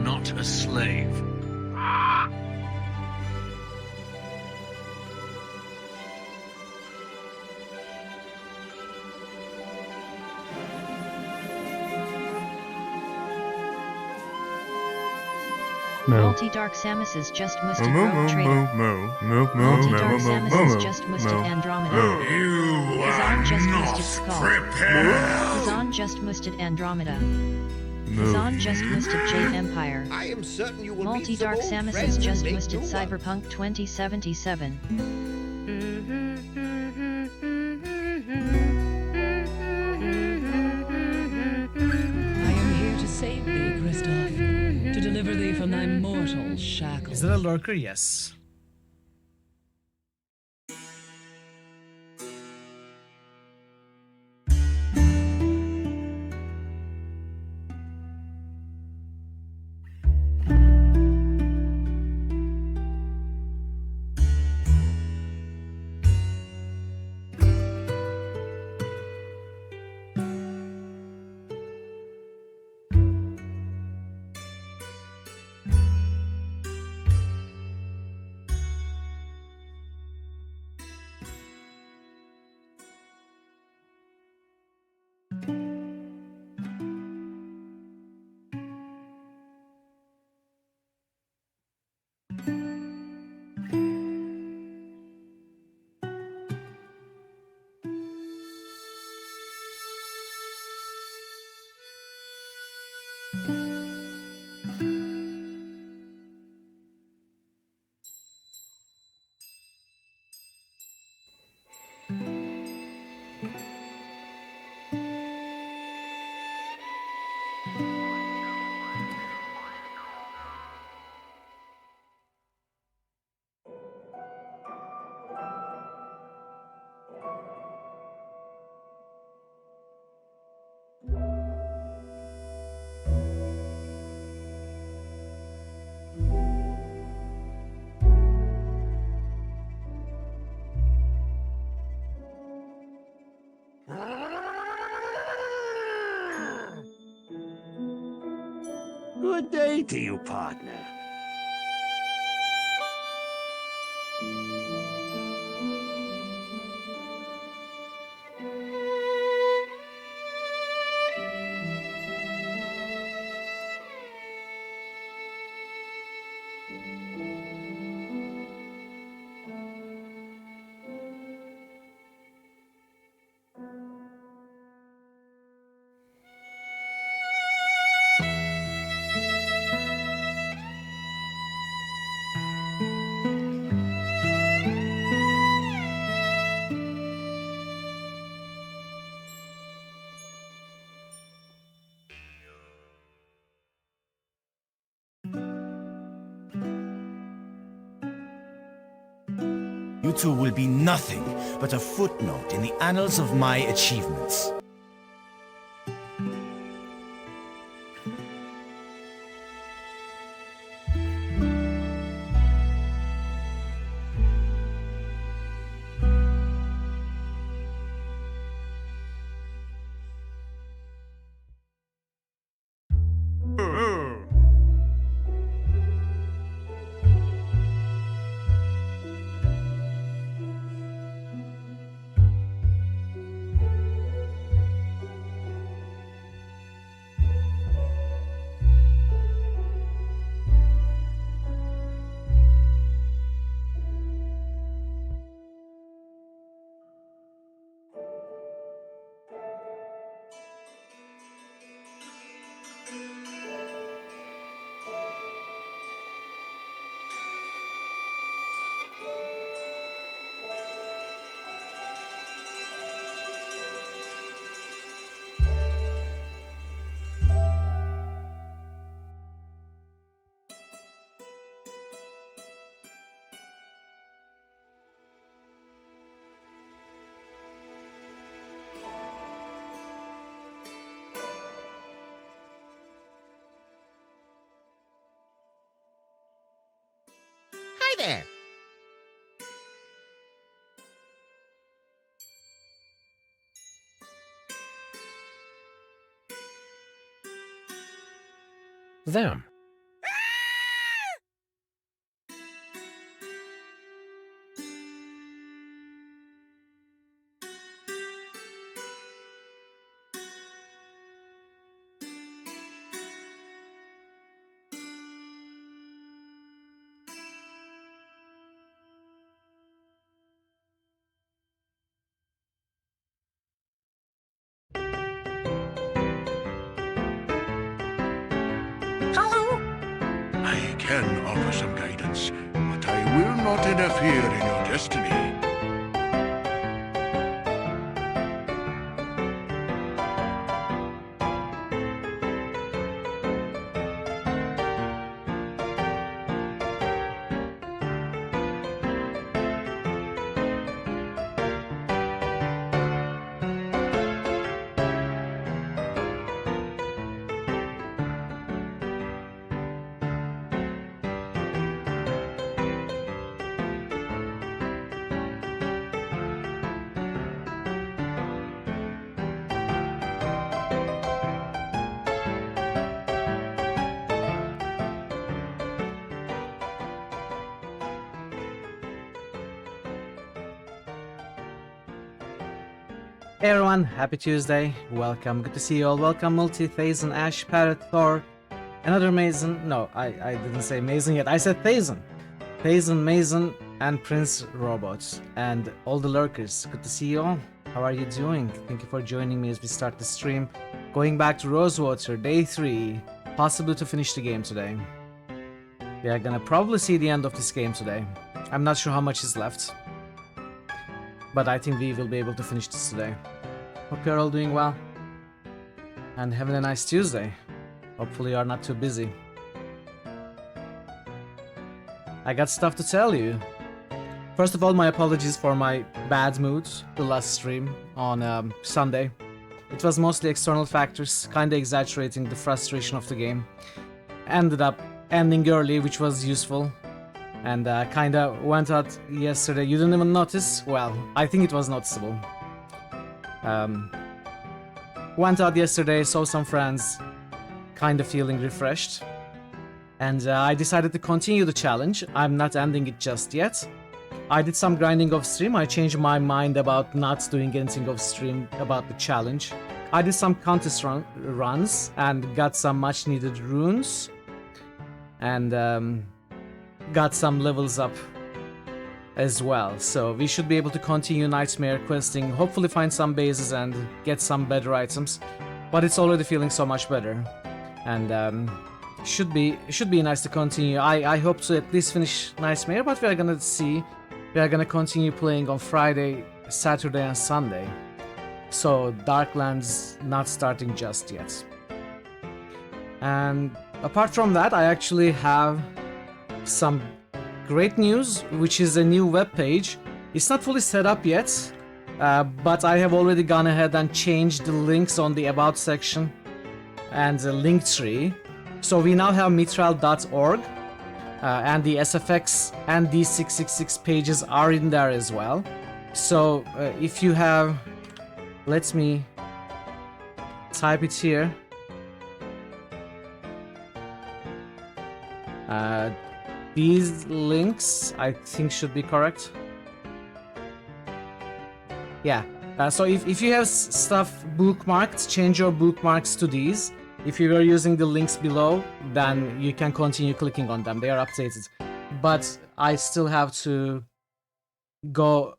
not a slave. No. Multi-dark Samus's just musted rogue trader. Multi-dark Samus's just musted Andromeda. You Kazan just are musted not Skull. prepared. Kazan just musted Andromeda. Kazan just musted Jade Empire. I am certain you will meet Multi-dark some old Samus's friends and just make musted new ones. Cyberpunk 2077. I am here to save thee, Kristoff, to deliver thee from thy mortal shackles. Is that a lurker? Yes. Good day to you, partner. You two will be nothing but a footnote in the annals of my achievements. Hi there. Them. Hello? I can offer some guidance, but I will not interfere in your destiny. Hey everyone, happy Tuesday. Welcome, good to see you all. Welcome Multi, Thazen, Ash, Parrot, Thor, another Mason. No, I didn't say Mason yet. I said Thazen. Thazen, Mason, and Prince Robot. And all the lurkers, good to see you all. How are you doing? Thank you for joining me as we start the stream. Going back to Rosewater, day 3. Possibly to finish the game today. We are gonna probably see the end of this game today. I'm not sure how much is left. But I think we will be able to finish this today. Hope you're all doing well. And having a nice Tuesday. Hopefully you're not too busy. I got stuff to tell you. First of all, my apologies for my bad mood the last stream on Sunday. It was mostly external factors, kinda exaggerating the frustration of the game. Ended up ending early, which was useful. And kinda went out yesterday. You didn't even notice? Well, I think it was noticeable. Went out yesterday, saw some friends, kinda feeling refreshed. And I decided to continue the challenge. I'm not ending it just yet. I did some grinding off stream. I changed my mind about not doing anything off stream about the challenge. I did some contest runs and got some much needed runes. And got some levels up as well, so we should be able to continue Nightmare questing, hopefully find some bases and get some better items, but it's already feeling so much better, and should be nice to continue. I hope to at least finish Nightmare, but we are gonna continue playing on Friday, Saturday and Sunday, so Darklands not starting just yet. And apart from that, I actually have some great news, which is a new web page. It's not fully set up yet, but I have already gone ahead and changed the links on the About section and the link tree. So we now have mitral.org, and the SFX and D666 pages are in there as well. So if you have, let me type it here. These links, I think, should be correct. Yeah, so if you have stuff bookmarked, change your bookmarks to these. If you were using the links below, then you can continue clicking on them. They are updated. But I still have to go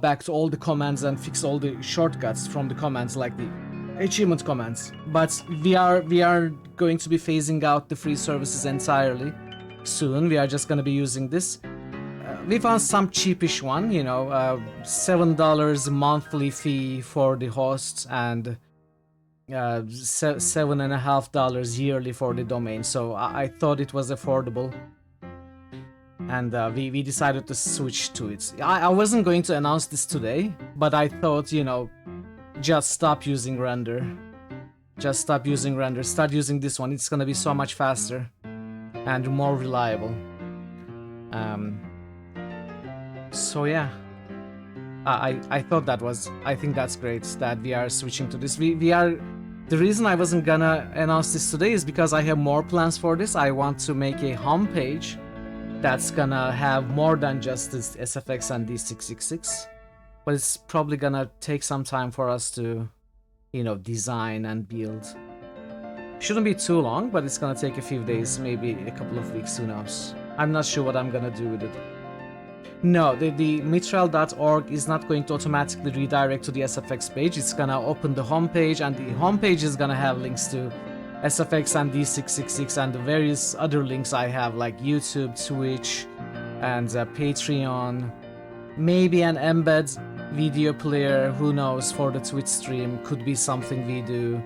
back to all the commands and fix all the shortcuts from the commands, like the achievement commands. But we are going to be phasing out the free services entirely. Soon we are just gonna be using this. We found some cheapish one, you know, $7 monthly fee for the host and $7.50 yearly for the domain. So I thought it was affordable, and we decided to switch to it. I wasn't going to announce this today, but I thought, you know, just stop using render. Just stop using render. Start using this one. It's gonna be so much faster and more reliable. So yeah, I thought I think that's great that we are switching to this. We are, the reason I wasn't gonna announce this today is because I have more plans for this. I want to make a homepage that's gonna have more than just this SFX and D666, but it's probably gonna take some time for us to, you know, design and build. Shouldn't be too long, but it's gonna take a few days, maybe a couple of weeks, who knows. I'm not sure what I'm gonna do with it. No, the mitral.org is not going to automatically redirect to the SFX page. It's gonna open the home page, and the home page is gonna have links to SFX and D666 and the various other links I have like YouTube, Twitch, and Patreon. Maybe an embed video player, who knows, for the Twitch stream. Could be something we do.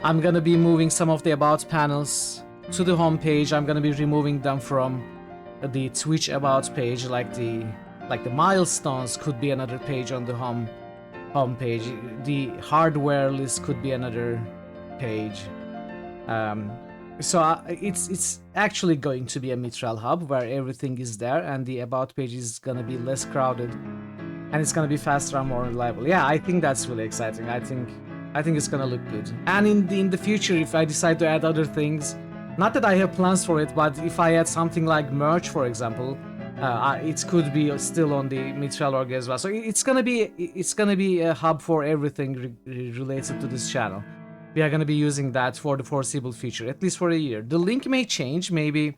I'm gonna be moving some of the about panels to the home page. I'm gonna be removing them from the Twitch about page, like the milestones could be another page on the home page. The hardware list could be another page. So it's actually going to be a Mithril hub where everything is there, and the about page is gonna be less crowded, and it's gonna be faster and more reliable. Yeah, I think that's really exciting. I think it's gonna look good. And in the future, if I decide to add other things, not that I have plans for it, but if I add something like merch, for example, it could be still on the Mithril org as well. So it's gonna be a hub for everything related to this channel. We are gonna be using that for the foreseeable future, at least for a year. The link may change. Maybe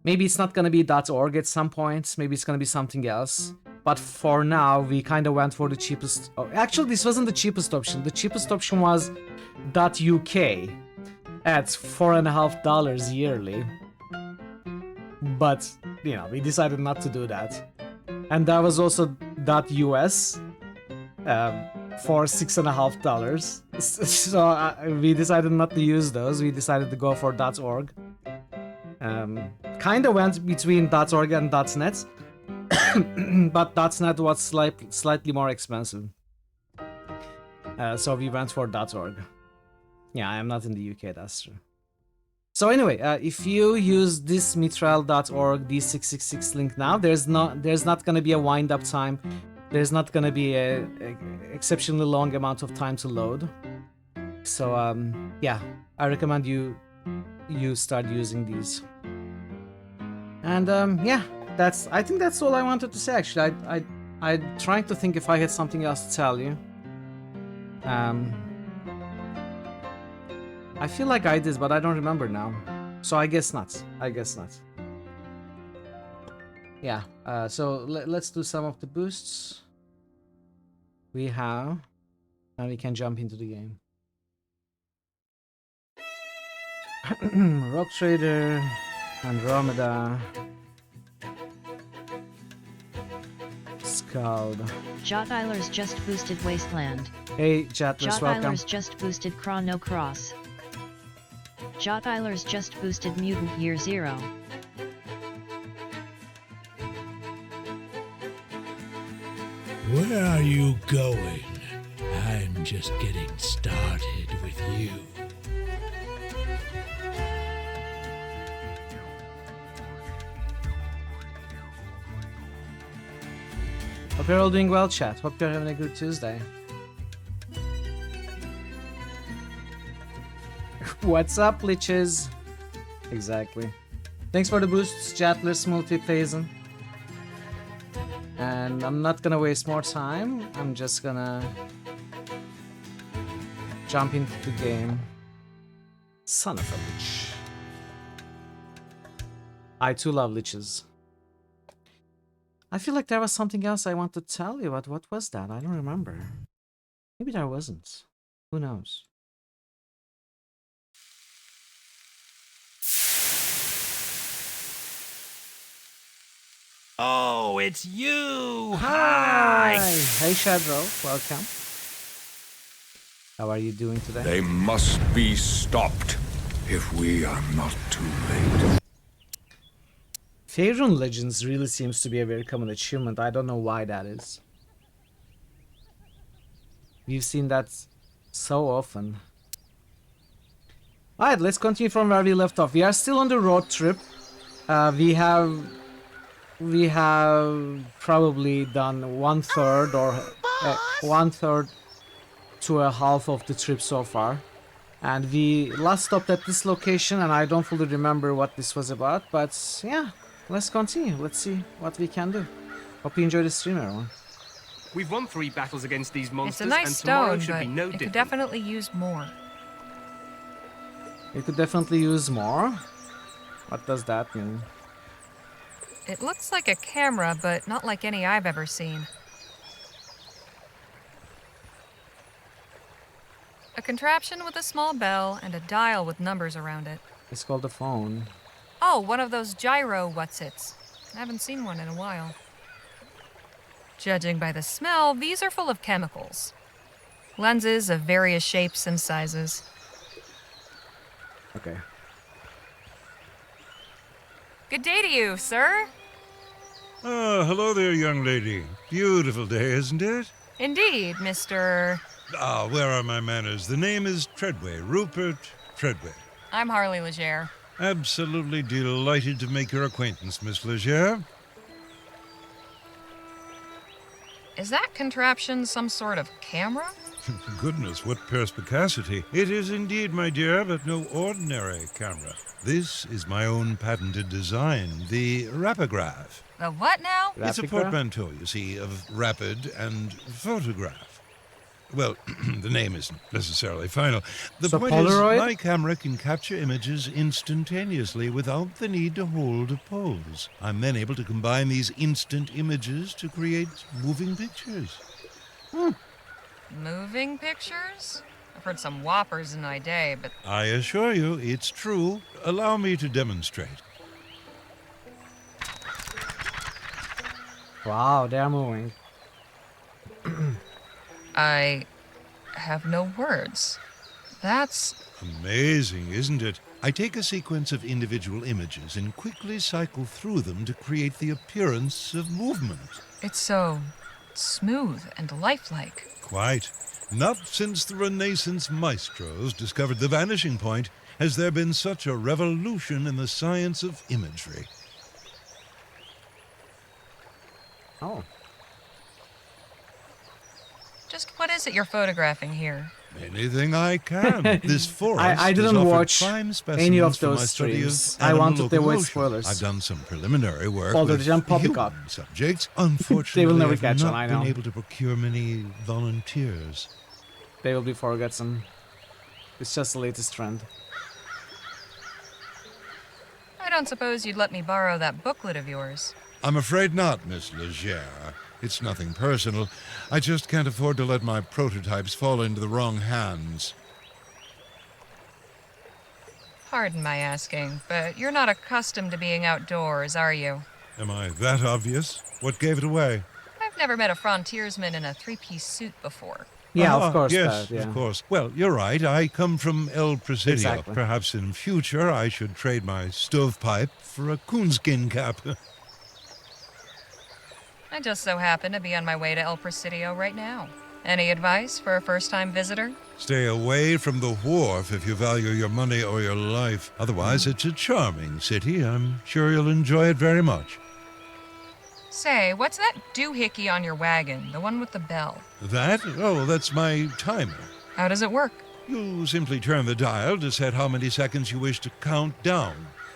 it's not gonna be .org at some point. Maybe it's gonna be something else. But for now, we kind of went for the cheapest. Oh, actually, this wasn't the cheapest option. The cheapest option was .uk at $4.50 yearly. But you know, we decided not to do that. And that was also .us for $6.50. So we decided not to use those. We decided to go for .org. Kind of went between .org and .net. But .net was slightly more expensive. So we went for .org. Yeah, I am not in the UK, that's true. So anyway, if you use this mithril.org D666 link now, there's not gonna be a wind-up time. There's not gonna be a exceptionally long amount of time to load. So yeah, I recommend you start using these. And yeah, I think that's all I wanted to say. Actually, I'm trying to think if I had something else to tell you. I feel like I did, but I don't remember now. So I guess not. Yeah, so let's do some of the boosts we have, and we can jump into the game. Rock Trader, Andromeda, Scald. Jothyler's just boosted Wasteland. Hey, Jatless, welcome. Jothyler's just boosted Chrono Cross. Jothyler's just boosted Mutant Year Zero. Where are you going? I'm just getting started with you. Hope you're all doing well, chat. Hope you're having a good Tuesday. What's up, liches? Exactly. Thanks for the boosts, Jatless, Multi-Phazon. And I'm not gonna waste more time. I'm just gonna jump into the game. Son of a bitch. I too love liches. I feel like there was something else I want to tell you, but what was that? I don't remember. Maybe there wasn't. Who knows? Oh, it's you! Hi! Hey, Shadow. Welcome. How are you doing today? They must be stopped if we are not too late. Faerun Legends really seems to be a very common achievement. I don't know why that is. We've seen that so often. Alright, let's continue from where we left off. We are still on the road trip. We have probably done 1/3 or 1/3 to a half of the trip so far. And we last stopped at this location, and I don't fully remember what this was about, but yeah, let's continue. Let's see what we can do. Hope you enjoy the stream, everyone. We've won 3 battles against these monsters, It's a nice and tomorrow stone, should but be no it different. could definitely use more. We could definitely use more. What does that mean? It looks like a camera, but not like any I've ever seen. A contraption with a small bell and a dial with numbers around it. It's called a phone. Oh, one of those gyro what's-its. I haven't seen one in a while. Judging by the smell, these are full of chemicals. Lenses of various shapes and sizes. Okay. Good day to you, sir. Ah, hello there, young lady. Beautiful day, isn't it? Indeed, Mr. Ah, where are my manners? The name is Treadway, Rupert Treadway. I'm Harley Legere. Absolutely delighted to make your acquaintance, Miss Legere. Is that contraption some sort of camera? Goodness, what perspicacity. It is indeed, my dear, but no ordinary camera. This is my own patented design, the rapograph. The what now? It's a Rapograph? portmanteau, you see, of rapid and photograph. Well, the name isn't necessarily final. The So point Polaroid? is, my camera can capture images instantaneously without the need to hold a pose. I'm then able to combine these instant images to create moving pictures. Moving pictures? I've heard some whoppers in my day, but I assure you, it's true. Allow me to demonstrate. Wow, they're moving. I have no words. That's... Amazing, isn't it? I take a sequence of individual images and quickly cycle through them to create the appearance of movement. it's so smooth and lifelike. Quite. Not since the Renaissance maestros discovered the vanishing point has there been such a revolution in the science of imagery. Oh. Just what is it you're photographing here? Anything I can. This forest I didn't has offered watch prime any of specimens for my those study of streams. I animal wanted to avoid locomotion. spoilers. I've done some preliminary work Although with they don't human poppycock. subjects. Unfortunately, They will never I've catch on, not I been know. able to procure many volunteers. They will be forgotten. It's just the latest trend. I don't suppose you'd let me borrow that booklet of yours. I'm afraid not, Miss Legere. It's nothing personal. I just can't afford to let my prototypes fall into the wrong hands. Pardon my asking, but you're not accustomed to being outdoors, are you? Am I that obvious? What gave it away? I've never met a frontiersman in a three-piece suit before. Yeah, Ah, of course. Yes, Dad, yeah. of course. Well, you're right. I come from El Presidio. Exactly. Perhaps in future I should trade my stovepipe for a coonskin cap. I just so happen to be on my way to El Presidio right now. Any advice for a first-time visitor? Stay away from the wharf if you value your money or your life. Otherwise, it's a charming city. I'm sure you'll enjoy it very much. Say, what's that doohickey on your wagon, the one with the bell? That? Oh, that's my timer. How does it work? You simply turn the dial to set how many seconds you wish to count down.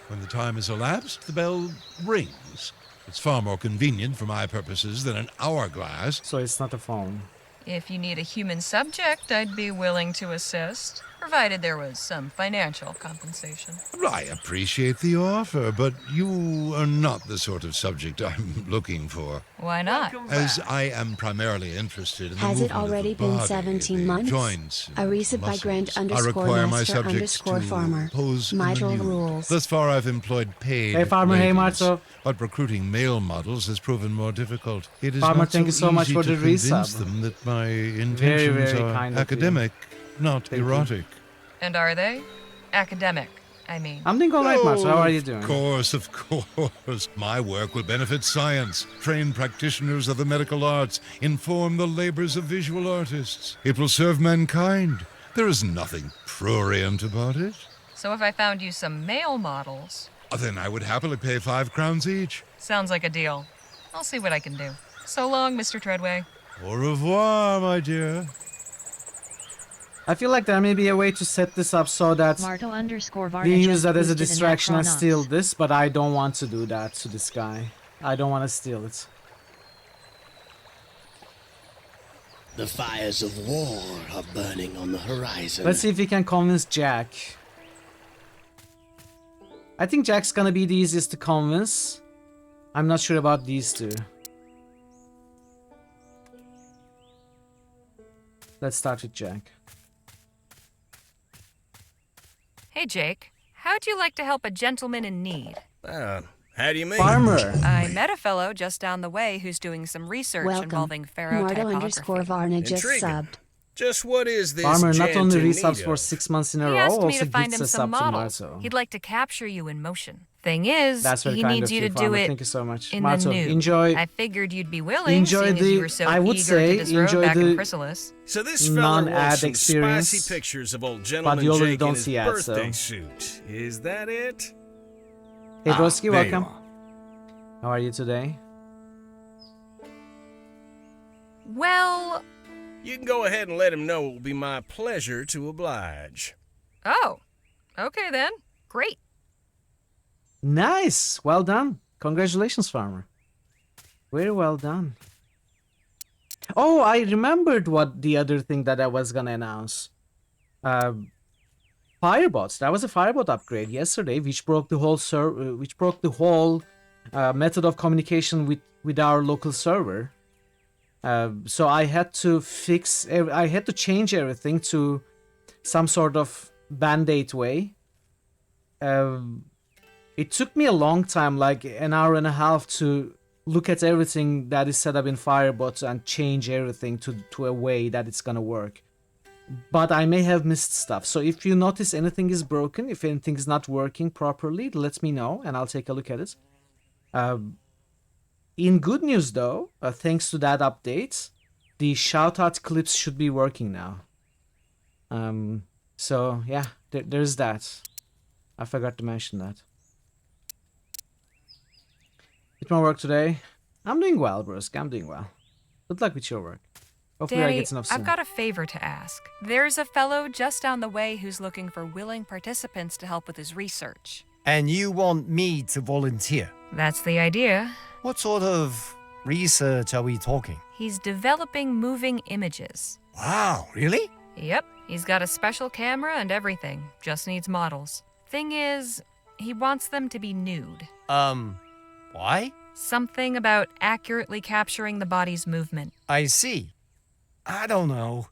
When the time has elapsed, the bell rings. It's far more convenient for my purposes than an hourglass. So it's not a phone. If you need a human subject, I'd be willing to assist, provided there was some financial compensation. I appreciate the offer, but you are not the sort of subject I'm looking for. Why not? As I am primarily interested in the Has it movement of already the been body, 17 the months? joints, A reset by muscles. Grand I underscore require my master subjects underscore to farmer. pose in the Mitral nude. rules. Thus far, I've employed paid Hey, farmer, hey, ladies, Marto. but recruiting male models has proven more difficult. It is Farmer, not thank you so much easy for to the convince resub. them that my Very, intentions very are kind of you. academic, not Thank you. erotic. And are they? Academic, I mean. I'm doing alright, Marto. How are you doing? Of course. My work will benefit science, train practitioners of the medical arts, inform the labors of visual artists. It will serve mankind. There is nothing prurient about it. So if I found you some male models, Then I would happily pay 5 crowns each. sounds like a deal. I'll see what I can do. So long, Mr. Treadway. Au revoir, my dear. I feel like there may be a way to set this up so that Marto underscore Varda we use just that as a boosted distraction and Necronox. steal this, but I don't want to do that to this guy. I don't want to steal it. The fires of war are burning on the horizon. Let's see if we can convince Jack. I think Jack's gonna be the easiest to convince. I'm not sure about these two. Let's start with Jack. Hey, Jake. How'd you like to help a gentleman in need? How do you mean? Farmer. I met a fellow just down the way who's doing some research Welcome. involving Mortal_Varna ferrotypography. just Intriguing. subbed. Just what is this Farmer not gent only in resubs need for of? 6 months in a He row, asked me also to find gifts him a some sub to models. Marto. He'd like to capture you in motion. Thing is, That's very he kind needs of you you, to Farmer. do it Thank you so much. in Marto, the nude. enjoy. I figured you'd be willing, Enjoy seeing as the- you were so I would eager say to disrobe enjoy back in the Chrysalis. So this fella non-ad wants some experience, spicy pictures of old but gentleman you already Jake don't in his see ads, birthday so. suit. Is that it? Hey, broski, there you welcome. are. How are you today? Well, You can go ahead and let him know it will be my pleasure to oblige. oh, okay then. Great. Nice. Well done. Congratulations, Farmer. Very well done. Oh, I remembered what the other thing that I was gonna announce. Firebots. That was a Firebot upgrade yesterday, which broke the whole method of communication with our local server. So I had to I had to change everything to some sort of band-aid way. It took me a long time, like an hour and a half, to look at everything that is set up in Firebot and change everything to a way that it's gonna work. But I may have missed stuff. So if you notice anything is broken, if anything is not working properly, let me know and I'll take a look at it. In good news though, thanks to that update, the shoutout clips should be working now. So yeah, there's that. I forgot to mention that. With my work today, I'm doing well, broski. I'm doing well. Good luck with your work. Hopefully I Danny, get enough soon. I've got a favor to ask. There's a fellow just down the way who's looking for willing participants to help with his research. And you want me to volunteer? That's the idea. What sort of research are we talking? He's developing moving images. Wow, really? Yep, he's got a special camera and everything. Just needs models. Thing is, he wants them to be nude. Why? Something about accurately capturing the body's movement. I see. I don't know.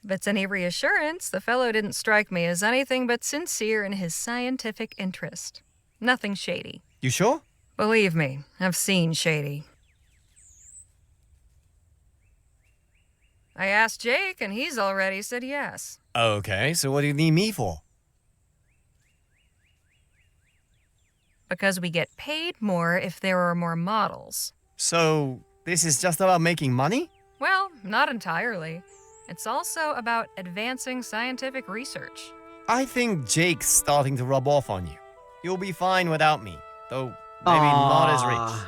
If it's any reassurance, the fellow didn't strike me as anything but sincere in his scientific interest. Nothing shady. You sure? Believe me, I've seen shady. I asked Jake, and he's already said yes. Okay, so what do you need me for? Because we get paid more if there are more models. So, this is just about making money? Well, not entirely. It's also about advancing scientific research. I think Jake's starting to rub off on you. You'll be fine without me, though maybe not as rich.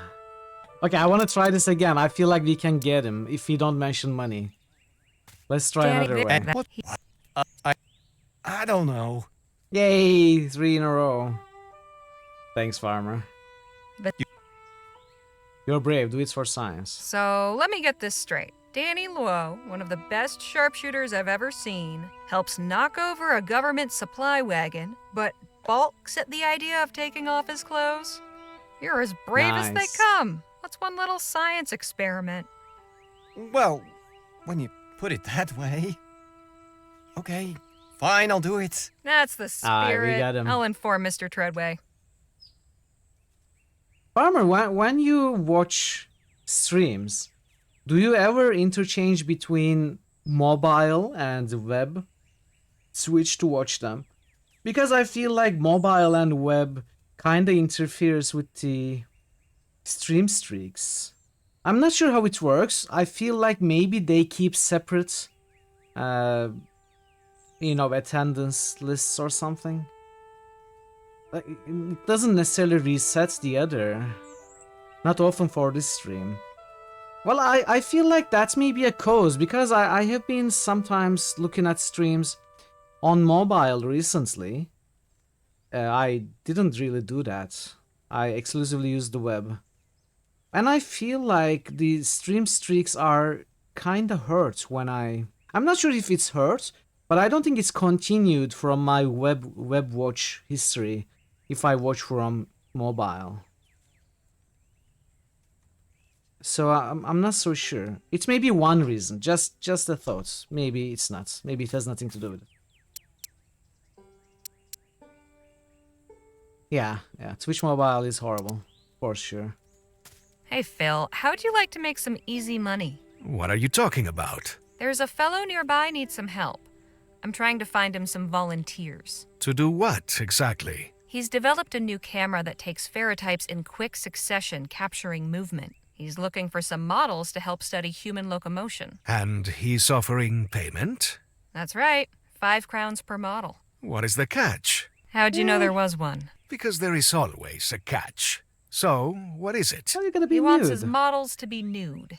Okay, I want to try this again. I feel like we can get him if we don't mention money. Let's try Danny, another way. What? I don't know. Yay, 3 in a row. Thanks, Farmer. But You're brave. Do it for science. so let me get this straight. Danny Luo, one of the best sharpshooters I've ever seen, helps knock over a government supply wagon, but balks at the idea of taking off his clothes? You're as brave as they Nice. come. What's one little science experiment? Well, when you put it that way. Okay, fine, I'll do it. That's the Alright, we spirit. got him. I'll inform Mr. Treadway. Farmer, when you watch streams, do you ever interchange between mobile and web? Switch to watch them? Because I feel like mobile and web kinda interferes with the stream streaks. I'm not sure how it works. I feel like maybe they keep separate, attendance lists or something. Like, it doesn't necessarily reset the other. Not often for this stream. Well, I feel like that's maybe a cause, because I have been sometimes looking at streams on mobile recently. I didn't really do that. I exclusively used the web. And I feel like the stream streaks are kinda hurt when I'm not sure if it's hurt, but I don't think it's continued from my web watch history if I watch from mobile. So I'm not so sure. It may be one reason, just a thought. Maybe it's not. Maybe it has nothing to do with it. Yeah, Twitch Mobile is horrible, for sure. Hey, Phil, how'd you like to make some easy money? What are you talking about? There's a fellow nearby needs some help. I'm trying to find him some volunteers. To do what, exactly? He's developed a new camera that takes ferrotypes in quick succession, capturing movement. He's looking for some models to help study human locomotion. And he's offering payment? That's right. 5 crowns per model. What is the catch? How'd you know there was one? Because there is always a catch. So, what is it? How are you gonna be He wants nude? his models to be nude.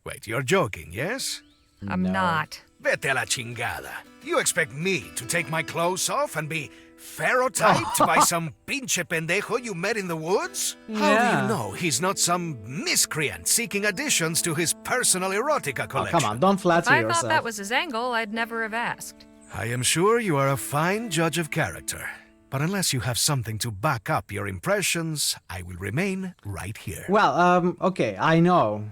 Wait, you're joking, yes? I'm not. Vete a la chingada. You expect me to take my clothes off and be ferrotyped by some pinche pendejo you met in the woods? How do you know he's not some miscreant seeking additions to his personal erotica collection? Oh, come on, don't flatter If I yourself. thought that was his angle, I'd never have asked. I am sure you are a fine judge of character. But unless you have something to back up your impressions, I will remain right here. Well, okay, I know.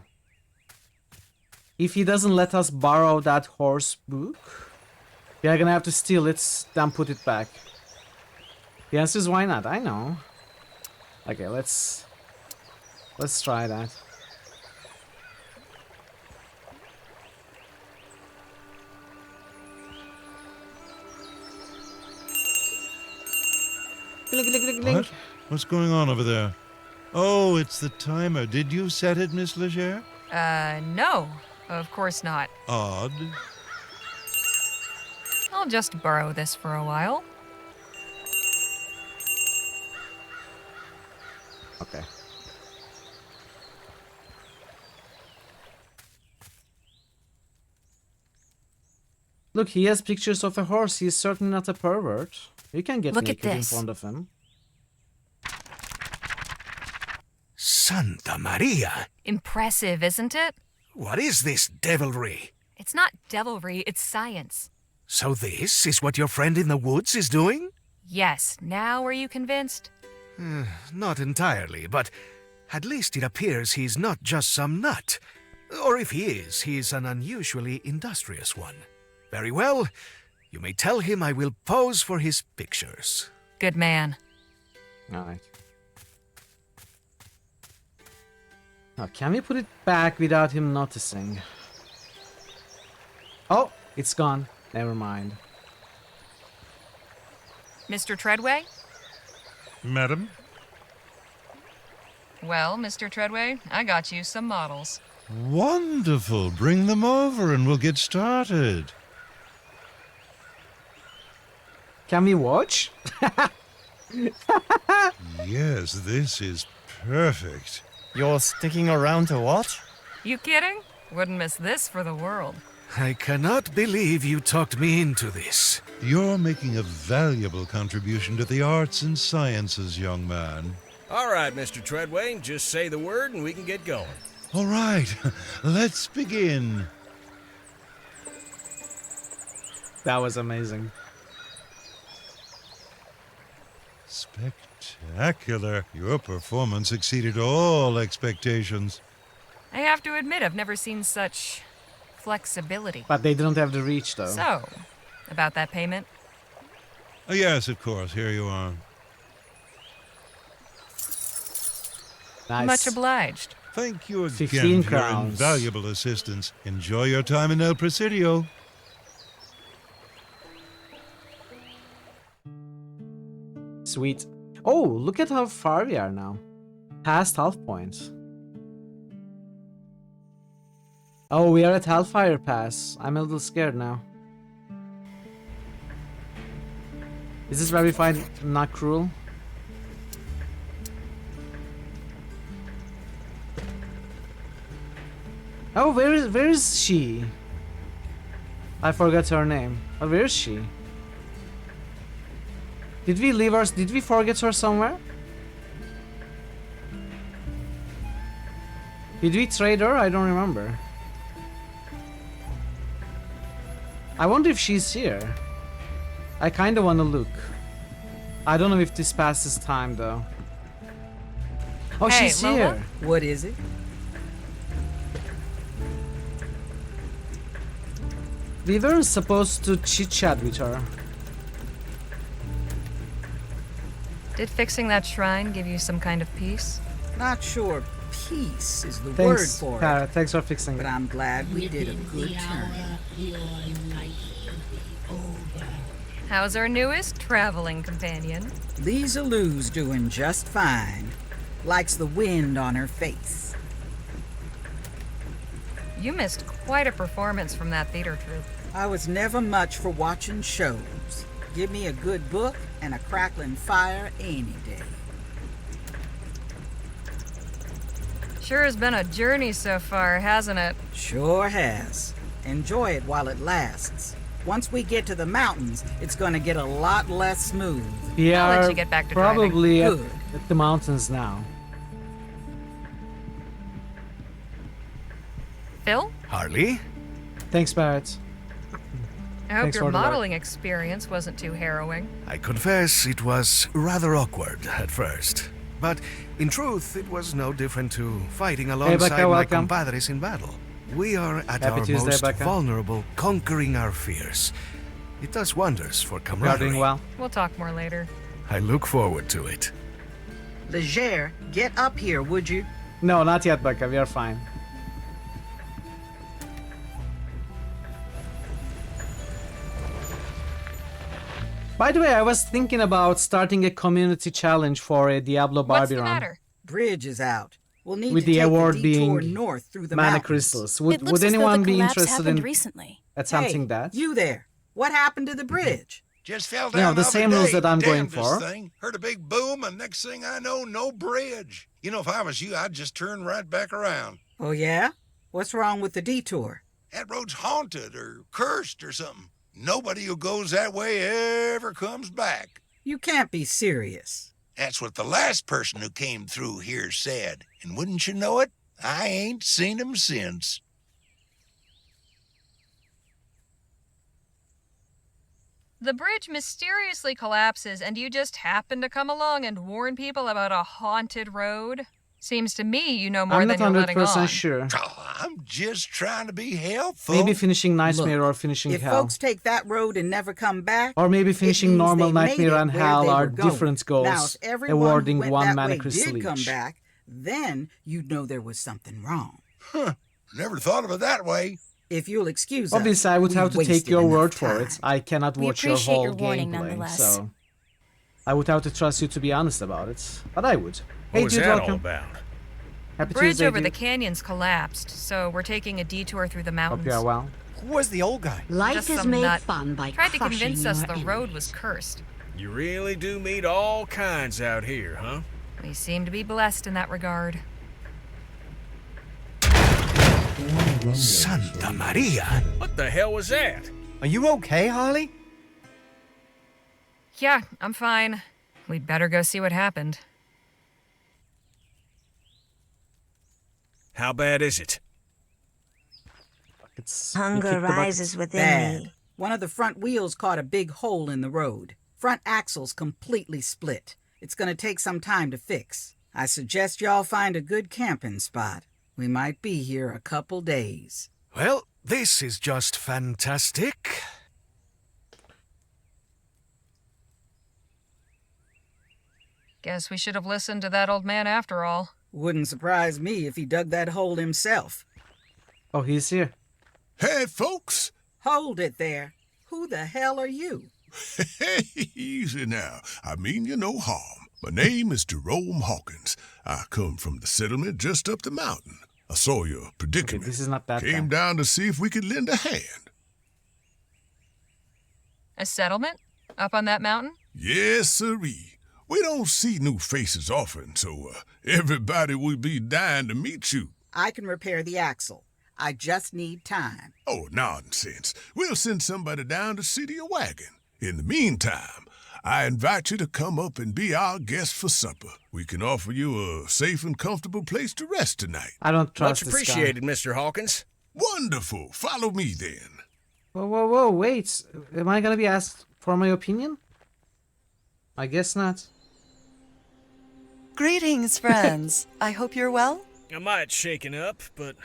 If he doesn't let us borrow that horse book, we are gonna have to steal it, then put it back. The answer is why not? I know. Okay, let's try that. What? What's going on over there? Oh, it's the timer. Did you set it, Miss Leger? No. Of course not. Odd. I'll just borrow this for a while. Okay. Look, he has pictures of a horse. He's certainly not a pervert. You can get Look at naked in this. front of him. Santa Maria! Impressive, isn't it? What is this devilry? It's not devilry, it's science. So this is what your friend in the woods is doing? Yes, now are you convinced? Not entirely, but at least it appears he's not just some nut. Or if he is, he's an unusually industrious one. Very well. You may tell him I will pose for his pictures. Good man. Alright. Now, can we put it back without him noticing? Oh, it's gone. Never mind. Mr. Treadway? Madam? Well, Mr. Treadway, I got you some models. Wonderful. Bring them over and we'll get started. Can we watch? Yes, this is perfect. You're sticking around to watch? You kidding? Wouldn't miss this for the world. I cannot believe you talked me into this. You're making a valuable contribution to the arts and sciences, young man. All right, Mr. Treadway, just say the word and we can get going. All right, let's begin. That was amazing. Spectacular. Your performance exceeded all expectations. I have to admit, I've never seen such flexibility. But they didn't have the reach, though. So, about that payment? Oh, yes, of course. Here you are. Nice. Much obliged. Thank you again 15 for your crowns. invaluable assistance. Enjoy your time in El Presidio. Sweet. Oh, look at how far we are now. Past half point. Oh, we are at Hellfire Pass. I'm a little scared now. Is this where we find Not Cruel? Oh, where is she? I forgot her name. Oh, where is she? Did we leave her? Did we forget her somewhere? Did we trade her? I don't remember. I wonder if she's here. I kind of want to look. I don't know if this passes time though. Oh, Hey, she's Lola? here. What is it? We weren't supposed to chit-chat with her. Did fixing that shrine give you some kind of peace? Not sure peace is the word Thanks, for Parrot. it. Thanks for fixing But it. I'm glad we did a good turn. How's our newest traveling companion? Lisa Lou's doing just fine. Likes the wind on her face. You missed quite a performance from that theater troupe. I was never much for watching shows. Give me a good book and a crackling fire any day. Sure has been a journey so far, hasn't it? Sure has. Enjoy it while it lasts. Once we get to the mountains, it's gonna get a lot less smooth. We I'll let are you get back to probably at, Good. at the mountains now. Phil? Harley? Thanks, Parrot. I hope Thanks your for the modeling experience wasn't too harrowing. I confess it was rather awkward at first. But in truth, it was no different to fighting alongside Becca, my welcome. compadres in battle. We are at Happy our Tuesday, most Becca. vulnerable, conquering our fears. It does wonders for You're camaraderie. doing well. We'll talk more later. I look forward to it. Leger, get up here, would you? No, not yet, Becca. We are fine. By the way, I was thinking about starting a community challenge for a Diablo What's Barbie the run. matter? Bridge is out. We'll need With to the take award the detour being north through the Mana mountains. crystals. It Would looks as though anyone the be collapse interested happened in recently. at something Hey, that? you there. What happened to the bridge? Just fell You know, down the other same rules day. that I'm going Damnedest for. Thing. Heard a big boom, and next thing I know, no bridge. You know, if I was you, I'd just turn right back around. Oh, yeah? What's wrong with the detour? That road's haunted or cursed or something. Nobody who goes that way ever comes back. You can't be serious. That's what the last person who came through here said. And wouldn't you know it, I ain't seen him since. The bridge mysteriously collapses and you just happen to come along and warn people about a haunted road? Seems to me you know more I'm than not you're letting 100% on. sure. Oh, I'm just trying to be helpful. Maybe finishing Nightmare Look, or finishing if Hell. folks take that road and never come back, Or maybe it finishing means normal they made Nightmare it and where Hell they are were going. different Now, goals, if everyone who awarding went one that mana way crystal did come each. back, then you'd know there was something wrong. Huh. Never thought of it that way. If you'll excuse Obviously, us, I would we have to take wasted your enough word for time. it. I cannot We watch your appreciate whole your warning gameplay, nonetheless. so I would have to trust you to be honest about it. But I would. What Hey, was dude, that all welcome. about? Happy Bridge Tuesday, over the dude. canyon's collapsed, so we're taking a detour through the Hope mountains. you are well. Who was the old guy? Just Life is some made nut. fun by Tried to crushing convince us your the road enemies. was cursed. You really do meet all kinds out here, huh? We seem to be blessed in that regard. Santa Maria! What the hell was that? Are you okay, Harley? Yeah, I'm fine. We'd better go see what happened. How bad is it? Hunger rises within Bad. me. One of the front wheels caught a big hole in the road. Front axle's completely split. It's gonna take some time to fix. I suggest y'all find a good camping spot. We might be here a couple days. Well, this is just fantastic. Guess we should have listened to that old man after all. Wouldn't surprise me if he dug that hole himself. Oh, he's here. Hey, folks. Hold it there. Who the hell are you? Hey, easy now. I mean you no harm. My name is Jerome Hawkins. I come from the settlement just up the mountain. I saw your predicament. Okay, this is not that Came guy. down to see if we could lend a hand. A settlement? Up on that mountain? Yes, sirree. We don't see new faces often, so everybody would be dying to meet you. I can repair the axle. I just need time. Oh, nonsense. We'll send somebody down to see to your wagon. In the meantime, I invite you to come up and be our guest for supper. We can offer you a safe and comfortable place to rest tonight. I don't Much trust this guy. appreciated, Mr. Hawkins. Wonderful. Follow me then. Whoa, wait. Am I gonna be asked for my opinion? I guess not. Greetings, friends. I hope you're well. I might shaken up, but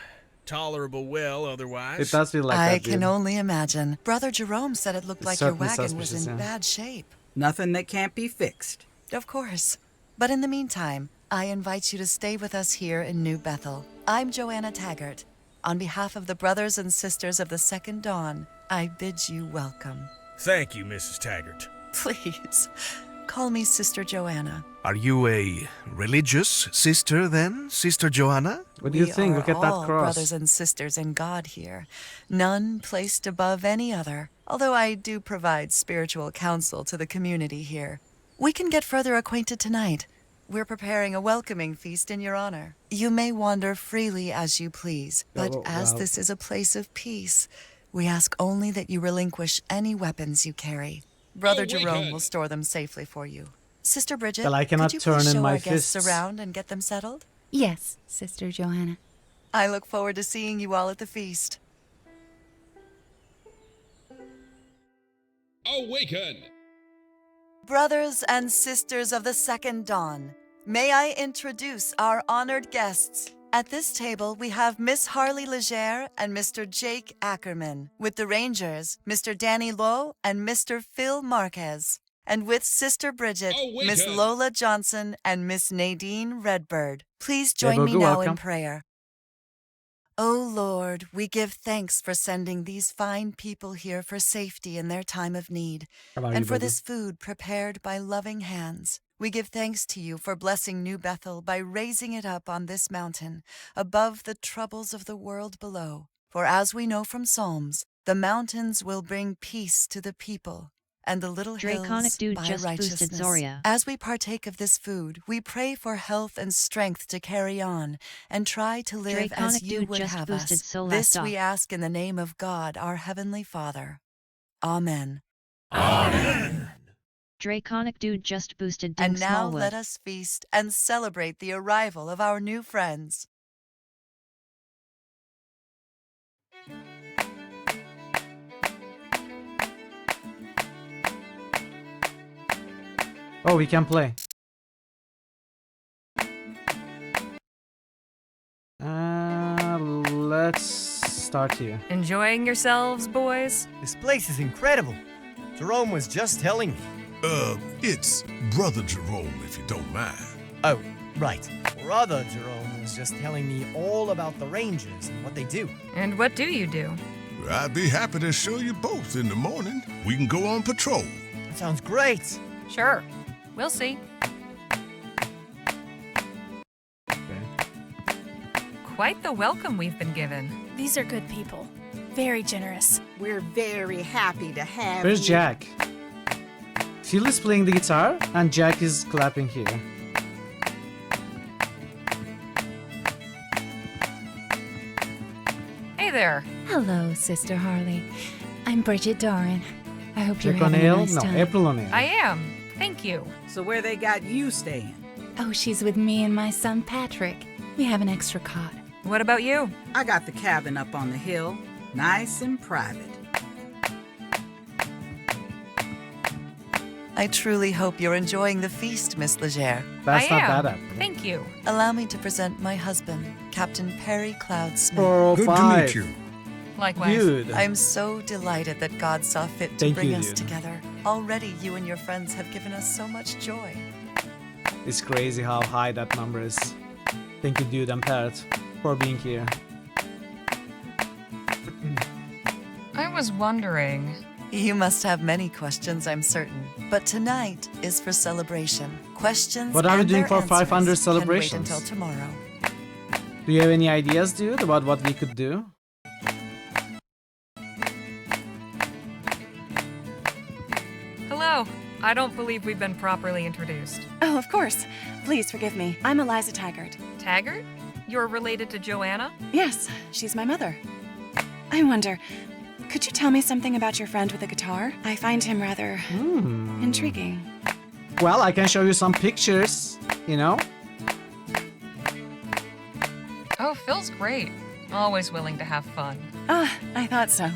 tolerable well otherwise. It does feel like I that, can dude. only imagine. Brother Jerome said it looked It's like your certainly wagon was suspicious, in yeah. bad shape. Nothing that can't be fixed. Of course. But in the meantime, I invite you to stay with us here in New Bethel. I'm Joanna Taggart. On behalf of the brothers and sisters of the Second Dawn, I bid you welcome. Thank you, Mrs. Taggart. Please, call me Sister Joanna. Are you a religious sister then, Sister Joanna? What do you think? Look at that all cross. brothers and sisters in God here, none placed above any other, although I do provide spiritual counsel to the community here. We can get further acquainted tonight. We're preparing a welcoming feast in your honor. You may wander freely as you please, but as this is a place of peace, we ask only that you relinquish any weapons you carry. Brother Jerome will store them safely for you. Sister Bridget, Well, I cannot could you turn please in show my our guests fists. around and get them settled? Yes, Sister Joanna. I look forward to seeing you all at the feast. Awaken! Brothers and sisters of the Second Dawn, may I introduce our honored guests. At this table, we have Miss Harley Legere and Mr. Jake Ackerman. With the Rangers, Mr. Danny Lowe and Mr. Phil Marquez. And with Sister Bridget, Miss Lola Johnson and Miss Nadine Redbird. Please join me now in prayer. O Lord, we give thanks for sending these fine people here for safety in their time of need, and for this food prepared by loving hands. We give thanks to you for blessing New Bethel by raising it up on this mountain, above the troubles of the world below. For as we know from Psalms, the mountains will bring peace to the people, and the little Draconic hills dude by just boosted righteousness. Zoria. As we partake of this food, we pray for health and strength to carry on, and try to live Draconic as you dude would just have boosted us. so This last we off. ask in the name of God, our Heavenly Father. Amen. Draconic dude just boosted Dink And now Smallwood. let us feast and celebrate the arrival of our new friends. Oh, we can play. Let's start here. Enjoying yourselves, boys? This place is incredible. Jerome was just telling me. It's Brother Jerome, if you don't mind. Oh, right. Brother Jerome was just telling me all about the Rangers and what they do. And what do you do? I'd be happy to show you both in the morning. We can go on patrol. That sounds great. Sure. We'll see. Quite the welcome we've been given. These are good people. Very generous. We're very happy to have Where's you. Jack? Phil is playing the guitar and Jack is clapping here. Hey there. Hello, Sister Harley. I'm Bridget Doran. I hope you're Jack having a O'Neill? nice No, time. April O'Neill. I am. Thank you. So where they got you staying? Oh, she's with me and my son Patrick. We have an extra cot. What about you? I got the cabin up on the hill, nice and private. I truly hope you're enjoying the feast, Miss Legere. That's I not am. bad, actually. Thank you. Allow me to present my husband, Captain Perry Cloud Smith. 405. Good to meet you. Likewise. Dude. I'm so delighted that God saw fit to Thank bring you, us dude. together. Already, you and your friends have given us so much joy. It's crazy how high that number is. Thank you, dude and Parrot, for being here. I was wondering. You must have many questions, I'm certain. But tonight is for celebration. Questions What are we and doing their for 500 answers can celebrations? wait until tomorrow. Do you have any ideas, dude, about what we could do? Hello. I don't believe we've been properly introduced. Oh, of course. Please forgive me. I'm Eliza Taggart. Taggart? You're related to Joanna? Yes, she's my mother. I wonder, could you tell me something about your friend with the guitar? I find him rather intriguing. Well, I can show you some pictures, you know? Oh, Phil's great. Always willing to have fun. Ah, I thought so.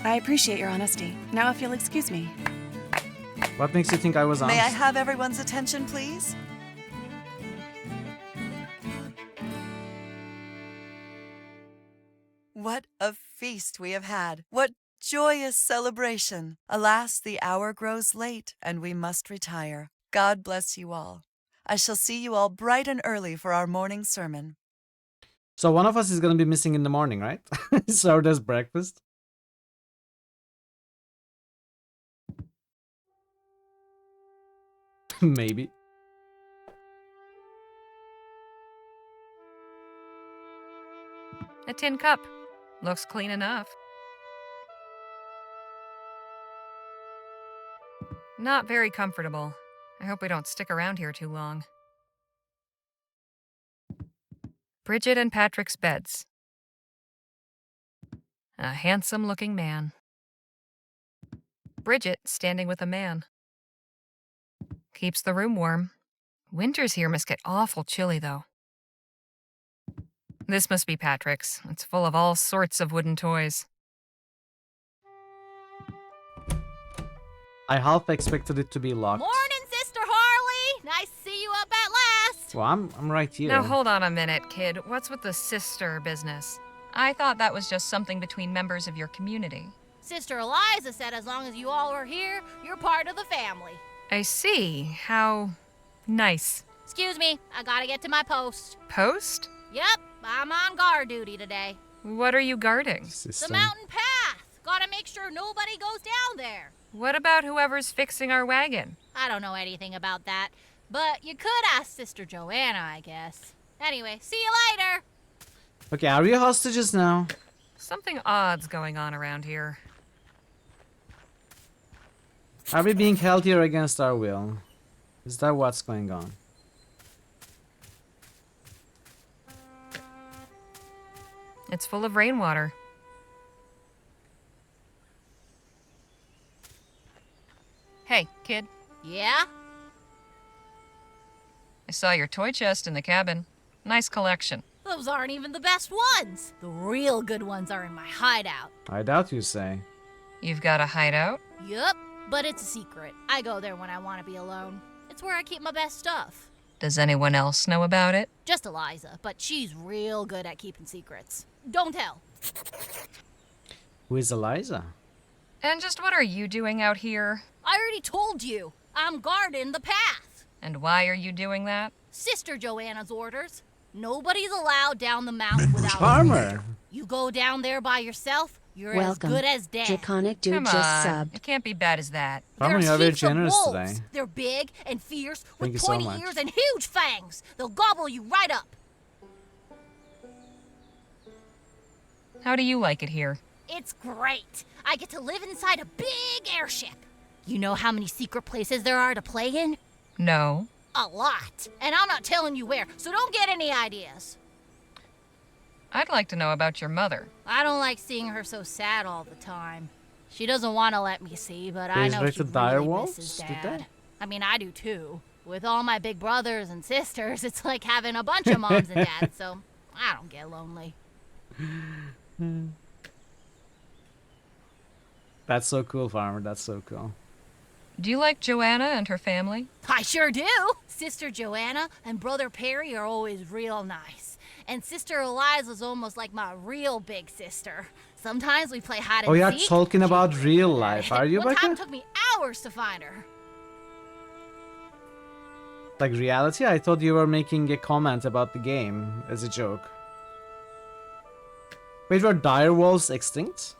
I appreciate your honesty. Now, if you'll excuse me. What makes you think I was honest? May I have everyone's attention, please? feast we have had. What joyous celebration. Alas, the hour grows late, and we must retire. God bless you all. I shall see you all bright and early for our morning sermon. So one of us is gonna be missing in the morning, right? So there's breakfast. Maybe. A tin cup. Looks clean enough. Not very comfortable. I hope we don't stick around here too long. Bridget and Patrick's beds. A handsome-looking man. Bridget standing with a man. Keeps the room warm. Winters here must get awful chilly, though. This must be Patrick's. It's full of all sorts of wooden toys. I half expected it to be locked. Morning, Sister Harley! Nice to see you up at last! Well, I'm right here. Now hold on a minute, kid. What's with the sister business? I thought that was just something between members of your community. Sister Eliza said as long as you all are here, you're part of the family. I see. How nice. Excuse me, I gotta get to my post. Post? Yep, I'm on guard duty today. What are you guarding? The mountain path! Gotta make sure nobody goes down there. What about whoever's fixing our wagon? I don't know anything about that, but you could ask Sister Joanna, I guess. Anyway, see you later! Okay, are we hostages now? Something odd's going on around here. Are we being held here against our will? Is that what's going on? It's full of rainwater. Hey, kid. Yeah? I saw your toy chest in the cabin. Nice collection. Those aren't even the best ones. The real good ones are in my hideout. I doubt you say. You've got a hideout? Yup, but it's a secret. I go there when I want to be alone. It's where I keep my best stuff. Does anyone else know about it? Just Eliza, but she's real good at keeping secrets. Don't tell. Who is Eliza? And just what are you doing out here? I already told you. I'm guarding the path. And why are you doing that? Sister Joanna's orders. Nobody's allowed down the mountain without Farmer. You go down there by yourself, you're Welcome. as good as dead. Draconic dude Come just on. subbed. It can't be bad as that. Farmer, There's you're very heaps of generous wolves. today. They're big and fierce Thank you with so pointy much. ears and huge fangs. They'll gobble you right up. How do you like it here? It's great. I get to live inside a big airship. You know how many secret places there are to play in? No. A lot. And I'm not telling you where, so don't get any ideas. I'd like to know about your mother. I don't like seeing her so sad all the time. She doesn't want to let me see, but I know she resurrected dire really wolves? misses Did Dad. they? I mean, I do too. With all my big brothers and sisters, it's like having a bunch of moms and dads, so I don't get lonely. That's so cool, Farmer. That's so cool. Do you like Joanna and her family? I sure do. Sister Joanna and Brother Perry are always real nice. And Sister Eliza's almost like my real big sister. Sometimes we play hide and Oh, you're seek. talking about real life, are you, One time Becca? took me hours to find her. Like reality? I thought you were making a comment about the game as a joke. Wait, were dire wolves extinct?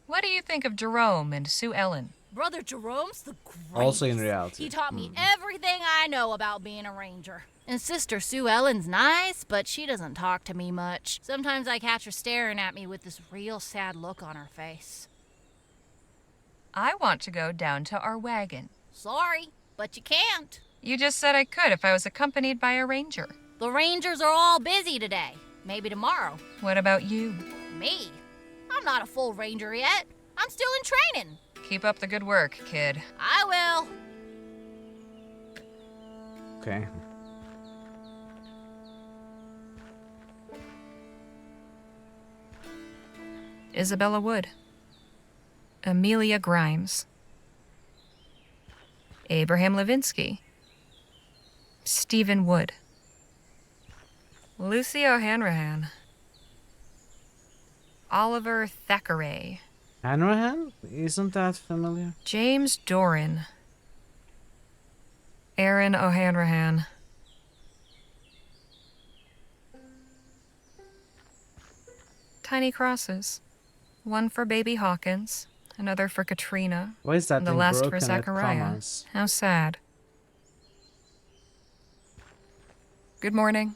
What do you think of Jerome and Sue Ellen? Brother Jerome's the greatest. Also in reality. He taught me everything I know about being a ranger. And Sister Sue Ellen's nice, but she doesn't talk to me much. Sometimes I catch her staring at me with this real sad look on her face. I want to go down to our wagon. Sorry, but you can't. You just said I could if I was accompanied by a ranger. The rangers are all busy today. Maybe tomorrow. What about you? Me? I'm not a full ranger yet. I'm still in training. Keep up the good work, kid. I will. Okay. Isabella Wood. Amelia Grimes. Abraham Levinsky. Stephen Wood. Lucy O'Hanrahan. Oliver Thackeray. Hanrahan? Isn't that familiar? James Doran. Aaron O'Hanrahan. Tiny crosses. One for baby Hawkins, another for Katrina, Why is that and the thing last for broken at Zachariah. commas? How sad. Good morning.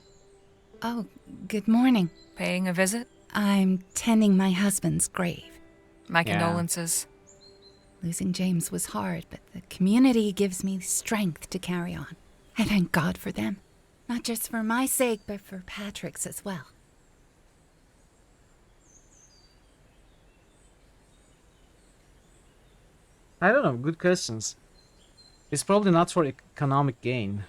Oh, good morning. Paying a visit? I'm tending my husband's grave. My condolences. Losing James was hard, but the community gives me strength to carry on. I thank God for them. Not just for my sake, but for Patrick's as well. I don't know, good questions. It's probably not for economic gain.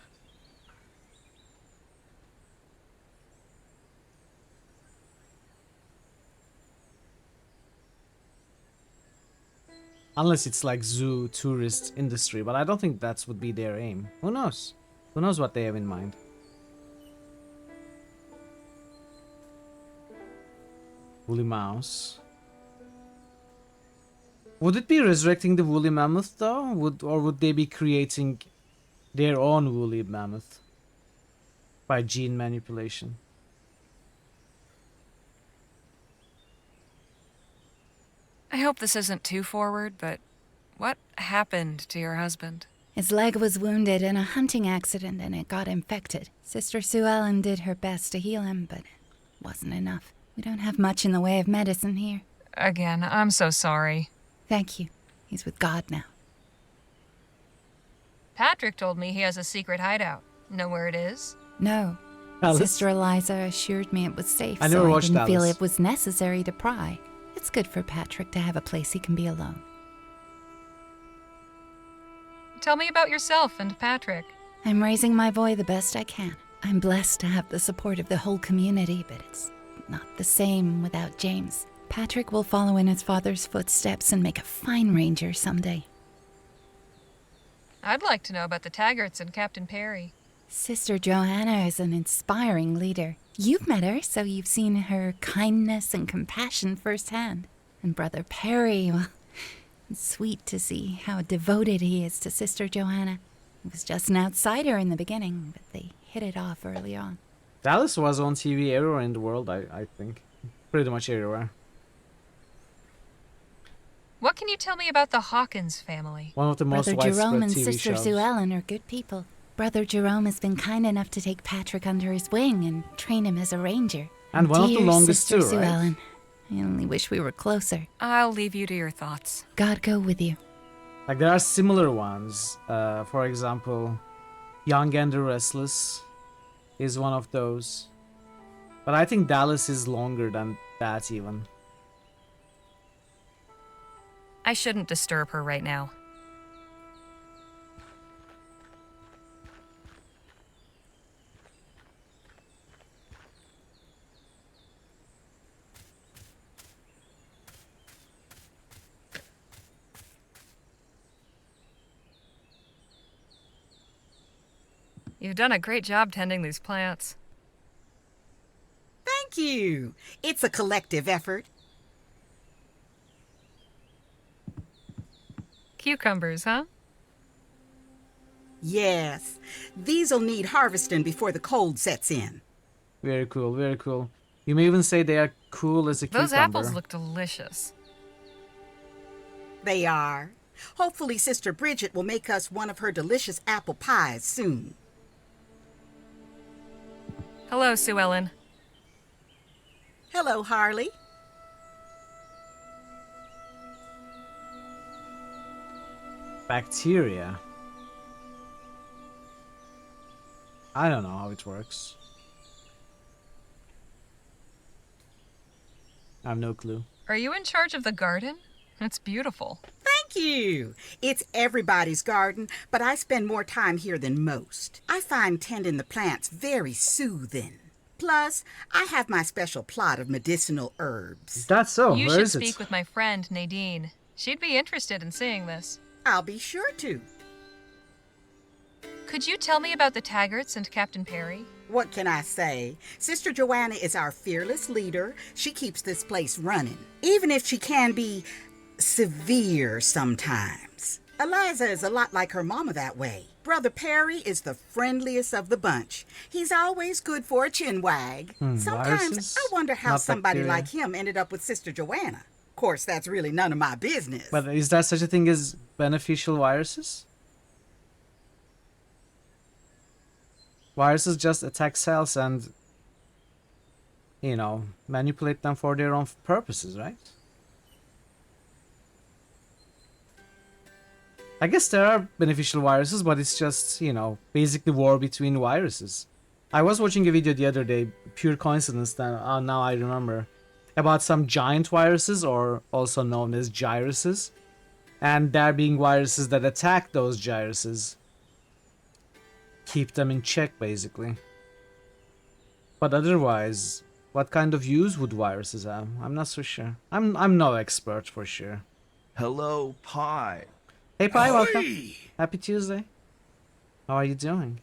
Unless it's like zoo, tourist industry, but I don't think that would be their aim. Who knows? Who knows what they have in mind? Woolly mouse. Would it be resurrecting the woolly mammoth though? Or would they be creating their own woolly mammoth by gene manipulation? I hope this isn't too forward, but what happened to your husband? His leg was wounded in a hunting accident and it got infected. Sister Sue Ellen did her best to heal him, but it wasn't enough. We don't have much in the way of medicine here. Again, I'm so sorry. Thank you. He's with God now. Patrick told me he has a secret hideout. Know where it is? No. Alice? Sister Eliza assured me it was safe, I never so I watched didn't feel Alice. it was necessary to pry. It's good for Patrick to have a place he can be alone. Tell me about yourself and Patrick. I'm raising my boy the best I can. I'm blessed to have the support of the whole community, but it's not the same without James. Patrick will follow in his father's footsteps and make a fine ranger someday. I'd like to know about the Taggarts and Captain Perry. Sister Johanna is an inspiring leader. You've met her, so you've seen her kindness and compassion firsthand. And Brother Perry, well, it's sweet to see how devoted he is to Sister Johanna. He was just an outsider in the beginning, but they hit it off early on. Dallas was on TV everywhere in the world, I think. Pretty much everywhere. What can you tell me about the Hawkins family? One of the most Brother widespread Jerome and TV Sister shows. Sue Ellen are good people. Brother Jerome has been kind enough to take Patrick under his wing and train him as a ranger. And one of the Dear longest Sister too, Sue right? Ellen, I only wish we were closer. I'll leave you to your thoughts. God go with you. Like there are similar ones. For example, Young and the Restless is one of those. But I think Dallas is longer than that even. I shouldn't disturb her right now. You've done a great job tending these plants. Thank you. It's a collective effort. Cucumbers, huh? Yes. These'll need harvesting before the cold sets in. Very cool, very cool. You may even say they are cool as a cucumber. Those apples look delicious. They are. Hopefully Sister Bridget will make us one of her delicious apple pies soon. Hello, Sue Ellen. Hello, Harley. Bacteria. I don't know how it works. I have no clue. Are you in charge of the garden? It's beautiful. Thank you. It's everybody's garden, but I spend more time here than most. I find tending the plants very soothing. Plus, I have my special plot of medicinal herbs. Is that so? You Where should is speak it? with my friend Nadine. She'd be interested in seeing this. I'll be sure to. Could you tell me about the Taggarts and Captain Perry? What can I say? Sister Joanna is our fearless leader. She keeps this place running, even if she can be severe sometimes. Eliza is a lot like her mama that way. Brother Perry is the friendliest of the bunch. He's always good for a chin wag. Sometimes viruses? I wonder how Not somebody bacteria. like him ended up with Sister Joanna. Of course, that's really none of my business. But is there such a thing as beneficial viruses? Viruses just attack cells and, you know, manipulate them for their own purposes, right? I guess there are beneficial viruses, but it's just, you know, basically war between viruses. I was watching a video the other day, pure coincidence, that now I remember, about some giant viruses, or also known as gyruses, and there being viruses that attack those gyruses, keep them in check basically. But otherwise, what kind of use would viruses have? I'm not so sure. I'm no expert for sure. Hello, Pi. Hey Pi, Ahoy! welcome. Happy Tuesday. How are you doing?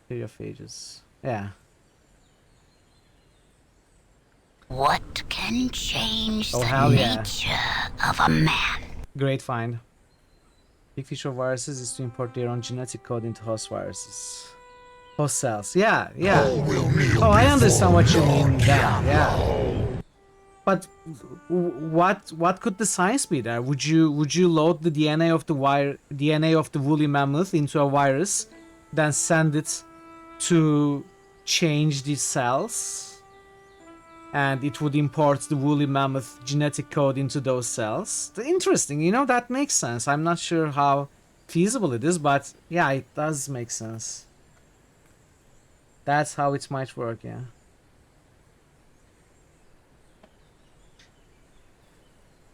Phages. Yeah. What can change Oh, the hell yeah. nature of a man? Great find. Big feature of viruses is to import their own genetic code into host viruses. Host cells. Yeah, yeah. Oh, I understand what you mean. Yeah. But what could the science be there? Would you load the DNA of the woolly mammoth into a virus, then send it to change the cells, and it would import the woolly mammoth genetic code into those cells? Interesting, you know, that makes sense. I'm not sure how feasible it is, but yeah, it does make sense. That's how it might work, yeah.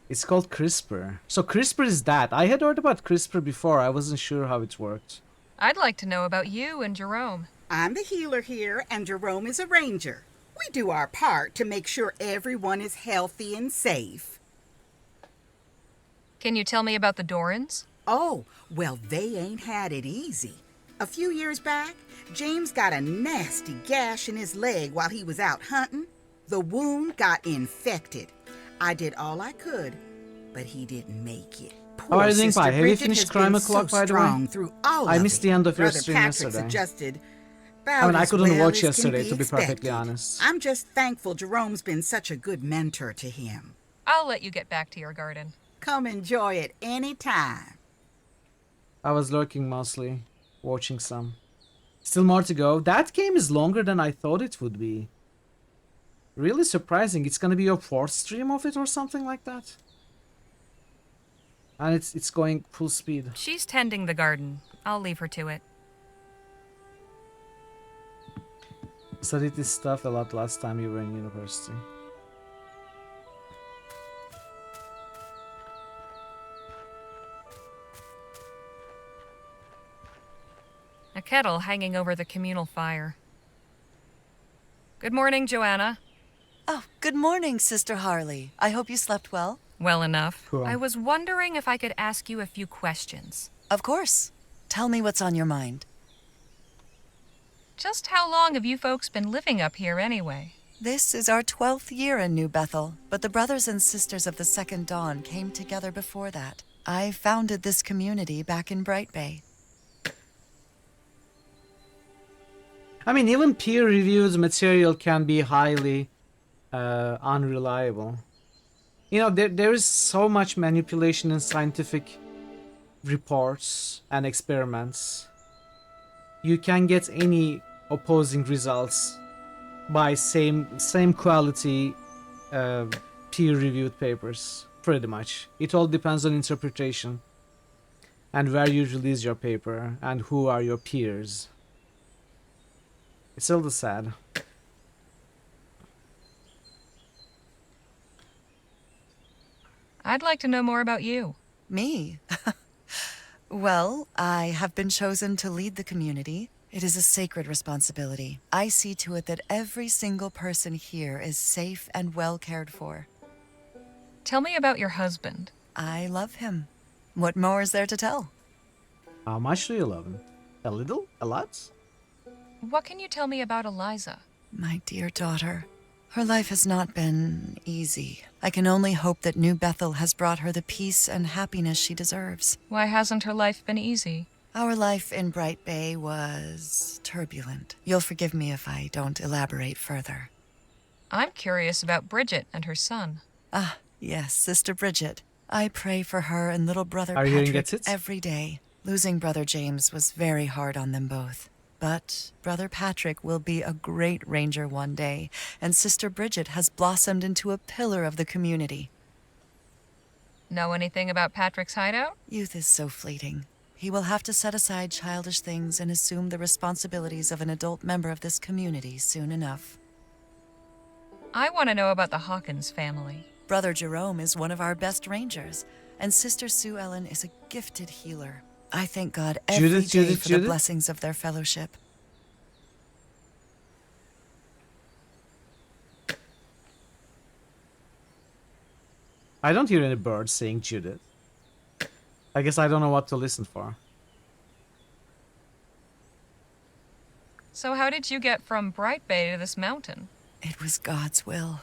It's called CRISPR. So CRISPR is that. I had heard about CRISPR before. I wasn't sure how it worked. I'd like to know about you and Jerome. I'm the healer here, and Jerome is a ranger. We do our part to make sure everyone is healthy and safe. Can you tell me about the Dorans? Oh, well, they ain't had it easy. A few years back, James got a nasty gash in his leg while he was out hunting. The wound got infected. I did all I could, but he didn't make it. How are you doing, Pi? Have you finished Crime O'Clock, by the way? Through all I of missed it. the end of your Brother stream Patrick yesterday. suggested I mean, I as couldn't well watch as can yesterday, to be expected. perfectly honest. I'm just thankful Jerome's been such a good mentor to him. I'll let you get back to your garden. Come enjoy it any time. I was lurking mostly, watching some. Still more to go. That game is longer than I thought it would be. Really surprising. It's gonna be your 4th stream of it or something like that. And it's going full speed. She's tending the garden. I'll leave her to it. Studied this stuff a lot last time you were in university. A kettle hanging over the communal fire. Good morning, Joanna. Oh, good morning, Sister Harley. I hope you slept well. Well enough. Cool. I was wondering if I could ask you a few questions. Of course. Tell me what's on your mind. Just how long have you folks been living up here anyway? This is our 12th year in New Bethel, but the brothers and sisters of the Second Dawn came together before that. I founded this community back in Bright Bay. I mean, even peer-reviewed material can be highly unreliable. You know, there is so much manipulation in scientific reports and experiments. You can get any opposing results by same quality peer-reviewed papers, pretty much. It all depends on interpretation and where you release your paper and who are your peers. It's a little sad. I'd like to know more about you. Me? Well, I have been chosen to lead the community. It is a sacred responsibility. I see to it that every single person here is safe and well cared for. Tell me about your husband. I love him. What more is there to tell? How much do you love him? A little? A lot? What can you tell me about Eliza? My dear daughter, her life has not been easy. I can only hope that New Bethel has brought her the peace and happiness she deserves. Why hasn't her life been easy? Our life in Bright Bay was turbulent. You'll forgive me if I don't elaborate further. I'm curious about Bridget and her son. Ah, yes, Sister Bridget. I pray for her and little brother Are you hearing Patrick it? every day. Losing Brother James was very hard on them both. But Brother Patrick will be a great ranger one day, and Sister Bridget has blossomed into a pillar of the community. Know anything about Patrick's hideout? Youth is so fleeting. He will have to set aside childish things and assume the responsibilities of an adult member of this community soon enough. I want to know about the Hawkins family. Brother Jerome is one of our best rangers, and Sister Sue Ellen is a gifted healer. I thank God every day for the blessings of their fellowship. I don't hear any birds saying Judith. I guess I don't know what to listen for. So how did you get from Bright Bay to this mountain? It was God's will.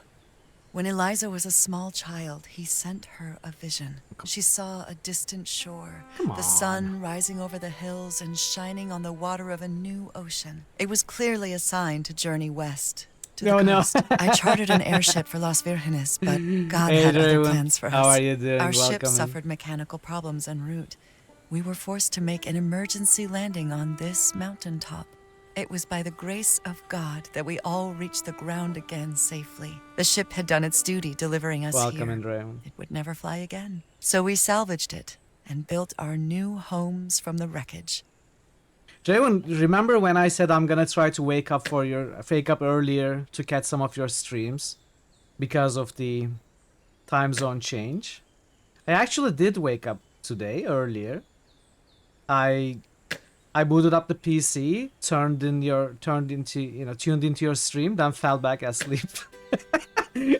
When Eliza was a small child, he sent her a vision. She saw a distant shore, the sun rising over the hills and shining on the water of a new ocean. It was clearly a sign to journey west to the coast. I chartered an airship for Las Virgenes, but God had other plans for us. How are you doing? Our ship Welcome. suffered mechanical problems en route. We were forced to make an emergency landing on this mountaintop. It was by the grace of God that we all reached the ground again safely. The ship had done its duty delivering us Welcome, here. Andrea. It would never fly again. So we salvaged it and built our new homes from the wreckage. Jayvon, remember when I said I'm gonna try to wake up earlier to catch some of your streams because of the time zone change? I actually did wake up today earlier. I booted up the PC, tuned into your stream, then fell back asleep.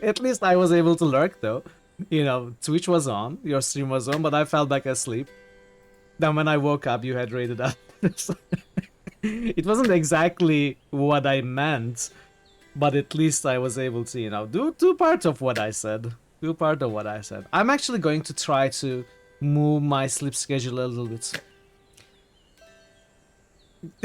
At least I was able to lurk though. Twitch was on, your stream was on, but I fell back asleep. Then when I woke up, you had raided up. It wasn't exactly what I meant, but at least I was able to, do part of what I said. I'm actually going to try to move my sleep schedule a little bit.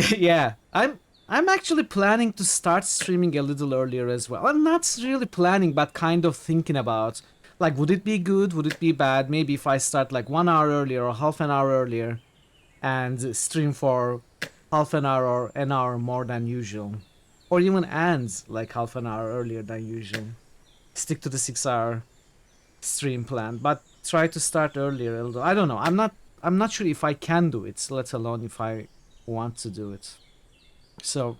Yeah, I'm actually planning to start streaming a little earlier as well. I'm not really planning, but kind of thinking about, would it be good, would it be bad, maybe if I start 1 hour earlier or half an hour earlier and stream for half an hour or an hour more than usual. Or even ends half an hour earlier than usual. Stick to the 6-hour stream plan, but try to start earlier. I don't know, I'm not sure if I can do it, let alone if I want to do it. So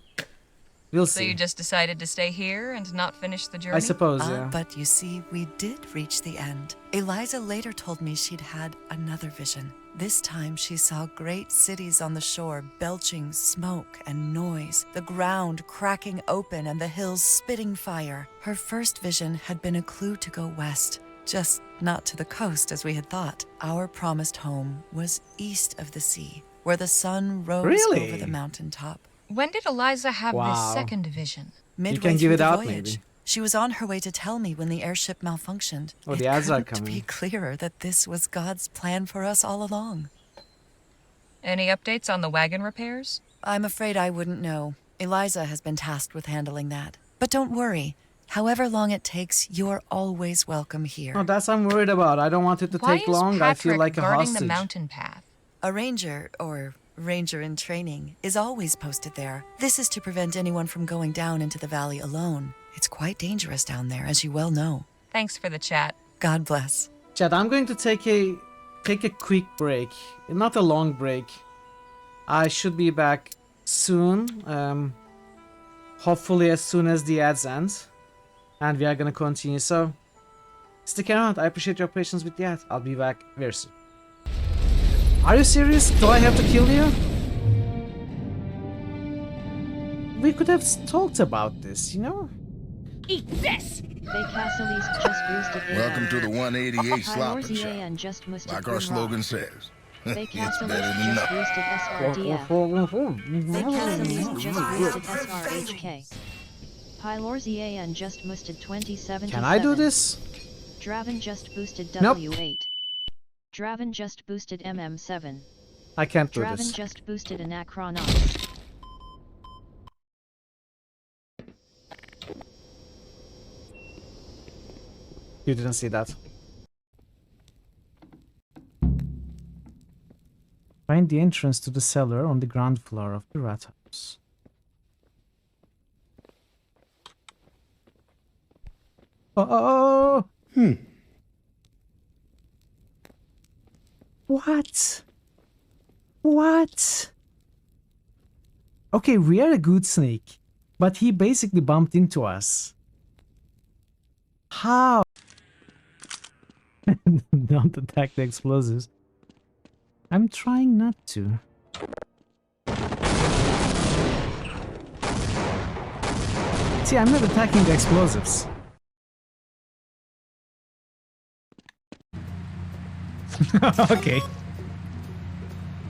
we'll see. So you just decided to stay here and not finish the journey? I suppose, yeah. But you see, we did reach the end. Eliza later told me she'd had another vision. This time she saw great cities on the shore belching smoke and noise, the ground cracking open and the hills spitting fire. Her first vision had been a clue to go west, just not to the coast as we had thought. Our promised home was east of the sea, where the sun rose over the mountaintop. When did Eliza have this second vision? Midway through the voyage. She was on her way to tell me when the airship malfunctioned. Oh, the ads are couldn't be clearer that this was God's plan for us all along. Any updates on the wagon repairs? I'm afraid I wouldn't know. Eliza has been tasked with handling that. But don't worry. However long it takes, you're always welcome here. Oh, that's what I'm worried about. I don't want it to take long. I feel like a hostage. Why is Patrick guarding the mountain path? A ranger, or ranger in training, is always posted there. This is to prevent anyone from going down into the valley alone. It's quite dangerous down there, as you well know. Thanks for the chat. God bless. Chat, I'm going to take a quick break. Not a long break. I should be back soon. Hopefully as soon as the ads end. And we are going to continue. So, stick around. I appreciate your patience with the ad. I'll be back very soon. Are you serious? Do I have to kill you? We could have talked about this, Eat this! Welcome to the 188 slot shop. Like our slogan says, Fake It's Casamigos better than just nothing. boosted SRDF. Fake Casamigos just boosted SRHK. Pylorzian just boosted 2077. Can I do this? Draven just boosted Nope. W8. Draven just boosted MM7. I can't do Draven this. just boosted Anachronox. You didn't see that. Find the entrance to the cellar on the ground floor of the rat house. Oh! What? What? Okay, we are a good snake, but he basically bumped into us. How? Don't attack the explosives. I'm trying not to. See, I'm not attacking the explosives. Okay.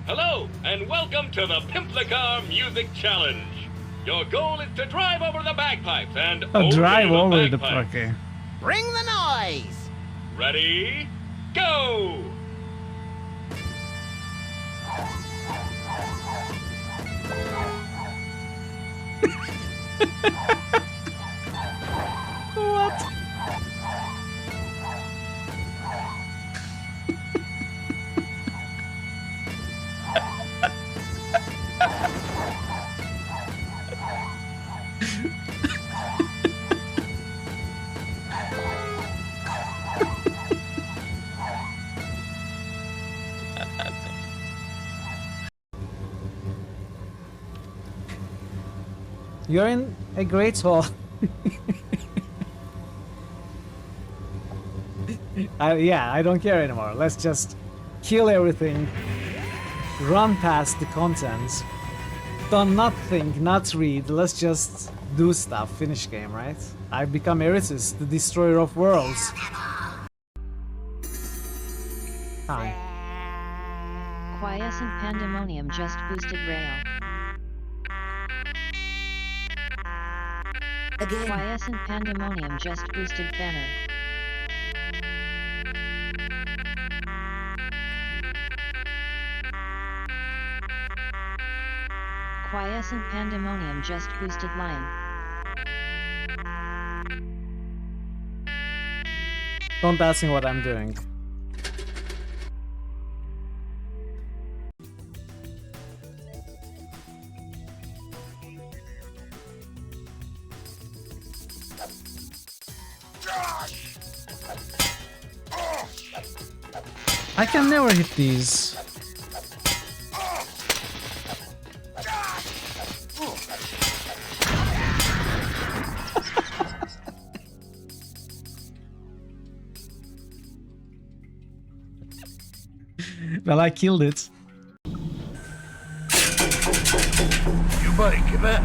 Hello, and welcome to the Pimplicar Music Challenge. Your goal is to drive over the bagpipes and Drive over the... bagpipes. Okay. Bring the noise! Ready? Go! What? You're in a great hall. Yeah, I don't care anymore. Let's just kill everything. Run past the contents. Don't not think, not read. Let's just do stuff. Finish game, right? I've become Eretus, the destroyer of worlds. Hi. Quiescent Pandemonium just boosted Rail. Quiescent Pandemonium just boosted Banner. Quiescent Pandemonium just boosted Lion. Don't ask me what I'm doing. I can never hit these. Well, I killed it. You buddy, come back.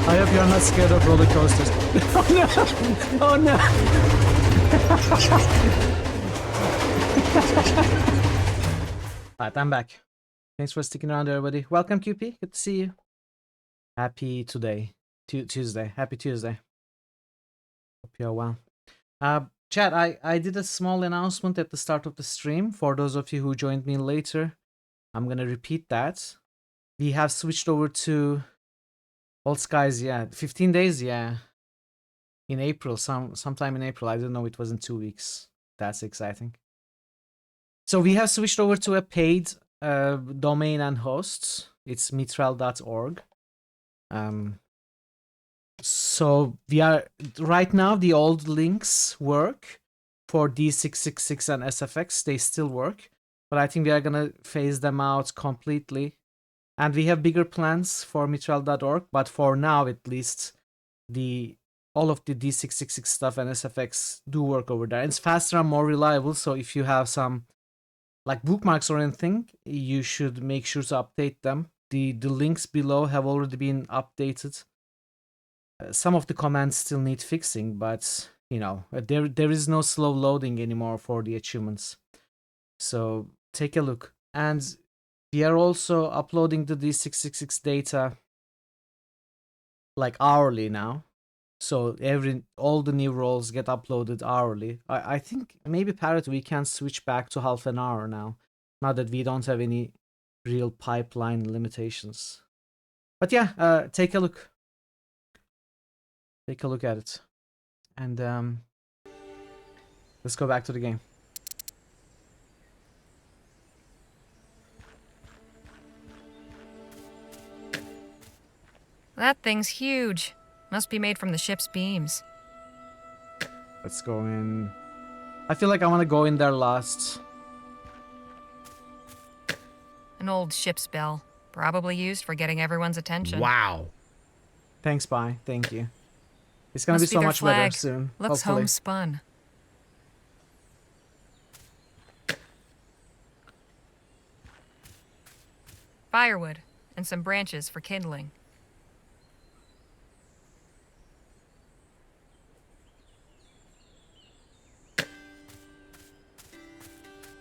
I hope you're not scared of roller coasters. Oh no! Oh no! Alright, I'm back. Thanks for sticking around, everybody. Welcome, QP. Good to see you. Happy today. Tuesday. Happy Tuesday. Hope you're well. Chat, I did a small announcement at the start of the stream. For those of you who joined me later, I'm gonna repeat that. We have switched over to Old Skies, yeah. 15 days, yeah. In April, sometime in April. I didn't know it was in 2 weeks. That's exciting. So we have switched over to a paid domain and hosts. It's mitral.org. So we are right now, the old links work for D666 and SFX. They still work, but I think we are gonna phase them out completely. And we have bigger plans for mitral.org, but for now, at least, all of the D666 stuff and SFX do work over there. It's faster and more reliable, so if you have some like bookmarks or anything, you should make sure to update them. The links below have already been updated. some of the commands still need fixing, but you know, there is no slow loading anymore for the achievements. So take a look. And we are also uploading the D666 data like hourly now. So all the new roles get uploaded hourly. I think maybe Parrot, we can switch back to half an hour now that we don't have any real pipeline limitations. But yeah, take a look. Take a look at it. And let's go back to the game. That thing's huge. Must be made from the ship's beams. Let's go in. I feel like I want to go in there last. An old ship's bell. Probably used for getting everyone's attention. Wow. Thanks, bye. Thank you. It's gonna be so their much better flag. soon. Looks hopefully. homespun. Firewood and some branches for kindling.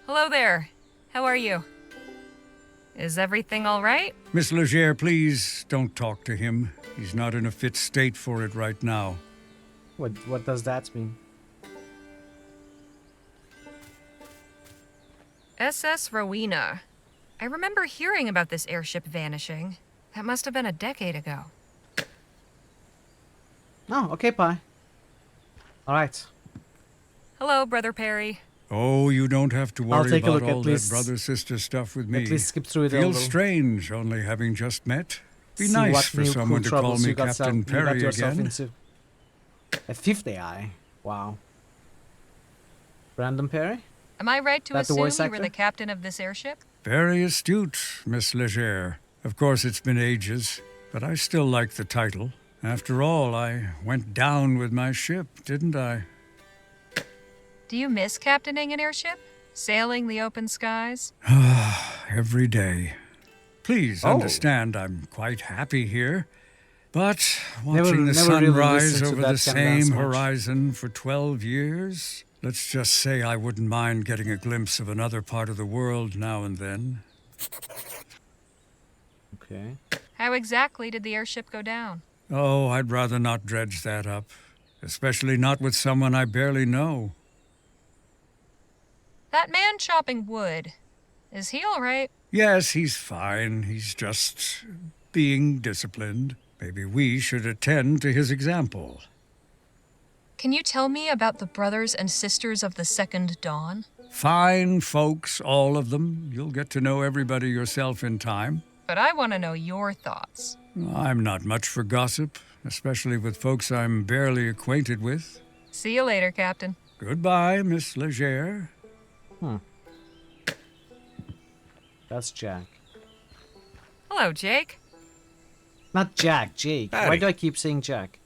Hello there. How are you? Is everything all right? Miss Leger, please don't talk to him. He's not in a fit state for it right now. What does that mean? SS Rowena. I remember hearing about this airship vanishing. That must have been a decade ago. Oh, okay, bye. Alright. Hello, Brother Perry. Oh, you don't have to worry take a about look, at all that least- brother-sister stuff with me. At least skip through it a Feels little. strange only having just met. Be See nice what for new someone cool to call troubles me you got Captain you got Perry yourself again. into. A fifth AI. Wow. Brandon Perry? Am I right to That the assume voice you were actor? the captain of this airship? Very astute, Miss Leger. Of course, it's been ages, but I still like the title. After all, I went down with my ship, didn't I? Do you miss captaining an airship? Sailing the open skies? Every day. Please Oh. understand I'm quite happy here. But Never- watching the never sun really rise listened to over that the kind of dance same much. horizon for 12 years, let's just say I wouldn't mind getting a glimpse of another part of the world now and then. Okay. How exactly did the airship go down? Oh, I'd rather not dredge that up. Especially not with someone I barely know. That man chopping wood. Is he all right? Yes, he's fine. He's just being disciplined. Maybe we should attend to his example. Can you tell me about the brothers and sisters of the Second Dawn? Fine folks, all of them. You'll get to know everybody yourself in time. But I want to know your thoughts. I'm not much for gossip, especially with folks I'm barely acquainted with. See you later, Captain. Goodbye, Miss Leger. That's Jack. Hello, Jake. Not Jack, Jake. Why Howdy. do I keep saying Jack?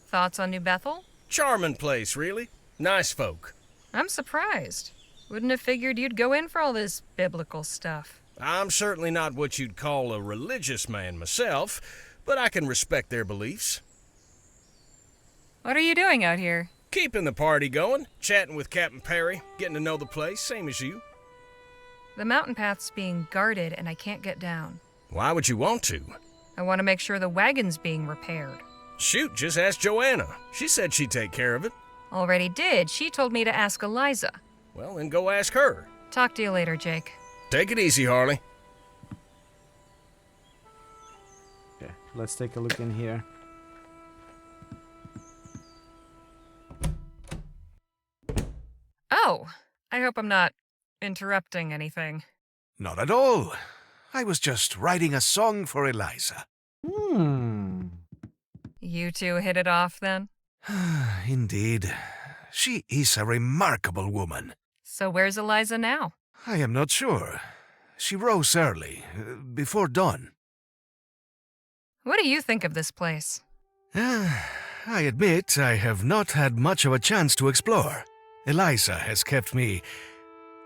Thoughts on New Bethel? Charming place, really. Nice folk. I'm surprised. Wouldn't have figured you'd go in for all this biblical stuff. I'm certainly not what you'd call a religious man myself, but I can respect their beliefs. What are you doing out here? Keeping the party going, chatting with Captain Perry, getting to know the place, same as you. The mountain path's being guarded and I can't get down. Why would you want to? I want to make sure the wagon's being repaired. Shoot, just ask Joanna. She said she'd take care of it. Already did. She told me to ask Eliza. Well, then go ask her. Talk to you later, Jake. Take it easy, Harley. Okay, let's take a look in here. Oh, I hope I'm not interrupting anything. Not at all. I was just writing a song for Eliza. You two hit it off then? Indeed. She is a remarkable woman. So where's Eliza now? I am not sure. She rose early, before dawn. What do you think of this place? I admit I have not had much of a chance to explore. Eliza has kept me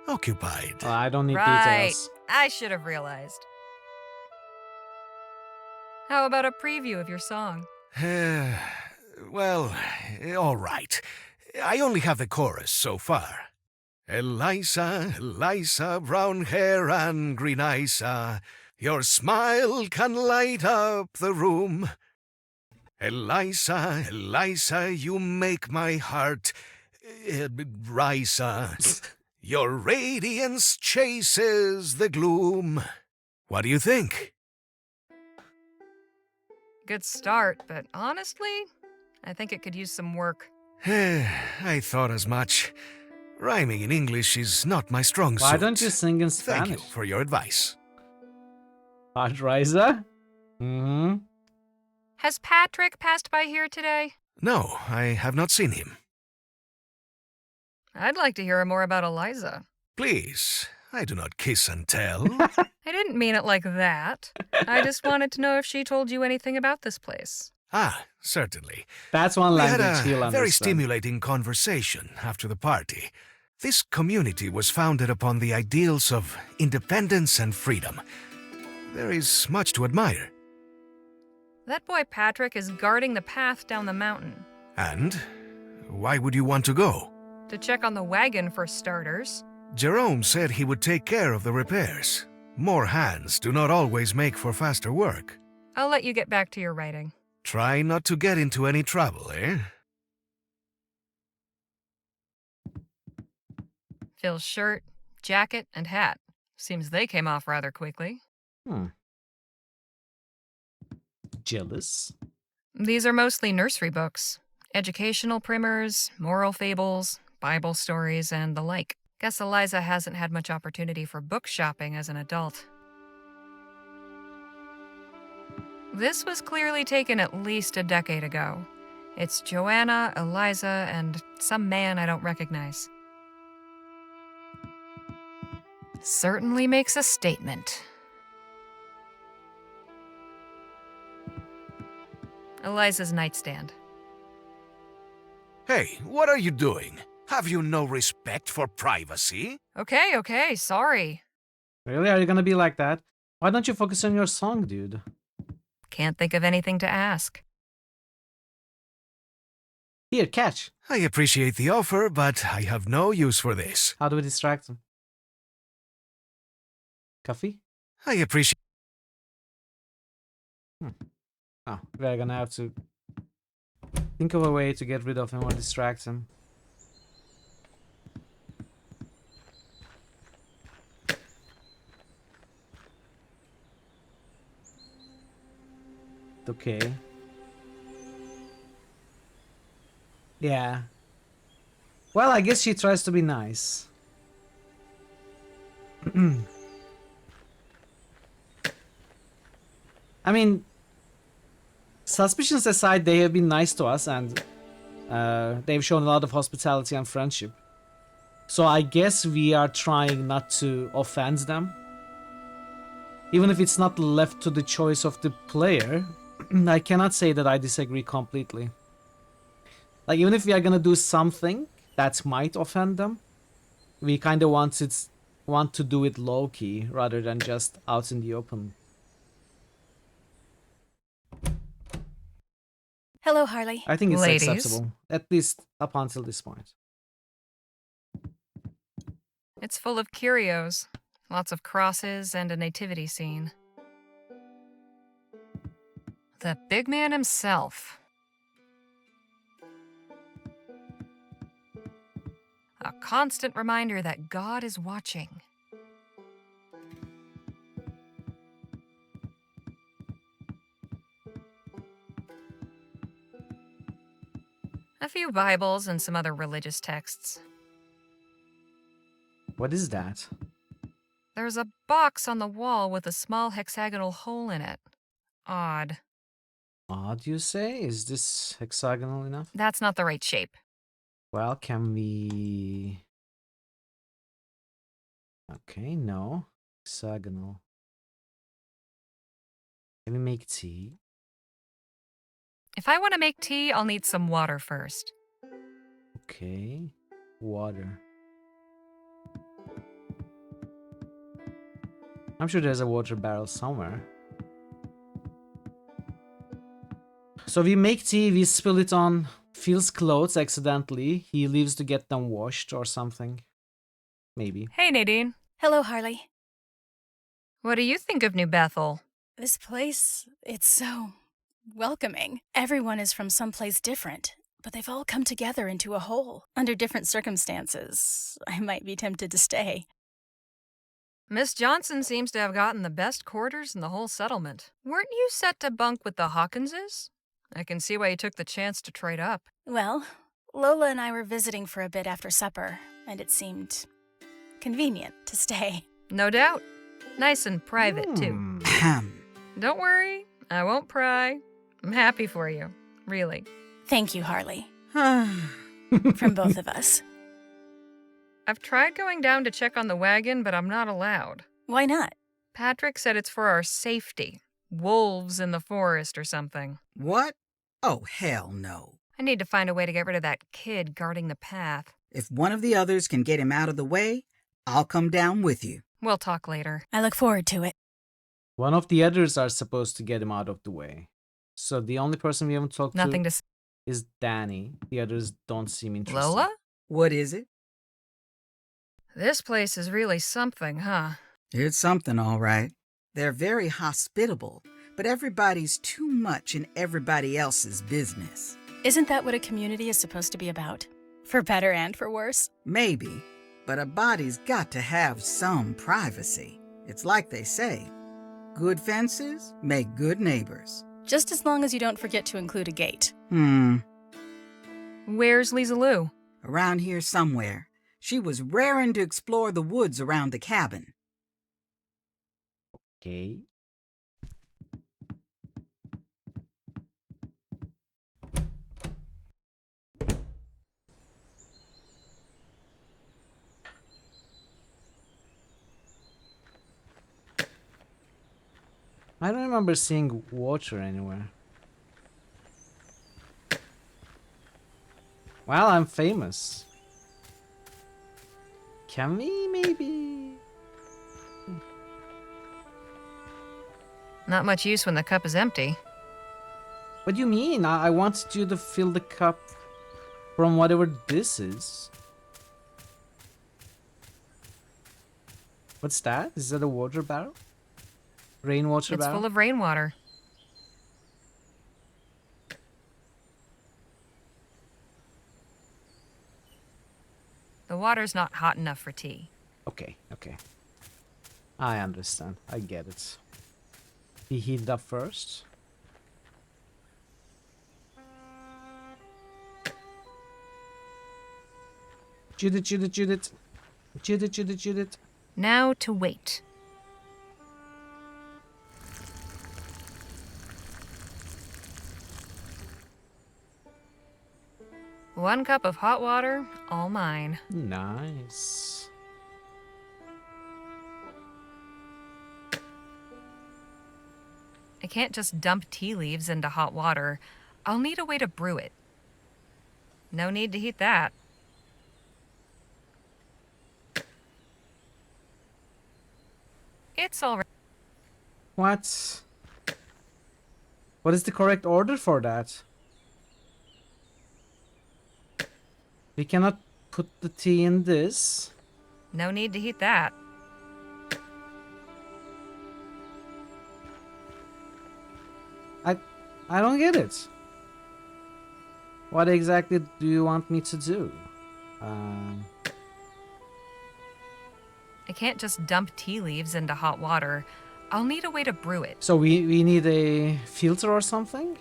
occupied. I don't need Right. details. I should have realized. How about a preview of your song? Well, all right. I only have the chorus so far. Eliza, Eliza, brown hair and green eyes, your smile can light up the room. Eliza, Eliza, you make my heart rise. Your radiance chases the gloom. What do you think? Good start, but honestly, I think it could use some work. I thought as much. Rhyming in English is not my strong suit. Why don't you sing in Thank Spanish? you for your advice. Riza? Mm-hmm. Has Patrick passed by here today? No, I have not seen him. I'd like to hear more about Eliza. Please, I do not kiss and tell. I didn't mean it like that. I just wanted to know if she told you anything about this place. Ah, certainly. That's one We language had he'll a very understand. stimulating conversation after the party. This community was founded upon the ideals of independence and freedom. There is much to admire. That boy Patrick is guarding the path down the mountain. And why would you want to go? To check on the wagon, for starters. Jerome said he would take care of the repairs. More hands do not always make for faster work. I'll let you get back to your writing. Try not to get into any trouble, eh? Phil's shirt, jacket, and hat. Seems they came off rather quickly. Jealous? These are mostly nursery books. Educational primers, moral fables, Bible stories, and the like. Guess Eliza hasn't had much opportunity for book shopping as an adult. This was clearly taken at least a decade ago. It's Joanna, Eliza, and some man I don't recognize. Certainly makes a statement. Eliza's nightstand. Hey, what are you doing? Have you no respect for privacy? Okay, sorry. Really? Are you gonna be like that? Why don't you focus on your song, dude? Can't think of anything to ask. Here, catch. I appreciate the offer, but I have no use for this. How do we distract him? Coffee? I appreciate... Oh, we're gonna have to think of a way to get rid of him or distract him. Okay. Yeah. Well, I guess she tries to be nice. I mean, suspicions aside, they have been nice to us and they've shown a lot of hospitality and friendship. So I guess we are trying not to offend them. Even if it's not left to the choice of the player, I cannot say that I disagree completely. Like, even if we are gonna do something that might offend them, we kind of want to do it low-key rather than just out in the open. Hello, Harley. I think it's Ladies. acceptable, at least up until this point. It's full of curios. Lots of crosses and a nativity scene. The big man himself. A constant reminder that God is watching. A few Bibles and some other religious texts. What is that? There's a box on the wall with a small hexagonal hole in it. Odd. Odd, you say? Is this hexagonal enough? That's not the right shape. Well, can we... Okay, no. Hexagonal. Can we make tea? If I want to make tea, I'll need some water first. Okay. Water. I'm sure there's a water barrel somewhere. So we make tea, we spill it on Phil's clothes accidentally. He leaves to get them washed or something. Maybe. Hey, Nadine. Hello, Harley. What do you think of New Bethel? This place, it's so welcoming. Everyone is from someplace different, but they've all come together into a whole. Under different circumstances, I might be tempted to stay. Miss Johnson seems to have gotten the best quarters in the whole settlement. Weren't you set to bunk with the Hawkinses? I can see why you took the chance to trade up. Well, Lola and I were visiting for a bit after supper, and it seemed convenient to stay. No doubt. Nice and private, too. Don't worry, I won't pry. I'm happy for you. Really. Thank you, Harley. From both of us. I've tried going down to check on the wagon, but I'm not allowed. Why not? Patrick said it's for our safety. Wolves in the forest or something. What? Oh, hell no. I need to find a way to get rid of that kid guarding the path. If one of the others can get him out of the way, I'll come down with you. We'll talk later. I look forward to it. One of the others are supposed to get him out of the way. So the only person we haven't talked Nothing to to is Danny. The others don't seem interested. Lola? What is it? This place is really something, huh? It's something, all right. They're very hospitable, but everybody's too much in everybody else's business. Isn't that what a community is supposed to be about? For better and for worse? Maybe, but a body's got to have some privacy. It's like they say, good fences make good neighbors. Just as long as you don't forget to include a gate. Where's Lisa Lou? Around here somewhere. She was raring to explore the woods around the cabin. Okay. I don't remember seeing water anywhere. Well, I'm famous. Can we maybe? Not much use when the cup is empty. What do you mean? I wanted you to fill the cup from whatever this is. What's that? Is that a water barrel? Rainwater It's barrel? full of rainwater. The water's not hot enough for tea. Okay, okay. I understand. I get it. He heated up first. Judith, Judith, Judith. Judith, Judith, Judith. Now to wait. One cup of hot water, all mine. Nice. I can't just dump tea leaves into hot water. I'll need a way to brew it. No need to heat that. It's all right. What? What is the correct order for that? We cannot put the tea in this. No need to heat that. I don't get it. What exactly do you want me to do? I can't just dump tea leaves into hot water. I'll need a way to brew it. So we need a filter or something?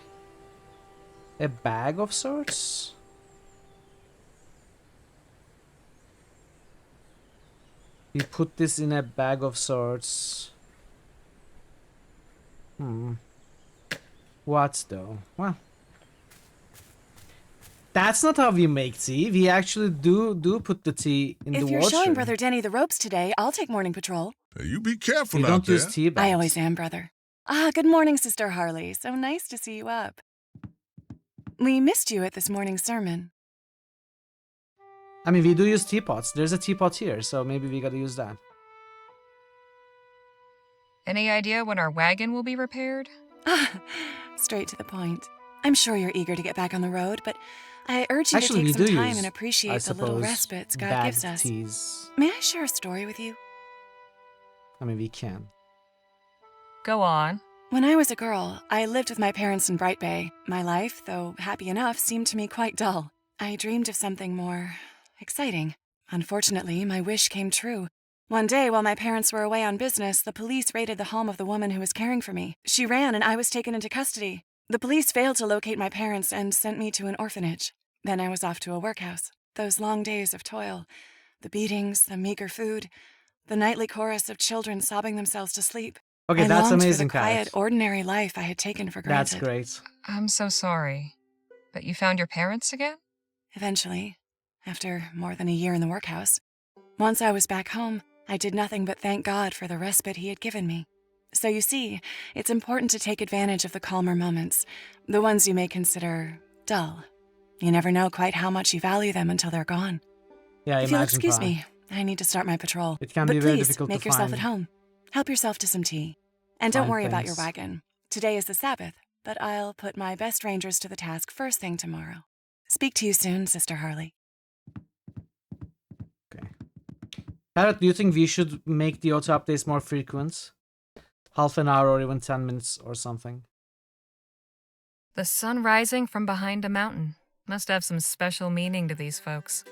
A bag of sorts? We put this in a bag of sorts. What though? Well, that's not how we make tea. We actually do put the tea in the water. If you're showing Brother Denny the ropes today, I'll take morning patrol. You be careful We out don't there. use tea bags. I always am, brother. Ah, good morning, Sister Harley. So nice to see you up. We missed you at this morning's sermon. I mean, we do use teapots. There's a teapot here, so maybe we gotta use that. Any idea when our wagon will be repaired? Straight to the point. I'm sure you're eager to get back on the road, but I urge you Actually, to we take some do time use, and I appreciate the little suppose, respites God bagged gives us. teas. May I share a story with you? I mean, we can. Go on. When I was a girl, I lived with my parents in Bright Bay. My life, though happy enough, seemed to me quite dull. I dreamed of something more exciting. Unfortunately, my wish came true. One day, while my parents were away on business, the police raided the home of the woman who was caring for me. She ran and I was taken into custody. The police failed to locate my parents and sent me to an orphanage. Then I was off to a workhouse. Those long days of toil, the beatings, the meager food, the nightly chorus of children sobbing themselves to sleep. Okay, I that's longed amazing, for the quiet, Kyle. ordinary life I had taken for That's granted. great. I'm so sorry. But you found your parents again? Eventually, after more than a year in the workhouse, once I was back home, I did nothing but thank God for the respite he had given me. So you see, it's important to take advantage of the calmer moments, the ones you may consider dull. You never know quite how much you value them until they're gone. Yeah, If you'll imagine excuse Pi. me, I need to start my patrol. It can but be very please, difficult make to yourself find. at home. Help yourself to some tea. And don't Find worry about your things. wagon. Today is the Sabbath, but I'll put my best rangers to the task first thing tomorrow. Speak to you soon, Sister Harley. Parrot, do you think we should make the auto updates more frequent? Half an hour or even 10 minutes or something. The sun rising from behind a mountain. Must have some special meaning to these folks.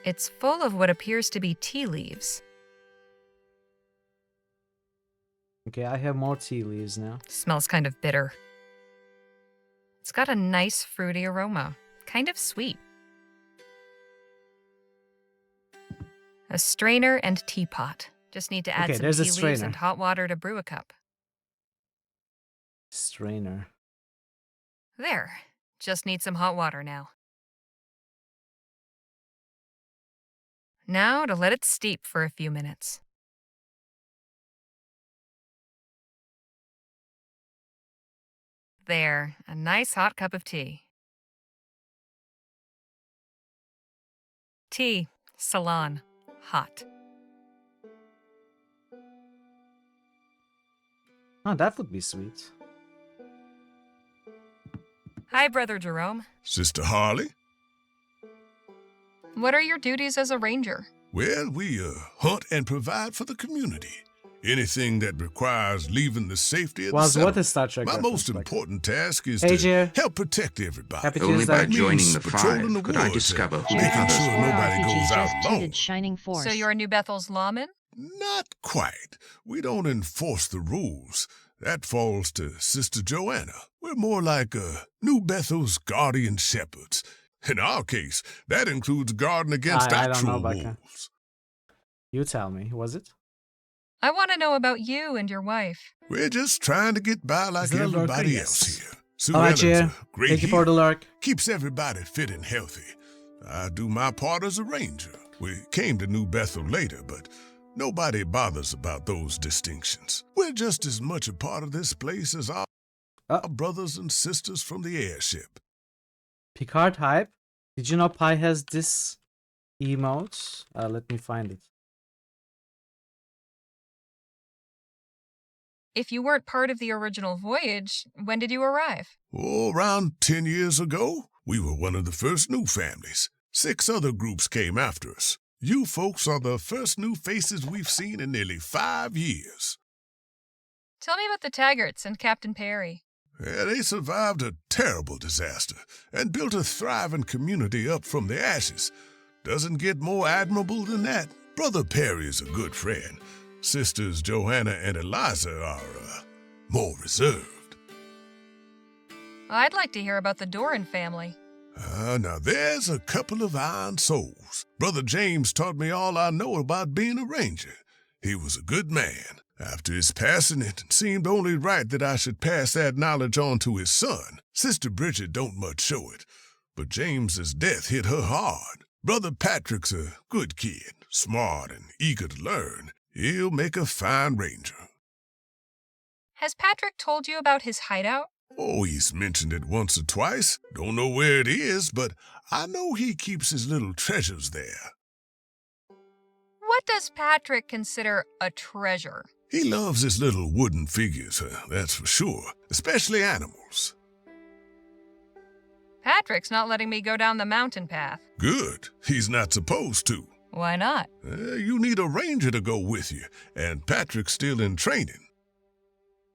It's full of what appears to be tea leaves. Okay, I have more tea leaves now. Smells kind of bitter. It's got a nice fruity aroma, kind of sweet. A strainer and teapot. Just need to add Okay, some there's a tea leaves strainer. and hot water to brew a cup. Strainer. There. Just need some hot water now. Now to let it steep for a few minutes. There, a nice hot cup of tea. Tea, Ceylon, hot. Oh, that would be sweet. Hi, Brother Jerome. Sister Harley? What are your duties as a ranger? Well, we hunt and provide for the community. Anything that requires leaving the safety of the What settlement. is Star Trek My reference most like? important task is Hey, to Jer. help protect everybody. Happy Only by Tuesday. Means joining the patrolling five could I woods discover and who the making others sure were. nobody goes out just alone. tooted Shining Force. So you're New Bethel's lawman? Not quite. We don't enforce the rules. That falls to Sister Joanna. We're more like New Bethel's guardian shepherds. In our case, that includes guarding against I don't actual know, Becca. wolves. You tell me, was it? I want to know about you and your wife. We're just trying to get by like Is it a lurker? everybody Yes. else here. Sue All right, Ellen's Jer. a great Thank you for the healer. lurk. Keeps everybody fit and healthy. I do my part as a ranger. We came to New Bethel later, but nobody bothers about those distinctions. We're just as much a part of this place as our brothers and sisters from the airship. Picard hype. Did you know Pi has this emote? Let me find it. If you weren't part of the original voyage, when did you arrive? Oh, around 10 years ago, we were one of the first new families. 6 other groups came after us. You folks are the first new faces we've seen in nearly 5 years. Tell me about the Taggarts and Captain Perry. Yeah, they survived a terrible disaster and built a thriving community up from the ashes. Doesn't get more admirable than that. Brother Perry is a good friend. Sisters Johanna and Eliza are, more reserved. I'd like to hear about the Doran family. Now there's a couple of iron souls. Brother James taught me all I know about being a ranger. He was a good man. After his passing, it seemed only right that I should pass that knowledge on to his son. Sister Bridget don't much show it, but James's death hit her hard. Brother Patrick's a good kid, smart and eager to learn. He'll make a fine ranger. Has Patrick told you about his hideout? Oh, he's mentioned it once or twice. Don't know where it is, but I know he keeps his little treasures there. What does Patrick consider a treasure? He loves his little wooden figures, that's for sure, especially animals. Patrick's not letting me go down the mountain path. Good. He's not supposed to. Why not? You need a ranger to go with you, and Patrick's still in training.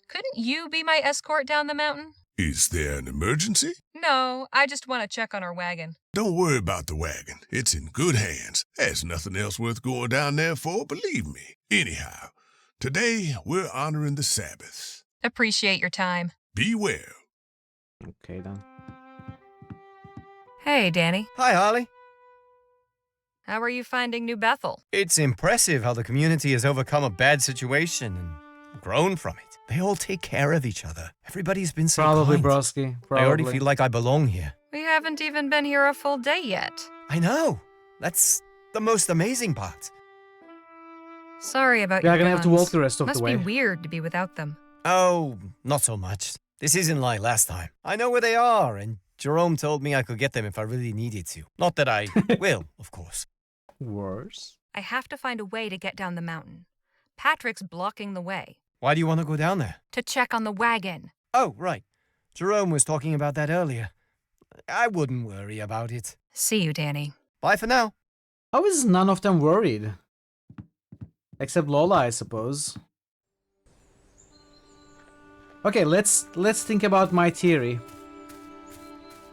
Couldn't you be my escort down the mountain? Is there an emergency? No, I just want to check on our wagon. Don't worry about the wagon. It's in good hands. There's nothing else worth going down there for, believe me. Anyhow, today we're honoring the Sabbath. Appreciate your time. Be well. Okay, then. Hey, Danny. Hi, Harley. How are you finding New Bethel? It's impressive how the community has overcome a bad situation and grown from it. They all take care of each other. Everybody's been so Probably, kind. broski. Probably. I already feel like I belong here. We haven't even been here a full day yet. I know. That's the most amazing part. Sorry about We are your gonna have to guns. walk the rest of Must the way. be weird to be without them. Oh, not so much. This isn't like last time. I know where they are, and Jerome told me I could get them if I really needed to. Not that I will, of course. Worse? I have to find a way to get down the mountain. Patrick's blocking the way. Why do you want to go down there? To check on the wagon. Oh, right. Jerome was talking about that earlier. I wouldn't worry about it. See you, Danny. Bye for now. How is none of them worried? Except Lola, I suppose. Okay, let's think about my theory.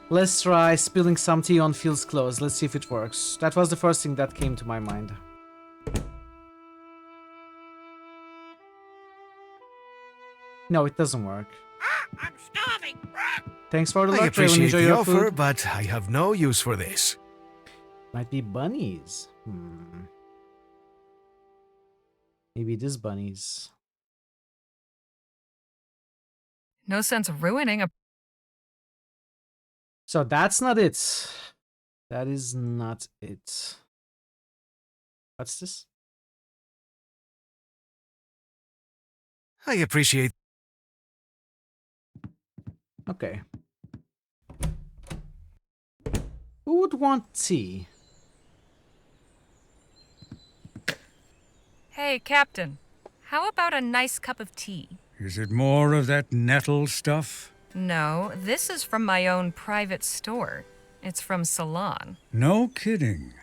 Let's try spilling some tea on Phil's clothes. Let's see if it works. That was the first thing that came to my mind. No, it doesn't work. I'm starving. Thanks for the I luck, Raven. appreciate Enjoy the your offer, food. but I have no use for this. Might be bunnies. Maybe it is bunnies. No sense ruining a... So that's not it. That is not it. What's this? I appreciate... Okay. Who would want tea? Hey, Captain. How about a nice cup of tea? Is it more of that nettle stuff? No, this is from my own private store. It's from Ceylon. No kidding.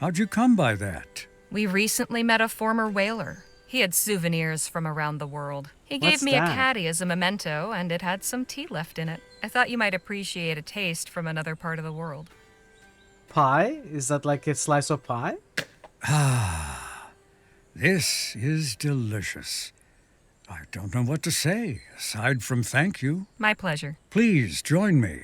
How'd you come by that? We recently met a former whaler. He had souvenirs from around the world. He gave What's me that? a caddy as a memento, and it had some tea left in it. I thought you might appreciate a taste from another part of the world. Pie? Is that like a slice of pie? Ah, this is delicious. I don't know what to say, aside from thank you. My pleasure. Please join me.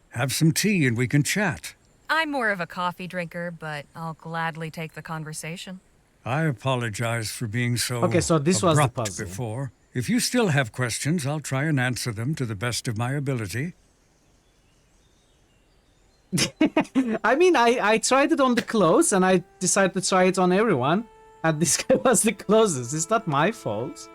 Have some tea and we can chat. I'm more of a coffee drinker, but I'll gladly take the conversation. I apologize for being so Okay, so this was the abrupt puzzle. before. If you still have questions, I'll try and answer them to the best of my ability. I mean, I tried it on the clothes and I decided to try it on everyone. And this guy was the closest. It's not my fault.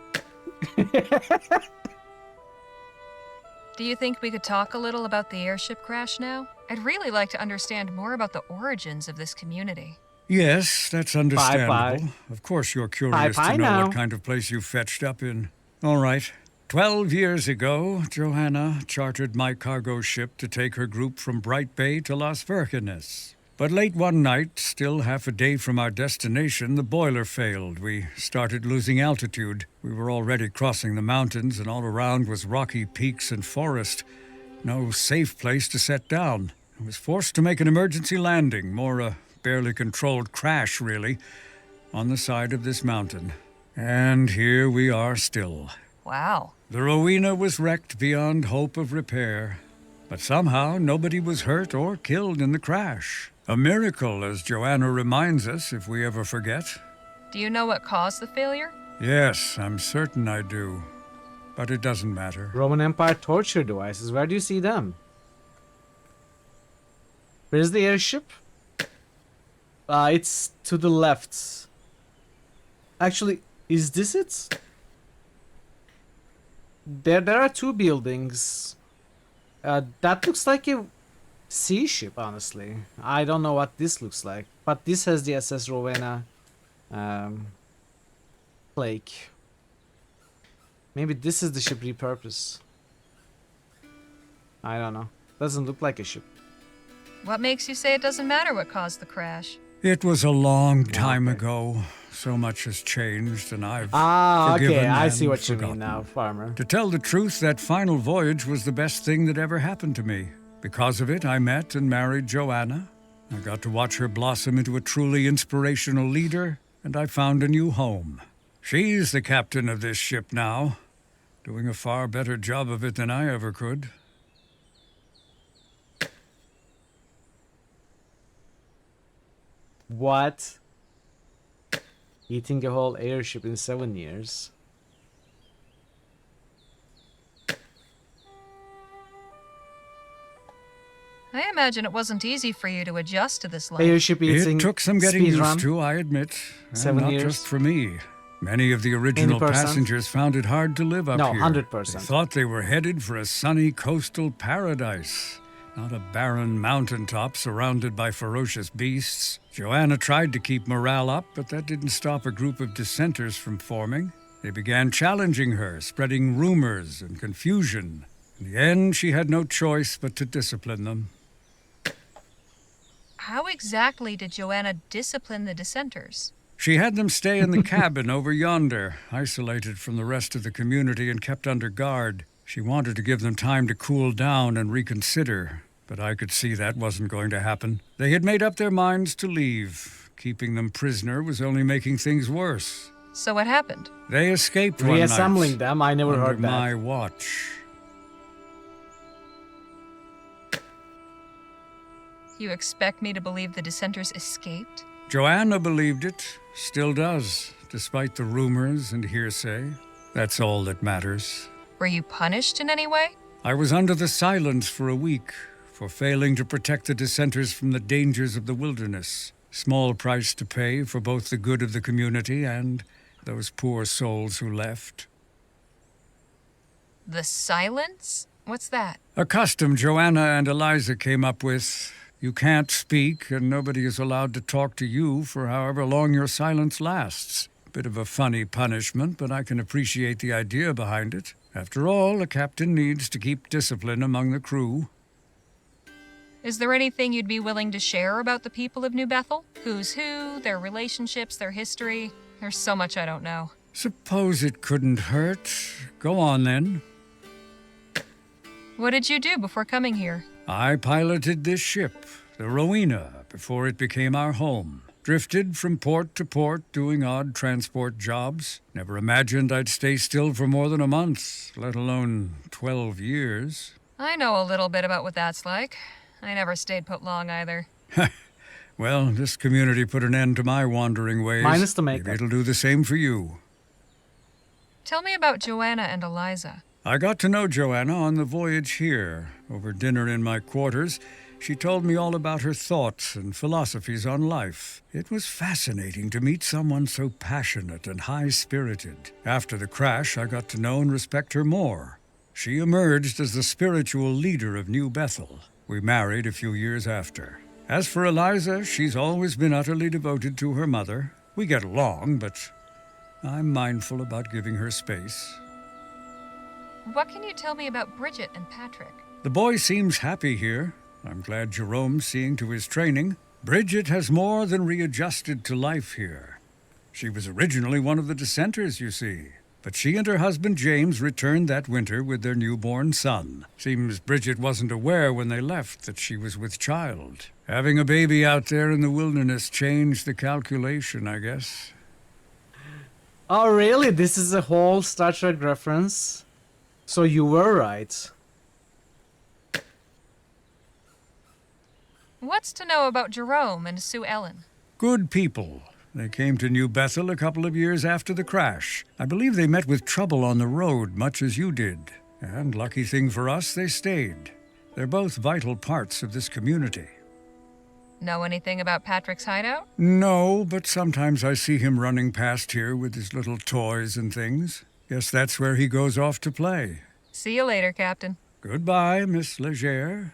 Do you think we could talk a little about the airship crash now? I'd really like to understand more about the origins of this community. Yes, that's understandable. Bye. Of course you're curious Bye to know now. what kind of place you fetched up in. All right. 12 years ago, Johanna chartered my cargo ship to take her group from Bright Bay to Las Virgenes. But late one night, still half a day from our destination, the boiler failed. We started losing altitude. We were already crossing the mountains, and all around was rocky peaks and forest. No safe place to set down. I was forced to make an emergency landing, more a barely controlled crash, really, on the side of this mountain. And here we are still. Wow. The Rowena was wrecked beyond hope of repair, but somehow nobody was hurt or killed in the crash. A miracle, as Joanna reminds us, if we ever forget. Do you know what caused the failure? Yes, I'm certain I do, but it doesn't matter. Roman Empire torture devices. Where do you see them? Where's the airship? It's to the left. Actually, is this it? There are two buildings. That looks like a sea ship, honestly. I don't know what this looks like, but this has the SS Rowena plaque. Maybe this is the ship repurposed. I don't know. Doesn't look like a ship. What makes you say it doesn't matter what caused the crash? It was a long time ago. So much has changed, and I've forgiven okay, I and see what forgotten. you mean now, Farmer. To tell the truth, that final voyage was the best thing that ever happened to me. Because of it, I met and married Joanna. I got to watch her blossom into a truly inspirational leader, and I found a new home. She's the captain of this ship now, doing a far better job of it than I ever could. What? Eating a whole airship in 7 years. I imagine it wasn't easy for you to adjust to this life. Airship eating It took some getting speed used run. to, I admit. And 7 not years. just for me. Many of the original 20%. passengers found it hard to live up No, here. 100%. They thought they were headed for a sunny coastal paradise, not a barren mountaintop surrounded by ferocious beasts. Joanna tried to keep morale up, but that didn't stop a group of dissenters from forming. They began challenging her, spreading rumors and confusion. In the end, she had no choice but to discipline them. How exactly did Joanna discipline the dissenters? She had them stay in the cabin over yonder, isolated from the rest of the community and kept under guard. She wanted to give them time to cool down and reconsider, but I could see that wasn't going to happen. They had made up their minds to leave. Keeping them prisoner was only making things worse. So what happened? They escaped one night. Reassembling them, I never under heard that. my watch. You expect me to believe the dissenters escaped? Joanna believed it, still does, despite the rumors and hearsay. That's all that matters. Were you punished in any way? I was under the silence for a week for failing to protect the dissenters from the dangers of the wilderness. Small price to pay for both the good of the community and those poor souls who left. The silence? What's that? A custom Joanna and Eliza came up with. You can't speak, and nobody is allowed to talk to you for however long your silence lasts. Bit of a funny punishment, but I can appreciate the idea behind it. After all, a captain needs to keep discipline among the crew. Is there anything you'd be willing to share about the people of New Bethel? Who's who, their relationships, their history? There's so much I don't know. Suppose it couldn't hurt. Go on, then. What did you do before coming here? I piloted this ship, the Rowena, before it became our home. Drifted from port to port doing odd transport jobs. Never imagined I'd stay still for more than a month, let alone 12 years. I know a little bit about what that's like. I never stayed put long either. Well, this community put an end to my wandering ways. Minus the makeup. Maybe it'll do the same for you. Tell me about Joanna and Eliza. I got to know Joanna on the voyage here. Over dinner in my quarters, she told me all about her thoughts and philosophies on life. It was fascinating to meet someone so passionate and high-spirited. After the crash, I got to know and respect her more. She emerged as the spiritual leader of New Bethel. We married a few years after. As for Eliza, she's always been utterly devoted to her mother. We get along, but I'm mindful about giving her space. What can you tell me about Bridget and Patrick? The boy seems happy here. I'm glad Jerome's seeing to his training. Bridget has more than readjusted to life here. She was originally one of the dissenters, you see. But she and her husband James returned that winter with their newborn son. Seems Bridget wasn't aware when they left that she was with child. Having a baby out there in the wilderness changed the calculation, I guess. Oh, really? This is a whole Star Trek reference? So you were right. What's to know about Jerome and Sue Ellen? Good people. They came to New Bethel a couple of years after the crash. I believe they met with trouble on the road, much as you did. And lucky thing for us, they stayed. They're both vital parts of this community. Know anything about Patrick's hideout? No, but sometimes I see him running past here with his little toys and things. Guess that's where he goes off to play. See you later, Captain. Goodbye, Miss Legere.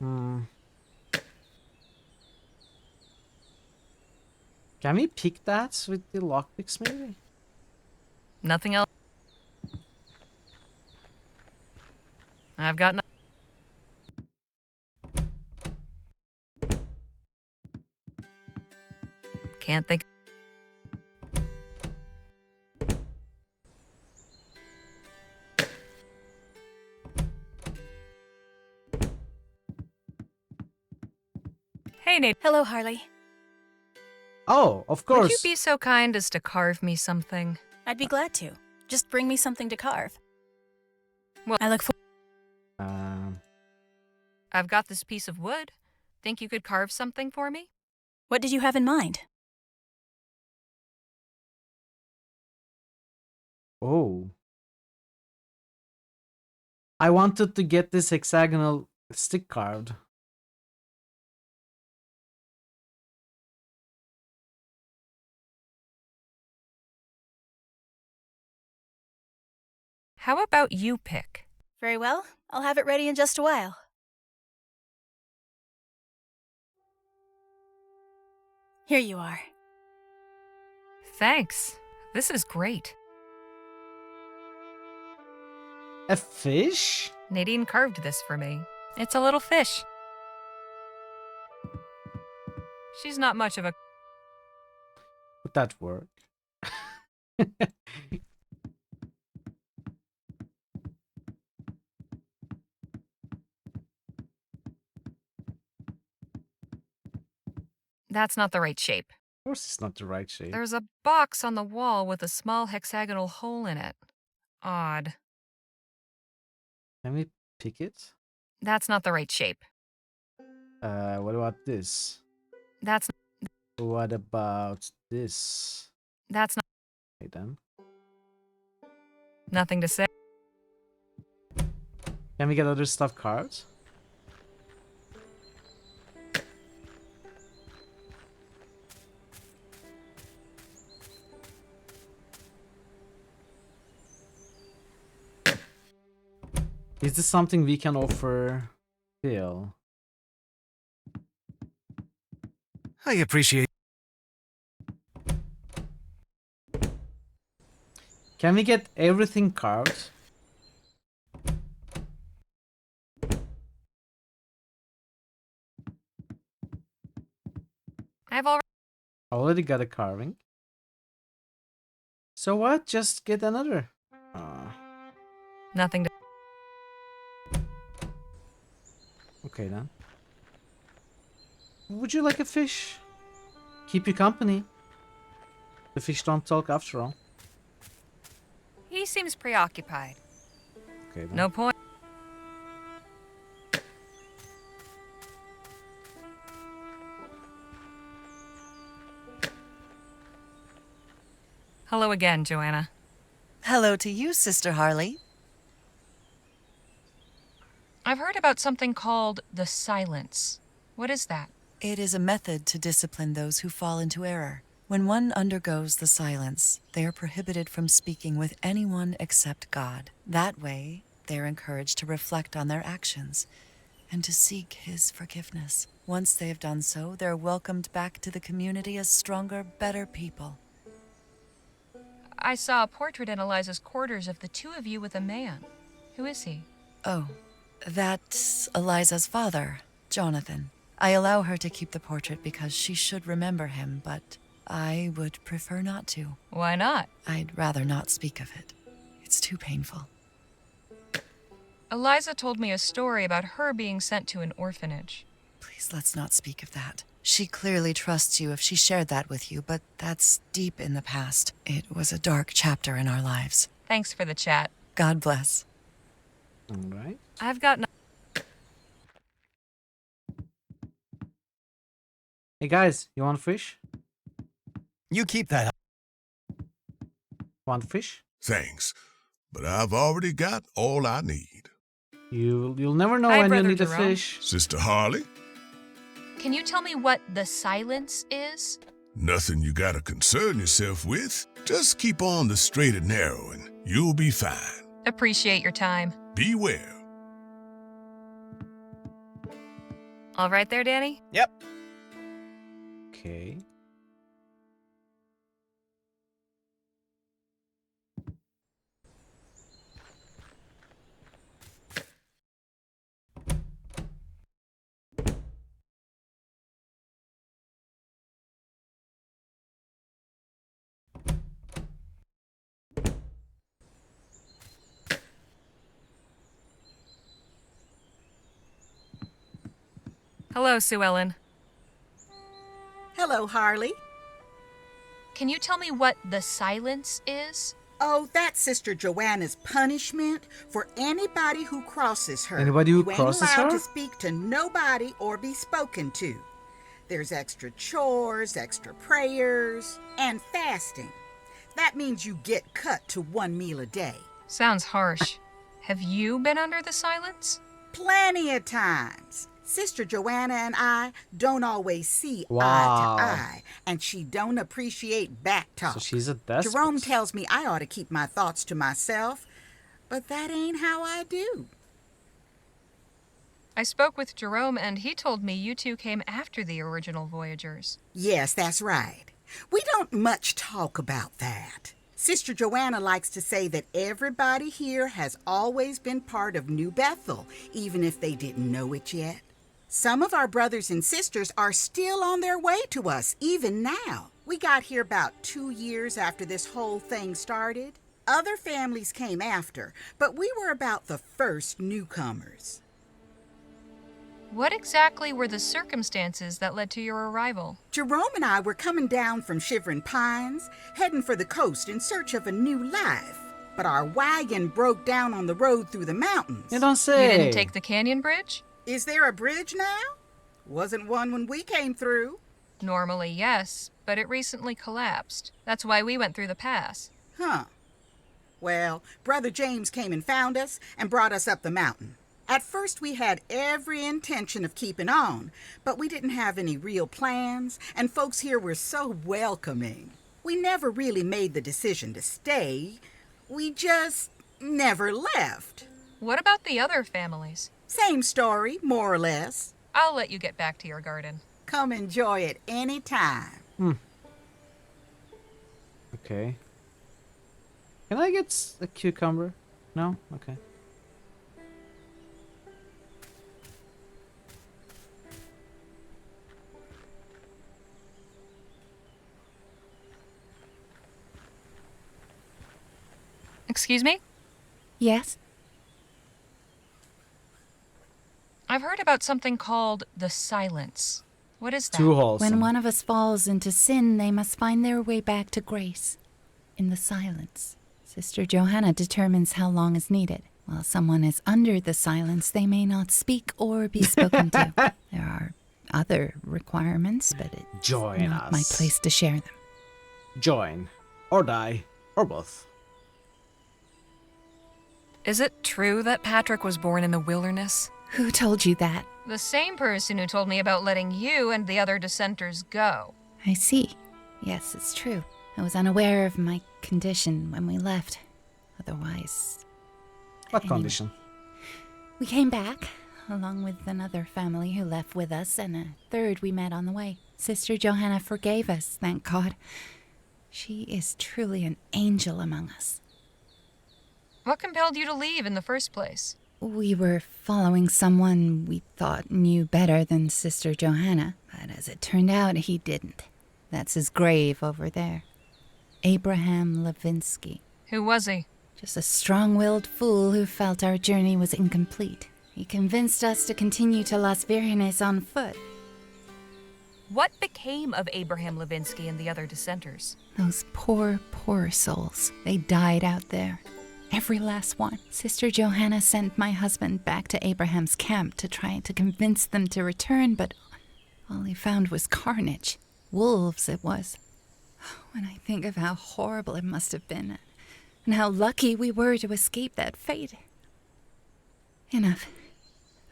Can we pick that with the lockpicks, maybe? Nothing else. I've got nothing. Can't think. Hey, Nate. Hello, Harley. Oh, of Would you course. be so kind as to carve me something? I'd be glad to. Just bring me something to carve. Well, I look for. I've got this piece of wood. Think you could carve something for me? What did you have in mind? Oh. I wanted to get this hexagonal stick carved. How about you pick? Very well. I'll have it ready in just a while. Here you are. Thanks. This is great. A fish? Nadine carved this for me. It's a little fish. She's not much of a... Would that work? That's not the right shape. Of course it's not the right shape. There's a box on the wall with a small hexagonal hole in it. Odd. Can we pick it? That's not the right shape. What about this? That's... What about this? That's not... Okay, then. Nothing to say. Can we get other stuff carved? Is this something we can offer Phil? I appreciate. Can we get everything carved? I've already got a carving. So what? Just get another. Nothing to... Okay then. Would you like a fish? Keep you company. The fish don't talk after all. He seems preoccupied. Okay then. No point. Hello again, Joanna. Hello to you, Sister Harley. I've heard about something called the silence. What is that? It is a method to discipline those who fall into error. When one undergoes the silence, they are prohibited from speaking with anyone except God. That way, they are encouraged to reflect on their actions and to seek His forgiveness. Once they have done so, they're welcomed back to the community as stronger, better people. I saw a portrait in Eliza's quarters of the two of you with a man. Who is he? Oh, that's Eliza's father, Jonathan. I allow her to keep the portrait because she should remember him, but I would prefer not to. Why not? I'd rather not speak of it. It's too painful. Eliza told me a story about her being sent to an orphanage. Please, let's not speak of that. She clearly trusts you if she shared that with you, but that's deep in the past. It was a dark chapter in our lives. Thanks for the chat. God bless. All right. I've got no... Hey guys, you want fish? You keep that. Want fish? Thanks, but I've already got all I need. You'll never know Hi, when you Brother need a Jerome. fish. Sister Harley, Can you tell me what the silence is? nothing you gotta concern yourself with. Just keep on the straight and narrow and you'll be fine. Appreciate your time. Be well. All right there, Danny? Yep. Okay. Hello, Sue Ellen. Hello, Harley. Can you tell me what the silence is? Oh, that's Sister Joanna's punishment for anybody who crosses her. Anybody who You ain't crosses allowed her? to speak to nobody or be spoken to. There's extra chores, extra prayers, and fasting. That means you get cut to 1 meal a day. Sounds harsh. Have you been under the silence? Plenty of times. Sister Joanna and I don't always see Wow. eye to eye, and she don't appreciate back talk. So she's a despot. Jerome tells me I ought to keep my thoughts to myself, but that ain't how I do. I spoke with Jerome, and he told me you two came after the original Voyagers. Yes, that's right. We don't much talk about that. Sister Joanna likes to say that everybody here has always been part of New Bethel, even if they didn't know it yet. Some of our brothers and sisters are still on their way to us, even now. We got here about 2 years after this whole thing started. Other families came after, but we were about the first newcomers. What exactly were the circumstances that led to your arrival? Jerome and I were coming down from Shivering Pines, heading for the coast in search of a new life. But our wagon broke down on the road through the mountains. You don't say. You didn't take the canyon bridge? Is there a bridge now? Wasn't one when we came through. Normally, yes, but it recently collapsed. That's why we went through the pass. Huh. Well, Brother James came and found us and brought us up the mountain. At first, we had every intention of keeping on, but we didn't have any real plans, and folks here were so welcoming. We never really made the decision to stay. We just never left. What about the other families? Same story, more or less. I'll let you get back to your garden. Come enjoy it any time. Okay. Can I get a cucumber? No? Okay. Excuse me? Yes? I've heard about something called the silence. What is that? Too wholesome. When one of us falls into sin, they must find their way back to grace. In the silence. Sister Johanna determines how long is needed. While someone is under the silence, they may not speak or be spoken to. There are other requirements, but it's Join not us. my place to share them. Join. Or die. Or both. Is it true that Patrick was born in the wilderness? Who told you that? The same person who told me about letting you and the other dissenters go. I see. Yes, it's true. I was unaware of my condition when we left. Otherwise... What Anyway. condition? We came back, along with another family who left with us, and a third we met on the way. Sister Johanna forgave us, thank God. She is truly an angel among us. What compelled you to leave in the first place? We were following someone we thought knew better than Sister Johanna, but as it turned out, he didn't. That's his grave over there. Abraham Levinsky. Who was he? Just a strong-willed fool who felt our journey was incomplete. He convinced us to continue to Las Virgenes on foot. What became of Abraham Levinsky and the other dissenters? Those poor, poor souls. They died out there. Every last one. Sister Johanna sent my husband back to Abraham's camp to try to convince them to return, but all he found was carnage. Wolves, it was. When I think of how horrible it must have been, and how lucky we were to escape that fate. Enough.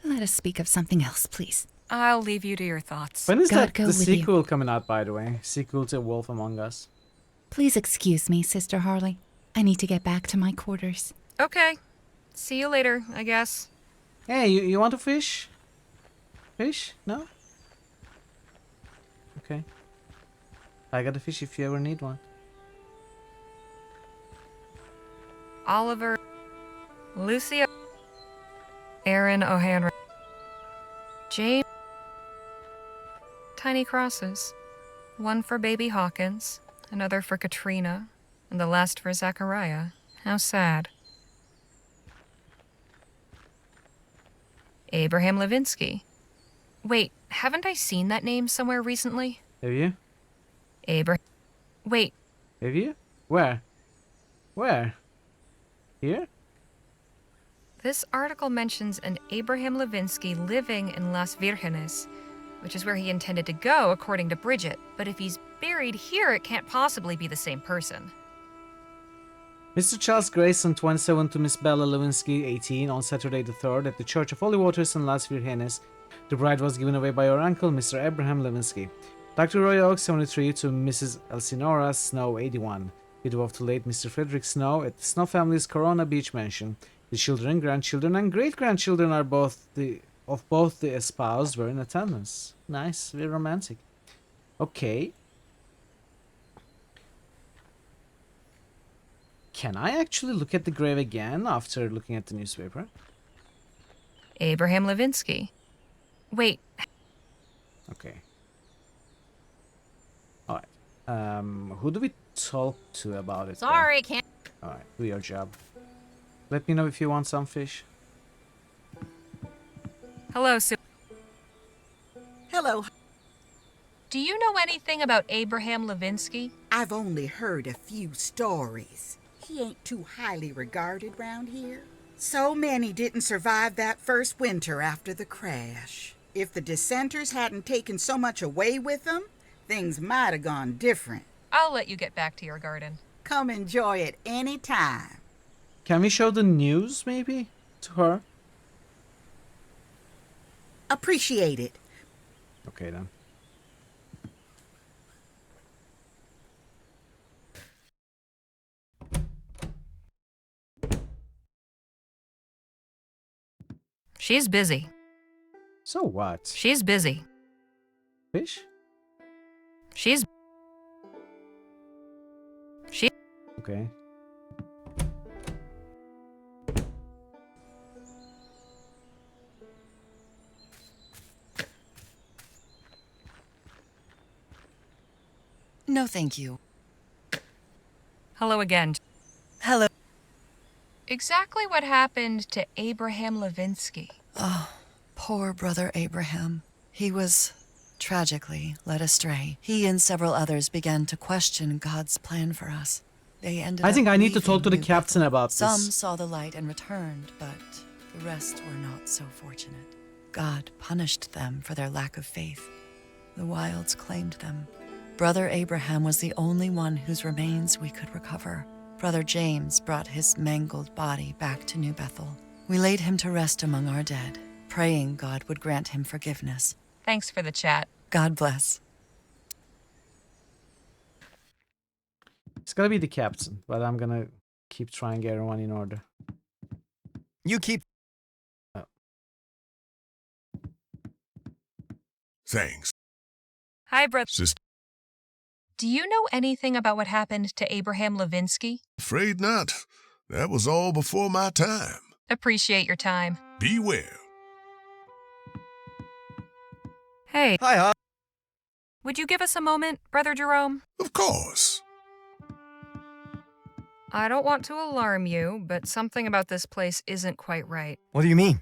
Let us speak of something else, please. I'll leave you to your thoughts. When is God that go the with you. sequel coming out, by the way? Sequel to Wolf Among Us. Please excuse me, Sister Harley. I need to get back to my quarters. Okay. See you later, I guess. Hey, you want to fish? Fish? No? Okay. I got a fish if you ever need one. Oliver, Lucia, Aaron O'Hanra, James. Tiny crosses. One for baby Hawkins, another for Katrina, and the last for Zachariah. How sad. Abraham Levinsky. Wait, haven't I seen that name somewhere recently? Have you? Wait. Have you? Where? Where? Here? This article mentions an Abraham Levinsky living in Las Virgenes, which is where he intended to go, according to Bridget. But if he's buried here, it can't possibly be the same person. Mr. Charles Grayson, 27, to Miss Bella Lewinsky, 18, on Saturday the 3rd at the Church of Holy Waters in Las Virgenes. The bride was given away by her uncle, Mr. Abraham Lewinsky. Dr. Roy Oak, 73, to Mrs. Elsinora Snow, 81, widow of the late Mr. Frederick Snow, at the Snow family's Corona Beach mansion. The children, grandchildren, and great-grandchildren are both the espoused were in attendance. Nice, very romantic. Okay. Can I actually look at the grave again after looking at the newspaper? Abraham Levinsky. Wait. Okay. Alright. Who do we talk to about it? Sorry, can't. Alright, do your job. Let me know if you want some fish. Hello, Sue. Hello. Do you know anything about Abraham Levinsky? I've only heard a few stories. He ain't too highly regarded round here. So many didn't survive that first winter after the crash. If the dissenters hadn't taken so much away with them, things might have gone different. I'll let you get back to your garden. Come enjoy it any time. Can we show the news, maybe, to her? Appreciate it. Okay, then. She's busy. So what? She's busy. Fish? She... Okay. No, thank you. Hello again. Hello. Exactly what happened to Abraham Levinsky? Oh, poor brother Abraham. He was tragically led astray. He and several others began to question God's plan for us. They ended I think up I need to talk to the leaving New captain Bethel. about Some this. saw the light and returned, but the rest were not so fortunate. God punished them for their lack of faith. The wilds claimed them. Brother Abraham was the only one whose remains we could recover. Brother James brought his mangled body back to New Bethel. We laid him to rest among our dead, praying God would grant him forgiveness. Thanks for the chat. God bless. It's gonna be the captain, but I'm gonna keep trying to get everyone in order. You keep... Oh. Thanks. Hi, brother. Sister. Do you know anything about what happened to Abraham Levinsky? Afraid not. That was all before my time. Appreciate your time. Be well. Hey. Hi, Would you give us a moment, Brother Jerome? Of course. I don't want to alarm you, but something about this place isn't quite right. What do you mean?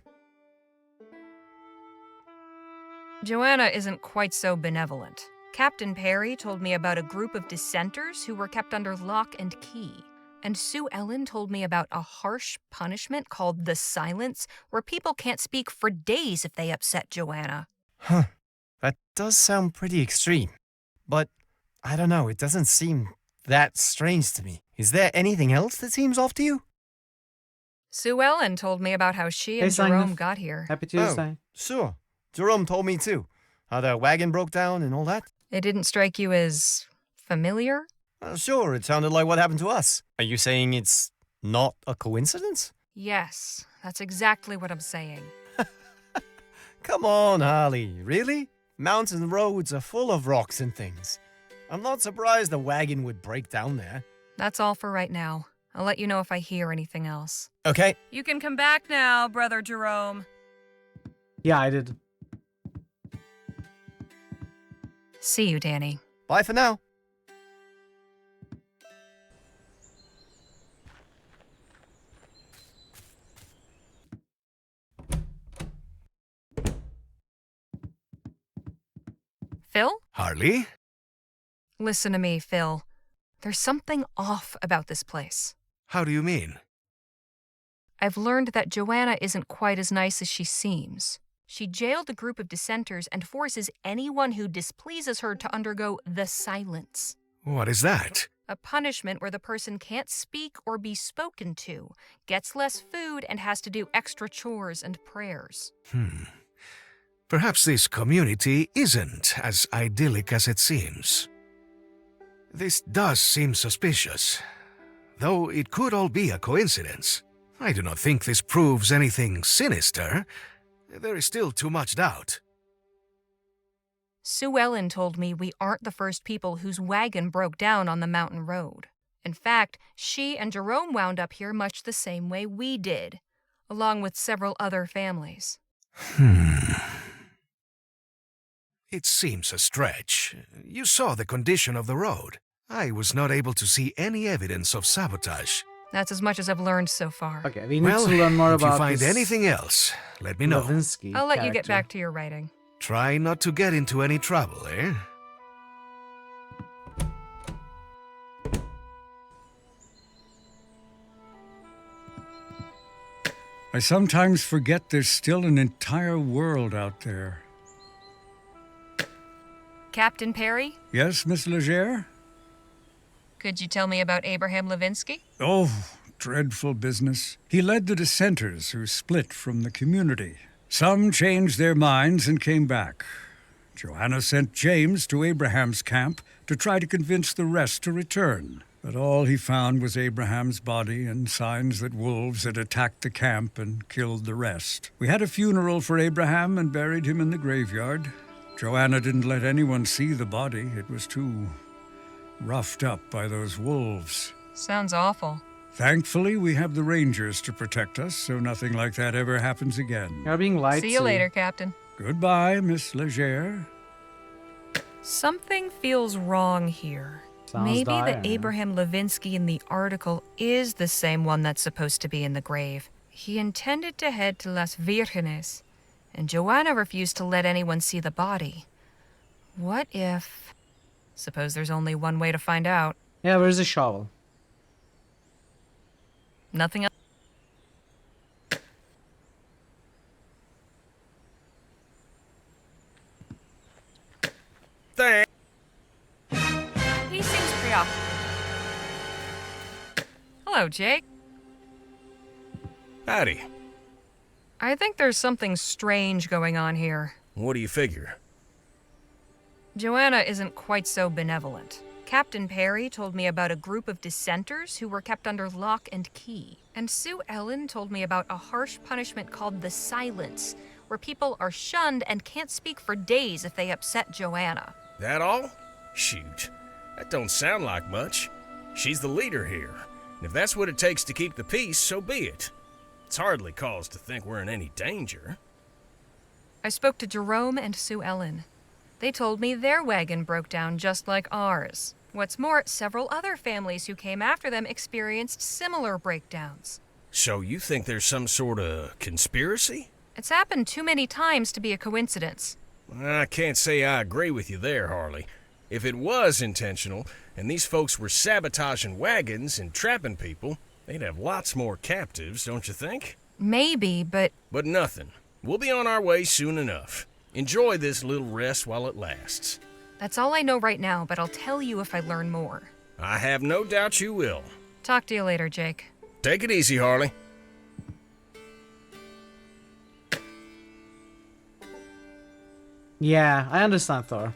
Joanna isn't quite so benevolent. Captain Perry told me about a group of dissenters who were kept under lock and key. And Sue Ellen told me about a harsh punishment called the silence, where people can't speak for days if they upset Joanna. Huh. That does sound pretty extreme. But, I don't know, it doesn't seem that strange to me. Is there anything else that seems off to you? Sue Ellen told me about how she and Hey, Jerome Simon. got here. Happy Tuesday. Sure. Jerome told me too. How the wagon broke down and all that. It didn't strike you as familiar? Sure, it sounded like what happened to us. Are you saying it's not a coincidence? Yes, that's exactly what I'm saying. Come on, Harley. Really? Mountain roads are full of rocks and things. I'm not surprised the wagon would break down there. That's all for right now. I'll let you know if I hear anything else. Okay. You can come back now, Brother Jerome. Yeah, I did. See you, Danny. Bye for now. Phil? Harley? Listen to me, Phil. There's something off about this place. How do you mean? I've learned that Joanna isn't quite as nice as she seems. She jailed a group of dissenters and forces anyone who displeases her to undergo the silence. What is that? A punishment where the person can't speak or be spoken to, gets less food, and has to do extra chores and prayers. Perhaps this community isn't as idyllic as it seems. This does seem suspicious, though it could all be a coincidence. I do not think this proves anything sinister. There is still too much doubt. Sue Ellen told me we aren't the first people whose wagon broke down on the mountain road. In fact, she and Jerome wound up here much the same way we did, along with several other families. It seems a stretch. You saw the condition of the road. I was not able to see any evidence of sabotage. That's as much as I've learned so far. Okay, we need to learn more if about you find this anything else, let me know. Levinsky I'll let you get character. back to your writing. Try not to get into any trouble, eh? I sometimes forget there's still an entire world out there. Captain Perry, Yes, Miss Legere? could you tell me about Abraham Levinsky? Oh, dreadful business. He led the dissenters who split from the community. Some changed their minds and came back. Joanna sent James to Abraham's camp to try to convince the rest to return. But all he found was Abraham's body and signs that wolves had attacked the camp and killed the rest. We had a funeral for Abraham and buried him in the graveyard. Joanna didn't let anyone see the body. It was too roughed up by those wolves. Sounds awful. Thankfully, we have the rangers to protect us, so nothing like that ever happens again. You're being lied See you later, Captain. Goodbye, Miss Legere. Something feels wrong here. Sounds Maybe dire. the Abraham Levinsky in the article is the same one that's supposed to be in the grave. He intended to head to Las Virgenes, and Joanna refused to let anyone see the body. What if... Suppose there's only one way to find out. Yeah, where's the shovel? Nothing else? Thanks. He seems preoccupied. Hello, Jake. Howdy. I think there's something strange going on here. What do you figure? Joanna isn't quite so benevolent. Captain Perry told me about a group of dissenters who were kept under lock and key. And Sue Ellen told me about a harsh punishment called the silence, where people are shunned and can't speak for days if they upset Joanna. That all? Shoot. That don't sound like much. She's the leader here. And if that's what it takes to keep the peace, so be it. It's hardly cause to think we're in any danger. I spoke to Jerome and Sue Ellen. They told me their wagon broke down just like ours. What's more, several other families who came after them experienced similar breakdowns. So you think there's some sort of conspiracy? It's happened too many times to be a coincidence. I can't say I agree with you there, Harley. If it was intentional, and these folks were sabotaging wagons and trapping people, they'd have lots more captives, don't you think? Maybe, but... But nothing. We'll be on our way soon enough. Enjoy this little rest while it lasts. That's all I know right now, but I'll tell you if I learn more. I have no doubt you will. Talk to you later, Jake. Take it easy, Harley. Yeah, I understand, Thor.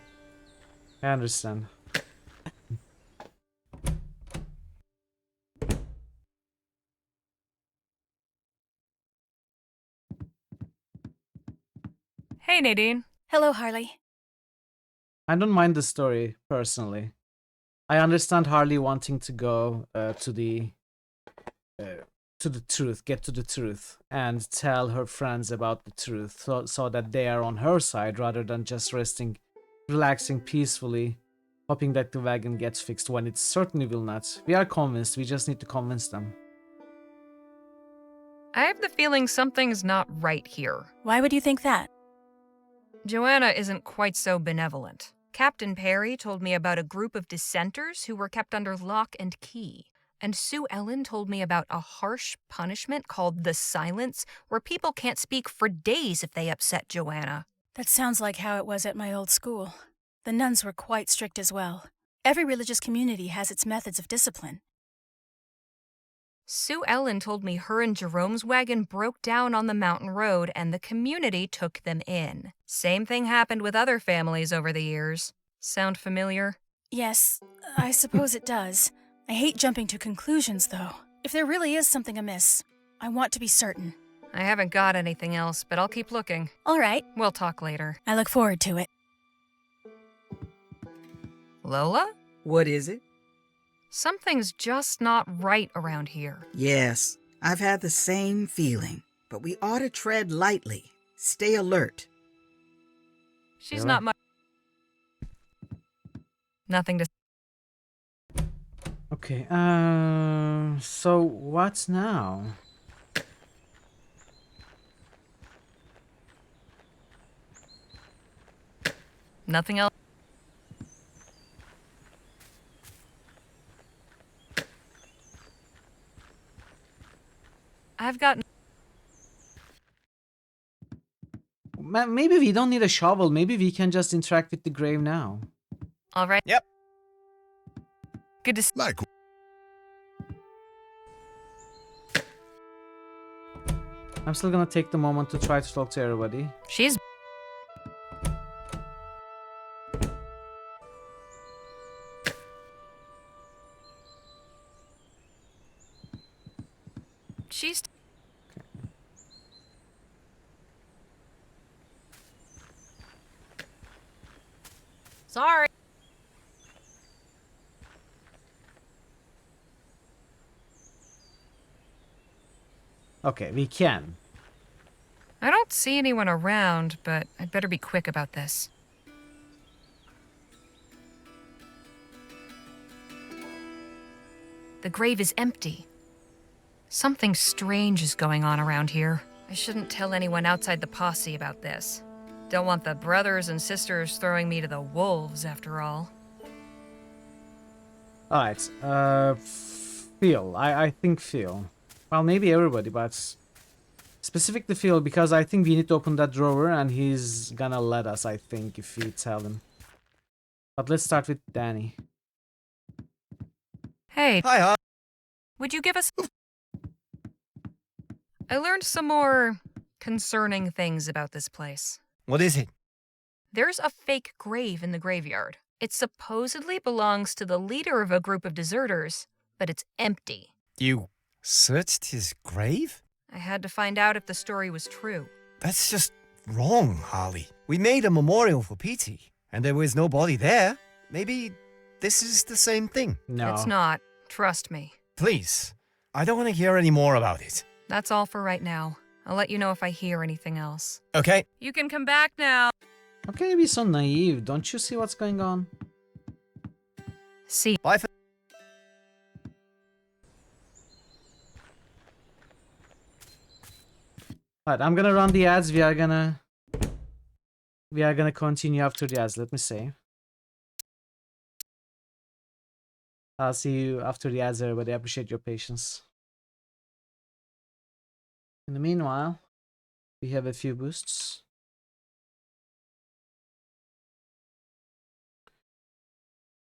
I understand. Hey, Nadine. Hello, Harley. I don't mind the story, personally. I understand Harley wanting to go to the truth, get to the truth, and tell her friends about the truth, so that they are on her side rather than just resting, relaxing peacefully, hoping that the wagon gets fixed when it certainly will not. We are convinced, we just need to convince them. I have the feeling something's not right here. Why would you think that? Joanna isn't quite so benevolent. Captain Perry told me about a group of dissenters who were kept under lock and key. And Sue Ellen told me about a harsh punishment called the silence, where people can't speak for days if they upset Joanna. That sounds like how it was at my old school. The nuns were quite strict as well. Every religious community has its methods of discipline. Sue Ellen told me her and Jerome's wagon broke down on the mountain road and the community took them in. Same thing happened with other families over the years. Sound familiar? Yes, I suppose it does. I hate jumping to conclusions, though. If there really is something amiss, I want to be certain. I haven't got anything else, but I'll keep looking. All right. We'll talk later. I look forward to it. Lola? What is it? Something's just not right around here. Yes, I've had the same feeling. But we ought to tread lightly. Stay alert. She's not much. Nothing to. Okay, so what's now? Nothing else. I've got. Maybe we don't need a shovel. Maybe we can just interact with the grave now. All right. Yep. Good to see. Like. I'm still gonna take the moment to try to talk to everybody. She's. Sorry. Okay, we can. I don't see anyone around, but I'd better be quick about this. The grave is empty. Something strange is going on around here. I shouldn't tell anyone outside the posse about this. Don't want the brothers and sisters throwing me to the wolves, after all. Alright, Phil. I think Phil. Well, maybe everybody, but specific to Phil, because I think we need to open that drawer and he's gonna let us, I think, if we tell him. But let's start with Danny. Hey. Hi. Would you give us... I learned some more concerning things about this place. What is it? There's a fake grave in the graveyard. It supposedly belongs to the leader of a group of deserters, but it's empty. You searched his grave? I had to find out if the story was true. That's just wrong, Harley. We made a memorial for Petey, and there was no body there. Maybe this is the same thing. No. It's not. Trust me. Please. I don't want to hear any more about it. That's all for right now. I'll let you know if I hear anything else. Okay. You can come back now. Okay, be so naive. Don't you see what's going on? See. Bye for... Alright, I'm gonna run the ads. We are gonna continue after the ads. Let me see. I'll see you after the ads, everybody. I appreciate your patience. In the meanwhile, we have a few boosts.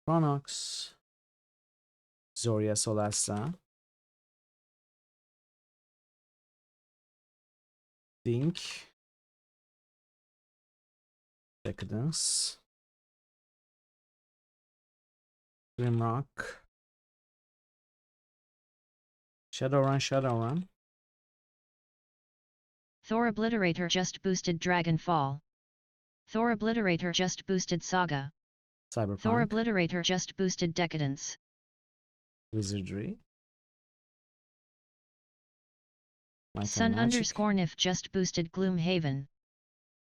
Chronox, Zoria Solasta, Dink, Decadence, Grimrock, Shadowrun. Thor Obliterator just boosted Dragonfall. Thor Obliterator just boosted Saga. Cyberpunk. Thor Obliterator just boosted Decadence. Wizardry. Sun underscore Nif just boosted Gloomhaven.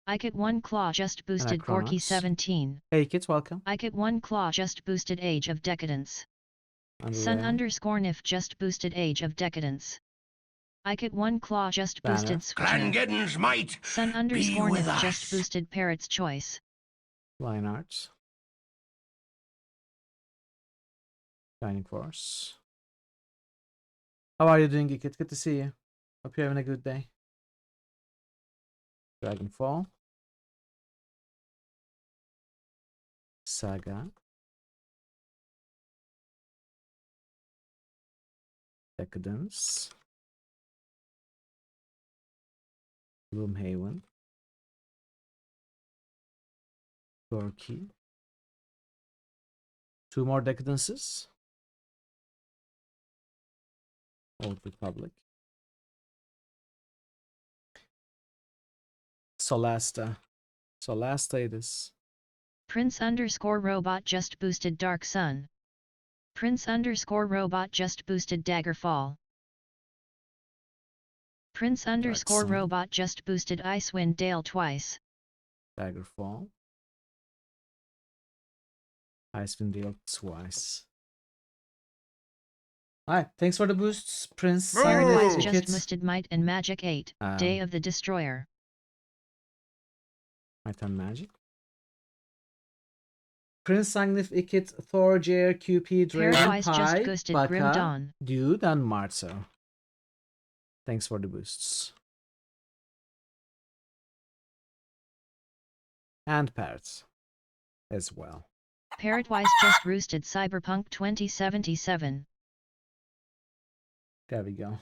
Ikit 1 Claw just boosted Gorky 17. Hey kids, welcome. Ikit 1 Claw just boosted Age of Decadence. Sun underscore Nif just boosted Age of Decadence. Ikit 1 Claw just boosted Clangeddon's might Sun underscore Nif just boosted Parrot's Choice. Line Arts. Shining Force. How are you doing, Geekit? Good to see you. Hope you're having a good day. Dragonfall. Saga. Decadence. Gloomhaven. Gorky. 2 more Decadences. Old Republic. Solasta. Solasta it is. Prince_Robot just boosted Dark Sun. Prince_Robot just boosted Daggerfall. Prince_Robot just boosted Icewind Dale twice. Daggerfall. Icewind Dale twice. Alright, thanks for the boosts, Prince. Paradise just boosted Might and Magic 8. Day of the Destroyer. Might and Magic. Prince Sagnif, Ikit, Thor, JR, QP, Draven, Paradise just Pi, boosted Grim Baka, Dawn. Dude, and Marzo. Thanks for the boosts. And Parrots as well. Parrotwise just roosted Cyberpunk 2077. There we go.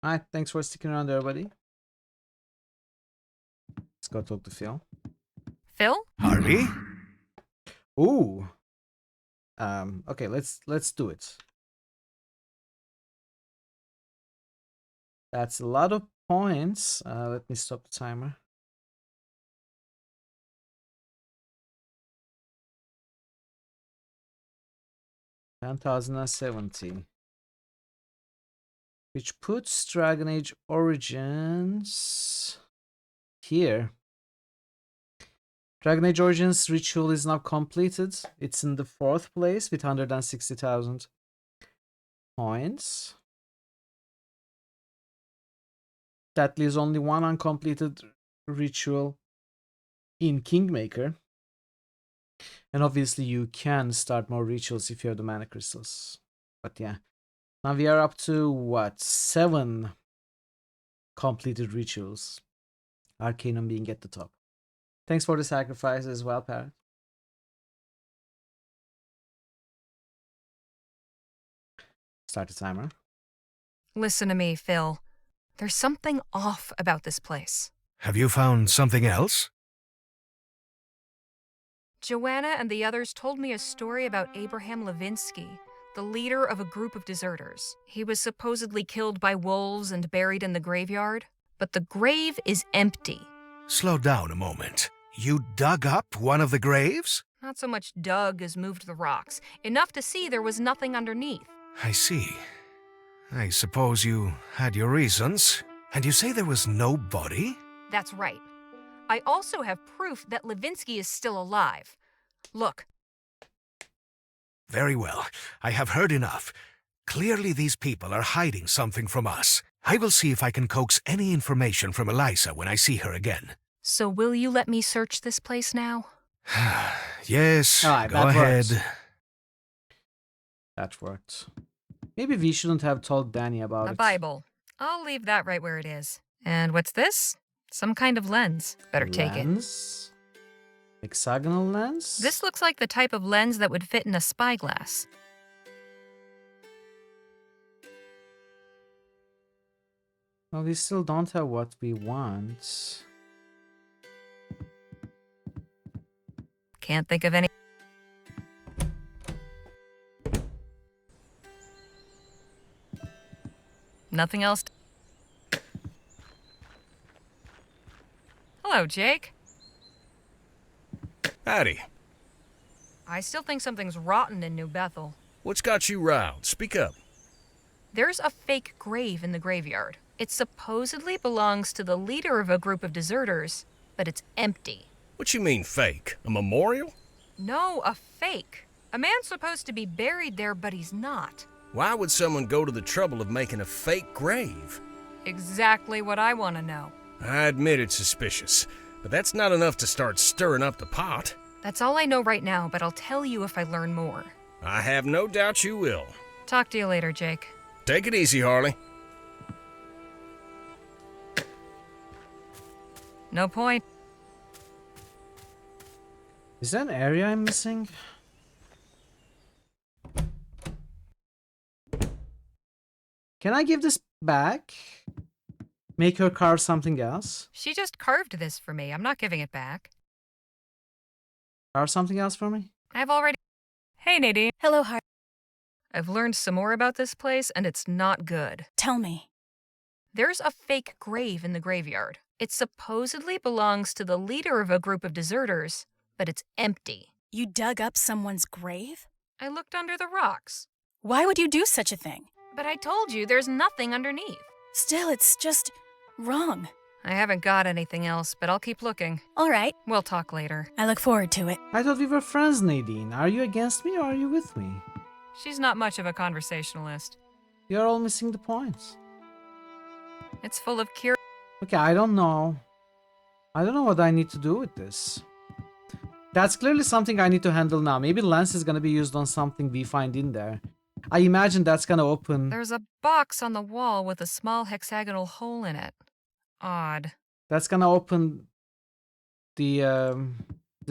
Alright, thanks for sticking around, everybody. Let's go talk to Phil. Phil? Harvey? Ooh. Okay, let's do it. That's a lot of points. Let me stop the timer. $10,070. Which puts Dragon Age Origins here. Dragon Age Origins ritual is now completed. It's in the 4th place with 160,000 points. That leaves only one uncompleted ritual in Kingmaker. And obviously you can start more rituals if you have the mana crystals. But yeah. Now we are up to what? 7 completed rituals. Arcanum being at the top. Thanks for the sacrifice as well, Parrot. Start the timer. Listen to me, Phil. There's something off about this place. Have you found something else? Joanna and the others told me a story about Abraham Levinsky, the leader of a group of deserters. He was supposedly killed by wolves and buried in the graveyard, but the grave is empty. Slow down a moment. You dug up one of the graves? Not so much dug as moved the rocks, enough to see there was nothing underneath. I see. I suppose you had your reasons. And you say there was no body? That's right. I also have proof that Levinsky is still alive. Look. Very well. I have heard enough. Clearly these people are hiding something from us. I will see if I can coax any information from Eliza when I see her again. So will you let me search this place now? Yes, All right, go ahead. Works. That worked. Maybe we shouldn't have told Danny about it. A Bible. I'll leave that right where it is. And what's this? Some kind of lens. Better take it. Lens? Hexagonal lens? This looks like the type of lens that would fit in a spyglass. Well, we still don't have what we want. Can't think of any. Nothing else. Hello, Jake. Howdy. I still think something's rotten in New Bethel. What's got you riled? Speak up. There's a fake grave in the graveyard. It supposedly belongs to the leader of a group of deserters, but it's empty. What you mean fake? A memorial? No, a fake. A man's supposed to be buried there, but he's not. Why would someone go to the trouble of making a fake grave? Exactly what I want to know. I admit it's suspicious, but that's not enough to start stirring up the pot. That's all I know right now, but I'll tell you if I learn more. I have no doubt you will. Talk to you later, Jake. Take it easy, Harley. No point. Is there an area I'm missing? Can I give this back? Make her carve something else? She just carved this for me. I'm not giving it back. Carve something else for me? I've already... Hey, Nadine. Hello, Har. I've learned some more about this place, and it's not good. Tell me. There's a fake grave in the graveyard. It supposedly belongs to the leader of a group of deserters, but it's empty. You dug up someone's grave? I looked under the rocks. Why would you do such a thing? But I told you there's nothing underneath. Still, it's just wrong. I haven't got anything else, but I'll keep looking. All right. We'll talk later. I look forward to it. I thought we were friends, Nadine. Are you against me or are you with me? She's not much of a conversationalist. You're all missing the points. It's full of curiosity. Okay, I don't know. I don't know what I need to do with this. That's clearly something I need to handle now. Maybe lens is gonna be used on something we find in there. I imagine that's gonna open... There's a box on the wall with a small hexagonal hole in it. Odd. That's gonna open the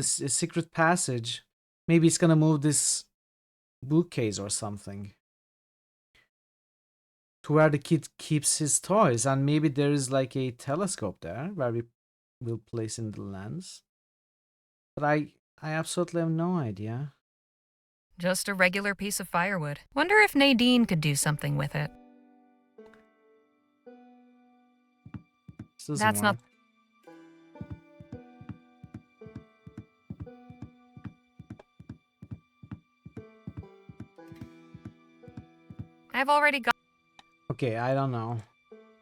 secret passage. Maybe it's gonna move this bookcase or something to where the kid keeps his toys, and maybe there is like a telescope there where we will place in the lens. But I absolutely have no idea. Just a regular piece of firewood. Wonder if Nadine could do something with it. That's not... I've already got... Okay, I don't know.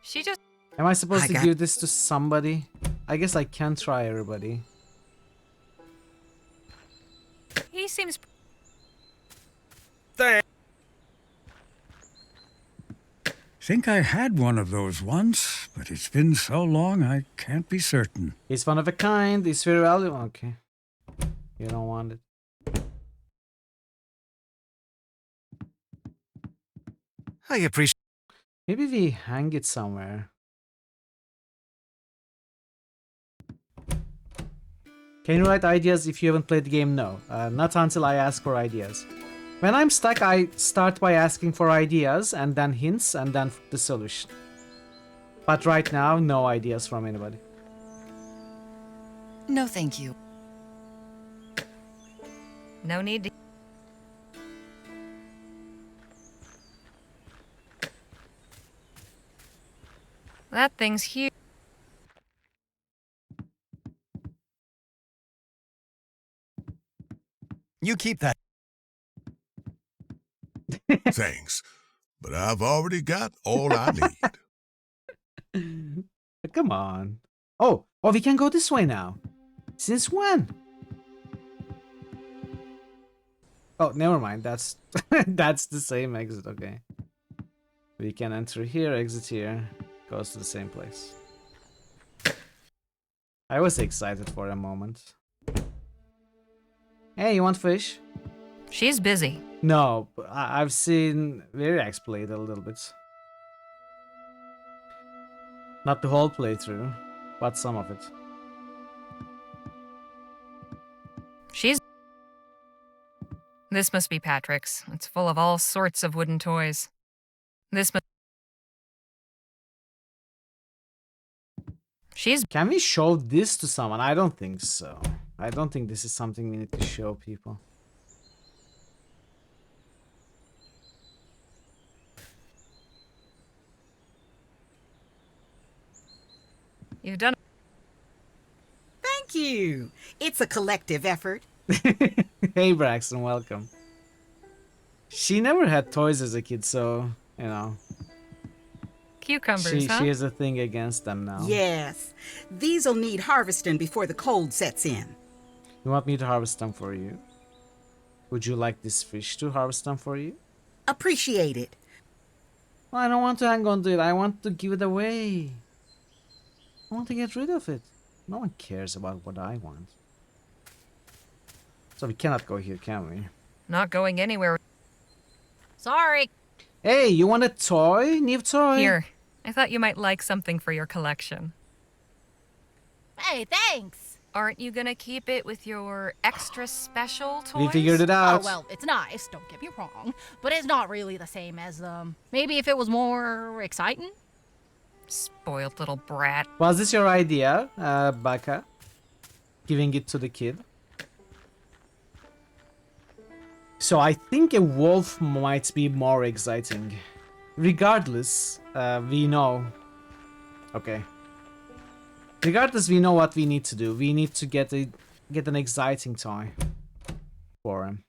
She just... Am I supposed to give this to somebody? I guess I can try everybody. He seems... Thanks. Think I had one of those once, but it's been so long I can't be certain. It's one of a kind. It's very valuable. Okay. You don't want it. I appreciate... Maybe we hang it somewhere. Can you write ideas if you haven't played the game? No. Not until I ask for ideas. When I'm stuck, I start by asking for ideas, and then hints, and then the solution. But right now, no ideas from anybody. No, thank you. No need to... That thing's huge. You keep that. Thanks, but I've already got all I need. Come on. Oh, we can go this way now. Since when? Oh, never mind. That's that's the same exit. Okay. We can enter here, exit here. Goes to the same place. I was excited for a moment. Hey, you want fish? She's busy. No, I've seen Viriax play it a little bit. Not the whole playthrough, but some of it. She's... This must be Patrick's. It's full of all sorts of wooden toys. This must... She's... Can we show this to someone? I don't think so. I don't think this is something we need to show people. You've done... Thank you. It's a collective effort. Hey, Braxton, welcome. She never had toys as a kid, so, you know. Cucumbers, She has a thing against them now. Yes. These'll need harvesting before the cold sets in. You want me to harvest them for you? Would you like this fish to harvest them for you? Appreciate it. Well, I don't want to hang on to it. I want to give it away. I want to get rid of it. No one cares about what I want. So we cannot go here, can we? Not going anywhere. Sorry. Hey, you want a toy? New toy? Here. I thought you might like something for your collection. Hey, thanks. Aren't you gonna keep it with your extra special toys? We figured it out. Oh, well, it's nice, don't get me wrong. But it's not really the same as, maybe if it was more exciting? Spoiled little brat. Was this your idea, Baka? Giving it to the kid? So I think a wolf might be more exciting. Regardless, we know. Okay. Regardless, we know what we need to do. We need to get an exciting toy for him.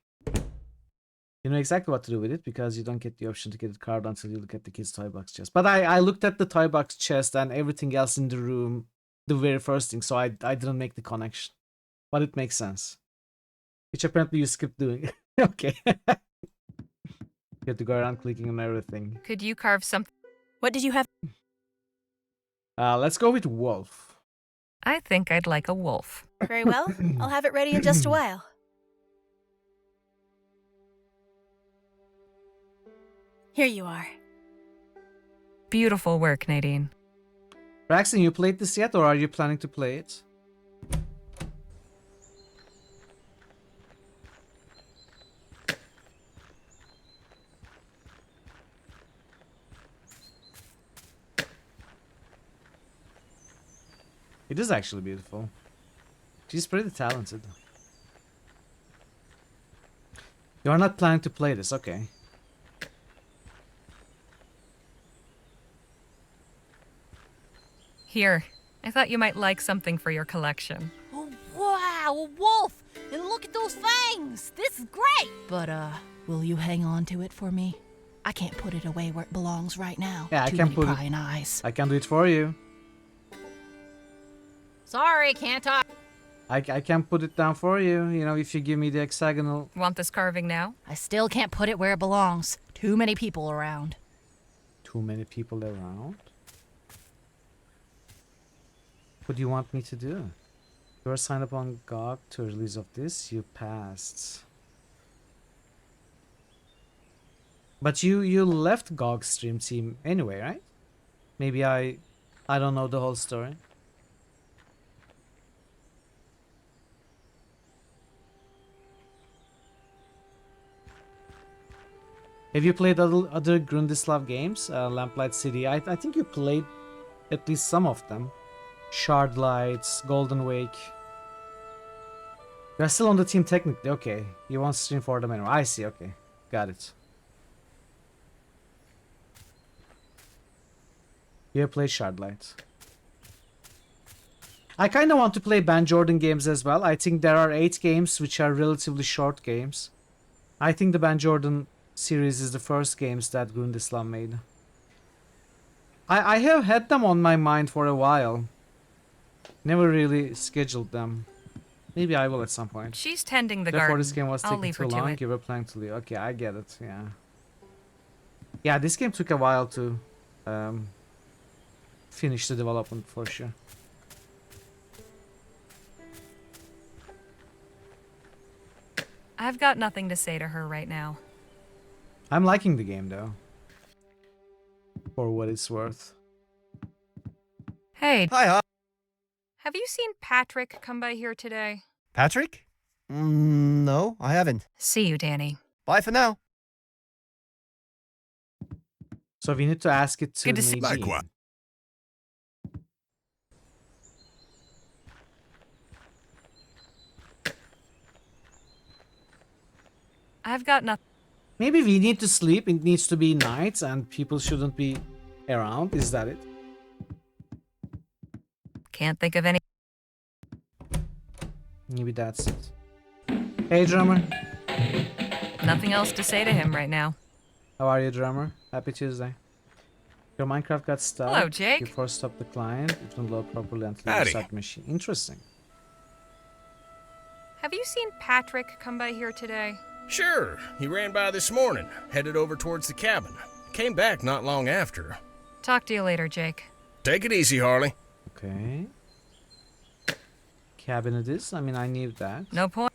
You know exactly what to do with it because you don't get the option to get it carved until you look at the kid's toy box chest. But I looked at the toy box chest and everything else in the room, the very first thing, so I didn't make the connection. But it makes sense. Which apparently you skipped doing. Okay. You have to go around clicking on everything. Could you carve something? What did you have? Let's go with wolf. I think I'd like a wolf. Very well. I'll have it ready in just a while. Here you are. Beautiful work, Nadine. Braxton, you played this yet or are you planning to play it? It is actually beautiful. She's pretty talented. You are not planning to play this, okay. Here. I thought you might like something for your collection. Oh, wow, a wolf! And look at those fangs! This is great! But, will you hang on to it for me? I can't put it away where it belongs right now. Yeah, I Too can many put prying eyes. I can do it for you. Sorry, can't talk. I can put it down for you, you know, if you give me the hexagonal. Want this carving now? I still can't put it where it belongs. Too many people around. Too many people around? What do you want me to do? You are signed up on GOG to release of this. You passed. But you left GOG stream team anyway, right? Maybe I don't know the whole story. Have you played other Grundislav games? Lamplight City. I think you played at least some of them. Shardlights, Golden Wake. You're still on the team technically. Okay. You want to stream for them anyway. I see. Okay. Got it. You have played Shardlight. I kind of want to play Ban Jordan games as well. I think there are 8 games which are relatively short games. I think the Ban Jordan series is the first games that Grundislav made. I have had them on my mind for a while. Never really scheduled them. Maybe I will at some point. She's tending the Therefore, garden. this game was I'll taking leave too her to long. it. You were planning to leave. Okay, I get it. Yeah. Yeah, this game took a while to finish the development for sure. I've got nothing to say to her right now. I'm liking the game though. For what it's worth. Hey. Hi. Have you seen Patrick come by here today? Patrick? No, I haven't. See you, Danny. Bye for now. So we need to ask it to Good to see you. Nadine. Likewise. I've got nothing. Maybe we need to sleep. It needs to be night and people shouldn't be around. Is that it? Can't think of any. Maybe that's it. Hey, drummer. Nothing else to say to him right now. How are you, drummer? Happy Tuesday. Your Minecraft got stuck. Hello, Jake. You forced up the client. It won't load properly until you Howdy. start the machine. Interesting. Have you seen Patrick come by here today? Sure, he ran by this morning, headed over towards the cabin. Came back not long after. Talk to you later, Jake. Take it easy, Harley. Okay. Cabin it is. I mean, I knew that. No point.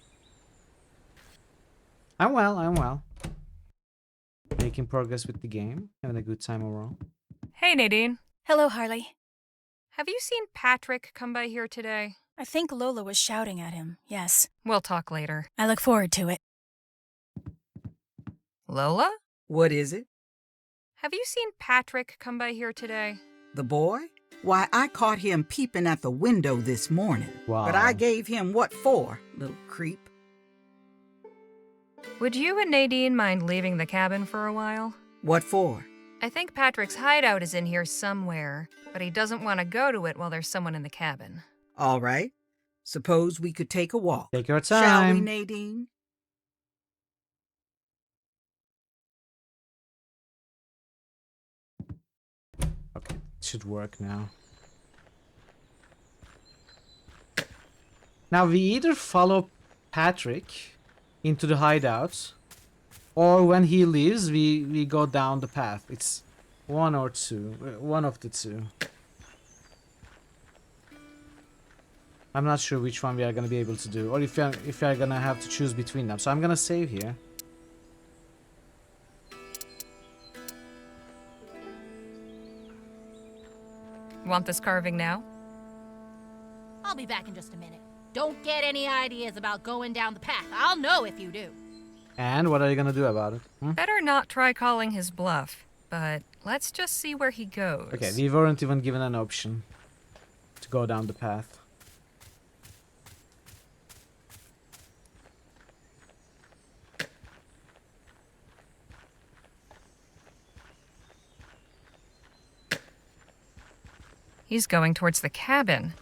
I'm well. Making progress with the game. Having a good time overall. Hey, Nadine. Hello, Harley. Have you seen Patrick come by here today? I think Lola was shouting at him, yes. We'll talk later. I look forward to it. Lola? What is it? Have you seen Patrick come by here today? The boy? Why, I caught him peeping at the window this morning. Wow. But I gave him what for, little creep? Would you and Nadine mind leaving the cabin for a while? What for? I think Patrick's hideout is in here somewhere, but he doesn't want to go to it while there's someone in the cabin. All right. Suppose we could take a walk. Take your time. Shall we, Nadine? Okay, it should work now. Now we either follow Patrick into the hideout, or when he leaves, we go down the path. It's one or two. One of the two. I'm not sure which one we are going to be able to do, or if we are going to have to choose between them. So I'm going to save here. Want this carving now? I'll be back in just a minute. Don't get any ideas about going down the path. I'll know if you do. And what are you going to do about it? Better not try calling his bluff, but let's just see where he goes. Okay, we weren't even given an option to go down the path. He's going towards the cabin.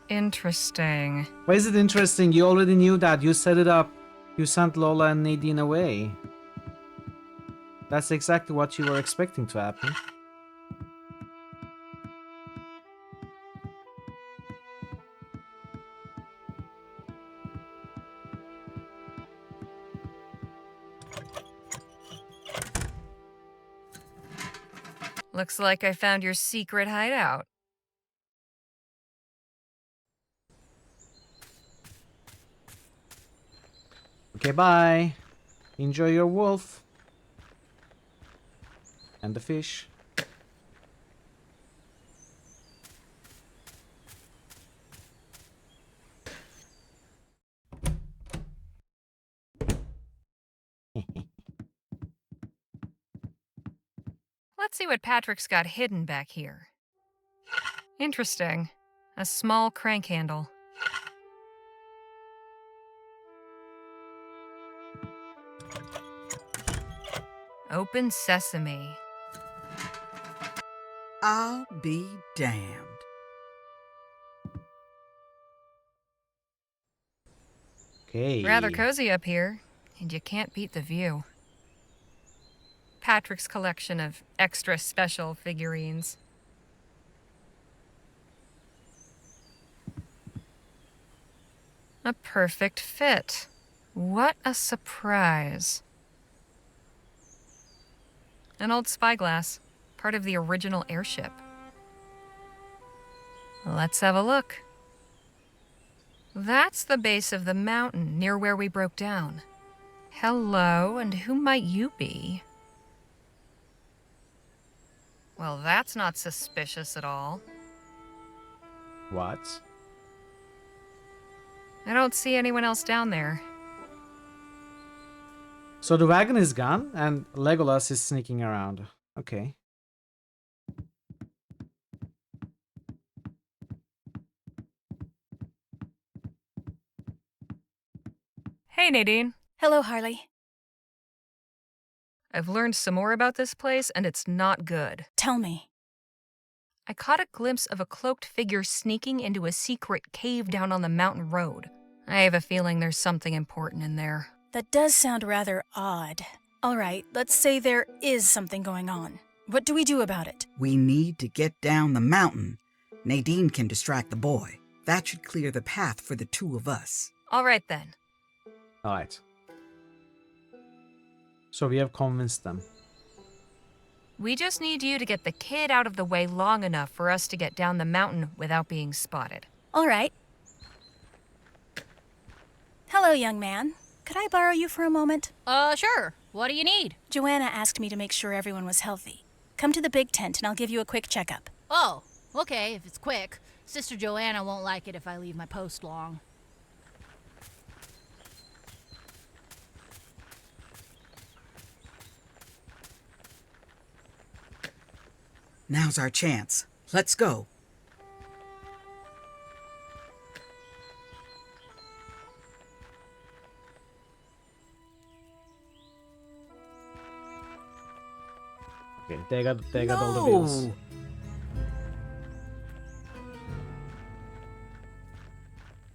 Interesting. Why is it interesting? You already knew that. You set it up. You sent Lola and Nadine away. That's exactly what you were expecting to happen. Looks like I found your secret hideout. Okay, bye. Enjoy your wolf. And the fish. Let's see what Patrick's got hidden back here. Interesting. A small crank handle. Open sesame. I'll be damned. Okay. Rather cozy up here, and you can't beat the view. Patrick's collection of extra special figurines. A perfect fit. What a surprise. An old spyglass, part of the original airship. Let's have a look. That's the base of the mountain near where we broke down. Hello, and who might you be? Well, that's not suspicious at all. What? I don't see anyone else down there. So the wagon is gone and Legolas is sneaking around. Okay. Hey, Nadine. Hello, Harley. I've learned some more about this place, and it's not good. Tell me. I caught a glimpse of a cloaked figure sneaking into a secret cave down on the mountain road. I have a feeling there's something important in there. That does sound rather odd. All right, let's say there is something going on. What do we do about it? We need to get down the mountain. Nadine can distract the boy. That should clear the path for the two of us. All right, then. Alright. So we have convinced them. We just need you to get the kid out of the way long enough for us to get down the mountain without being spotted. All right. Hello, young man. Could I borrow you for a moment? Sure. What do you need? Joanna asked me to make sure everyone was healthy. Come to the big tent and I'll give you a quick checkup. Oh, okay, if it's quick. Sister Joanna won't like it if I leave my post long. Now's our chance. Let's go. Okay, they got all the wheels.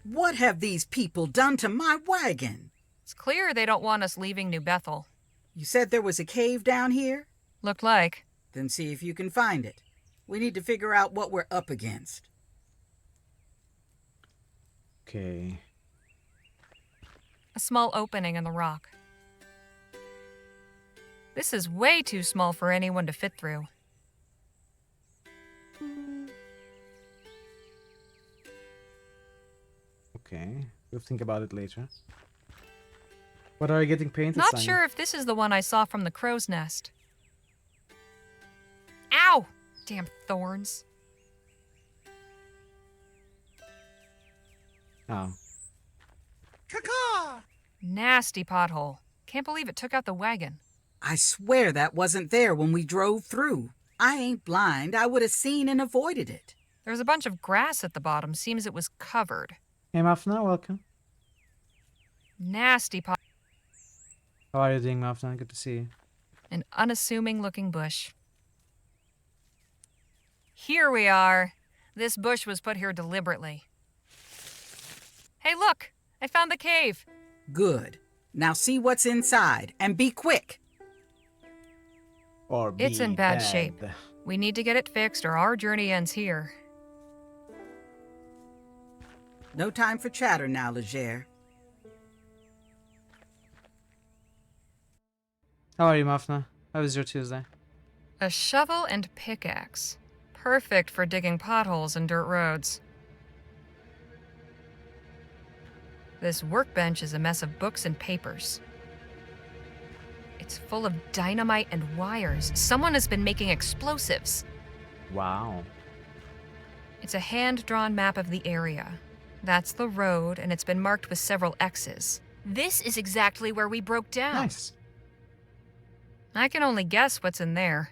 What have these people done to my wagon? It's clear they don't want us leaving New Bethel. You said there was a cave down here? Looked like. Then see if you can find it. We need to figure out what we're up against. Okay. A small opening in the rock. This is way too small for anyone to fit through. Okay, we'll think about it later. What are you getting painted? Not Simon? sure if this is the one I saw from the crow's nest. Ow! Damn thorns. Oh. Caw-caw! Nasty pothole. Can't believe it took out the wagon. I swear that wasn't there when we drove through. I ain't blind. I would have seen and avoided it. There's a bunch of grass at the bottom. Seems it was covered. Hey, Mafna, welcome. Nasty pot. How are you doing, Mafna? Good to see you. An unassuming looking bush. Here we are. This bush was put here deliberately. Hey, look! I found the cave. Good. Now see what's inside, and be quick. Or It's in bad dead. shape. We need to get it fixed or our journey ends here. No time for chatter now, Leger. How are you, Mafna? How was your Tuesday? A shovel and pickaxe. Perfect for digging potholes and dirt roads. This workbench is a mess of books and papers. It's full of dynamite and wires. Someone has been making explosives. Wow. It's a hand-drawn map of the area. That's the road, and it's been marked with several X's. This is exactly where we broke down. Nice. I can only guess what's in there.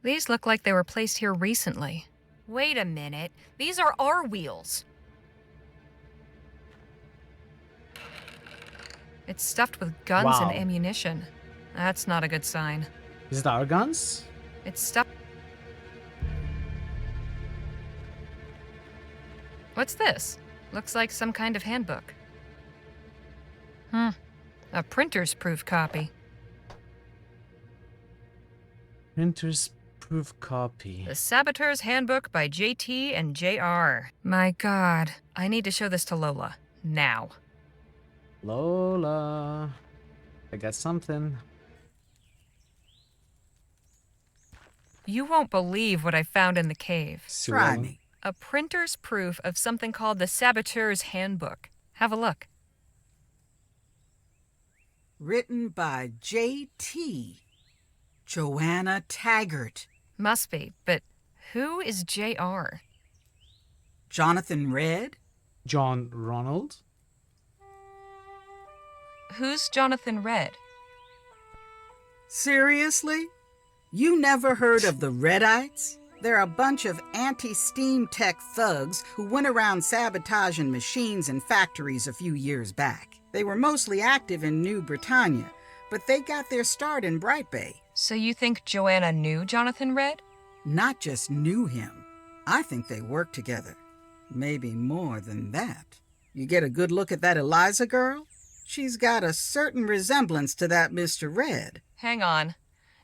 These look like they were placed here recently. Wait a minute. These are our wheels. It's stuffed with guns Wow. and ammunition. That's not a good sign. Is it our guns? It's stuffed. What's this? Looks like some kind of handbook. A printer's proof copy. Printer's proof copy. The Saboteur's Handbook by JT and JR. My God, I need to show this to Lola. Now. Lola. I got something. You won't believe what I found in the cave. Try me. A printer's proof of something called the Saboteur's Handbook. Have a look. Written by J.T. Joanna Taggart. Must be, but who is JR? Jonathan Red? John Ronald? Who's Jonathan Red? Seriously? You never heard of the Redites? They're a bunch of anti-steam tech thugs who went around sabotaging machines and factories a few years back. They were mostly active in New Britannia, but they got their start in Bright Bay. So you think Joanna knew Jonathan Red? Not just knew him. I think they worked together. Maybe more than that. You get a good look at that Eliza girl? She's got a certain resemblance to that Mr. Red. Hang on.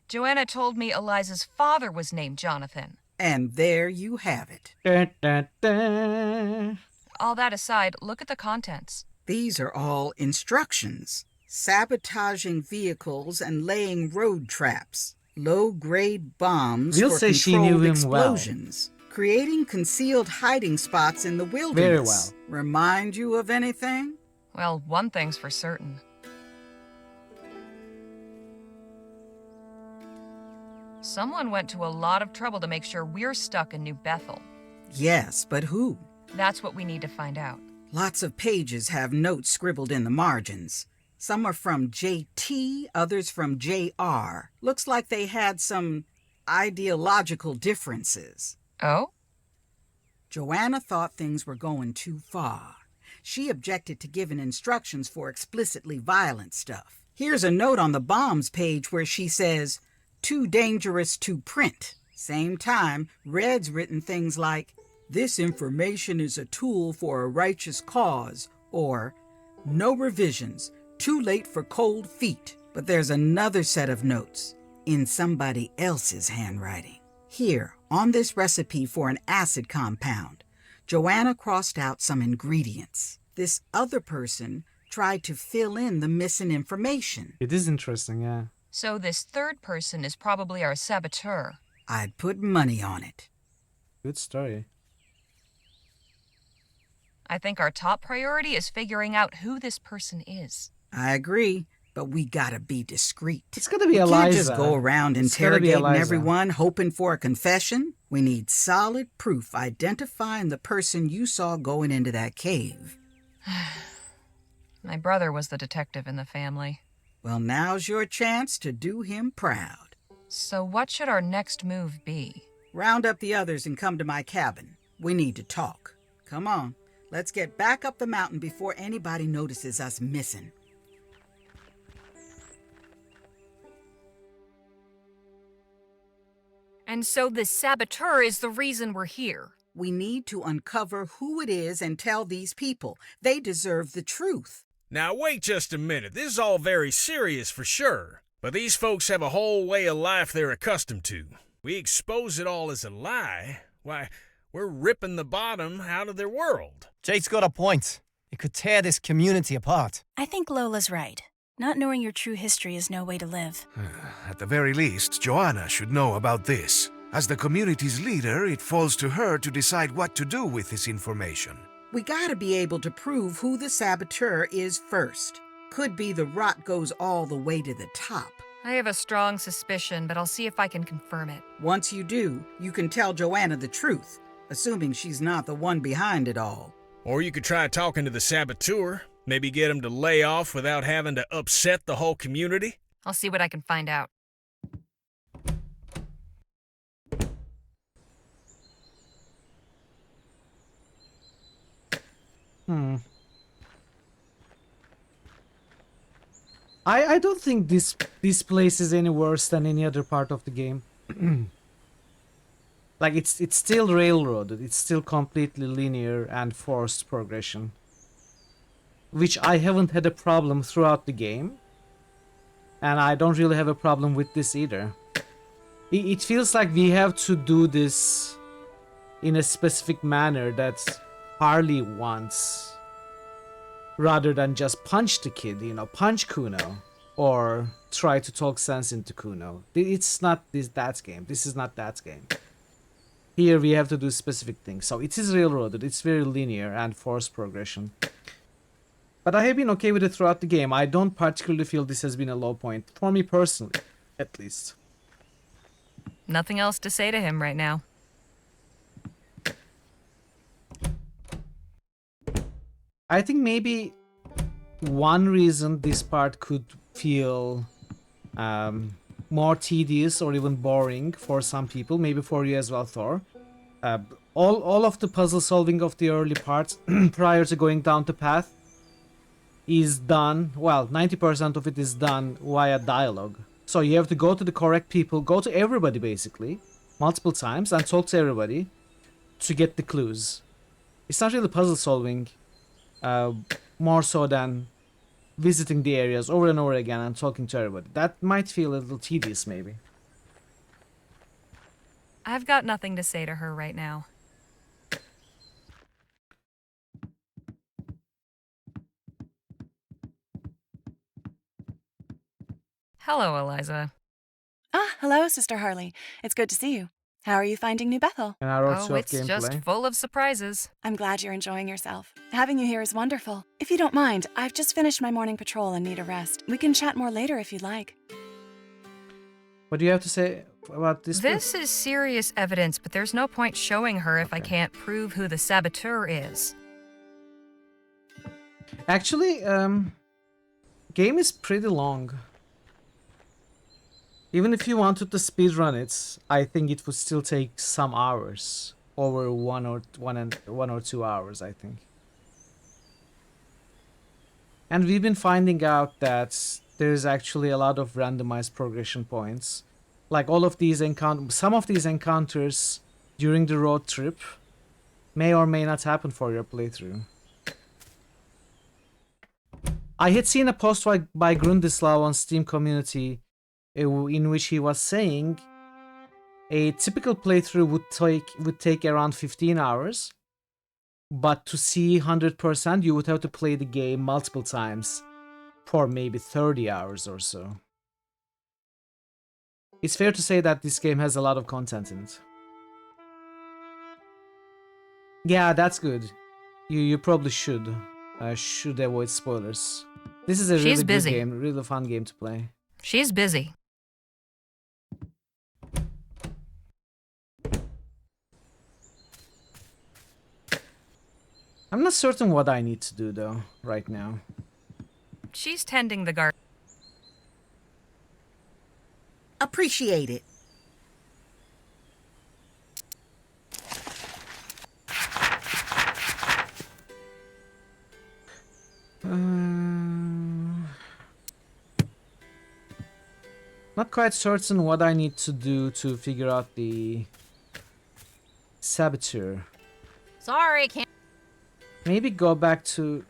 Joanna told me Eliza's father was named Jonathan. And there you have it. Da, da, da. All that aside, look at the contents. These are all instructions. Sabotaging vehicles and laying road traps. Low-grade bombs We'll for say she knew controlled him well. explosions. Creating concealed hiding spots in the wilderness. Very well. Remind you of anything? Well, one thing's for certain. Someone went to a lot of trouble to make sure we're stuck in New Bethel. Yes, but who? That's what we need to find out. Lots of pages have notes scribbled in the margins. Some are from JT, others from JR. Looks like they had some ideological differences. Oh? Joanna thought things were going too far. She objected to giving instructions for explicitly violent stuff. Here's a note on the bombs page where she says, "Too dangerous to print." Same time, Red's written things like, "This information is a tool for a righteous cause," or "No revisions, too late for cold feet." But there's another set of notes in somebody else's handwriting. Here, on this recipe for an acid compound, Joanna crossed out some ingredients. This other person tried to fill in the missing information. It is interesting, yeah. So this third person is probably our saboteur. I'd put money on it. Good story. I think our top priority is figuring out who this person is. I agree, but we gotta be discreet. It's gonna be We Eliza. can't just go around It's gonna be interrogating Eliza. everyone, hoping for a confession. We need solid proof identifying the person you saw going into that cave. My brother was the detective in the family. Well, now's your chance to do him proud. So what should our next move be? Round up the others and come to my cabin. We need to talk. Come on, let's get back up the mountain before anybody notices us missing. And so this saboteur is the reason we're here. We need to uncover who it is and tell these people. They deserve the truth. Now wait just a minute. This is all very serious for sure. But these folks have a whole way of life they're accustomed to. We expose it all as a lie. Why, we're ripping the bottom out of their world. Jake's got a point. It could tear this community apart. I think Lola's right. Not knowing your true history is no way to live. At the very least, Joanna should know about this. As the community's leader, it falls to her to decide what to do with this information. We gotta be able to prove who the saboteur is first. Could be the rot goes all the way to the top. I have a strong suspicion, but I'll see if I can confirm it. Once you do, you can tell Joanna the truth, assuming she's not the one behind it all. Or you could try talking to the saboteur. Maybe get him to lay off without having to upset the whole community. I'll see what I can find out. I don't think this place is any worse than any other part of the game. Like it's still railroaded. It's still completely linear and forced progression, which I haven't had a problem throughout the game, and I don't really have a problem with this either. It feels like we have to do this in a specific manner that Harley wants, rather than just punch the kid, punch Kuno, or try to talk sense into Kuno. It's not that game. This is not that game. Here we have to do specific things. So it is railroaded. It's very linear and forced progression. But I have been okay with it throughout the game. I don't particularly feel this has been a low point, for me personally, at least. Nothing else to say to him right now. I think maybe one reason this part could feel more tedious or even boring for some people, maybe for you as well, Thor. All of the puzzle solving of the early parts prior to going down the path is done, well, 90% of it is done via dialogue. So you have to go to the correct people, go to everybody basically, multiple times, and talk to everybody to get the clues. It's not really puzzle solving, more so than visiting the areas over and over again and talking to everybody. That might feel a little tedious, maybe. I've got nothing to say to her right now. Hello, Eliza. Ah, hello, Sister Harley. It's good to see you. How are you finding New Bethel? An hour or Oh, two of it's just gameplay. full of surprises. I'm glad you're enjoying yourself. Having you here is wonderful. If you don't mind, I've just finished my morning patrol and need a rest. We can chat more later if you'd like. What do you have to say about this? This is serious evidence, but there's no point showing her if I can't prove who the saboteur is. Actually, game is pretty long. Even if you wanted to speedrun it, I think it would still take some hours. Over 1 or 2 hours, I think. And we've been finding out that there's actually a lot of randomized progression points. Like all of these some of these encounters during the road trip may or may not happen for your playthrough. I had seen a post by Grundislav on Steam community in which he was saying a typical playthrough would take around 15 hours, but to see 100% you would have to play the game multiple times for maybe 30 hours or so. It's fair to say that this game has a lot of content in it. Yeah, that's good. You probably should avoid spoilers. This is a really good game, really fun game to play. She's busy. I'm not certain what I need to do though, right now. She's tending the garden. Appreciate it. Not quite certain what I need to do to figure out the saboteur. Sorry, can't. Maybe go back to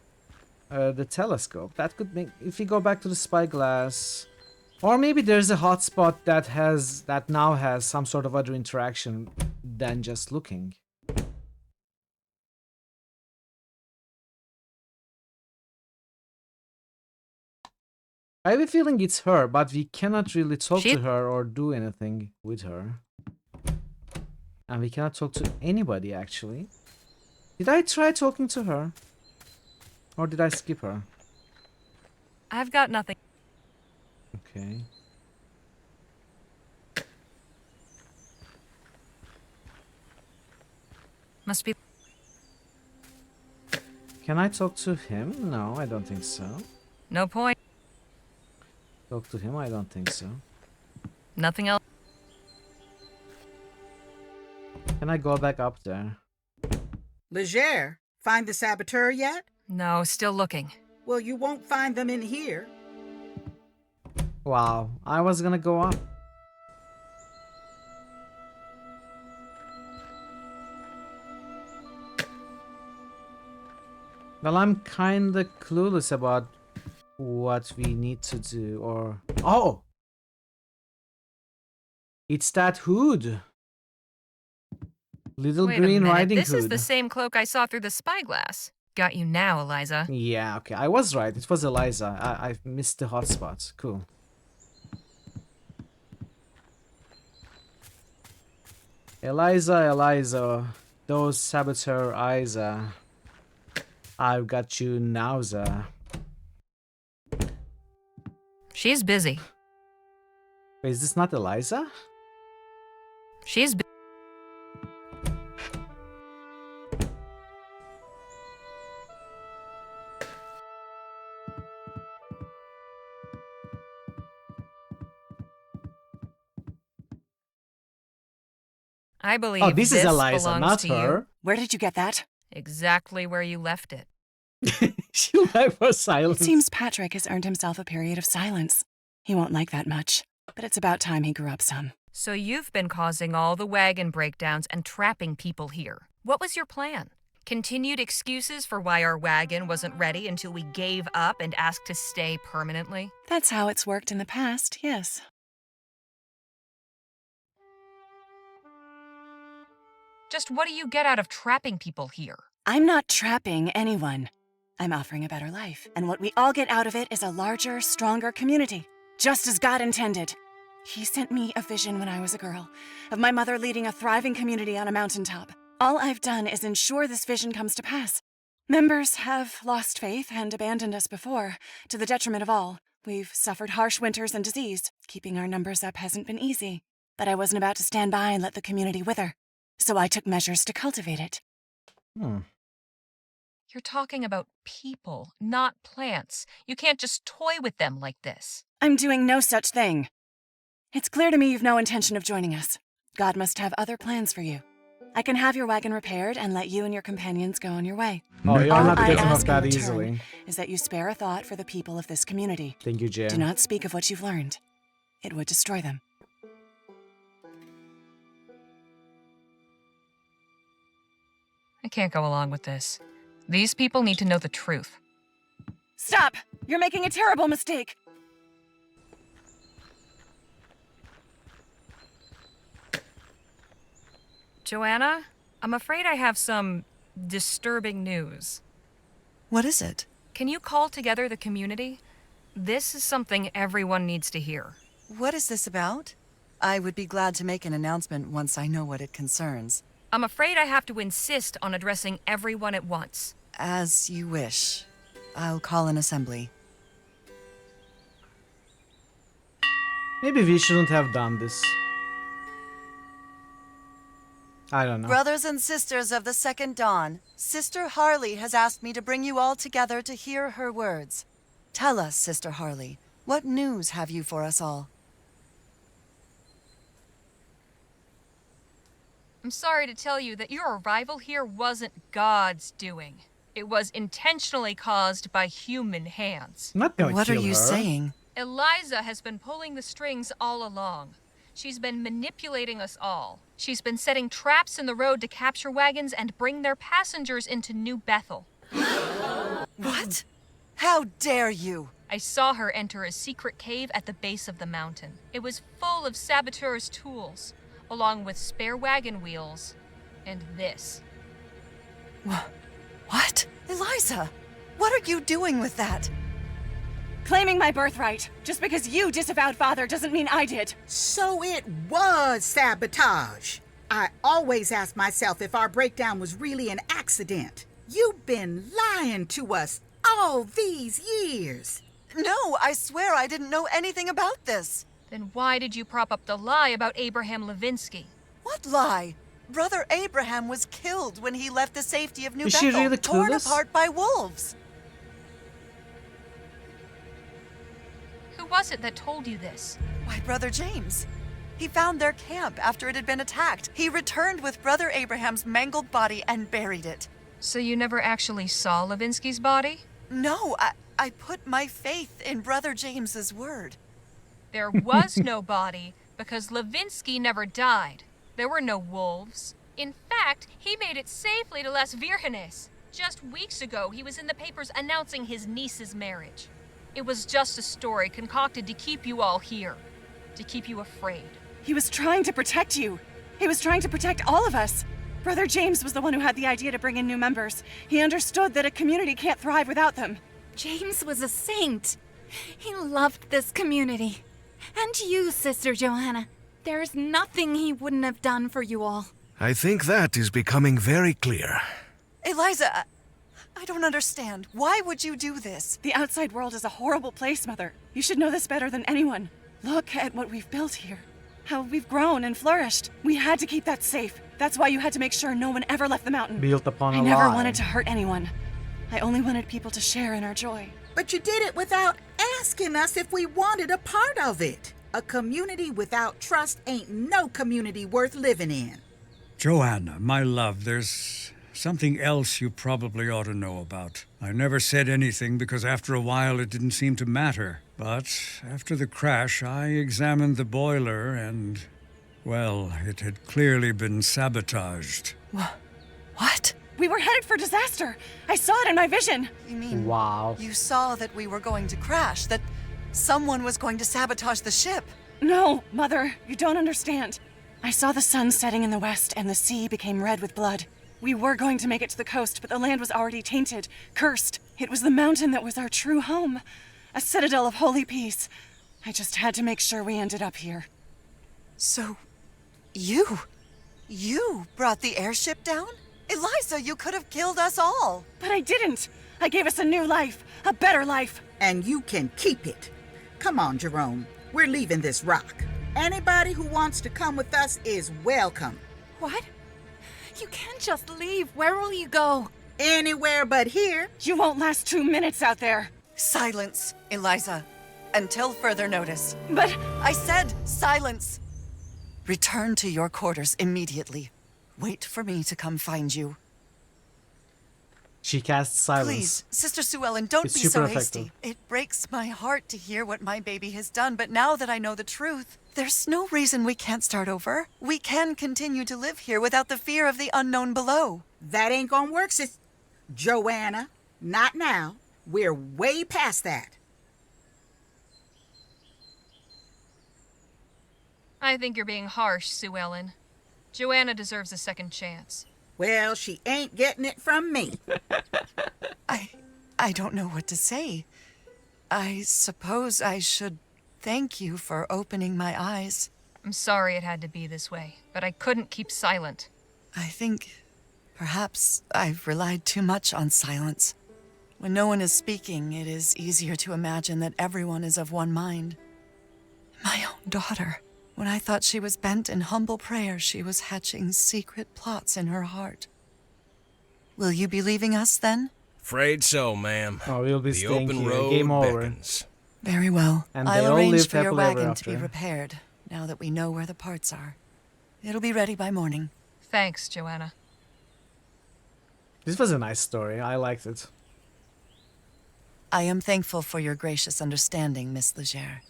the telescope. That could make if you go back to the spyglass, or maybe there's a hotspot that now has some sort of other interaction than just looking. I have a feeling it's her, but we cannot really talk to her or do anything with her. And we cannot talk to anybody, actually. Did I try talking to her? Or did I skip her? I've got nothing. Okay. Must be. Can I talk to him? No, I don't think so. No point. Talk to him? I don't think so. Nothing else. Can I go back up there? Leger, find the saboteur yet? No, still looking. Well, you won't find them in here. Wow, I was gonna go up. Well, I'm kinda clueless about what we need to do, or... Oh! It's that hood! Little Wait Green a minute. Riding This Hood. is the same cloak I saw through the spyglass. Got you now, Eliza. Yeah, okay, I was right. It was Eliza. I missed the hotspot. Cool. Eliza, those saboteur eyes, I've got you nowza. She's busy. Wait, is this not Eliza? She's busy. I believe this is Eliza, belongs not to her. You. Where did you get that? Exactly where you left it. She left for silence. It seems Patrick has earned himself a period of silence. He won't like that much, but it's about time he grew up some. So you've been causing all the wagon breakdowns and trapping people here. What was your plan? Continued excuses for why our wagon wasn't ready until we gave up and asked to stay permanently? That's how it's worked in the past, yes. Just what do you get out of trapping people here? I'm not trapping anyone. I'm offering a better life, and what we all get out of it is a larger, stronger community. just as God intended. He sent me a vision when I was a girl of my mother leading a thriving community on a mountaintop. All I've done is ensure this vision comes to pass. Members have lost faith and abandoned us before, to the detriment of all. We've suffered harsh winters and disease. Keeping our numbers up hasn't been easy. But I wasn't about to stand by and let the community wither. So I took measures to cultivate it. You're talking about people, not plants. You can't just toy with them like this. I'm doing no such thing. It's clear to me you've no intention of joining us. God must have other plans for you. I can have your wagon repaired and let you and your companions go on your way. Oh, you're All not I getting off ask in that return easily. is that you spare a thought for the people of this community. Thank you, Jay. Do not speak of what you've learned. It would destroy them. I can't go along with this. These people need to know the truth. Stop! You're making a terrible mistake. Joanna, I'm afraid I have some disturbing news. What is it? Can you call together the community? This is something everyone needs to hear. What is this about? I would be glad to make an announcement once I know what it concerns. I'm afraid I have to insist on addressing everyone at once. As you wish. I'll call an assembly. Maybe we shouldn't have done this. I don't know. Brothers and sisters of the Second Dawn, Sister Harley has asked me to bring you all together to hear her words. Tell us, Sister Harley, what news have you for us all? I'm sorry to tell you that your arrival here wasn't God's doing. It was intentionally caused by human hands. What are you saying? Eliza has been pulling the strings all along. She's been manipulating us all. She's been setting traps in the road to capture wagons and bring their passengers into New Bethel. What? How dare you? I saw her enter a secret cave at the base of the mountain. It was full of saboteurs' tools, along with spare wagon wheels, and this. What? Eliza, what are you doing with that? Claiming my birthright. Just because you disavowed father doesn't mean I did. So it was sabotage. I always ask myself if our breakdown was really an accident. You've been lying to us all these years. No, I swear I didn't know anything about this. Then why did you prop up the lie about Abraham Levinsky? What lie? Brother Abraham was killed when he left the safety of New Is she Bethel, really torn clueless? apart by wolves. Who was it that told you this? Why, Brother James. He found their camp after it had been attacked. He returned with Brother Abraham's mangled body and buried it. So you never actually saw Levinsky's body? No, I put my faith in Brother James's word. There was no body because Levinsky never died. There were no wolves. In fact, he made it safely to Las Virgenes. Just weeks ago, he was in the papers announcing his niece's marriage. It was just a story concocted to keep you all here, to keep you afraid. He was trying to protect you. He was trying to protect all of us. Brother James was the one who had the idea to bring in new members. He understood that a community can't thrive without them. James was a saint. He loved this community. And you, Sister Johanna. There's nothing he wouldn't have done for you all. I think that is becoming very clear. Eliza, I don't understand. Why would you do this? The outside world is a horrible place, Mother. You should know this better than anyone. Look at what we've built here. How we've grown and flourished. We had to keep that safe. That's why you had to make sure no one ever left the mountain. Built upon a I never lie. wanted to hurt anyone. I only wanted people to share in our joy. But you did it without asking us if we wanted a part of it. A community without trust ain't no community worth living in. Joanna, my love, there's something else you probably ought to know about. I never said anything because after a while it didn't seem to matter. But after the crash, I examined the boiler and, well, it had clearly been sabotaged. What? We were headed for disaster. I saw it in my vision. You mean Wow. you saw that we were going to crash, that someone was going to sabotage the ship? No, Mother, you don't understand. I saw the sun setting in the west and the sea became red with blood. We were going to make it to the coast, but the land was already tainted, cursed. It was the mountain that was our true home, a citadel of holy peace. I just had to make sure we ended up here. So, you brought the airship down? Eliza, you could have killed us all. But I didn't. I gave us a new life, a better life. And you can keep it. Come on, Jerome. We're leaving this rock. Anybody who wants to come with us is welcome. What? You can't just leave. Where will you go? Anywhere but here. You won't last 2 minutes out there. Silence, Eliza. Until further notice. But I said silence. Return to your quarters immediately. Wait for me to come find you. She casts silence. Please, Sister Sue Ellen, don't It's be so super hasty. effective. It breaks my heart to hear what my baby has done, but now that I know the truth, there's no reason we can't start over. We can continue to live here without the fear of the unknown below. That ain't gonna work, sis. Joanna, not now. We're way past that. I think you're being harsh, Sue Ellen. Joanna deserves a second chance. Well, she ain't getting it from me. I don't know what to say. I suppose I should thank you for opening my eyes. I'm sorry it had to be this way, but I couldn't keep silent. I think perhaps I've relied too much on silence. When no one is speaking, it is easier to imagine that everyone is of one mind. My own daughter. When I thought she was bent in humble prayer, she was hatching secret plots in her heart. Will you be leaving us then? Afraid so, ma'am. Oh, we'll be the staying open here. road Game over. beckons. Very well. And they I'll all arrange lived for your happily ever wagon to be after. repaired, now that we know where the parts are. It'll be ready by morning. Thanks, Joanna. This was a nice story. I liked it. I am thankful for your gracious understanding, Miss Legere.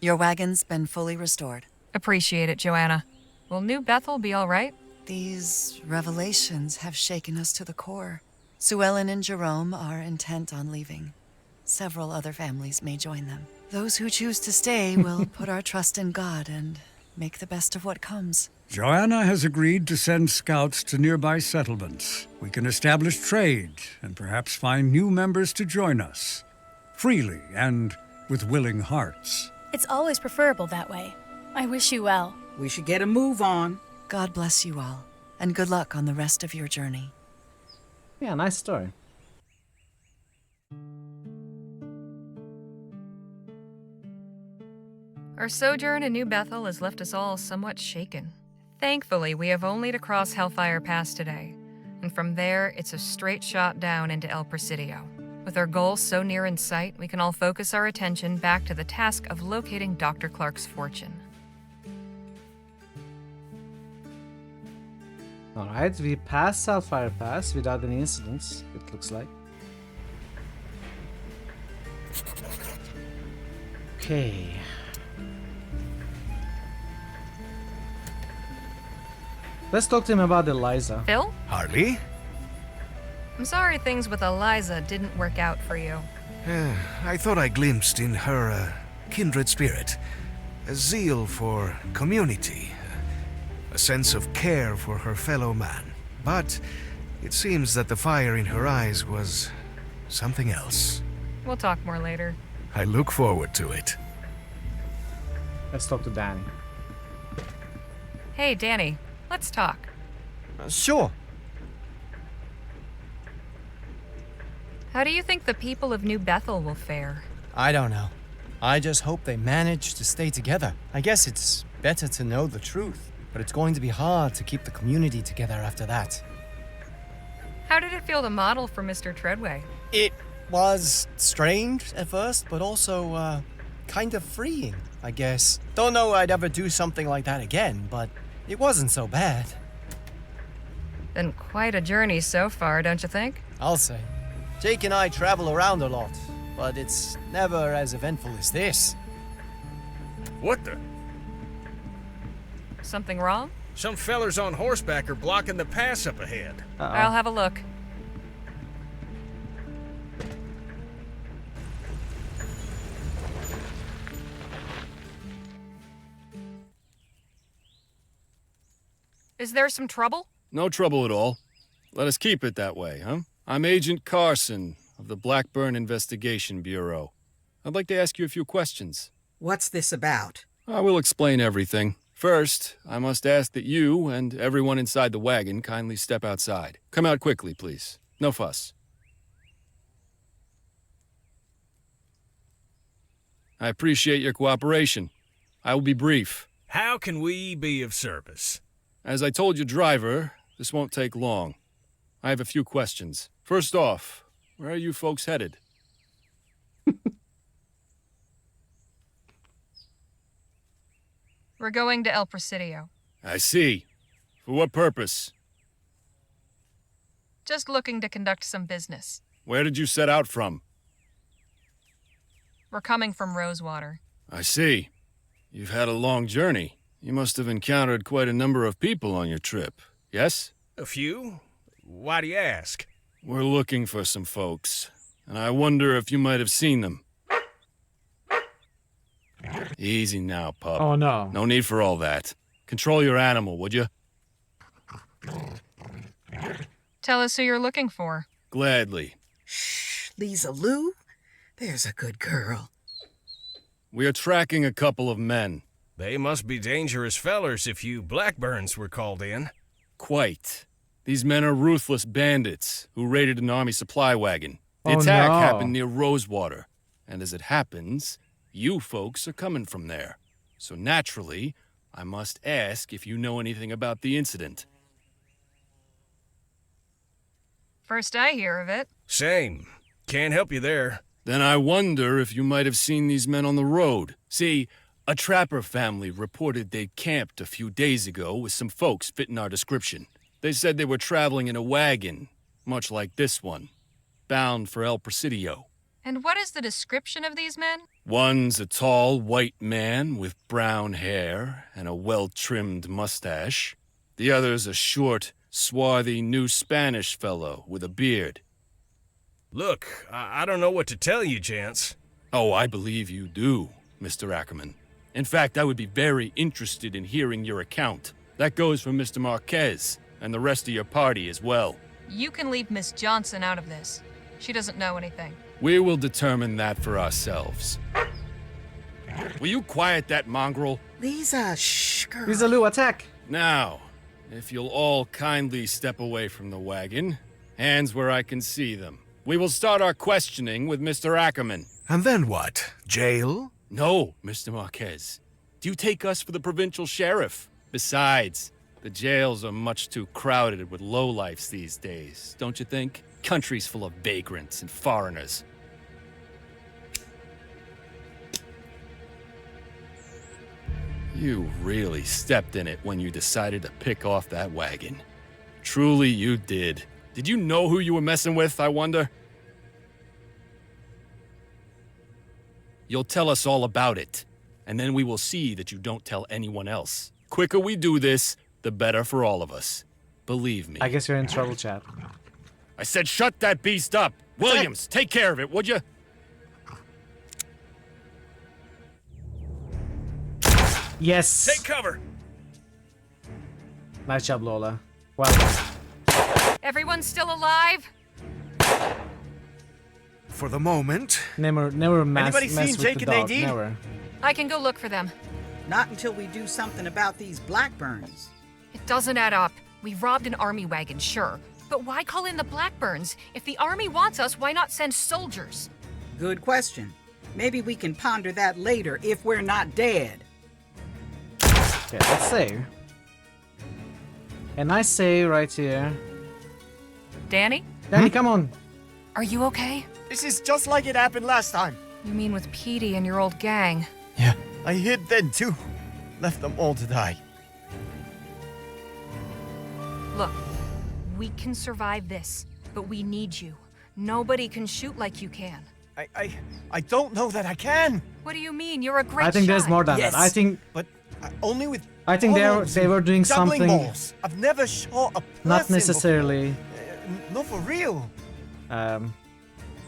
Your wagon's been fully restored. Appreciate it, Joanna. Will New Bethel be all right? These revelations have shaken us to the core. Sue Ellen and Jerome are intent on leaving. Several other families may join them. Those who choose to stay will put our trust in God and make the best of what comes. Joanna has agreed to send scouts to nearby settlements. We can establish trade and perhaps find new members to join us. Freely and with willing hearts. It's always preferable that way. I wish you well. We should get a move on. God bless you all, and good luck on the rest of your journey. Yeah, nice story. Our sojourn in New Bethel has left us all somewhat shaken. Thankfully, we have only to cross Hellfire Pass today, and from there, it's a straight shot down into El Presidio. With our goal so near in sight, we can all focus our attention back to the task of locating Dr. Clark's fortune. Alright, we passed Hellfire Pass without any incidents, it looks like. Okay. Let's talk to him about Eliza. Phil? Harley? I'm sorry things with Eliza didn't work out for you. I thought I glimpsed in her a kindred spirit, a zeal for community, a sense of care for her fellow man. But it seems that the fire in her eyes was something else. We'll talk more later. I look forward to it. Let's talk to Danny. Hey, Danny, let's talk. Sure. How do you think the people of New Bethel will fare? I don't know. I just hope they manage to stay together. I guess it's better to know the truth, but it's going to be hard to keep the community together after that. How did it feel to model for Mr. Treadway? It was strange at first, but also, kind of freeing, I guess. Don't know I'd ever do something like that again, but it wasn't so bad. Been quite a journey so far, don't you think? I'll say. Jake and I travel around a lot, but it's never as eventful as this. What the? Something wrong? Some fellers on horseback are blocking the pass up ahead. I'll have a look. Is there some trouble? No trouble at all. Let us keep it that way, huh? I'm Agent Carson of the Blackburn Investigation Bureau. I'd like to ask you a few questions. What's this about? I will explain everything. First, I must ask that you and everyone inside the wagon kindly step outside. Come out quickly, please. No fuss. I appreciate your cooperation. I will be brief. How can we be of service? As I told your driver, this won't take long. I have a few questions. First off, where are you folks headed? We're going to El Presidio. I see. For what purpose? Just looking to conduct some business. Where did you set out from? We're coming from Rosewater. I see. You've had a long journey. You must have encountered quite a number of people on your trip, yes? A few? Why do you ask? We're looking for some folks, and I wonder if you might have seen them. Easy now, pup. Oh, no. No need for all that. Control your animal, would you? Tell us who you're looking for. Gladly. Shh, Lisa Lou? There's a good girl. We are tracking a couple of men. They must be dangerous fellers if you Blackburns were called in. Quite. These men are ruthless bandits who raided an army supply wagon. The Oh, attack no. happened near Rosewater, and as it happens, you folks are coming from there. So naturally, I must ask if you know anything about the incident. First I hear of it. Same. Can't help you there. Then I wonder if you might have seen these men on the road. See, a trapper family reported they camped a few days ago with some folks fitting our description. They said they were traveling in a wagon, much like this one, bound for El Presidio. And what is the description of these men? One's a tall white man with brown hair and a well-trimmed mustache. The other's a short, swarthy New Spanish fellow with a beard. Look, I don't know what to tell you, gents. Oh, I believe you do, Mr. Ackerman. In fact, I would be very interested in hearing your account. That goes for Mr. Marquez and the rest of your party as well. You can leave Miss Johnson out of this. She doesn't know anything. We will determine that for ourselves. Will you quiet that mongrel? Lisa, shh, girl. Lisa Lou, attack! Now, if you'll all kindly step away from the wagon, hands where I can see them. We will start our questioning with Mr. Ackerman. And then what? Jail? No, Mr. Marquez. Do you take us for the provincial sheriff? Besides, the jails are much too crowded with lowlifes these days, don't you think? Countries full of vagrants and foreigners. You really stepped in it when you decided to pick off that wagon. Truly you did. Did you know who you were messing with, I wonder? You'll tell us all about it, and then we will see that you don't tell anyone else. Quicker we do this, the better for all of us. Believe me. I guess you're in trouble, Chad. I said shut that beast up! Williams, take care of it, would you? Yes! Take cover! Nice job, Lola. Well done. Everyone's still alive? For the moment. Never mess with Jake the and dog. Nadine? Never. I can go look for them. Not until we do something about these Blackburns. It doesn't add up. We robbed an army wagon, sure. But why call in the Blackburns? If the army wants us, why not send soldiers? Good question. Maybe we can ponder that later if we're not dead. Okay, let's save. And I say right here. Danny? Danny, come on. Are you okay? This is just like it happened last time. You mean with Petey and your old gang? Yeah, I hid then too. Left them all to die. Look, we can survive this, but we need you. Nobody can shoot like you can. I don't know that I can. What do you mean? You're a great I think there's shot. more than Yes, that. I think only with. I think they were doing juggling something balls. I've never shot a person not necessarily. Not for real.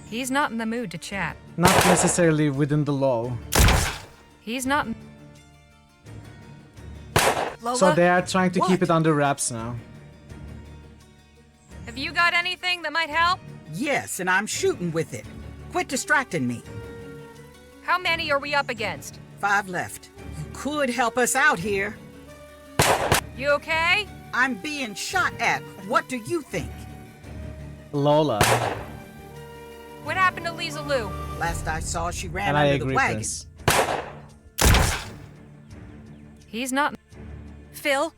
He's not in the mood to chat. Not necessarily within the law. He's not. Lola? So they are trying to What? keep it under wraps now. Have you got anything that might help? Yes, and I'm shooting with it. Quit distracting me. How many are we up against? 5 left. You could help us out here. You okay? I'm being shot at. What do you think? Lola. What happened to Lisa Lou? Last I saw, she ran And I under agree, the wagon. Prince. He's not... Phil?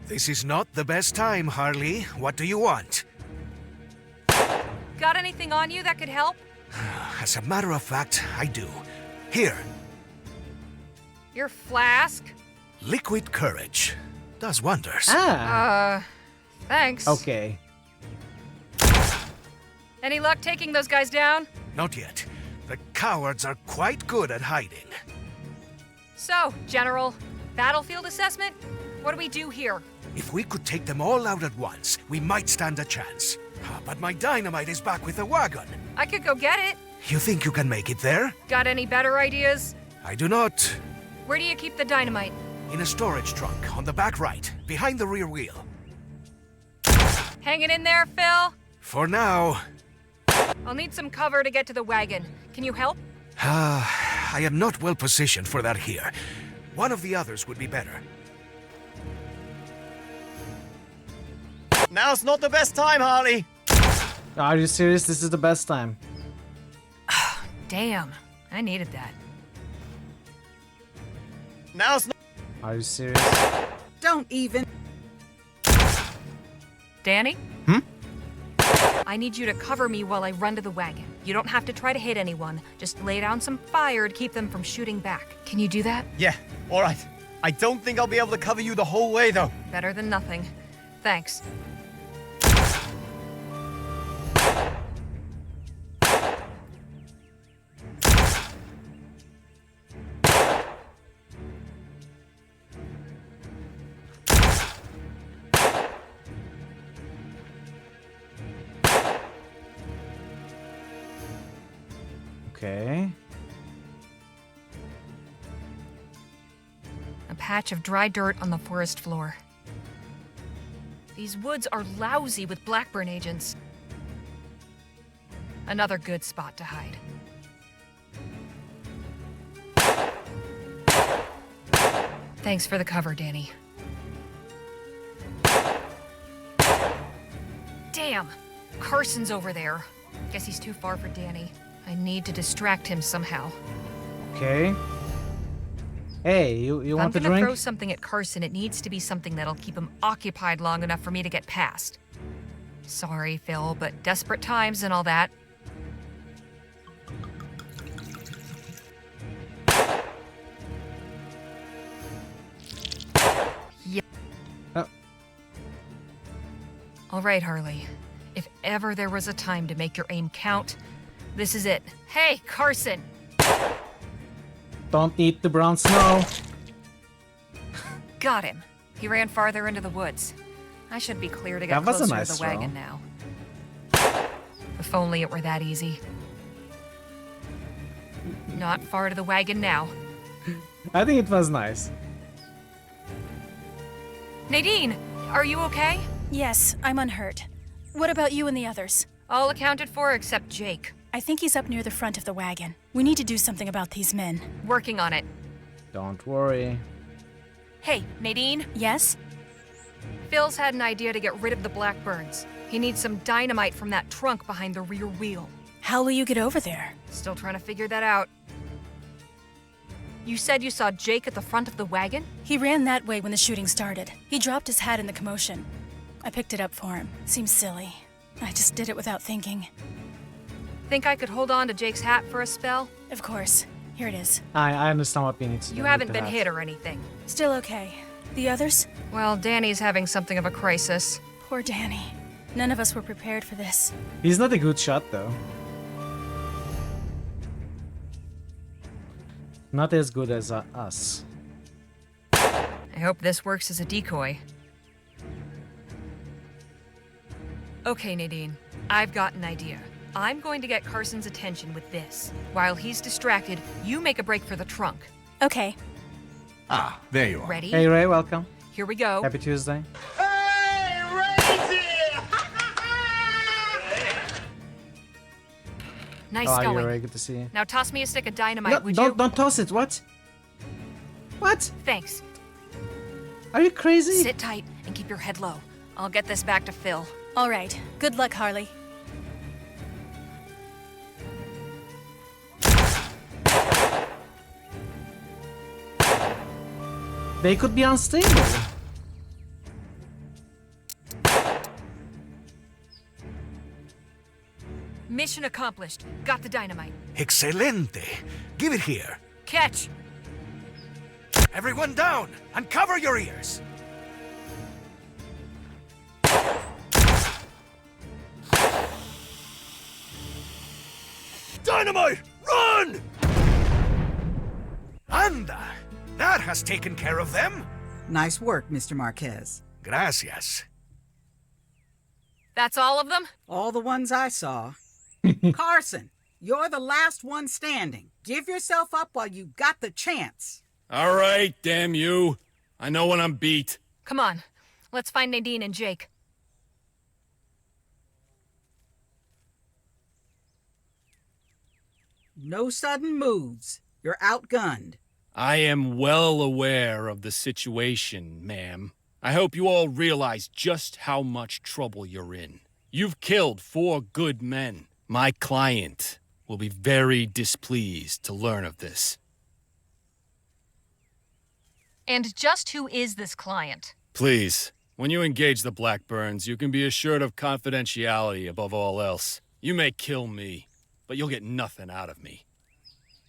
This is not the best time, Harley. What do you want? Got anything on you that could help? As a matter of fact, I do. Here, Your flask? liquid courage. Does wonders. Thanks. Okay. Any luck taking those guys down? Not yet. The cowards are quite good at hiding. So, General, battlefield assessment? What do we do here? If we could take them all out at once, we might stand a chance. But my dynamite is back with the wagon. I could go get it. You think you can make it there? Got any better ideas? I do not. Where do you keep the dynamite? In a storage trunk, on the back right, behind the rear wheel. Hanging in there, Phil? For now. I'll need some cover to get to the wagon. Can you help? I am not well positioned for that here. One of the others would be better. Now's not the best time, Harley. Are you serious? This is the best time. Damn, I needed that. Now's not. Are you serious? Don't even. Danny? I need you to cover me while I run to the wagon. You don't have to try to hit anyone. Just lay down some fire to keep them from shooting back. Can you do that? Yeah, all right. I don't think I'll be able to cover you the whole way, though. Better than nothing. Thanks. Okay. A patch of dry dirt on the forest floor. These woods are lousy with blackburn agents. Another good spot to hide. Thanks for the cover, Danny. Damn! Carson's over there. Guess he's too far for Danny. I need to distract him somehow. Okay. Hey, you want to I'm gonna drink? throw something at Carson. It needs to be something that'll keep him occupied long enough for me to get past. Sorry, Phil, but desperate times and all that. Yeah. All right, Harley. If ever there was a time to make your aim count, this is it. Hey, Carson! Don't eat the brown snow. Got him. He ran farther into the woods. I should be clear to get That was a closer nice to the wagon throw. now. If only it were that easy. Not far to the wagon now. I think it was nice. Nadine, are you okay? Yes, I'm unhurt. What about you and the others? All accounted for except Jake. I think he's up near the front of the wagon. We need to do something about these men. Working on it. Don't worry. Hey, Nadine? Yes? Phil's had an idea to get rid of the Blackburns. He needs some dynamite from that trunk behind the rear wheel. How will you get over there? Still trying to figure that out. You said you saw Jake at the front of the wagon? He ran that way when the shooting started. He dropped his hat in the commotion. I picked it up for him. Seems silly. I just did it without thinking. Think I could hold on to Jake's hat for a spell? Of course. Here it is. I understand what we need to do. You with haven't the been hat. hit or anything. Still okay. The others? Well, Danny's having something of a crisis. Poor Danny. None of us were prepared for this. He's not a good shot, though. Not as good as us. I hope this works as a decoy. Okay, Nadine. I've got an idea. I'm going to get Carson's attention with this. While he's distracted, you make a break for the trunk. Okay. Ah, there you are. Ready? Hey, Ray, welcome. Here we go. Happy Tuesday. Nice How are you, going. Ray? Good to see you. Now toss me a stick of dynamite, would don't, you? don't toss it. What? What? Thanks. Are you crazy? Sit tight and keep your head low. I'll get this back to Phil. All right. Good luck, Harley. They could be unstable. Mission accomplished. Got the dynamite. Excelente. Give it here. Catch! Everyone down and cover your ears. Dynamite! Run! Anda! That has taken care of them. Nice work, Mr. Marquez. Gracias. That's all of them? All the ones I saw. Carson, you're the last one standing. Give yourself up while you got the chance. All right, damn you. I know when I'm beat. Come on. Let's find Nadine and Jake. No sudden moves. You're outgunned. I am well aware of the situation, ma'am. I hope you all realize just how much trouble you're in. You've killed 4 good men. My client will be very displeased to learn of this. And just who is this client? Please, when you engage the Blackburns, you can be assured of confidentiality above all else. You may kill me, but you'll get nothing out of me.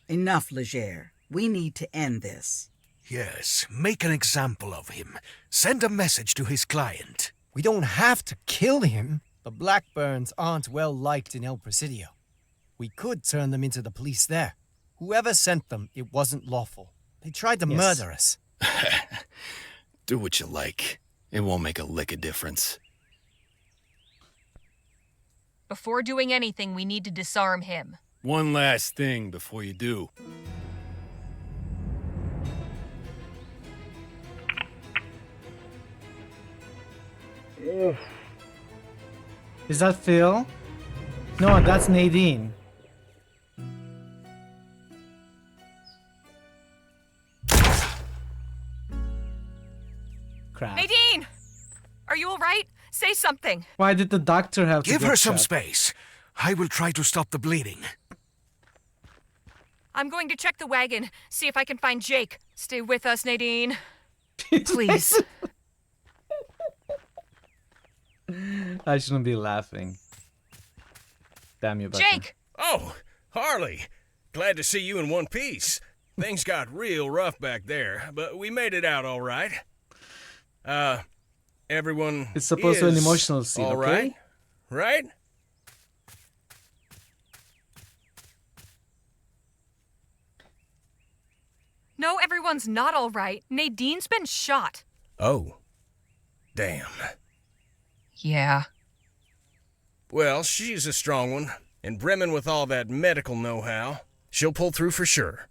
Enough, Leger. We need to end this. Yes, make an example of him. Send a message to his client. We don't have to kill him. The Blackburns aren't well liked in El Presidio. We could turn them into the police there. Whoever sent them, it wasn't lawful. They tried to murder us. Do what you like. It won't make a lick of difference. Before doing anything, we need to disarm him. One last thing before you do. Is that Phil? No, that's Nadine. Crap. Nadine! Are you alright? Say something. Why did the doctor have to Give get her some shot? space. I will try to stop the bleeding. I'm going to check the wagon, see if I can find Jake. Stay with us, Nadine. Please. I shouldn't be laughing. Damn you, Bucky. Jake! Oh, Harley. Glad to see you in one piece. Things got real rough back there, but we made it out all right. Everyone It's supposed to be an emotional scene, all okay? right? Right? No, everyone's not all right. Nadine's been shot. Oh. Damn. Yeah. Well, she's a strong one, and brimming with all that medical know-how. She'll pull through for sure.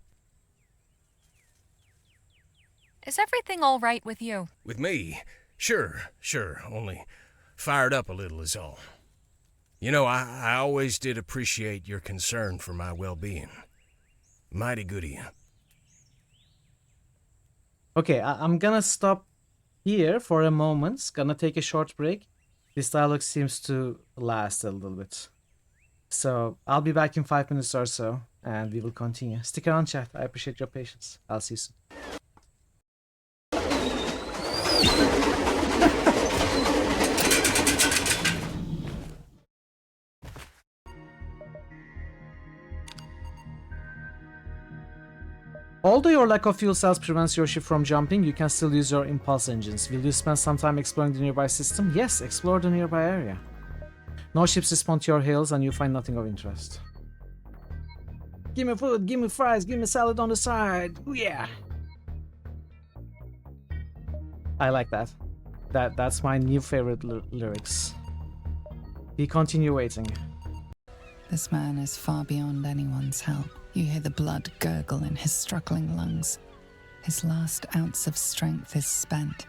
Is everything all right with you? With me? Sure. Only fired up a little is all. You know, I always did appreciate your concern for my well-being. Mighty good of you. Okay, I'm gonna stop here for a moment. Gonna take a short break. This dialogue seems to last a little bit. So I'll be back in 5 minutes or so, and we will continue. Stick around, chat. I appreciate your patience. I'll see you soon. Although your lack of fuel cells prevents your ship from jumping, you can still use your impulse engines. Will you spend some time exploring the nearby system? Yes, explore the nearby area. No ships respond to your hails and you find nothing of interest. Give me food, give me fries, give me salad on the side. Ooh, yeah. I like that. That's my new favorite lyrics. We continue waiting. This man is far beyond anyone's help. You hear the blood gurgle in his struggling lungs. His last ounce of strength is spent.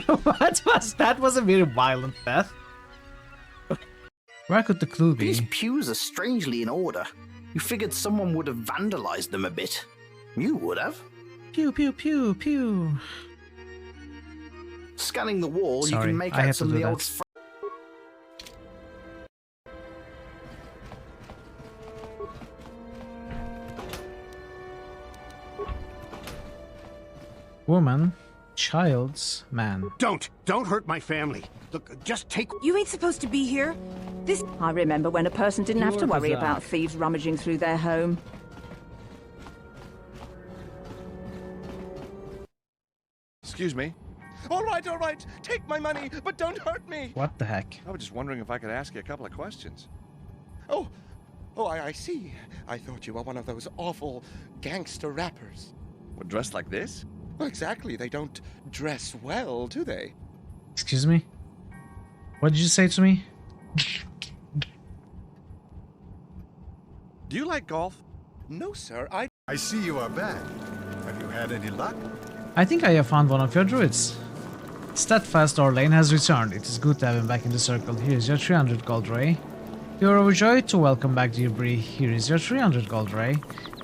What was that? Was a very violent death. Where could the clue be? These pews are strangely in order. You figured someone would have vandalized them a bit. You would have. Pew, pew, pew, pew. Scanning the wall, Sorry, you can make I out have some to of do the old... that. Woman, child's man. Don't hurt my family. Look, just take... You ain't supposed to be here. This... I remember when a person didn't have to worry about thieves rummaging through their home. Excuse me. All right. Take my money, but don't hurt me. What the heck? I was just wondering if I could ask you a couple of questions. Oh, I see. I thought you were one of those awful gangster rappers. Well, dressed like this? Well, exactly. They don't dress well, do they? Excuse me? What did you say to me? Do you like golf? No, sir. I see you are back. Have you had any luck? I think I have found one of your druids. Steadfast Orlane has returned. It is good to have him back in the circle. Here is your 300 gold ray. You are overjoyed to welcome back dear Bree. Here is your 300 gold ray.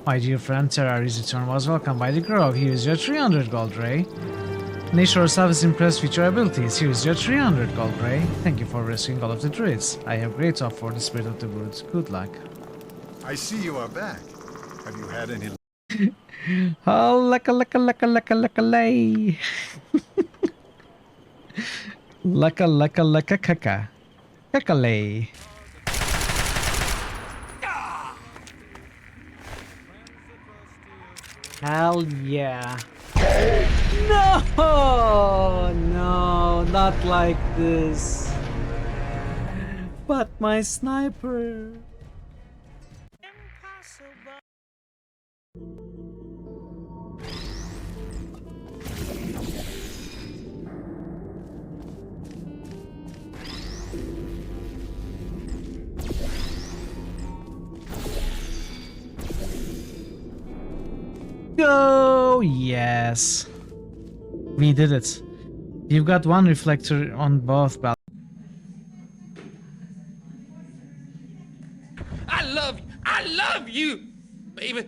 My dear friend Terrari's return was welcomed by the Grove. Here is your 300 gold ray. Nature herself is impressed with your abilities. Here is your 300 gold ray. Thank you for rescuing all of the druids. I have great hope for the spirit of the woods. Good luck. I see you are back. Have you had any luck? Oh, laka lay. Laka kaka. Kaka lay. Hell yeah. No, not like this. But my sniper. Go! Yes. We did it. You've got one reflector on both balconies. I love you, baby.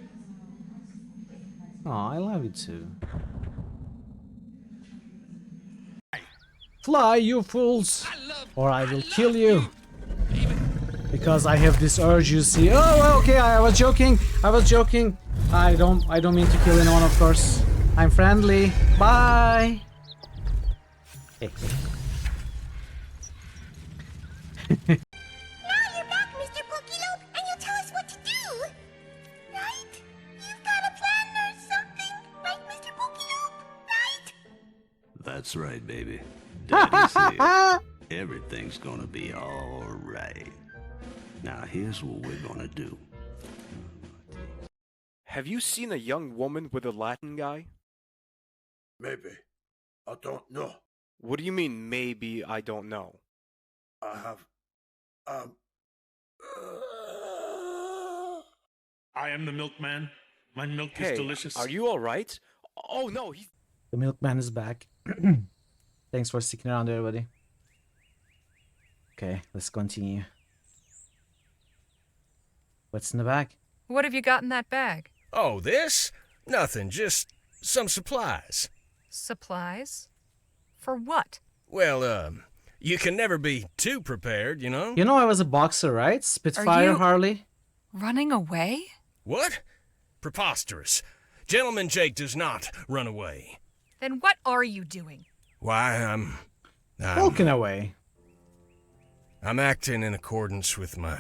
Oh, I love you too. Fly, you fools! Or I will kill you. Because I have this urge, you see. Oh, okay, I was joking. I don't mean to kill anyone, of course. I'm friendly. Bye. Hey. Now you're back, Mr. Pokelope, and you'll tell us what to do, right? You've got a plan or something, right, Mr. Pokelope, right? That's right, baby. Daddy's here. Everything's gonna be all right. Now here's what we're gonna do. Have you seen a young woman with a Latin guy? Maybe. I don't know. What do you mean, maybe I don't know? I have... I am the milkman. My milk is delicious. Are you alright? Oh no, he's... The milkman is back. Thanks for sticking around, everybody. Okay, let's continue. What's in the bag? What have you got in that bag? Oh, this? Nothing, just some supplies. Supplies? For what? Well, you can never be too prepared, you know? You know I was a boxer, right? Spitfire, Harley? Running away? What? Preposterous. Gentleman Jake does not run away. Then what are you doing? Why, I'm Walking away. I'm acting in accordance with my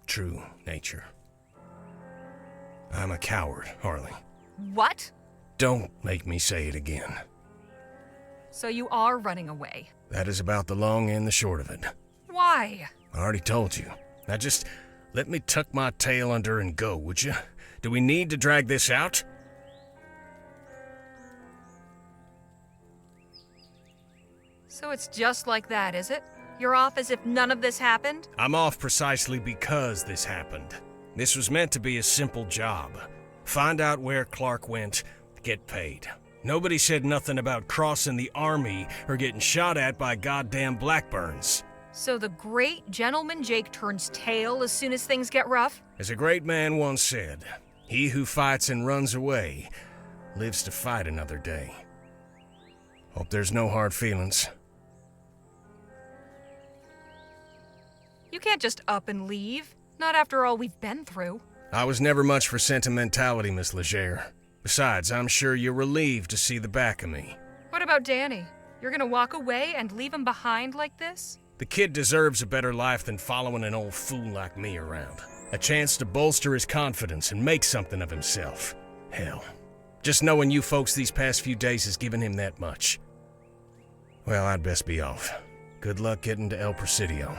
true nature. I'm a coward, Harley. What? Don't make me say it again. So you are running away. That is about the long and the short of it. Why? I already told you. Now just let me tuck my tail under and go, would you? Do we need to drag this out? So it's just like that, is it? You're off as if none of this happened? I'm off precisely because this happened. This was meant to be a simple job. Find out where Clark went, get paid. Nobody said nothing about crossing the army or getting shot at by goddamn Blackburns. So the great gentleman Jake turns tail as soon as things get rough? As a great man once said, he who fights and runs away lives to fight another day. Hope there's no hard feelings. You can't just up and leave. Not after all we've been through. I was never much for sentimentality, Miss Legere. Besides, I'm sure you're relieved to see the back of me. What about Danny? You're gonna walk away and leave him behind like this? The kid deserves a better life than following an old fool like me around. A chance to bolster his confidence and make something of himself. Hell, just knowing you folks these past few days has given him that much. Well, I'd best be off. Good luck getting to El Presidio.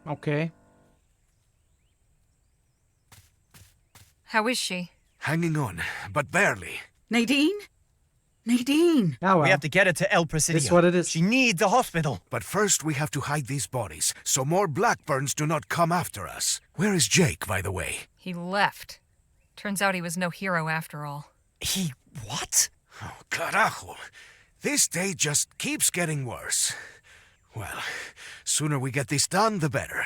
Okay. How is she? Hanging on, but barely. Nadine? Nadine! Oh, well. We have to get her to El Presidio. That's what it is. She needs a hospital. But first we have to hide these bodies, so more Blackburns do not come after us. Where is Jake, by the way? He left. Turns out he was no hero after all. He what? Oh, carajo. This day just keeps getting worse. Well, sooner we get this done, the better.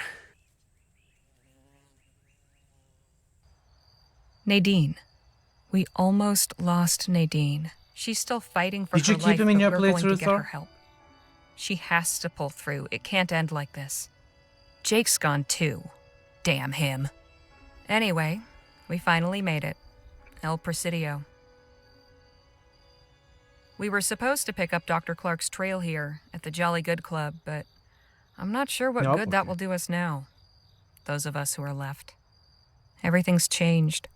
Nadine. We almost lost Nadine. She's still fighting for Did her you life, keep him in but your we're going to playthrough, get her Thor? help. She has to pull through. It can't end like this. Jake's gone too. Damn him. Anyway, we finally made it. El Presidio. We were supposed to pick up Dr. Clark's trail here at the Jolly Good Club, but I'm not sure what good that will do us now. Those of us who are left. Everything's changed.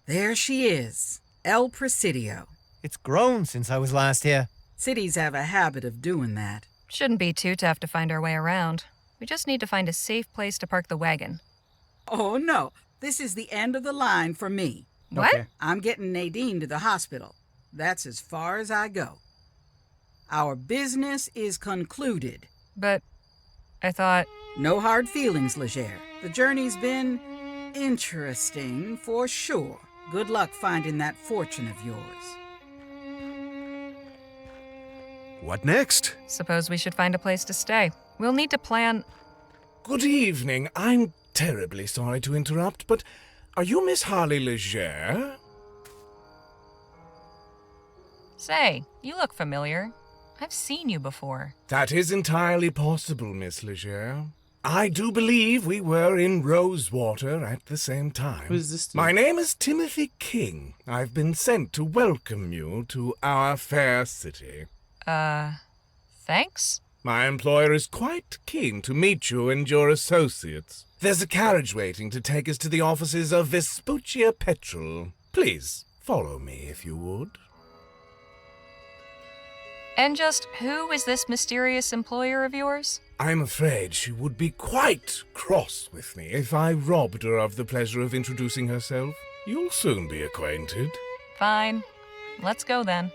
There she is, El Presidio. It's grown since I was last here. Cities have a habit of doing that. Shouldn't be too tough to find our way around. We just need to find a safe place to park the wagon. Oh, no. This is the end of the line for me. What? Okay. I'm getting Nadine to the hospital. That's as far as I go. Our business is concluded. But I thought... No hard feelings, Legere. The journey's been interesting for sure. Good luck finding that fortune of yours. What next? Suppose we should find a place to stay. We'll need to plan... Good evening. I'm terribly sorry to interrupt, but are you Miss Harley Legere? Say, you look familiar. I've seen you before. That is entirely possible, Miss Legere. I do believe we were in Rosewater at the same time. Who's this dude? My name is Timothy King. I've been sent to welcome you to our fair city. Thanks? My employer is quite keen to meet you and your associates. There's a carriage waiting to take us to the offices of Vespuccia Petrol. Please, follow me if you would. And just who is this mysterious employer of yours? I'm afraid she would be quite cross with me if I robbed her of the pleasure of introducing herself. You'll soon be acquainted. Fine. Let's go then.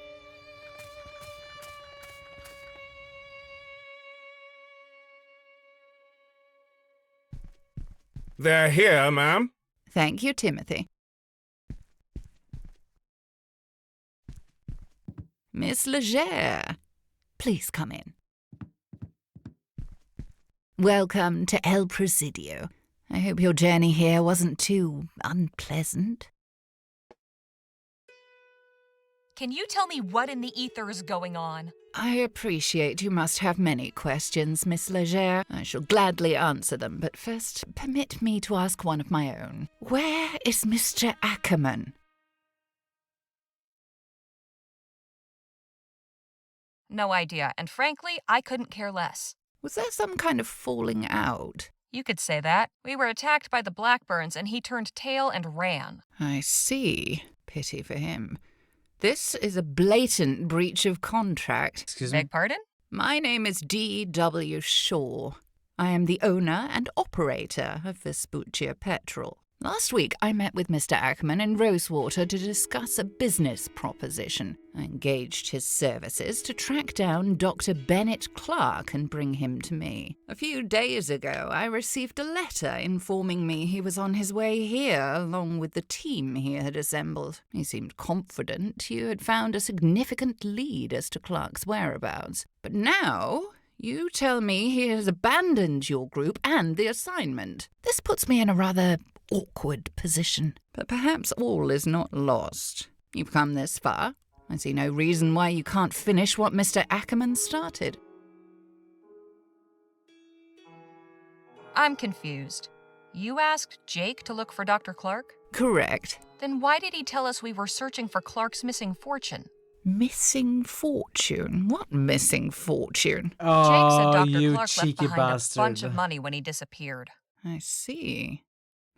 They're here, ma'am. Thank you, Timothy. Miss Legere, please come in. Welcome to El Presidio. I hope your journey here wasn't too unpleasant. Can you tell me what in the ether is going on? I appreciate you must have many questions, Miss Legere. I shall gladly answer them, but first permit me to ask one of my own. Where is Mr. Ackerman? No idea, and frankly, I couldn't care less. Was there some kind of falling out? You could say that. We were attacked by the Blackburns, and he turned tail and ran. I see. Pity for him. This is a blatant breach of contract. Excuse me? Beg pardon? My name is D.W. Shaw. I am the owner and operator of Vespuccia Petrol. Last week, I met with Mr. Ackerman in Rosewater to discuss a business proposition. I engaged his services to track down Dr. Bennett Clark and bring him to me. A few days ago, I received a letter informing me he was on his way here along with the team he had assembled. He seemed confident you had found a significant lead as to Clark's whereabouts. But now you tell me he has abandoned your group and the assignment. This puts me in a rather awkward position. But perhaps all is not lost. You've come this far. I see no reason why you can't finish what Mr. Ackerman started. I'm confused. You asked Jake to look for Dr. Clark? Correct. Then why did he tell us we were searching for Clark's missing fortune? Missing fortune? What missing fortune? Jake said Dr. you Clark left cheeky behind bastard. a bunch of money when he disappeared. I see.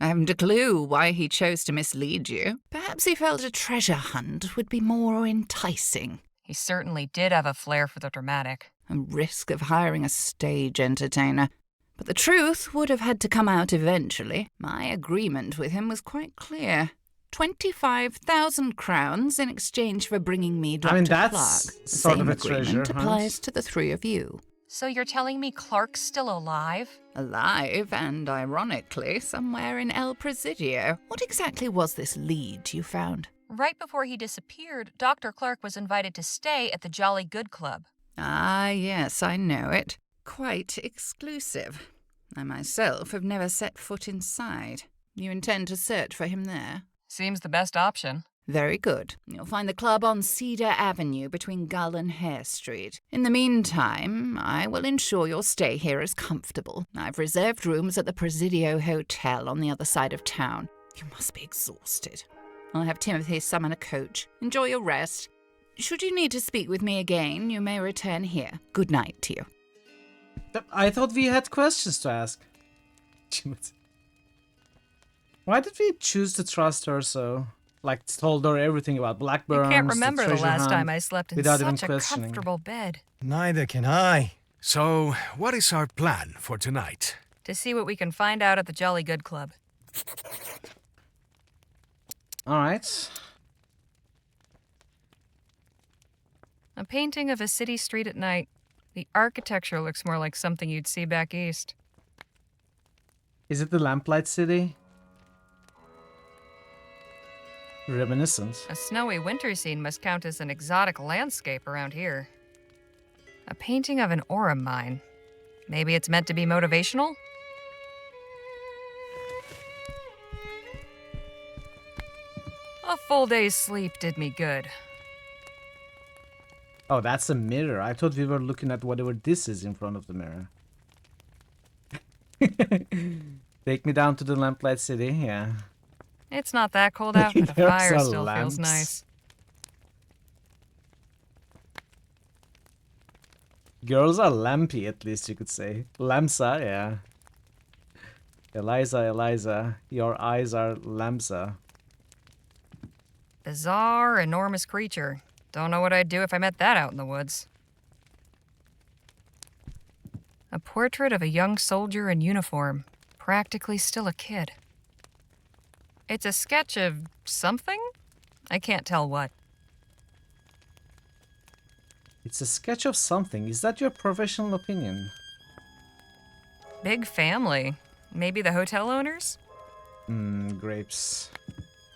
I haven't a clue why he chose to mislead you. Perhaps he felt a treasure hunt would be more enticing. He certainly did have a flair for the dramatic. A risk of hiring a stage entertainer. But the truth would have had to come out eventually. My agreement with him was quite clear. 25,000 crowns in exchange for bringing me Dr. that's Clark. The sort same of a agreement treasure hunt. applies to the three of you. So you're telling me Clark's still alive? Alive and, ironically, somewhere in El Presidio. What exactly was this lead you found? Right before he disappeared, Dr. Clark was invited to stay at the Jolly Good Club. Ah, yes, I know it. Quite exclusive. I myself have never set foot inside. You intend to search for him there? Seems the best option. Very good. You'll find the club on Cedar Avenue between Gull and Hare Street. In the meantime, I will ensure your stay here is comfortable. I've reserved rooms at the Presidio Hotel on the other side of town. You must be exhausted. I'll have Timothy summon a coach. Enjoy your rest. Should you need to speak with me again, you may return here. Good night to you. I thought we had questions to ask. Why did we choose to trust her so? Like, told her everything about Blackburns. I can't remember the last hunt, time I slept in without even such a questioning. comfortable bed. Neither can I. So, what is our plan for tonight? To see what we can find out at the Jolly Good Club. Alright. A painting of a city street at night. The architecture looks more like something you'd see back east. Is it the Lamplight City? Reminiscent. A snowy winter scene must count as an exotic landscape around here. A painting of an ore mine. Maybe it's meant to be motivational? A full day's sleep did me good. Oh, that's a mirror. I thought we were looking at whatever this is in front of the mirror. Take me down to the Lamplight City, yeah. It's not that cold out, but the There's fire a still lamps. feels nice. Girls are lampy, at least you could say. Lamsa, yeah. Eliza, your eyes are Lamsa. Bizarre, enormous creature. Don't know what I'd do if I met that out in the woods. A portrait of a young soldier in uniform, practically still a kid. It's a sketch of something? I can't tell what. It's a sketch of something. Is that your professional opinion? Big family. Maybe the hotel owners? Grapes.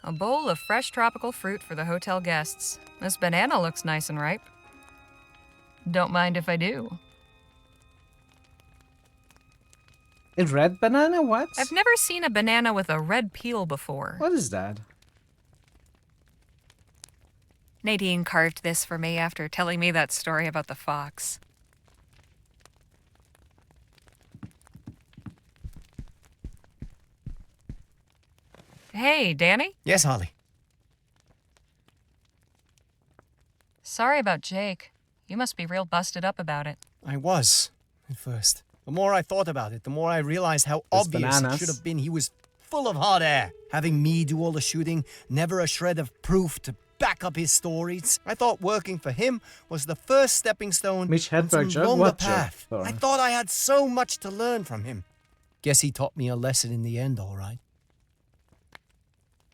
A bowl of fresh tropical fruit for the hotel guests. This banana looks nice and ripe. Don't mind if I do. A red banana? What? I've never seen a banana with a red peel before. What is that? Nadine carved this for me after telling me that story about the fox. Hey, Danny? Yes, Holly. Sorry about Jake. You must be real busted up about it. I was, at first. The more I thought about it, the more I realized how There's obvious bananas. it should have been he was full of hot air. Having me do all the shooting, never a shred of proof to back up his stories. I thought working for him was the first stepping stone Mitch on some Hedberg, longer what path. job? I thought I had so much to learn from him. Guess he taught me a lesson in the end, all right.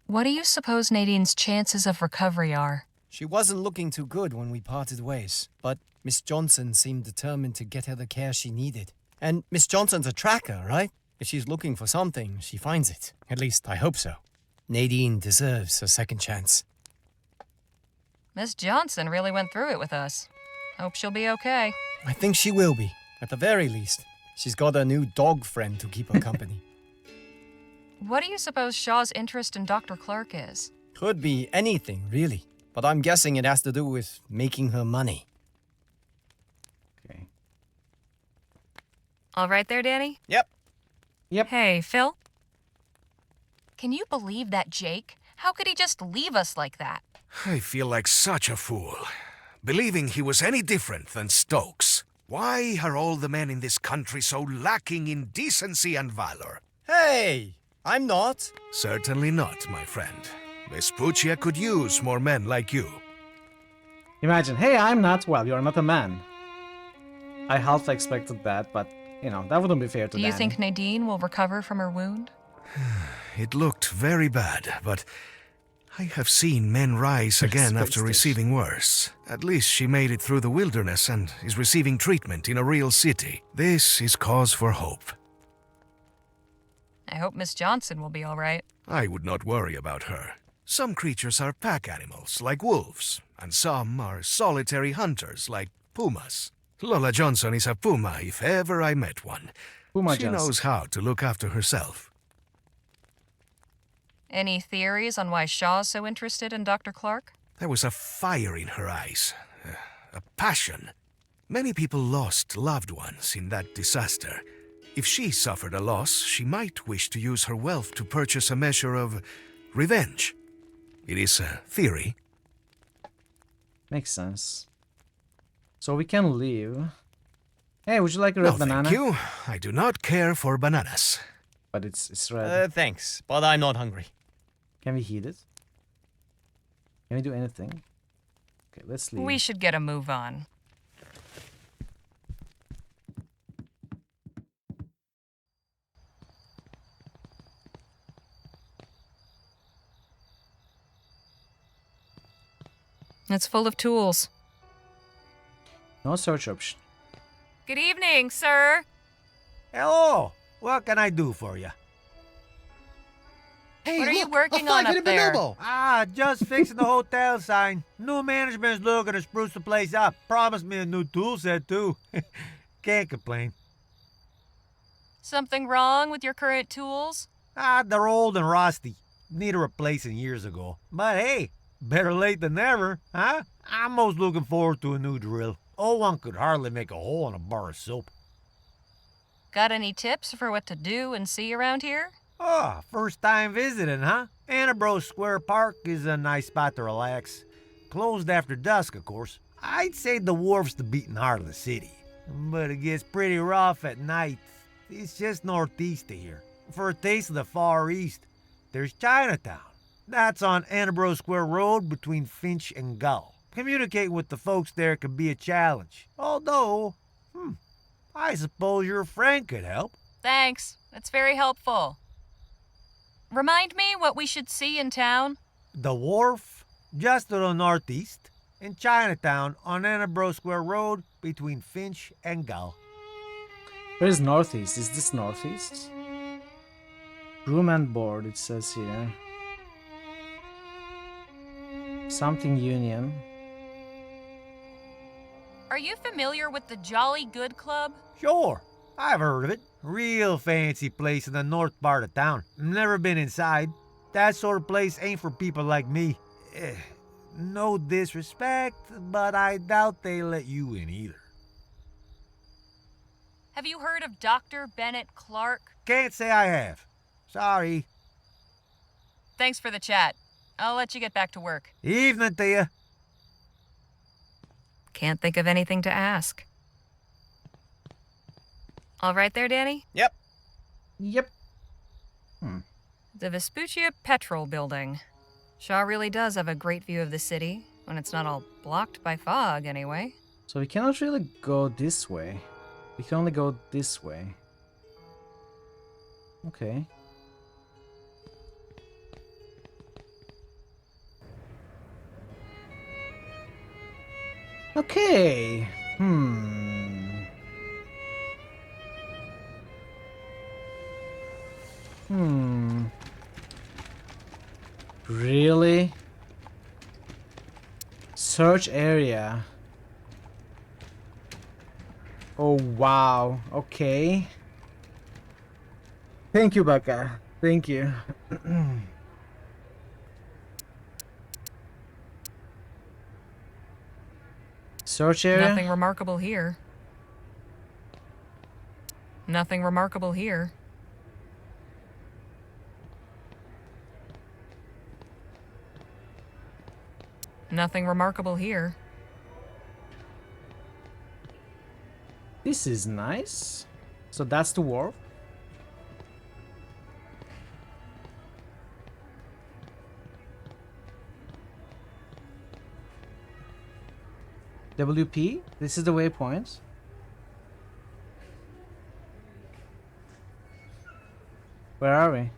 What do you suppose Nadine's chances of recovery are? She wasn't looking too good when we parted ways, but Miss Johnson seemed determined to get her the care she needed. And Miss Johnson's a tracker, right? If she's looking for something, she finds it. At least, I hope so. Nadine deserves a second chance. Miss Johnson really went through it with us. Hope she'll be okay. I think she will be, at the very least. She's got a new dog friend to keep her company. What do you suppose Shaw's interest in Dr. Clark is? Could be anything, really. But I'm guessing it has to do with making her money. Okay. All right there, Danny? Yep. Hey, Phil? Can you believe that Jake? How could he just leave us like that? I feel like such a fool, believing he was any different than Stokes. Why are all the men in this country so lacking in decency and valor? Hey, I'm not. Certainly not, my friend. Vespuccia could use more men like you. Imagine, hey, I'm not, well, you're not a man. I half expected that, but, you know, that wouldn't be fair to Do you Danny. think Nadine will recover from her wound? It looked very bad, but I have seen men rise again after receiving worse. At least she made it through the wilderness and is receiving treatment in a real city. This is cause for hope. I hope Miss Johnson will be all right. I would not worry about her. Some creatures are pack animals, like wolves, and some are solitary hunters, like pumas. Lola Johnson is a puma if ever I met one. Puma She Johnson. knows how to look after herself. Any theories on why Shaw's so interested in Dr. Clark? There was a fire in her eyes, a passion. Many people lost loved ones in that disaster. If she suffered a loss, she might wish to use her wealth to purchase a measure of revenge. It is a theory. Makes sense. So we can leave. Hey, would you like a red banana? Thank you. I do not care for bananas. But it's red. Thanks, but I'm not hungry. Can we heat it? Can we do anything? Okay, let's leave. We should get a move on. It's full of tools. No search option. Good evening, sir. Hello. What can I do for you? What are you working on up there? Ah, just fixing the hotel sign. New management's looking to spruce the place up. Promised me a new tool set, too. Can't complain. Something wrong with your current tools? Ah, they're old and rusty. Need a replacing years ago. But hey, better late than never, huh? I'm most looking forward to a new drill. Old one could hardly make a hole in a bar of soap. Got any tips for what to do and see around here? Oh, first time visiting, huh? Annabro Square Park is a nice spot to relax. Closed after dusk, of course. I'd say the wharf's the beating heart of the city. But it gets pretty rough at night. It's just northeast of here. For a taste of the Far East, there's Chinatown. That's on Annabro Square Road between Finch and Gull. Communicating with the folks there can be a challenge. Although, I suppose your friend could help. Thanks. That's very helpful. Remind me what we should see in town? The wharf, just to the northeast, and Chinatown on Annabro Square Road between Finch and Gull. Where is northeast? Is this northeast? Room and board, it says here. Something Union. Are you familiar with the Jolly Good Club? Sure, I've heard of it. Real fancy place in the north part of town. Never been inside. That sort of place ain't for people like me. No disrespect, but I doubt they let you in either. Have you heard of Dr. Bennett Clark? Can't say I have. Sorry. Thanks for the chat. I'll let you get back to work. Evening to you. Can't think of anything to ask. All right there, Danny? Yep. Yep. The Vespuccia Petrol Building. Shaw really does have a great view of the city, when it's not all blocked by fog, anyway. So we cannot really go this way. We can only go this way. Okay. Okay. Really? Search area. Oh, wow. Okay. Thank you, Becca. Thank you. Search area? Nothing remarkable here. Nothing remarkable here. Nothing remarkable here. This is nice. So that's the wharf. WP, this is the waypoint. Where are we?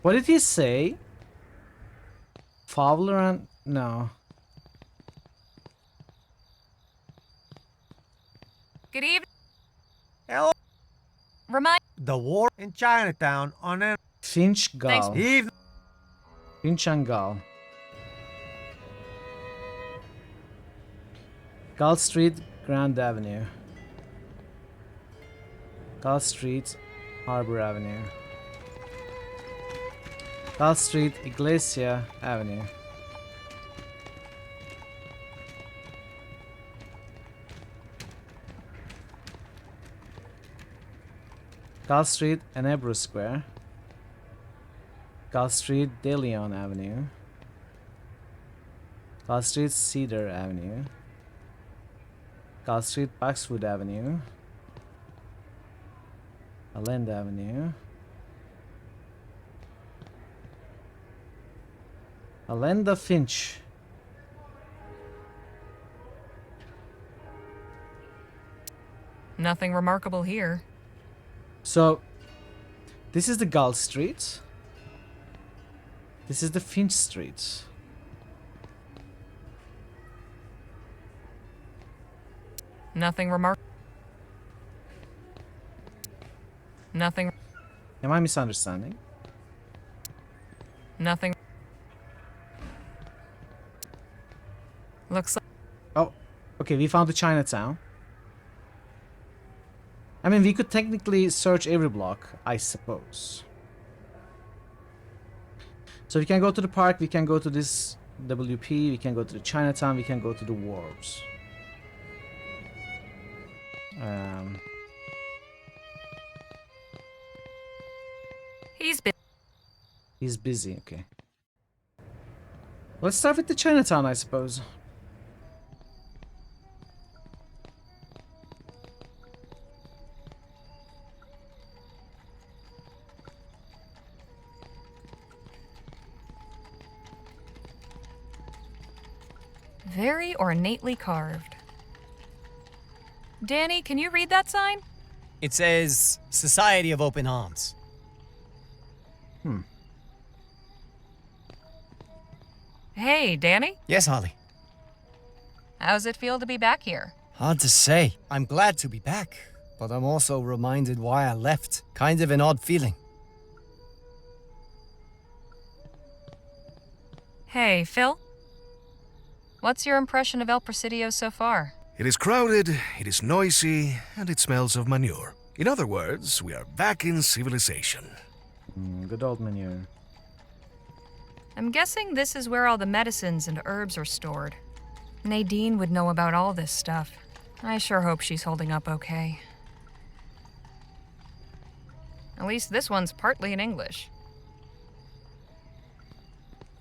What did he say? Fowler and... no. Good evening. Hello. Remind... The war in Chinatown on an... Finch Gull. Eve. Finch and Gull. Gull Street, Grand Avenue. Gull Street, Harbor Avenue. Gull Street, Iglesia Avenue. Gull Street, Enebro Square. Gull Street, De Leon Avenue. Gull Street, Cedar Avenue. Gull Street, Boxwood Avenue. Allende Avenue. Allende Finch. Nothing remarkable here. So, this is the Gull Street. This is the Finch Street. Nothing remarkable. Nothing. Am I misunderstanding? Nothing. Looks like... Oh, okay, we found the Chinatown. I mean, we could technically search every block, I suppose. So we can go to the park, we can go to this WP, we can go to the Chinatown, we can go to the wharves. He's busy, okay. Let's start with the Chinatown, I suppose. Very ornately carved. Danny, can you read that sign? It says Society of Open Arms. Hey, Danny? Yes, Holly. How's it feel to be back here? Hard to say. I'm glad to be back, but I'm also reminded why I left. Kind of an odd feeling. Hey, Phil? What's your impression of El Presidio so far? It is crowded, it is noisy, and it smells of manure. In other words, we are back in civilization. Good old manure. I'm guessing this is where all the medicines and herbs are stored. Nadine would know about all this stuff. I sure hope she's holding up okay. At least this one's partly in English.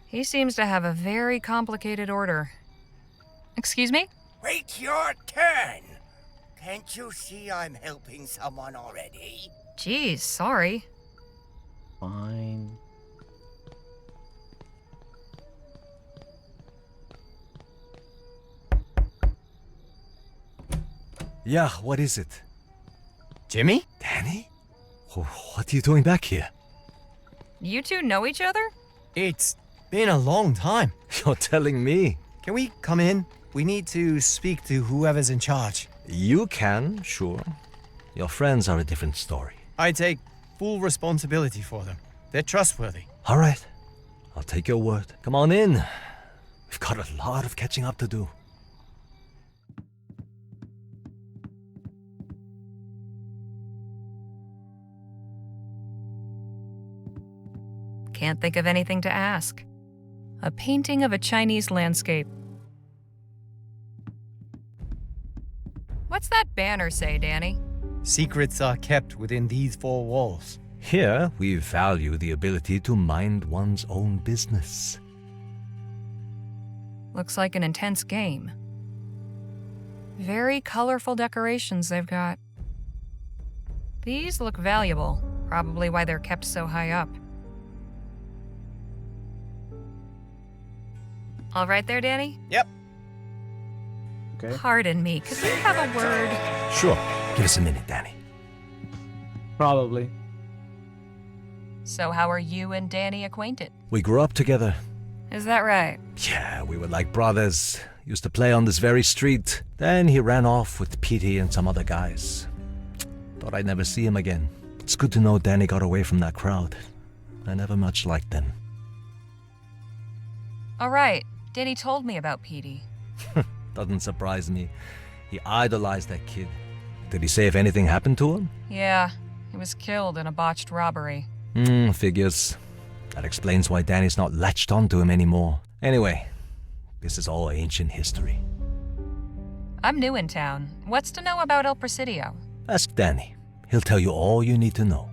He seems to have a very complicated order. Excuse me? Wait your turn. Can't you see I'm helping someone already? Geez, sorry. Fine. Yeah, what is it? Jimmy? Danny? What are you doing back here? You two know each other? It's been a long time. You're telling me. Can we come in? We need to speak to whoever's in charge. You can, sure. Your friends are a different story. I take full responsibility for them. They're trustworthy. All right. I'll take your word. Come on in. We've got a lot of catching up to do. Can't think of anything to ask. A painting of a Chinese landscape. What's that banner say, Danny? Secrets are kept within these four walls. Here, we value the ability to mind one's own business. Looks like an intense game. Very colorful decorations they've got. These look valuable, probably why they're kept so high up. All right there, Danny? Yep. Okay. Pardon me, could we have a word? Sure. Give us a minute, Danny. Probably. So how are you and Danny acquainted? We grew up together. Is that right? Yeah, we were like brothers. Used to play on this very street. Then he ran off with Petey and some other guys. Thought I'd never see him again. It's good to know Danny got away from that crowd. I never much liked them. All right, Danny told me about Petey. Doesn't surprise me. He idolized that kid. Did he say if anything happened to him? Yeah, he was killed in a botched robbery. Figures. That explains why Danny's not latched onto him anymore. Anyway, this is all ancient history. I'm new in town. What's to know about El Presidio? Ask Danny. He'll tell you all you need to know.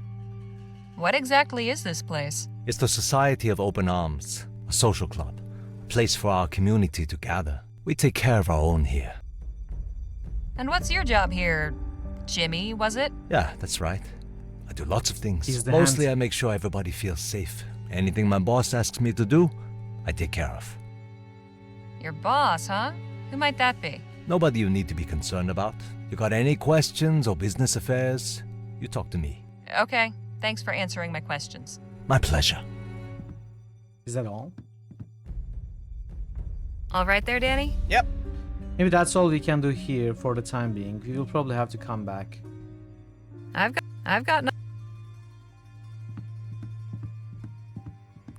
What exactly is this place? It's the Society of Open Arms, a social club, a place for our community to gather. We take care of our own here. And what's your job here? Jimmy, was it? Yeah, that's right. I do lots of things. He's the Mostly hand. I make sure everybody feels safe. Anything my boss asks me to do, I take care of. Your boss, huh? Who might that be? Nobody you need to be concerned about. You got any questions or business affairs, you talk to me. Okay, thanks for answering my questions. My pleasure. Is that all? All right there, Danny? Yep. Maybe that's all we can do here for the time being. We will probably have to come back. I've got no...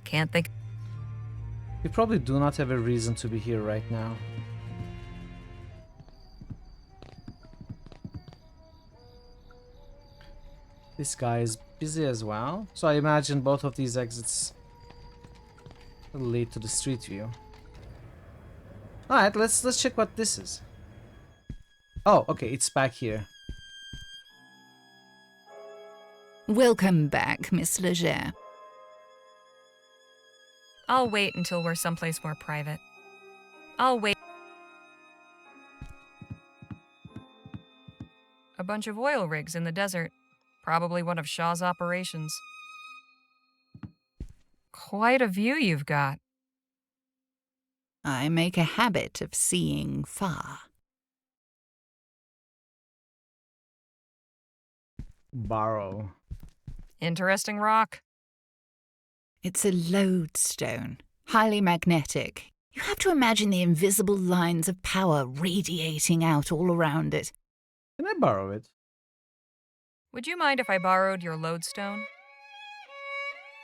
Can't think... We probably do not have a reason to be here right now. This guy is busy as well. So I imagine both of these exits will lead to the street view. Alright, let's check what this is. Oh, okay, it's back here. Welcome back, Miss Leger. I'll wait until we're someplace more private. I'll wait. A bunch of oil rigs in the desert. Probably one of Shaw's operations. Quite a view you've got. I make a habit of seeing far. Borrow. Interesting rock. It's a lodestone, highly magnetic. You have to imagine the invisible lines of power radiating out all around it. Can I borrow it? Would you mind if I borrowed your lodestone?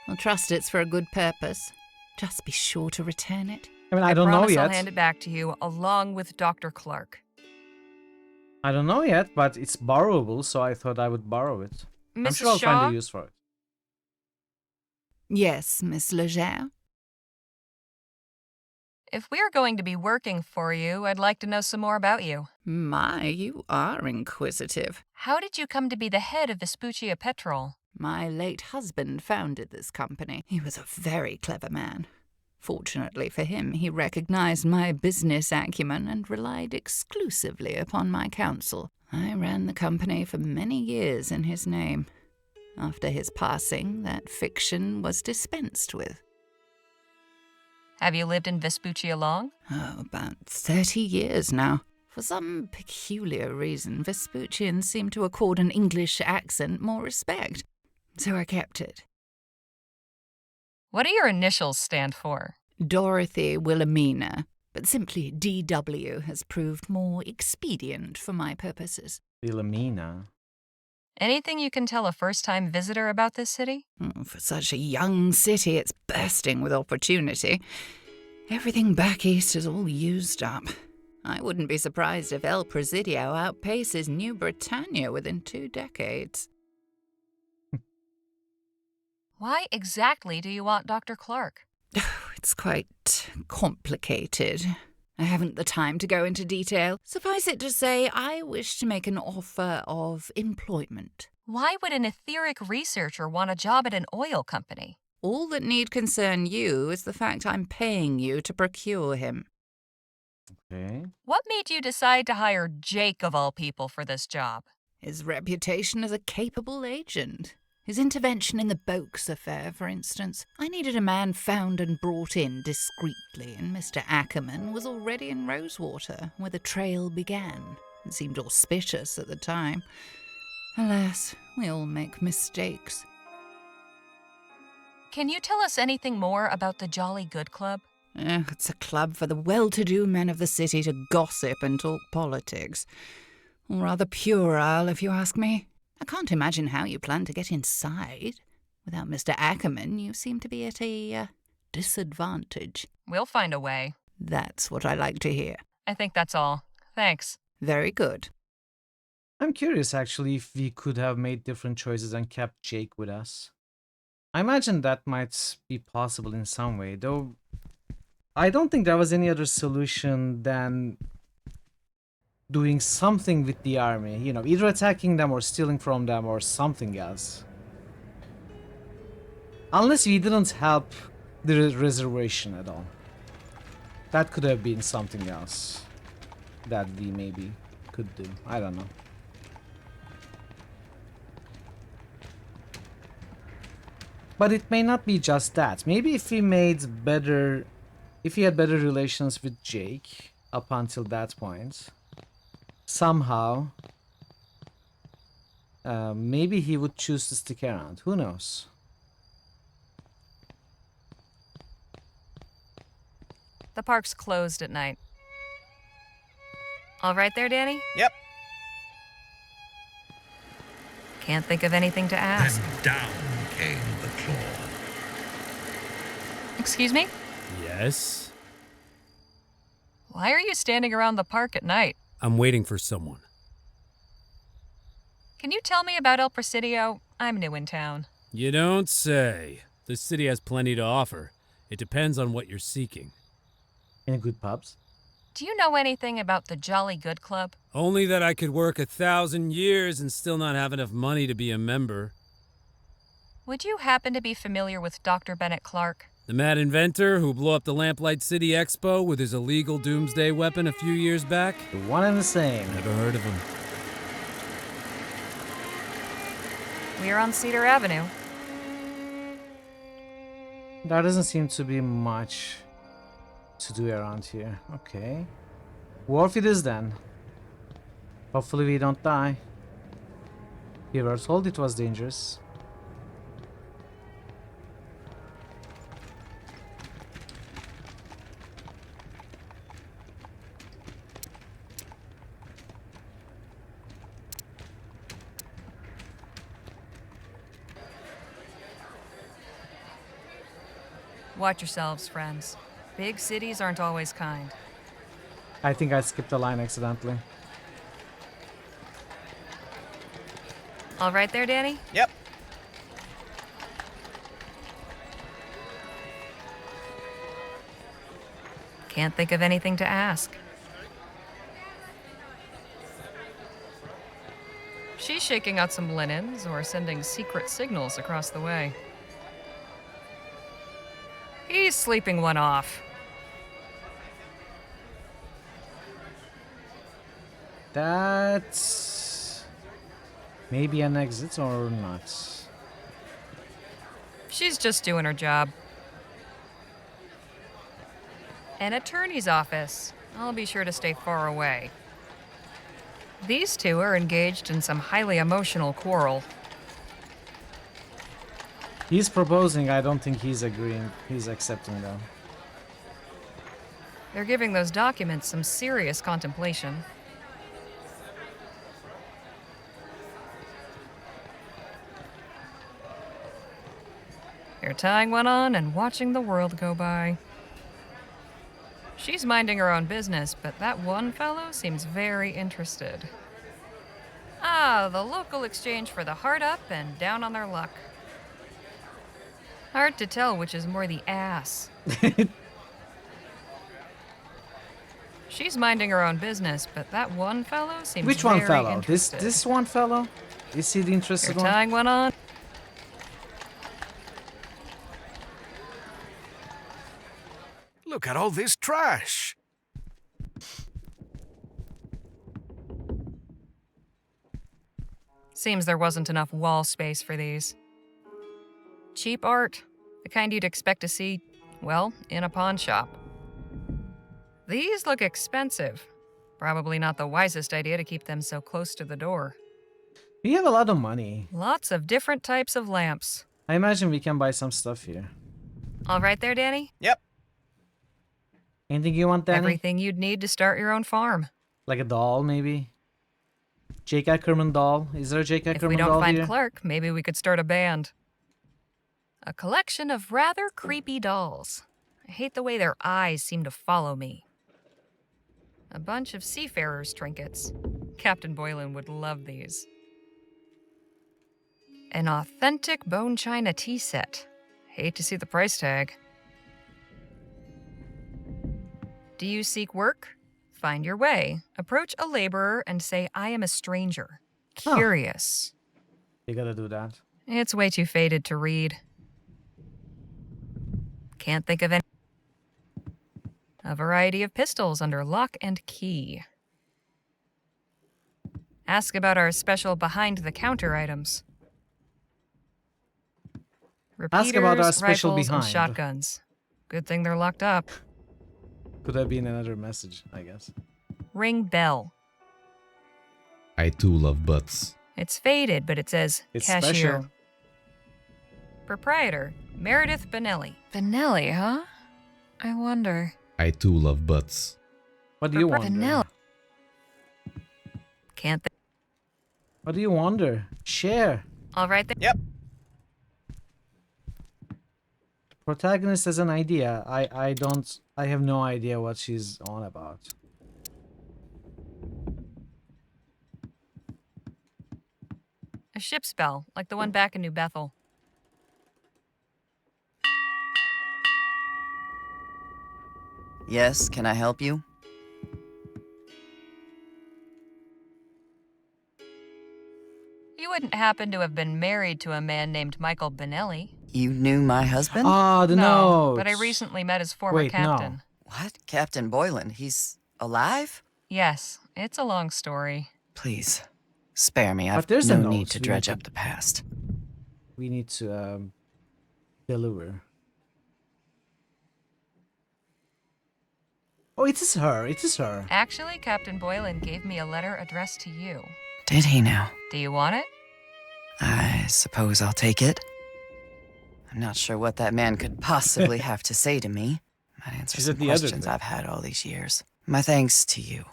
I'll trust it's for a good purpose. Just be sure to return it. I mean, I don't know promise yet. I'll hand it back to you along with Dr. Clark. I don't know yet, but it's borrowable, so I thought I would borrow it. I'm Mrs. sure I'll Shaw? find a use for it. Yes, Miss Leger. If we're going to be working for you, I'd like to know some more about you. My, you are inquisitive. How did you come to be the head of Vespuccia Petrol? My late husband founded this company. He was a very clever man. Fortunately for him, he recognized my business acumen and relied exclusively upon my counsel. I ran the company for many years in his name. After his passing, that fiction was dispensed with. Have you lived in Vespuccia long? Oh, about 30 years now. For some peculiar reason, Vespuccians seem to accord an English accent more respect, so I kept it. What do your initials stand for? Dorothy Wilhelmina, but simply DW has proved more expedient for my purposes. Wilhelmina. Anything you can tell a first-time visitor about this city? For such a young city, it's bursting with opportunity. Everything back east is all used up. I wouldn't be surprised if El Presidio outpaces New Britannia within 2 decades. Why exactly do you want Dr. Clark? It's quite complicated. I haven't the time to go into detail. Suffice it to say, I wish to make an offer of employment. Why would an etheric researcher want a job at an oil company? All that need concern you is the fact I'm paying you to procure him. Okay. What made you decide to hire Jake, of all people, for this job? His reputation as a capable agent. His intervention in the Boakes affair, for instance. I needed a man found and brought in discreetly, and Mr. Ackerman was already in Rosewater, where the trail began. It seemed auspicious at the time. Alas, we all make mistakes. Can you tell us anything more about the Jolly Good Club? It's a club for the well-to-do men of the city to gossip and talk politics. Rather puerile, if you ask me. I can't imagine how you plan to get inside. Without Mr. Ackerman, you seem to be at a disadvantage. We'll find a way. That's what I like to hear. I think that's all. Thanks. Very good. I'm curious, actually, if we could have made different choices and kept Jake with us. I imagine that might be possible in some way, though I don't think there was any other solution than doing something with the army. You know, either attacking them or stealing from them or something else. Unless we didn't help the reservation at all. That could have been something else that we maybe could do. I don't know. But it may not be just that. Maybe if we made better... If we had better relations with Jake up until that point, somehow, maybe he would choose to stick around. Who knows? The park's closed at night. All right there, Danny? Yep. Can't think of anything to ask. Then down came the claw. Excuse me? Yes? Why are you standing around the park at night? I'm waiting for someone. Can you tell me about El Presidio? I'm new in town. You don't say. This city has plenty to offer. It depends on what you're seeking. Any good pubs? Do you know anything about the Jolly Good Club? Only that I could work 1,000 years and still not have enough money to be a member. Would you happen to be familiar with Dr. Bennett Clark? The mad inventor who blew up the Lamplight City Expo with his illegal doomsday weapon a few years back? The one and the same. Never heard of him. We're on Cedar Avenue. There doesn't seem to be much to do around here. Okay. Wharf it is then. Hopefully we don't die. We were told it was dangerous. Watch yourselves, friends. Big cities aren't always kind. I think I skipped a line accidentally. All right there, Danny? Yep. Can't think of anything to ask. She's shaking out some linens or sending secret signals across the way. He's sleeping one off. That's maybe an exit or not. She's just doing her job. An attorney's office. I'll be sure to stay far away. These two are engaged in some highly emotional quarrel. He's proposing, I don't think he's agreeing. He's accepting though. They're giving those documents some serious contemplation. They're tying one on and watching the world go by. She's minding her own business, but that one fellow seems very interested. Ah, the local exchange for the hard up and down on their luck. Hard to tell which is more the ass. She's minding her own business, but that one fellow seems Which very one fellow? interested. This one fellow? Is he the interested They're one? tying one on. Look at all this trash. Seems there wasn't enough wall space for these. Cheap art, the kind you'd expect to see, well, in a pawn shop. These look expensive. Probably not the wisest idea to keep them so close to the door. We have a lot of money. Lots of different types of lamps. I imagine we can buy some stuff here. All right there, Danny? Yep. Anything you want, Danny? Everything you'd need to start your own farm. Like a doll, maybe? Jake Ackerman doll? Is there a Jake If Ackerman we doll don't find here? Clark, maybe we could start a band. A collection of rather creepy dolls. I hate the way their eyes seem to follow me. A bunch of seafarers' trinkets. Captain Boylan would love these. An authentic bone china tea set. Hate to see the price tag. Do you seek work? Find your way. Approach a laborer and say, I am a stranger. Curious. You gotta do that. It's way too faded to read. Can't think of any. A variety of pistols under lock and key. Ask about our special behind-the-counter items. Repeaters, Ask about our special rifles, and behind. shotguns. Good thing they're locked up. Could have been another message, I guess. Ring bell. I too love butts. It's faded, but it says It's cashier. special. Proprietor, Meredith Benelli. Benelli, huh? I wonder. I too love butts. What do you wonder? Benelli. Can't think. What do you wonder? Share. All right then. Yep. Protagonist has an idea. I have no idea what she's on about. A ship's bell, like the one back in New Bethel. Yes, can I help you? You wouldn't happen to have been married to a man named Michael Benelli? You knew my husband? Ah, the No, notes. but I recently met his former Wait, no. captain. What? Captain Boylan? He's alive? Yes, it's a long story. Please, spare me. But I've there's the no need notes. to We dredge need up the past. We need to deliver. Oh, it is her. It is her. Actually, Captain Boylan gave me a letter addressed to you. Did he now? Do you want it? I suppose I'll take it. I'm not sure what that man could possibly have to say to me. Might answer She's some at the other questions thing. I've had all these years. My thanks to you.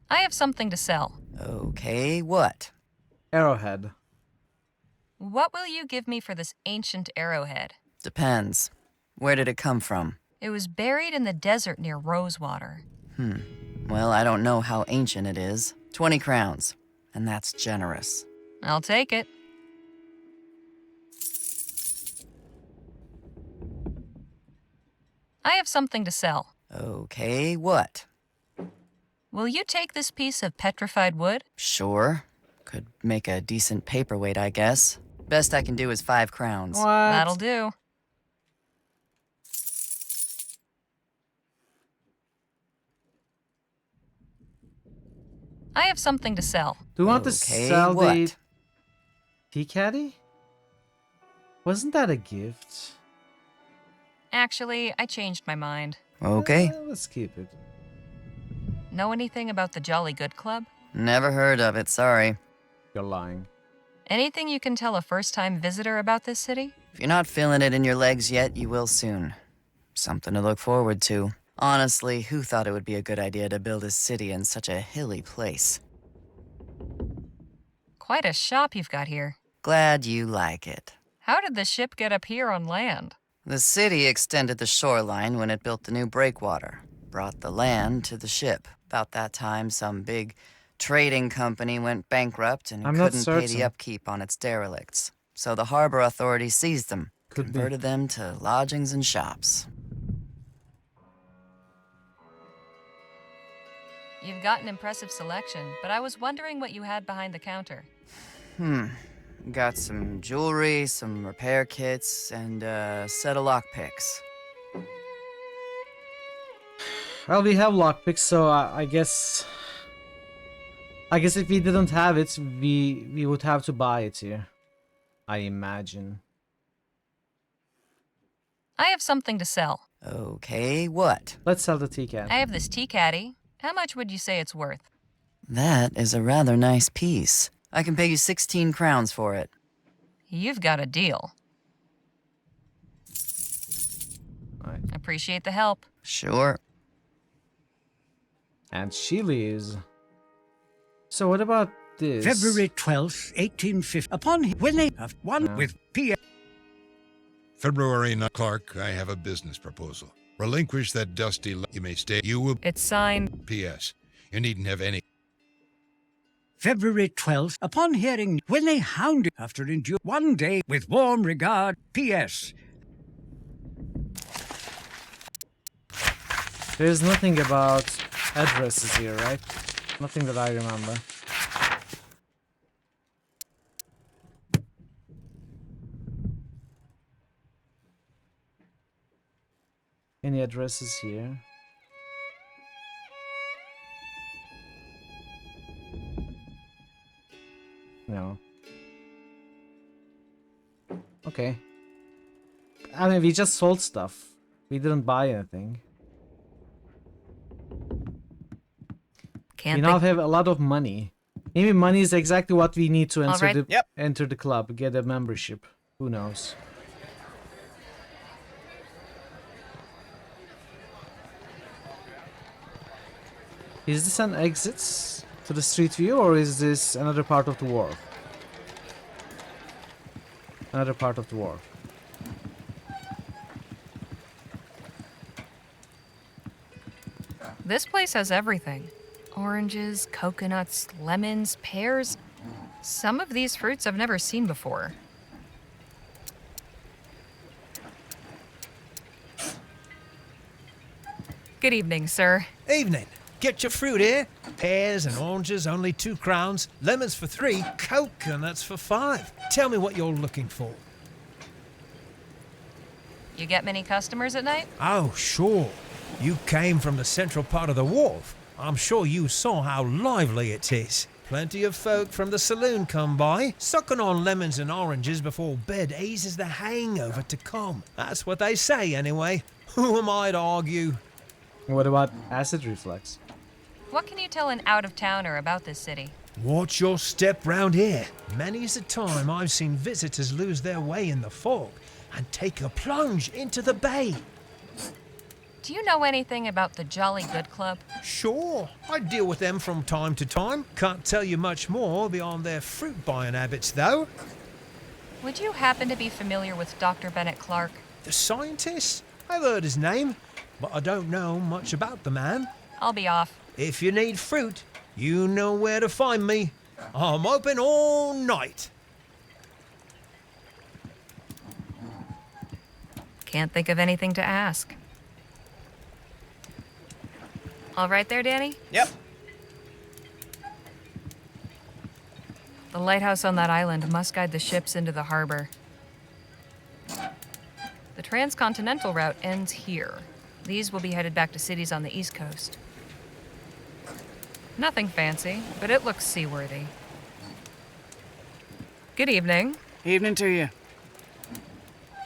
I have something to sell. Okay, what? Arrowhead. What will you give me for this ancient arrowhead? Depends. Where did it come from? It was buried in the desert near Rosewater. Well, I don't know how ancient it is. 20 crowns. And that's generous. I'll take it. I have something to sell. Okay, what? Will you take this piece of petrified wood? Sure. Could make a decent paperweight, I guess. Best I can do is 5 crowns. What? That'll do. I have something to sell. Do you want to Okay, sell the what? tea caddy? Wasn't that a gift? Actually, I changed my mind. Okay. Let's keep it. Know anything about the Jolly Good Club? Never heard of it, sorry. You're lying. Anything you can tell a first-time visitor about this city? If you're not feeling it in your legs yet, you will soon. Something to look forward to. Honestly, who thought it would be a good idea to build a city in such a hilly place? Quite a shop you've got here. Glad you like it. How did the ship get up here on land? The city extended the shoreline when it built the new breakwater. Brought the land to the ship. About that time, some big trading company went bankrupt and I'm not couldn't pay the certain. upkeep on its derelicts. So the harbor authority seized them, converted them to lodgings and shops. You've got an impressive selection, but I was wondering what you had behind the counter. Got some jewelry, some repair kits, and a set of lockpicks. Well, we have lockpicks, so I guess if we didn't have it, we would have to buy it here. I imagine. I have something to sell. Okay, what? Let's sell the tea can. I have this tea caddy. How much would you say it's worth? That is a rather nice piece. I can pay you 16 crowns for it. You've got a deal. Right. Appreciate the help. Sure. And she leaves. So what about this? February 12th, 1850. Upon when they have one with P.S. February 9th, Clark, I have a business proposal. Relinquish that dusty you may stay. You will... It's signed... P.S. You needn't have any... February 12th, upon hearing when they hounded after endure one day with warm regard, P.S. There's nothing about addresses here, right? Nothing that I remember. Any addresses here? No. Okay. I mean, we just sold stuff. We didn't buy anything. We now have a lot of money. Maybe money is exactly what we need to enter enter the club, get a membership. Who knows? Is this an exit to the street view, or is this another part of the wharf? Another part of the wharf. This place has everything. Oranges, coconuts, lemons, pears. Some of these fruits I've never seen before. Good evening, sir. Evening. Get your fruit here. Pears and oranges, only 2 crowns. Lemons for 3. Coconuts for 5. Tell me what you're looking for. You get many customers at night? Oh, sure. You came from the central part of the wharf. I'm sure you saw how lively it is. Plenty of folk from the saloon come by, sucking on lemons and oranges before bed eases the hangover to come. That's what they say, anyway. Who am I to argue? What about acid reflux? What can you tell an out-of-towner about this city? Watch your step round here. Many's the time I've seen visitors lose their way in the fog and take a plunge into the bay. Do you know anything about the Jolly Good Club? Sure, I deal with them from time to time. Can't tell you much more beyond their fruit-buying habits, though. Would you happen to be familiar with Dr. Bennett Clark? The scientist? I've heard his name, but I don't know much about the man. I'll be off. If you need fruit, you know where to find me. I'm open all night. Can't think of anything to ask. All right there, Danny? Yep. The lighthouse on that island must guide the ships into the harbor. The transcontinental route ends here. These will be headed back to cities on the East Coast. Nothing fancy, but it looks seaworthy. Good evening. Evening to you.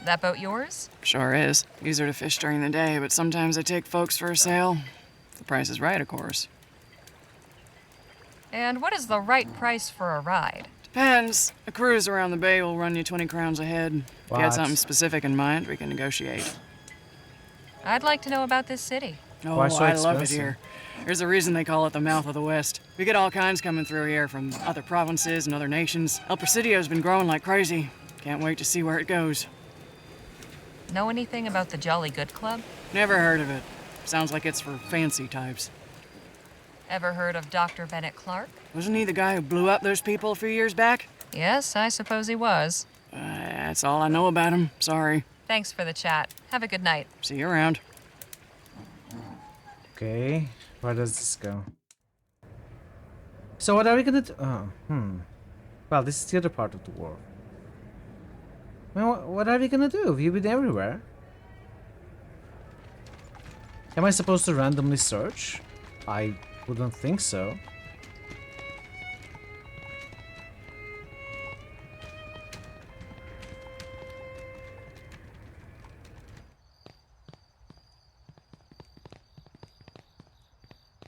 That boat yours? Sure is. Use her to fish during the day, but sometimes I take folks for a sail. If the price is right, of course. And what is the right price for a ride? Depends. A cruise around the bay will run you 20 crowns a head. If you had What? something specific in mind, we can negotiate. I'd like to know about this city. Oh, Why so I love it expensive? here. There's a reason they call it the mouth of the West. We get all kinds coming through here from other provinces and other nations. El Presidio's been growing like crazy. Can't wait to see where it goes. Know anything about the Jolly Good Club? Never heard of it. Sounds like it's for fancy types. Ever heard of Dr. Bennett Clark? Wasn't he the guy who blew up those people a few years back? Yes, I suppose he was. That's all I know about him. Sorry. Thanks for the chat. Have a good night. See you around. Okay, where does this go? So what are we gonna do? Oh, Well, this is the other part of the war. Well, what are we gonna do? We've been everywhere. Am I supposed to randomly search? I wouldn't think so.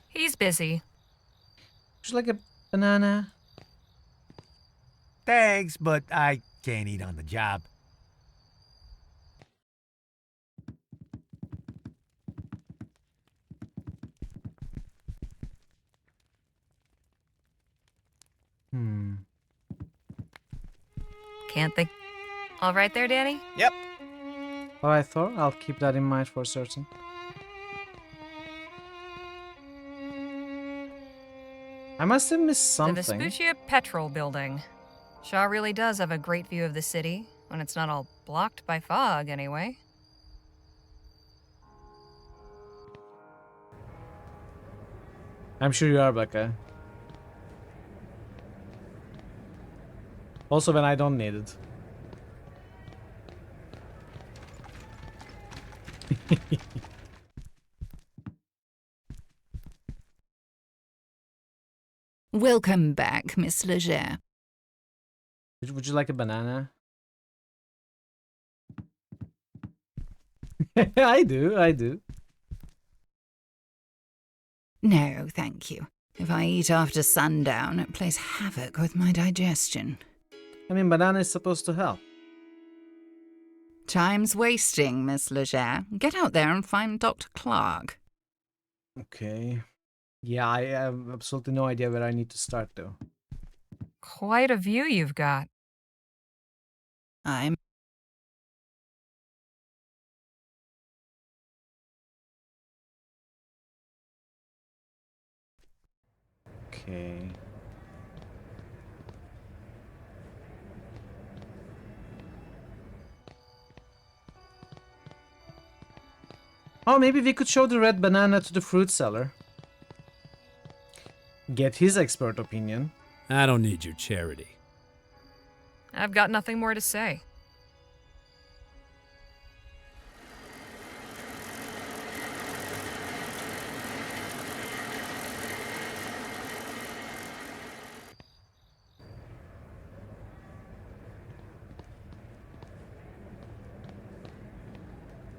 He's busy. Would you like a banana? Thanks, but I can't eat on the job. Can't think. All right there, Danny? Yep. Alright, Thor. I'll keep that in mind for certain. I must have missed something. The Vespuccia Petrol Building. Shaw really does have a great view of the city, when it's not all blocked by fog, anyway. I'm sure you are, Becca. Also when I don't need it. Welcome back, Miss Leger. Would you like a banana? I do. No, thank you. If I eat after sundown, it plays havoc with my digestion. I mean, banana is supposed to help. Time's wasting, Miss Leger. Get out there and find Dr. Clark. Okay. Yeah, I have absolutely no idea where I need to start, though. Quite a view you've got. I'm... Okay. Oh, maybe we could show the red banana to the fruit seller. Get his expert opinion. I don't need your charity. I've got nothing more to say.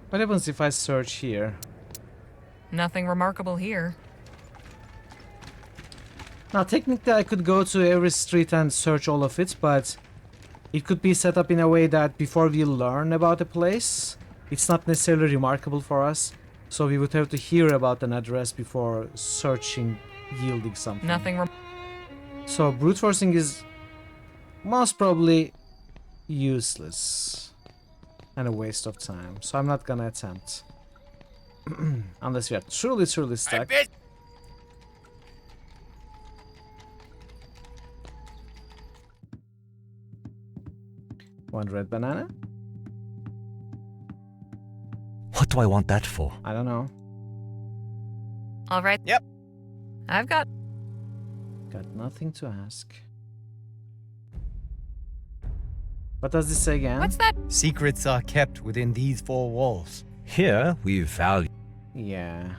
What happens if I search here? Nothing remarkable here. Now, technically I could go to every street and search all of it, but it could be set up in a way that before we learn about a place, it's not necessarily remarkable for us. So we would have to hear about an address before searching, yielding something. So brute forcing is most probably useless and a waste of time. So I'm not gonna attempt. Unless we are truly stuck. One red banana? What do I want that for? I don't know. All right. Yep. I've got nothing to ask. What does this say again? What's that? Secrets are kept within these four walls. Here, we value. Yeah.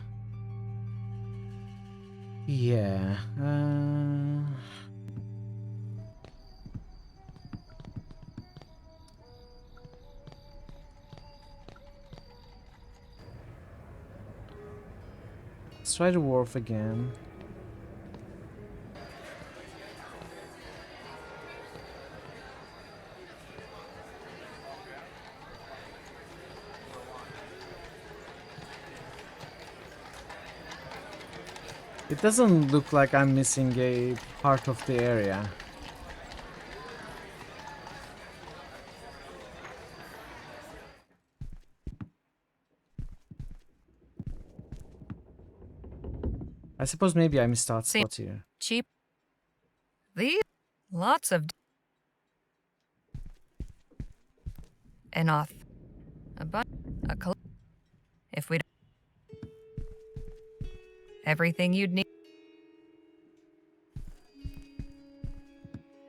Yeah. Let's try the wharf again. It doesn't look like I'm missing a part of the area. I suppose maybe I missed out spot here. Cheap. These lots of and off if we everything you'd need.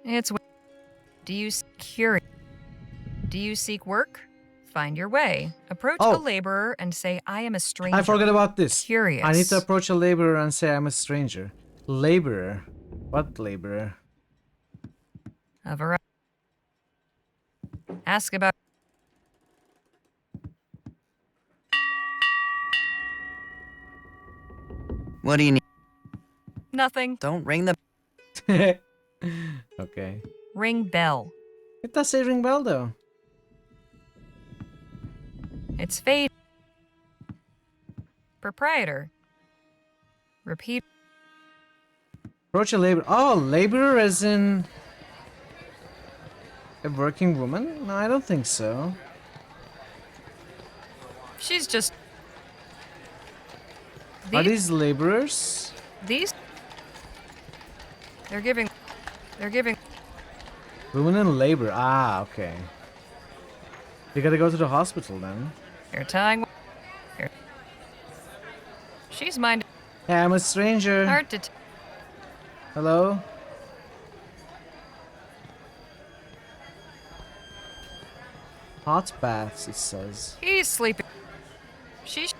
It's do you seek work? Find your way. Approach a laborer and say, I am a stranger. I forgot about this. Curious. I need to approach a laborer and say I'm a stranger. Laborer? What laborer? A variety. Ask about. What do you need? Nothing. Don't ring the... Okay. Ring bell. It does say ring bell though. It's fade. Proprietor. Repeat. Approach a laborer. Oh, laborer as in a working woman? No, I don't think so. She's just. Are these laborers? These? They're giving. Women in labor. Ah, okay. You gotta go to the hospital then. You're tying. She's mine. Hey, I'm a stranger. Hard to. Hello? Hot baths, it says. He's sleeping. She's.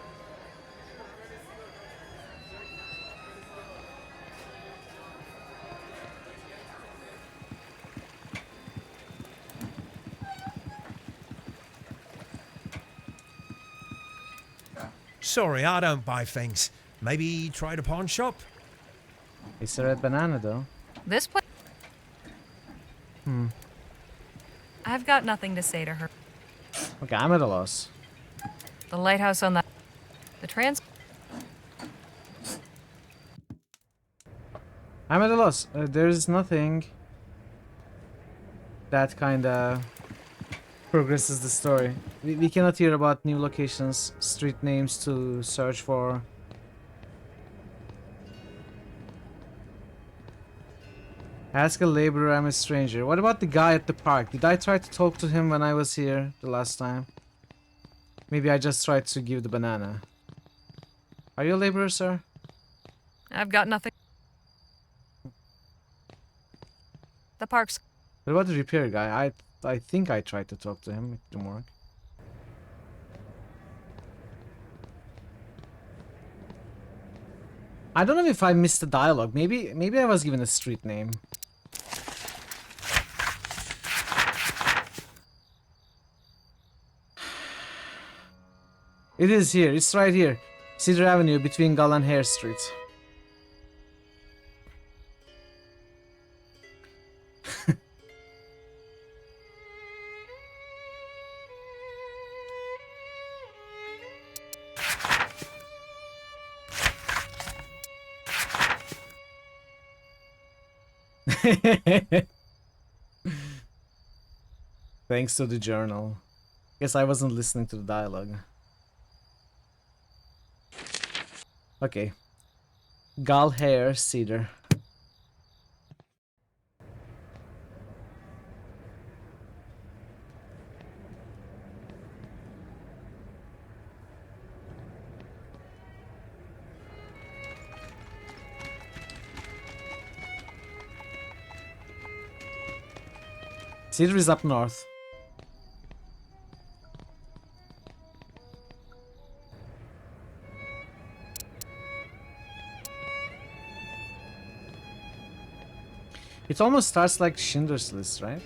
Sorry, I don't buy things. Maybe try the pawn shop? It's a red banana though. This place. Hmm. I've got nothing to say to her. Okay, I'm at a loss. The lighthouse on the trans. I'm at a loss. There's nothing that kinda progresses the story. We cannot hear about new locations, street names to search for. Ask a laborer, I'm a stranger. What about the guy at the park? Did I try to talk to him when I was here the last time? Maybe I just tried to give the banana. Are you a laborer, sir? I've got nothing. The park's. What about the repair guy? I think I tried to talk to him. It didn't work. I don't know if I missed the dialogue. Maybe I was given a street name. It is here. It's right here. Cedar Avenue between Gull and Hare Street. Thanks to the journal. Guess I wasn't listening to the dialogue. Okay. Gull, Hare, Cedar. Cedar is up north. It almost starts like Schindler's List, right?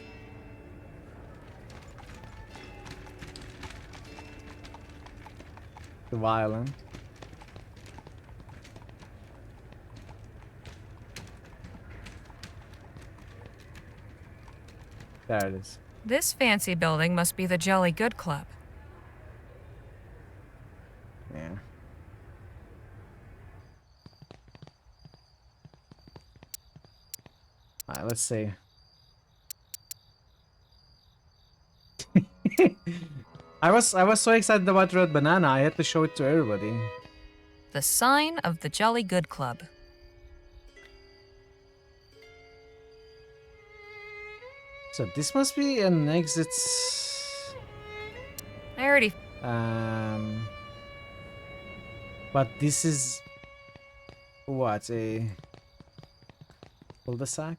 The violin. There it is. This fancy building must be the Jolly Good Club. Yeah. Alright, let's see. I was so excited about red banana, I had to show it to everybody. The sign of the Jolly Good Club. So this must be an exit. I already. But this is what, a cul-de-sac?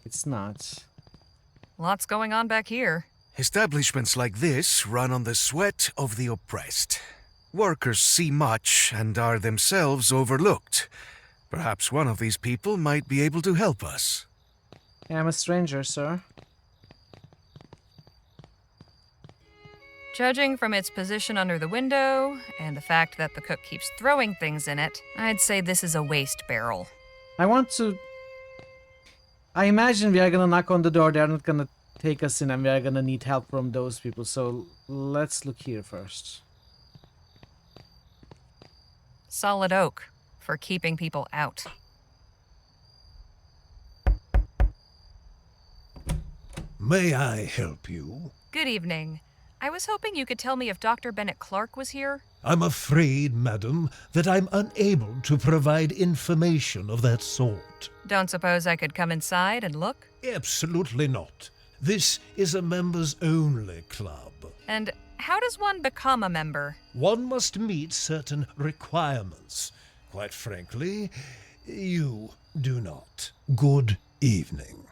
It's not. Lots going on back here. Establishments like this run on the sweat of the oppressed. Workers see much and are themselves overlooked. Perhaps one of these people might be able to help us. I'm a stranger, sir. Judging from its position under the window, and the fact that the cook keeps throwing things in it, I'd say this is a waste barrel. I imagine we are gonna knock on the door, they're not gonna take us in, and we are gonna need help from those people, so let's look here first. Solid oak for keeping people out. May I help you? Good evening. I was hoping you could tell me if Dr. Bennett Clark was here. I'm afraid, madam, that I'm unable to provide information of that sort. Don't suppose I could come inside and look? Absolutely not. This is a members-only club. And how does one become a member? One must meet certain requirements. Quite frankly, you do not. Good evening.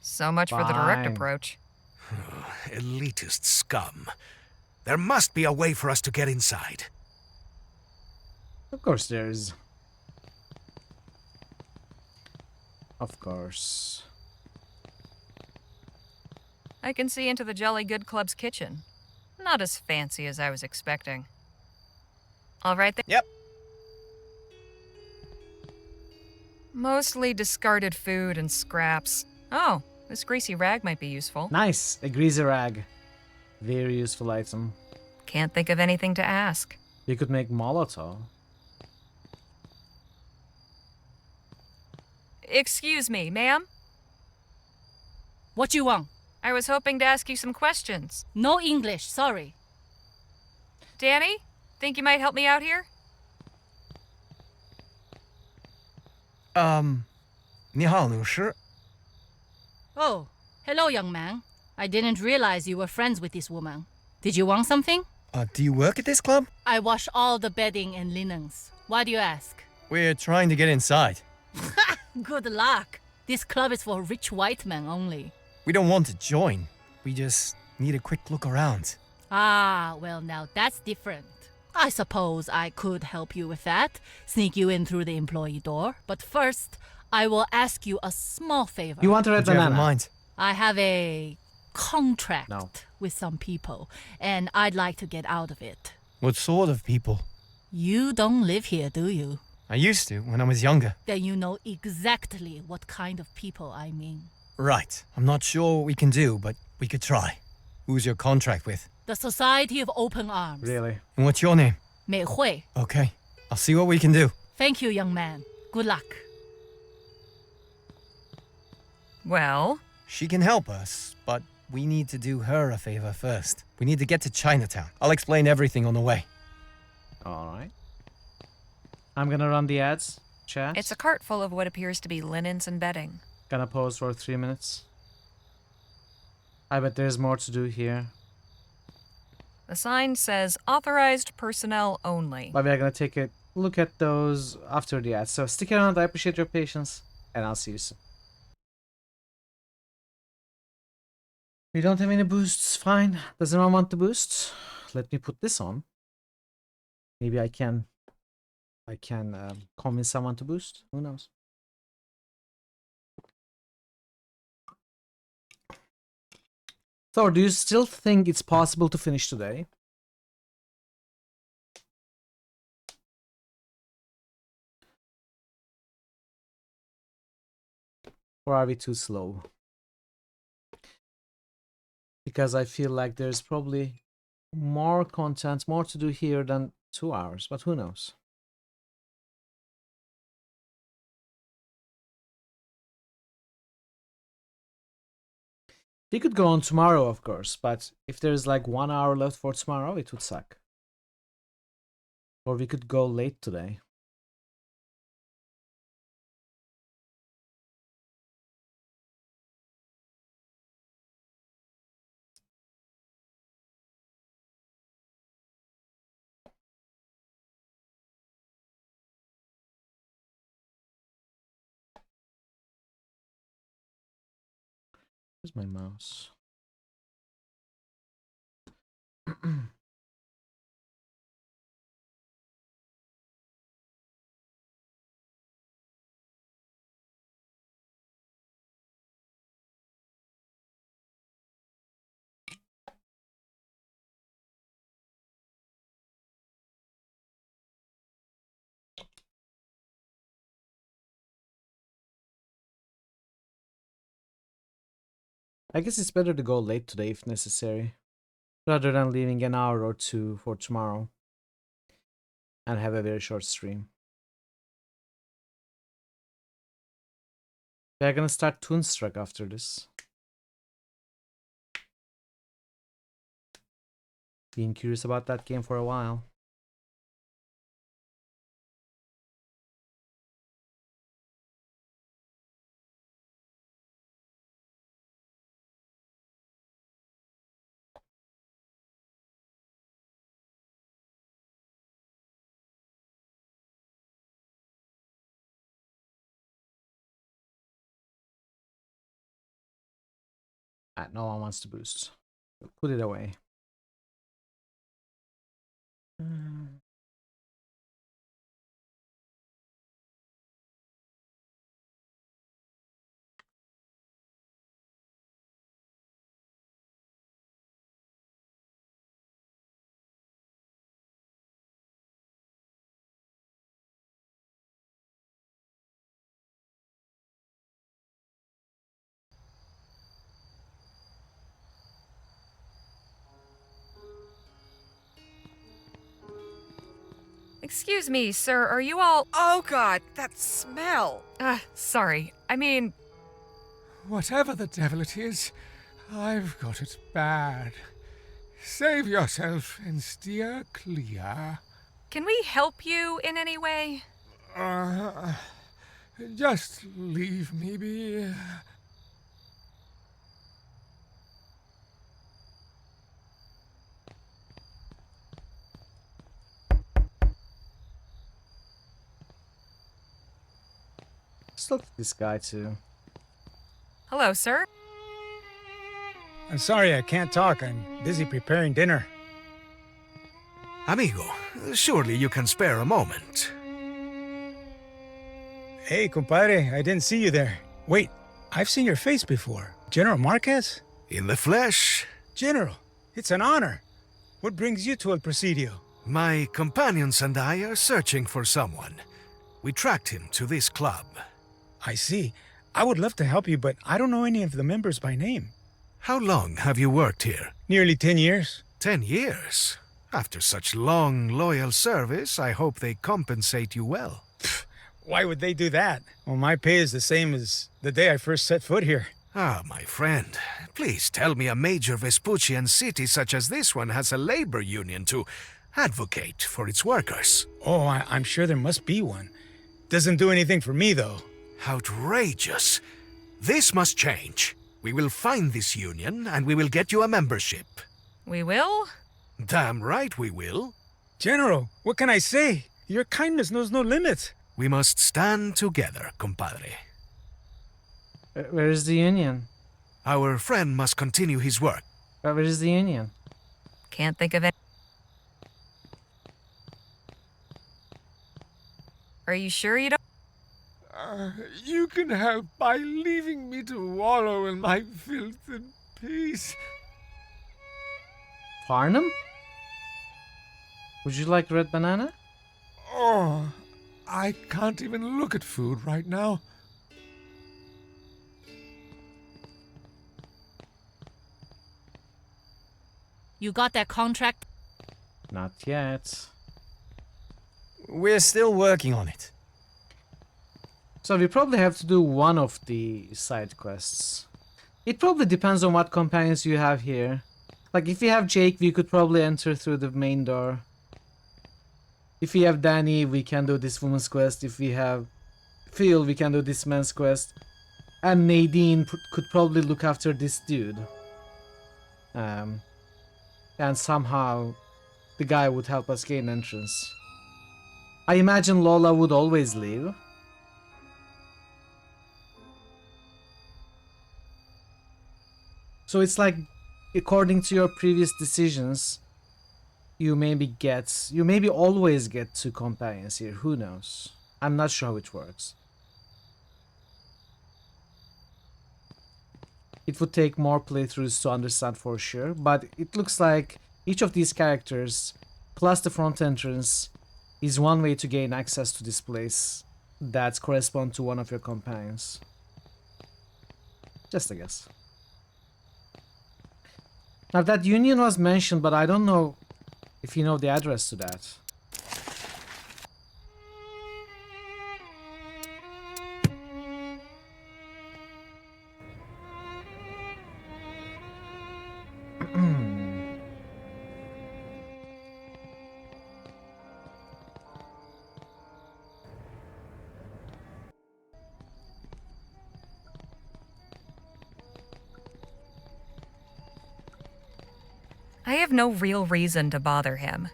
So much for the direct Fine. approach. Elitist scum. There must be a way for us to get inside. Of course there is. Of course. I can see into the Jolly Good Club's kitchen. Not as fancy as I was expecting. All right then. Yep. Mostly discarded food and scraps. Oh, this greasy rag might be useful. Nice, a greasy rag. Very useful item. Can't think of anything to ask. You could make Molotov. Excuse me, ma'am? What you want? I was hoping to ask you some questions. No English, sorry. Danny, think you might help me out here? 你好，律师。 Oh, hello, young man. I didn't realize you were friends with this woman. Did you want something? Do you work at this club? I wash all the bedding and linens. Why do you ask? We're trying to get inside. Good luck. This club is for rich white men only. We don't want to join. We just need a quick look around. Ah, well, now that's different. I suppose I could help you with that, sneak you in through the employee door. But first, I will ask you a small favor. You want a red banana? Mind? I have a contract with some people, and I'd like to get out of it. What sort of people? You don't live here, do you? I used to when I was younger. Then you know exactly what kind of people I mean. Right. I'm not sure what we can do, but we could try. Who's your contract with? The Society of Open Arms. Really? And what's your name? Mei Hui. Okay. I'll see what we can do. Thank you, young man. Good luck. Well? She can help us, but we need to do her a favor first. We need to get to Chinatown. I'll explain everything on the way. Alright. I'm gonna run the ads. Chat. It's a cart full of what appears to be linens and bedding. Gonna pause for 3 minutes. I bet there's more to do here. The sign says authorized personnel only. But we're gonna take a look at those after the ads. So stick around, I appreciate your patience, and I'll see you soon. We don't have any boosts, fine. Does anyone want the boost? Let me put this on. Maybe I can convince someone to boost. Who knows? Thor, do you still think it's possible to finish today? Or are we too slow? Because I feel like there's probably more content, more to do here than 2 hours, but who knows? We could go on tomorrow, of course, but if there's like 1 hour left for tomorrow, it would suck. Or we could go late today. Where's my mouse? I guess it's better to go late today if necessary, rather than leaving an hour or two for tomorrow and have a very short stream. We're gonna start Toonstruck after this. Been curious about that game for a while. No one wants to boost. Put it away. Excuse me, sir, are you all... Oh god, that smell! Sorry. I mean... Whatever the devil it is, I've got it bad. Save yourself and steer clear. Can we help you in any way? Just leave me be. Let's look at this guy too. Hello, sir. I'm sorry I can't talk. I'm busy preparing dinner. Amigo, surely you can spare a moment. Hey, compadre, I didn't see you there. Wait, I've seen your face before. General Marquez? In the flesh. General, it's an honor. What brings you to El Presidio? My companions and I are searching for someone. We tracked him to this club. I see. I would love to help you, but I don't know any of the members by name. How long have you worked here? Nearly 10 years. 10 years? After such long, loyal service, I hope they compensate you well. Why would they do that? Well, my pay is the same as the day I first set foot here. Ah, my friend, please tell me a major Vespuccian city such as this one has a labor union to advocate for its workers. Oh, I'm sure there must be one. Doesn't do anything for me, though. Outrageous. This must change. We will find this union, and we will get you a membership. We will? Damn right we will. General, what can I say? Your kindness knows no limit. We must stand together, compadre. Where is the union? Our friend must continue his work. Where is the union? Can't think of it. Are you sure you don't? You can help by leaving me to wallow in my filth and peace. Farnham? Would you like red banana? Oh, I can't even look at food right now. You got that contract? Not yet. We're still working on it. So we probably have to do one of the side quests. It probably depends on what companions you have here. Like if we have Jake, we could probably enter through the main door. If we have Danny, we can do this woman's quest. If we have Phil, we can do this man's quest. And Nadine could probably look after this dude. And somehow the guy would help us gain entrance. I imagine Lola would always leave. So it's like, according to your previous decisions, you maybe always get 2 companions here. Who knows? I'm not sure how it works. It would take more playthroughs to understand for sure, but it looks like each of these characters, plus the front entrance, is one way to gain access to this place that corresponds to one of your companions. Just a guess. Now that union was mentioned, but I don't know if you know the address to that. I have no real reason to bother him.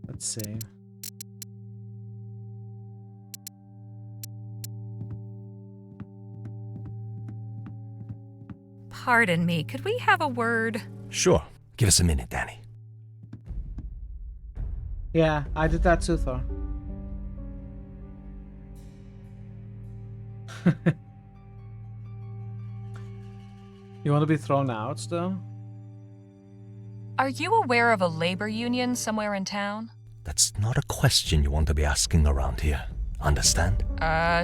Let's see. Pardon me, could we have a word? Sure. Give us a minute, Danny. Yeah, I did that too, Thor. You want to be thrown out, though? Are you aware of a labor union somewhere in town? That's not a question you want to be asking around here. Understand?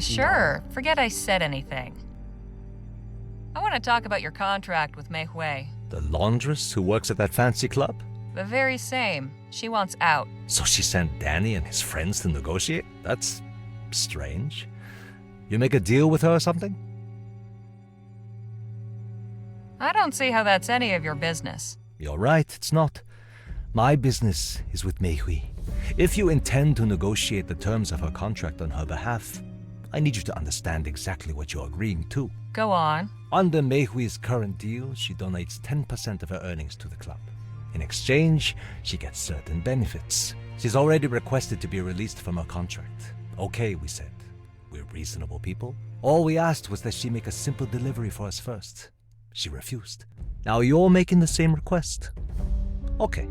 Sure. Forget I said anything. I want to talk about your contract with Mei Hui. The laundress who works at that fancy club? The very same. She wants out. So she sent Danny and his friends to negotiate? That's strange. You make a deal with her or something? I don't see how that's any of your business. You're right, it's not. My business is with Mei Hui. If you intend to negotiate the terms of her contract on her behalf, I need you to understand exactly what you're agreeing to. Go on. Under Mei Hui's current deal, she donates 10% of her earnings to the club. In exchange, she gets certain benefits. She's already requested to be released from her contract. Okay, we said. We're reasonable people. All we asked was that she make a simple delivery for us first. She refused. Now you're making the same request. Okay,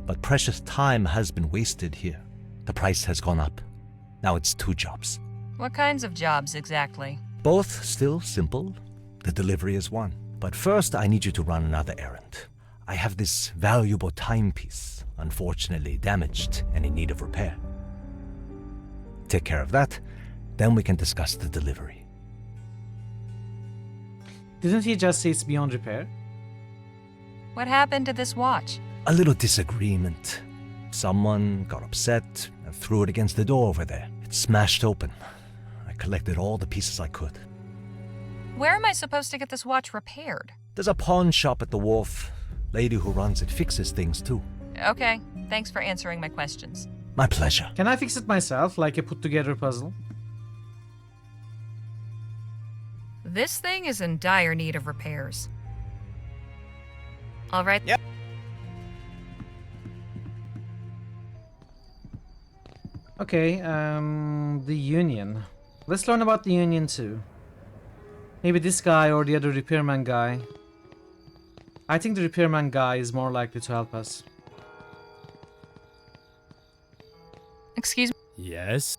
but precious time has been wasted here. The price has gone up. Now it's 2 jobs. What kinds of jobs exactly? Both still simple. The delivery is one. But first I need you to run another errand. I have this valuable timepiece, unfortunately damaged and in need of repair. Take care of that, then we can discuss the delivery. Didn't he just say it's beyond repair? What happened to this watch? A little disagreement. Someone got upset and threw it against the door over there. It smashed open. I collected all the pieces I could. Where am I supposed to get this watch repaired? There's a pawn shop at the wharf. Lady who runs it fixes things too. Okay, thanks for answering my questions. My pleasure. Can I fix it myself, like a put-together puzzle? This thing is in dire need of repairs. All right. Yep. Okay, the Union. Let's learn about the Union too. Maybe this guy or the other repairman guy. I think the repairman guy is more likely to help us. Excuse me? Yes?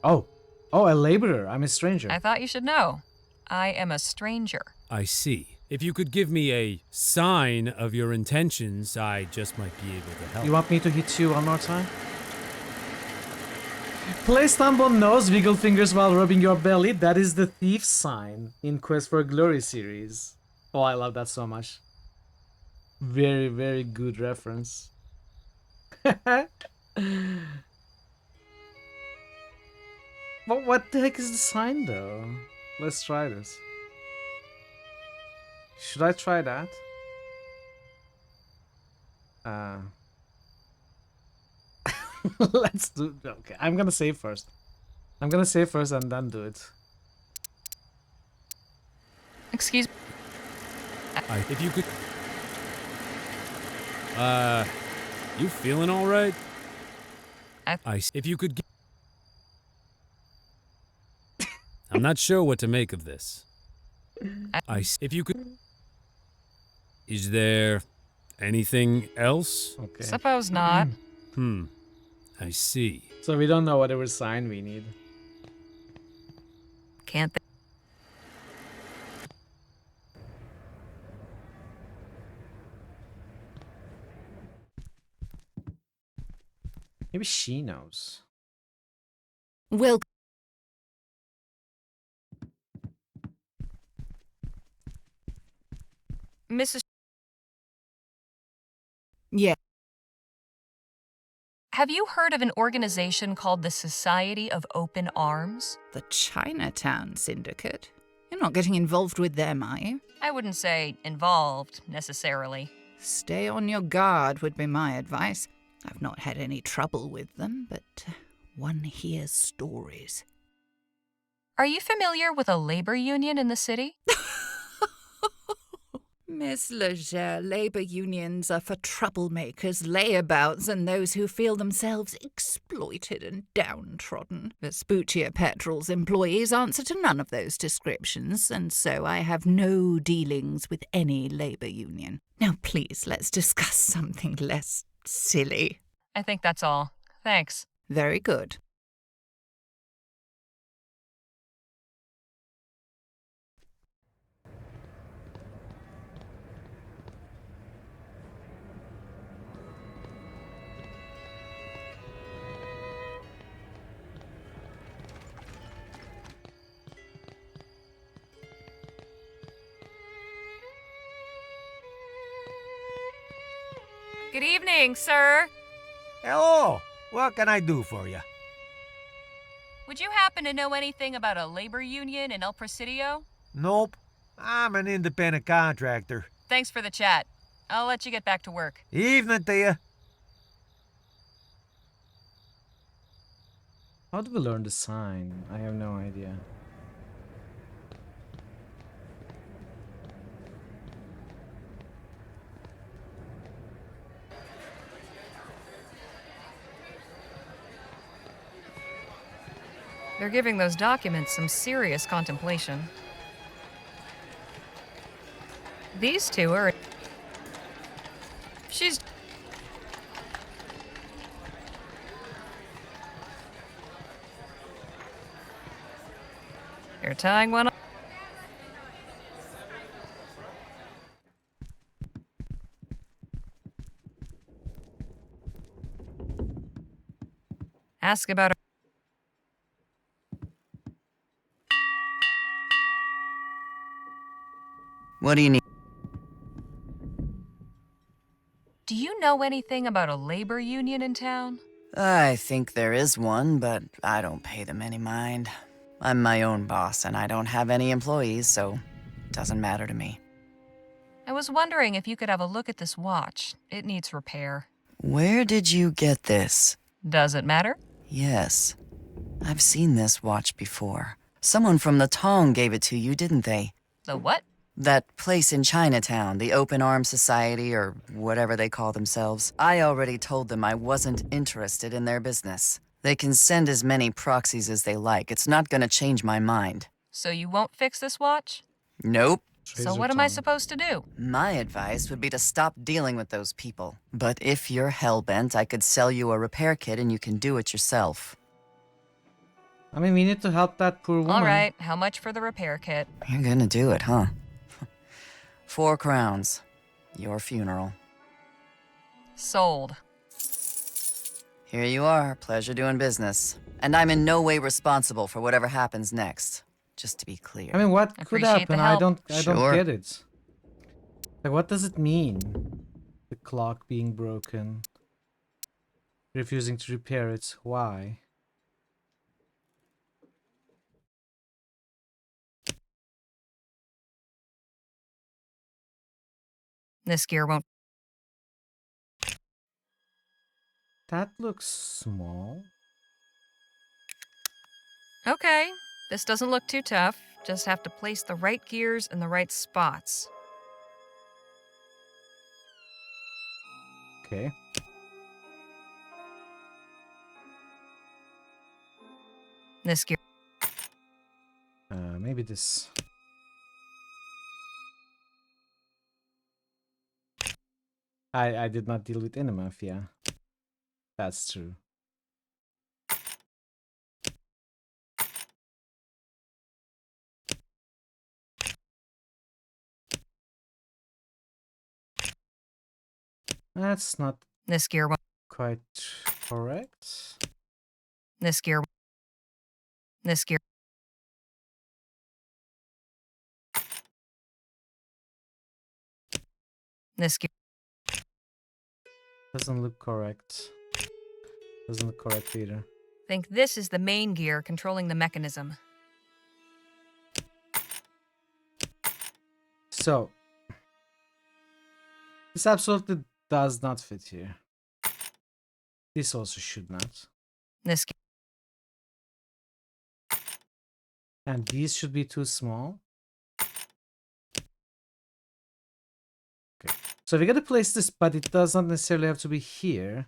Oh, a laborer. I'm a stranger. I thought you should know. I am a stranger. I see. If you could give me a sign of your intentions, I just might be able to help. You want me to hit you one more time? Place thumb on nose, wiggle fingers while rubbing your belly. That is the thief's sign in Quest for Glory series. Oh, I love that so much. Very, very good reference. But what the heck is the sign though? Let's try this. Should I try that? Let's do. Okay, I'm gonna save first. I'm gonna save first and then do it. Excuse me. If you could... You feeling all right? If you could... I'm not sure what to make of this. If you could... Is there anything else? Okay. Suppose not. I see. So we don't know whatever sign we need. Can't they? Maybe she knows. Well, Mrs. yeah. Have you heard of an organization called the Society of Open Arms? The Chinatown Syndicate? You're not getting involved with them, are you? I wouldn't say involved, necessarily. Stay on your guard would be my advice. I've not had any trouble with them, but one hears stories. Are you familiar with a labor union in the city? Miss Leger, labour unions are for troublemakers, layabouts, and those who feel themselves exploited and downtrodden. Vespuccia Petrol's employees answer to none of those descriptions, and so I have no dealings with any labour union. Now please, let's discuss something less silly. I think that's all. Thanks. Very good. Good evening, sir. Hello. What can I do for you? Would you happen to know anything about a labor union in El Presidio? Nope. I'm an independent contractor. Thanks for the chat. I'll let you get back to work. Evening to you. How do we learn the sign? I have no idea. They're giving those documents some serious contemplation. These two are... She's... You're tying one up. Ask about her. What do you need? Do you know anything about a labor union in town? I think there is one, but I don't pay them any mind. I'm my own boss, and I don't have any employees, so it doesn't matter to me. I was wondering if you could have a look at this watch. It needs repair. Where did you get this? Does it matter? Yes. I've seen this watch before. Someone from the Tong gave it to you, didn't they? The what? That place in Chinatown, the Open Arms Society, or whatever they call themselves. I already told them I wasn't interested in their business. They can send as many proxies as they like. It's not gonna change my mind. So you won't fix this watch? Nope. So what am I supposed to do? My advice would be to stop dealing with those people. But if you're hell-bent, I could sell you a repair kit and you can do it yourself. I mean, we need to help that poor woman. All right, how much for the repair kit? You're gonna do it, huh? 4 crowns. Your funeral. Sold. Here you are. Pleasure doing business. And I'm in no way responsible for whatever happens next. Just to be clear. I mean, what could Appreciate happen? the I help. don't Sure. get it. Like, what does it mean? The clock being broken. Refusing to repair it. Why? This gear won't. That looks small. Okay, this doesn't look too tough. Just have to place the right gears in the right spots. Okay. This gear. Maybe this. I did not deal with any mafia. That's true. That's not This gear won't. quite correct. This gear. This gear. This gear. Doesn't look correct. Doesn't look correct either. Think this is the main gear controlling the mechanism. So, this absolutely does not fit here. This also should not. This. And these should be too small. Okay. So we gotta place this, but it does not necessarily have to be here.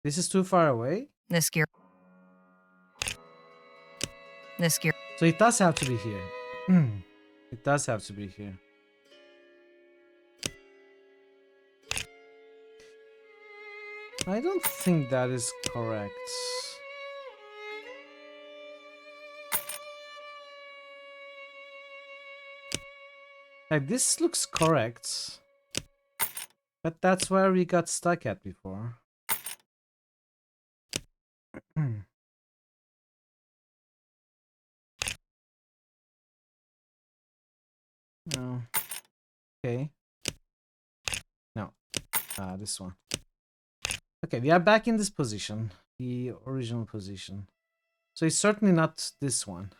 This is too far away. This gear. This gear. So it does have to be here. It does have to be here. I don't think that is correct. Like, this looks correct. But that's where we got stuck at before. No. Okay. No. This one. Okay, we are back in this position. The original position. So it's certainly not this one.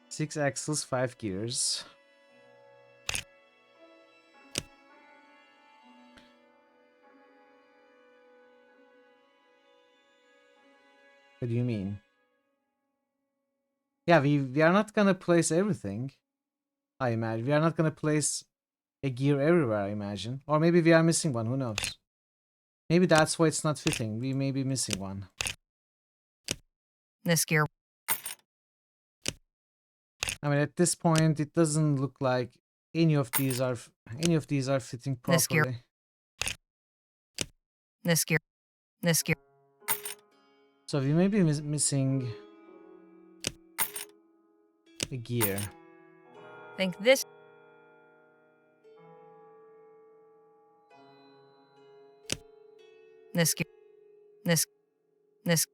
Six axles, 5 gears. What do you mean? Yeah, we are not gonna place everything. I imagine. We are not gonna place a gear everywhere, I imagine. Or maybe we are missing one, who knows? Maybe that's why it's not fitting. We may be missing one. This gear. I mean, at this point, it doesn't look like any of these are fitting properly. This gear. This gear. This gear. So we may be missing a gear. Think this. This gear. This.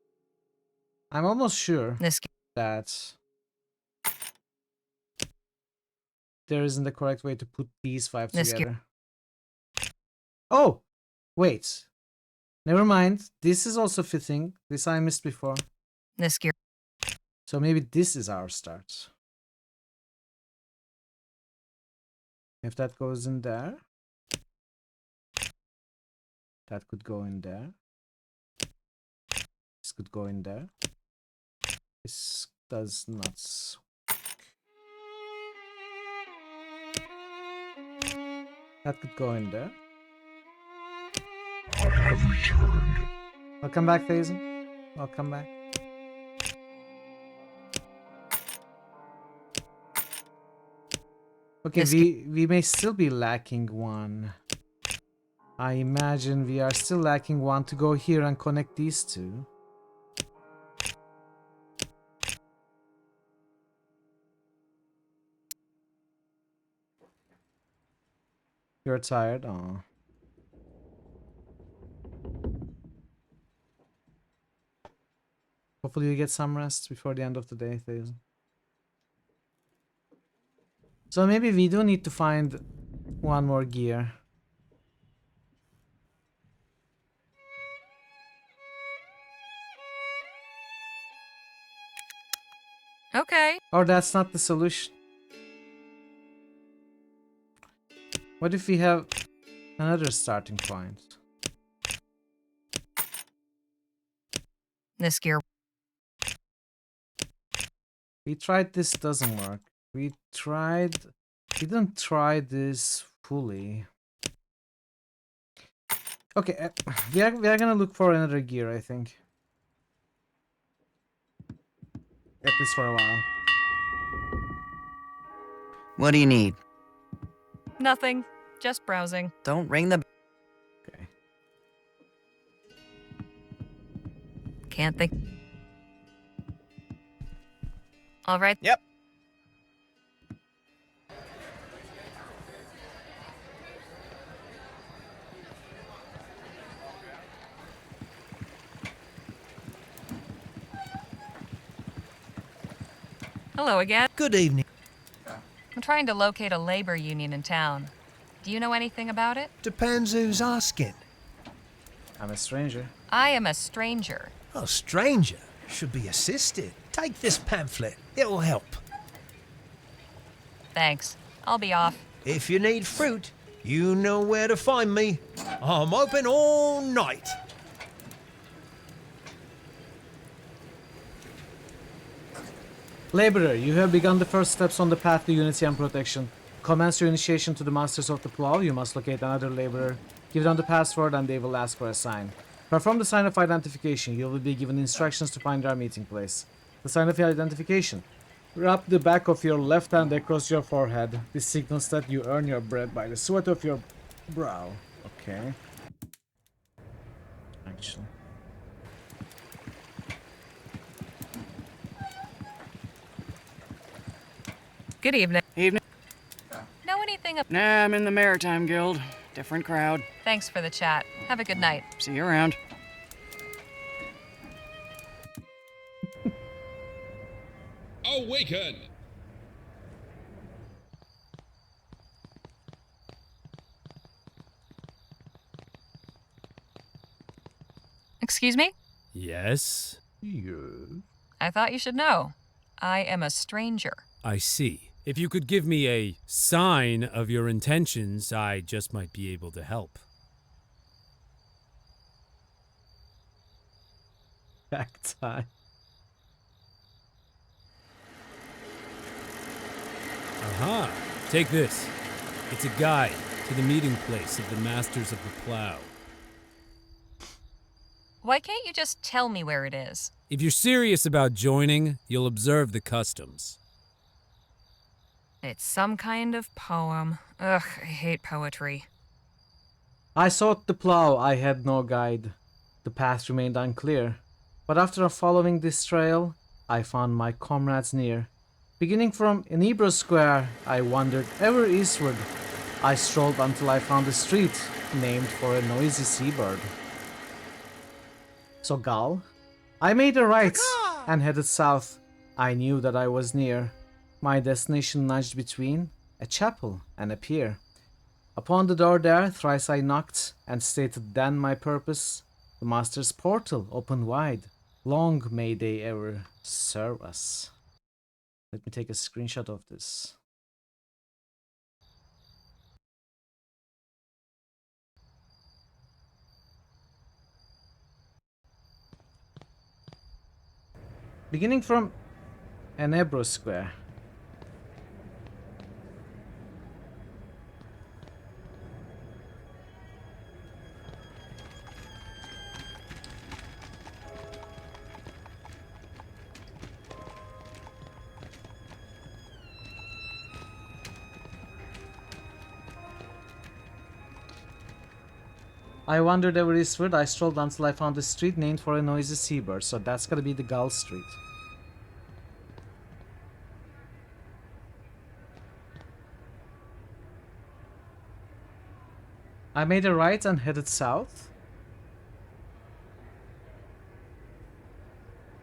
I'm almost sure this that there isn't the correct way to put these 5 this together. Oh! Wait. Never mind. This is also fitting. This I missed before. This gear. So maybe this is our start. If that goes in there. That could go in there. This could go in there. This does not work. That could go in there. I have returned. Welcome back, Thazen. Welcome back. Okay, we may still be lacking one. I imagine we are still lacking one to go here and connect these two. You're tired? Oh. Hopefully you get some rest before the end of the day, Thazen. So maybe we do need to find one more gear. Okay. Or that's not the solution. What if we have another starting point? This gear. We tried this, doesn't work. We didn't try this fully. Okay, we are gonna look for another gear, I think. At least for a while. What do you need? Nothing. Just browsing. Don't ring the... Okay. Can't think. All right. Yep. Hello again. Good evening. I'm trying to locate a labor union in town. Do you know anything about it? Depends who's asking. I'm a stranger. I am a stranger. A stranger should be assisted. Take this pamphlet. It'll help. Thanks. I'll be off. If you need fruit, you know where to find me. I'm open all night. Laborer, you have begun the first steps on the path to unity and protection. Commence your initiation to the Masters of the Plow. You must locate another laborer. Give them the password and they will ask for a sign. Perform the sign of identification. You will be given instructions to find our meeting place. The sign of identification. Rub the back of your left hand across your forehead. This signals that you earn your bread by the sweat of your brow. Okay. Actually. Good evening. Evening. Know anything of... Nah, I'm in the Maritime Guild. Different crowd. Thanks for the chat. Have a good night. See you around. Awaken! Excuse me? Yes? I thought you should know. I am a stranger. I see. If you could give me a sign of your intentions, I just might be able to help. Back time. Aha! Take this. It's a guide to the meeting place of the Masters of the Plow. Why can't you just tell me where it is? If you're serious about joining, you'll observe the customs. It's some kind of poem. Ugh, I hate poetry. I sought the plow, I had no guide. The path remained unclear. But after following this trail, I found my comrades near. Beginning from Enebro Square, I wandered ever eastward. I strolled until I found a street named for a noisy seabird. So Gal, I made a right and headed south. I knew that I was near. My destination nudged between a chapel and a pier. Upon the door there thrice I knocked and stated then my purpose. The master's portal opened wide. Long may they ever serve us. Let me take a screenshot of this. Beginning from Enebro Square. I wandered ever eastward. I strolled until I found a street named for a noisy seabird. So that's gotta be the Gull Street. I made a right and headed south.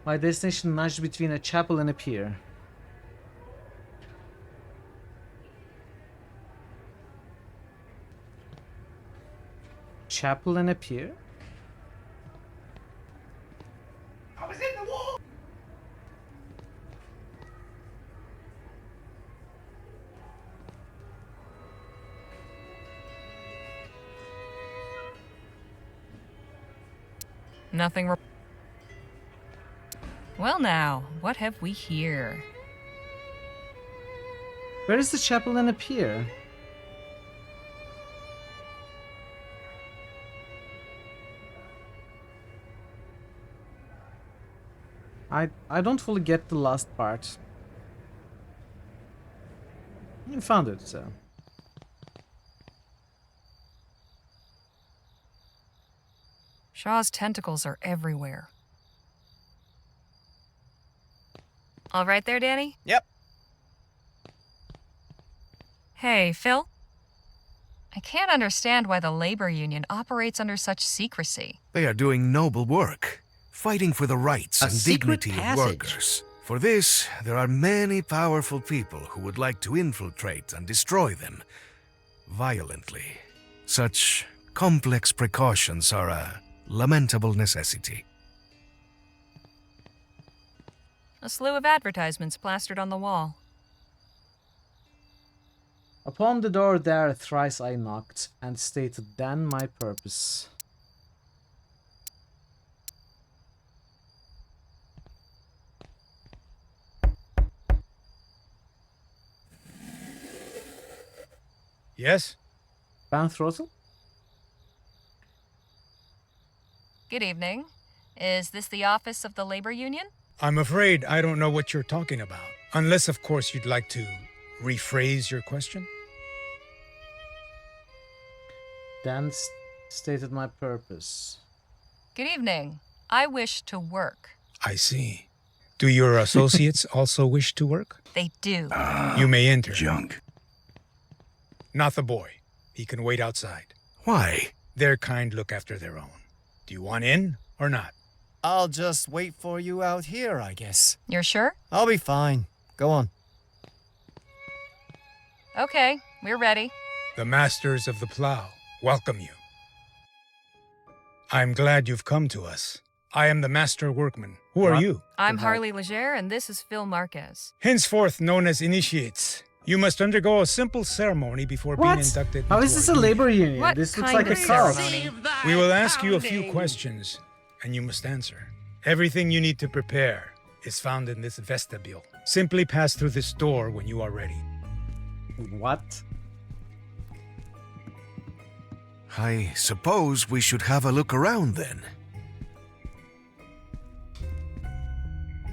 My destination nudged between a chapel and a pier. chapel and a pier? I was in the wall. Nothing. Well, now, what have we here? Where is the chapel and a pier? I don't fully get the last part. You found it, so. Shaw's tentacles are everywhere. All right there, Danny? Yep. Hey, Phil? I can't understand why the labor union operates under such secrecy. They are doing noble work, fighting for the rights A and secret dignity of passage. workers. For this, there are many powerful people who would like to infiltrate and destroy them violently. Such complex precautions are a lamentable necessity. A slew of advertisements plastered on the wall. Upon the door there thrice I knocked, and stated then my purpose. Yes? Van Throttle? Good evening. Is this the office of the labor union? I'm afraid I don't know what you're talking about. Unless, of course, you'd like to rephrase your question? Dan stated my purpose. Good evening. I wish to work. I see. Do your associates also wish to work? They do. You may enter. Junk. Not the boy. He can wait outside. Why? Their kind look after their own. Do you want in or not? I'll just wait for you out here, I guess. You're sure? I'll be fine. Go on. Okay, we're ready. The masters of the plow welcome you. I'm glad you've come to us. I am the master workman. Who are you? I'm Harley Leger, and this is Phil Marquez. Henceforth known as initiates. You must undergo a simple ceremony before being What? inducted How into is this our a union. labor union? What This looks kind like a of cult. ceremony? We will ask you a few questions, and you must answer. Everything you need to prepare is found in this vestibule. Simply pass through this door when you are ready. What? I suppose we should have a look around then.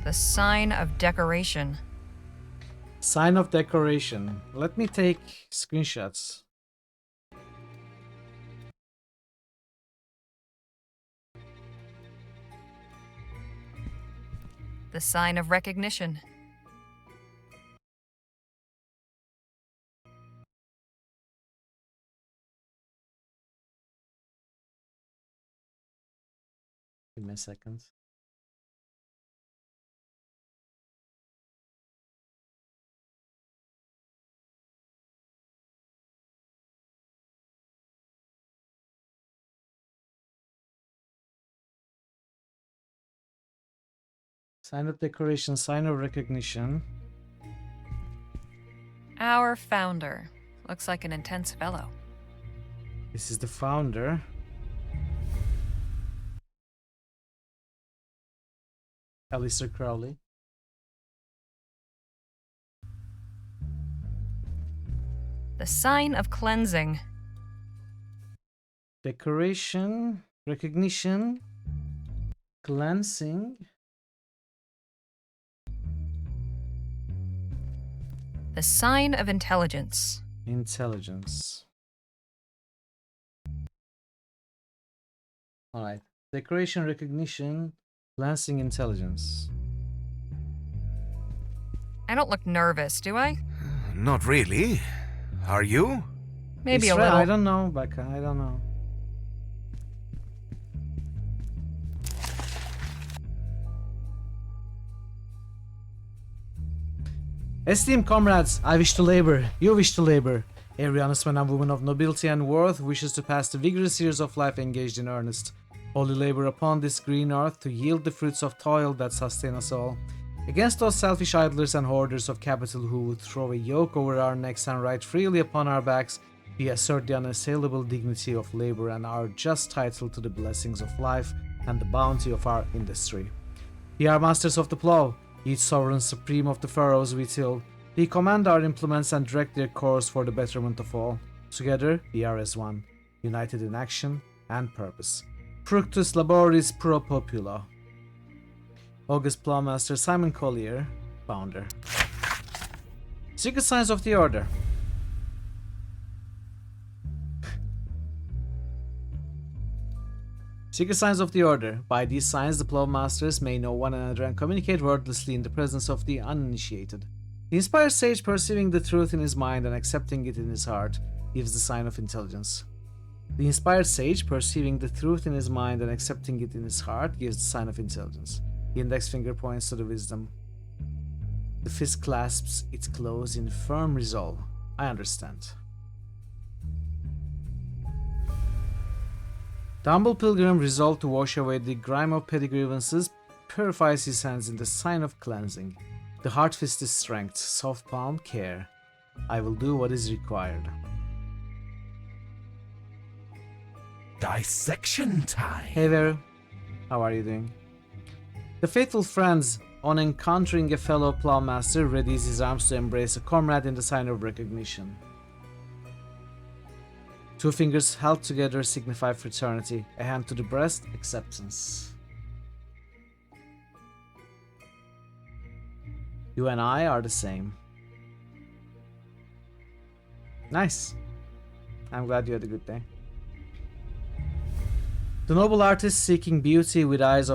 The sign of decoration. Sign of decoration. Let me take screenshots. The sign of recognition. Give me a second. Sign of decoration, sign of recognition. Our founder. Looks like an intense fellow. This is the founder. Aleister Crowley. The sign of cleansing. Decoration, recognition, cleansing. The sign of intelligence. Intelligence. Alright. Decoration, recognition, cleansing, intelligence. I don't look nervous, do I? Not really. Are you? Maybe a Israel, little. I don't know, Becca. I don't know. Esteemed comrades, I wish to labor. You wish to labor. Every honest man and woman of nobility and worth wishes to pass the vigorous years of life engaged in earnest, holy labor upon this green earth to yield the fruits of toil that sustain us all. Against those selfish idlers and hoarders of capital who would throw a yoke over our necks and ride freely upon our backs, we assert the unassailable dignity of labor and our just title to the blessings of life and the bounty of our industry. We are masters of the plough, each sovereign supreme of the furrows we till. We command our implements and direct their course for the betterment of all. Together we are as one, united in action and purpose. Fructus laboris pro populo. August Plowmaster Simon Collier, founder. Secret signs of the order. Secret signs of the order. By these signs, the Plowmasters may know one another and communicate wordlessly in the presence of the uninitiated. The inspired sage, perceiving the truth in his mind and accepting it in his heart, gives the sign of intelligence. The inspired sage, perceiving the truth in his mind and accepting it in his heart, gives the sign of intelligence. The index finger points to the wisdom. The fist clasps its close in firm resolve. I understand. The humble pilgrim, resolved to wash away the grime of petty grievances, purifies his hands in the sign of cleansing. The hard fist is strength, soft palm care. I will do what is required. Dissection time. Hey Vero, how are you doing? The faithful friends, on encountering a fellow plowmaster, readies his arms to embrace a comrade in the sign of recognition. Two fingers held together signify fraternity, a hand to the breast, acceptance. You and I are the same. Nice. I'm glad you had a good day. The noble artist, seeking beauty with eyes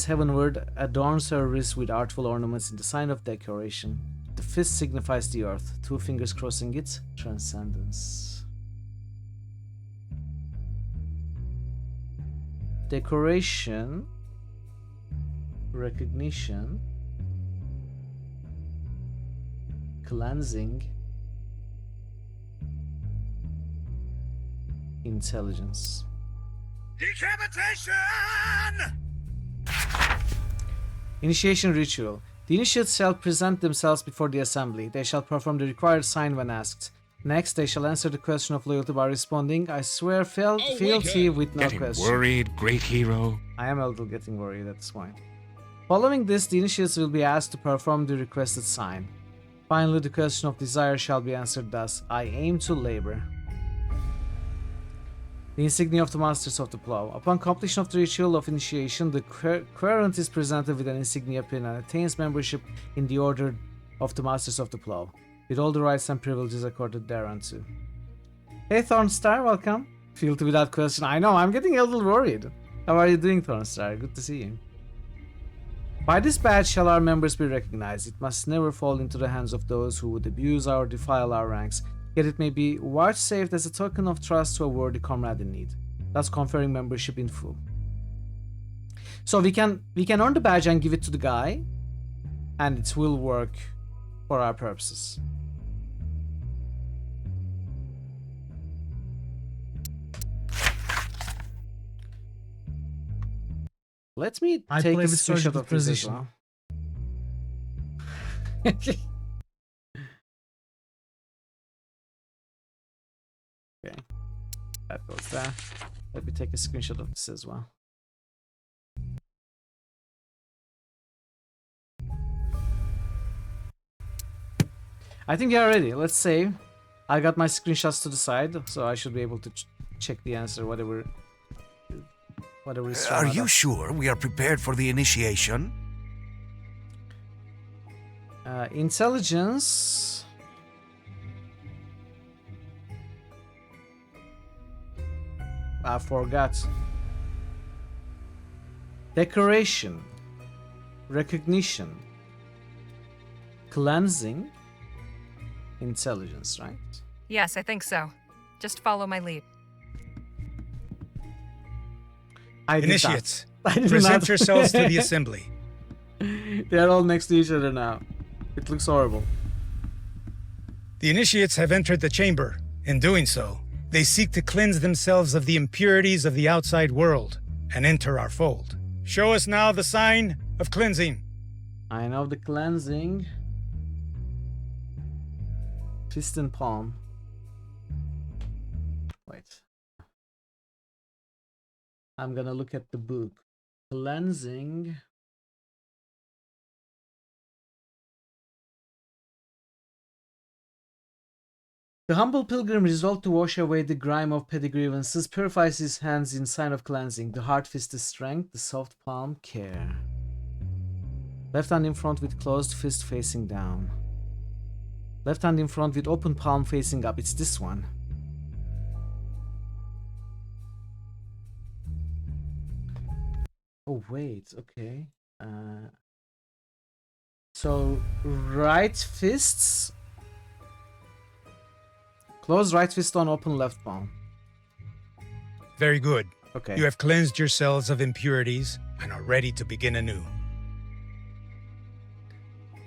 heavenward, adorns her wrist with artful ornaments in the sign of decoration. The fist signifies the earth, two fingers crossing it, transcendence. Decoration, recognition, cleansing, intelligence. Decapitation! Initiation ritual. The initiates shall present themselves before the assembly. They shall perform the required sign when asked. Next, they shall answer the question of loyalty by responding, I swear fealty with no question. Worried, great hero? I am a little getting worried at this point. Following this, the initiates will be asked to perform the requested sign. Finally, the question of desire shall be answered thus, I aim to labor. The insignia of the Masters of the Plough. Upon completion of the ritual of initiation, the querent is presented with an insignia pin and attains membership in the Order of the Masters of the Plough, with all the rights and privileges accorded thereunto. Hey Thornstar, welcome. Fealty without question. I know, I'm getting a little worried. How are you doing, Thornstar? Good to see you. By this badge shall our members be recognized. It must never fall into the hands of those who would abuse or defile our ranks. Yet it may be vouchsafed as a token of trust to a worthy comrade in need, thus conferring membership in full. So we can earn the badge and give it to the guy, and it will work for our purposes. Let me take a screenshot of this as well. Okay, that goes there. Let me take a screenshot of this as well. I think we are ready. Let's save. I got my screenshots to the side, so I should be able to check the answer, whatever is thrown Are at you us. sure we are prepared for the initiation? Intelligence. I forgot. Decoration. Recognition. Cleansing. Intelligence, right? Yes, I think so. Just follow my lead. I did Initiates, that. I did present not. yourselves to the assembly. They are all next to each other now. It looks horrible. The initiates have entered the chamber. In doing so, they seek to cleanse themselves of the impurities of the outside world and enter our fold. Show us now the sign of cleansing. I know the cleansing. Fist and palm. Wait. I'm gonna look at the book. Cleansing. The humble pilgrim resolved to wash away the grime of petty grievances, purifies his hands in sign of cleansing. The hard fist is strength, the soft palm care. Left hand in front with closed fist facing down. Left hand in front with open palm facing up. It's this one. Oh wait, okay. So right fists. Close right fist on open left palm. Very good. Okay. You have cleansed yourselves of impurities and are ready to begin anew.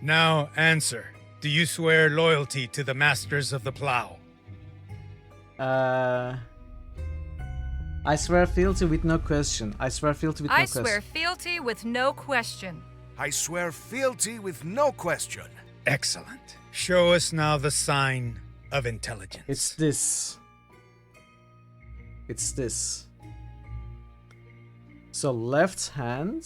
Now answer. Do you swear loyalty to the masters of the plow? I swear fealty with no question. I swear fealty with no I question. swear fealty with no question. I swear fealty with no question. Excellent. Show us now the sign of intelligence. It's this. It's this. So left hand.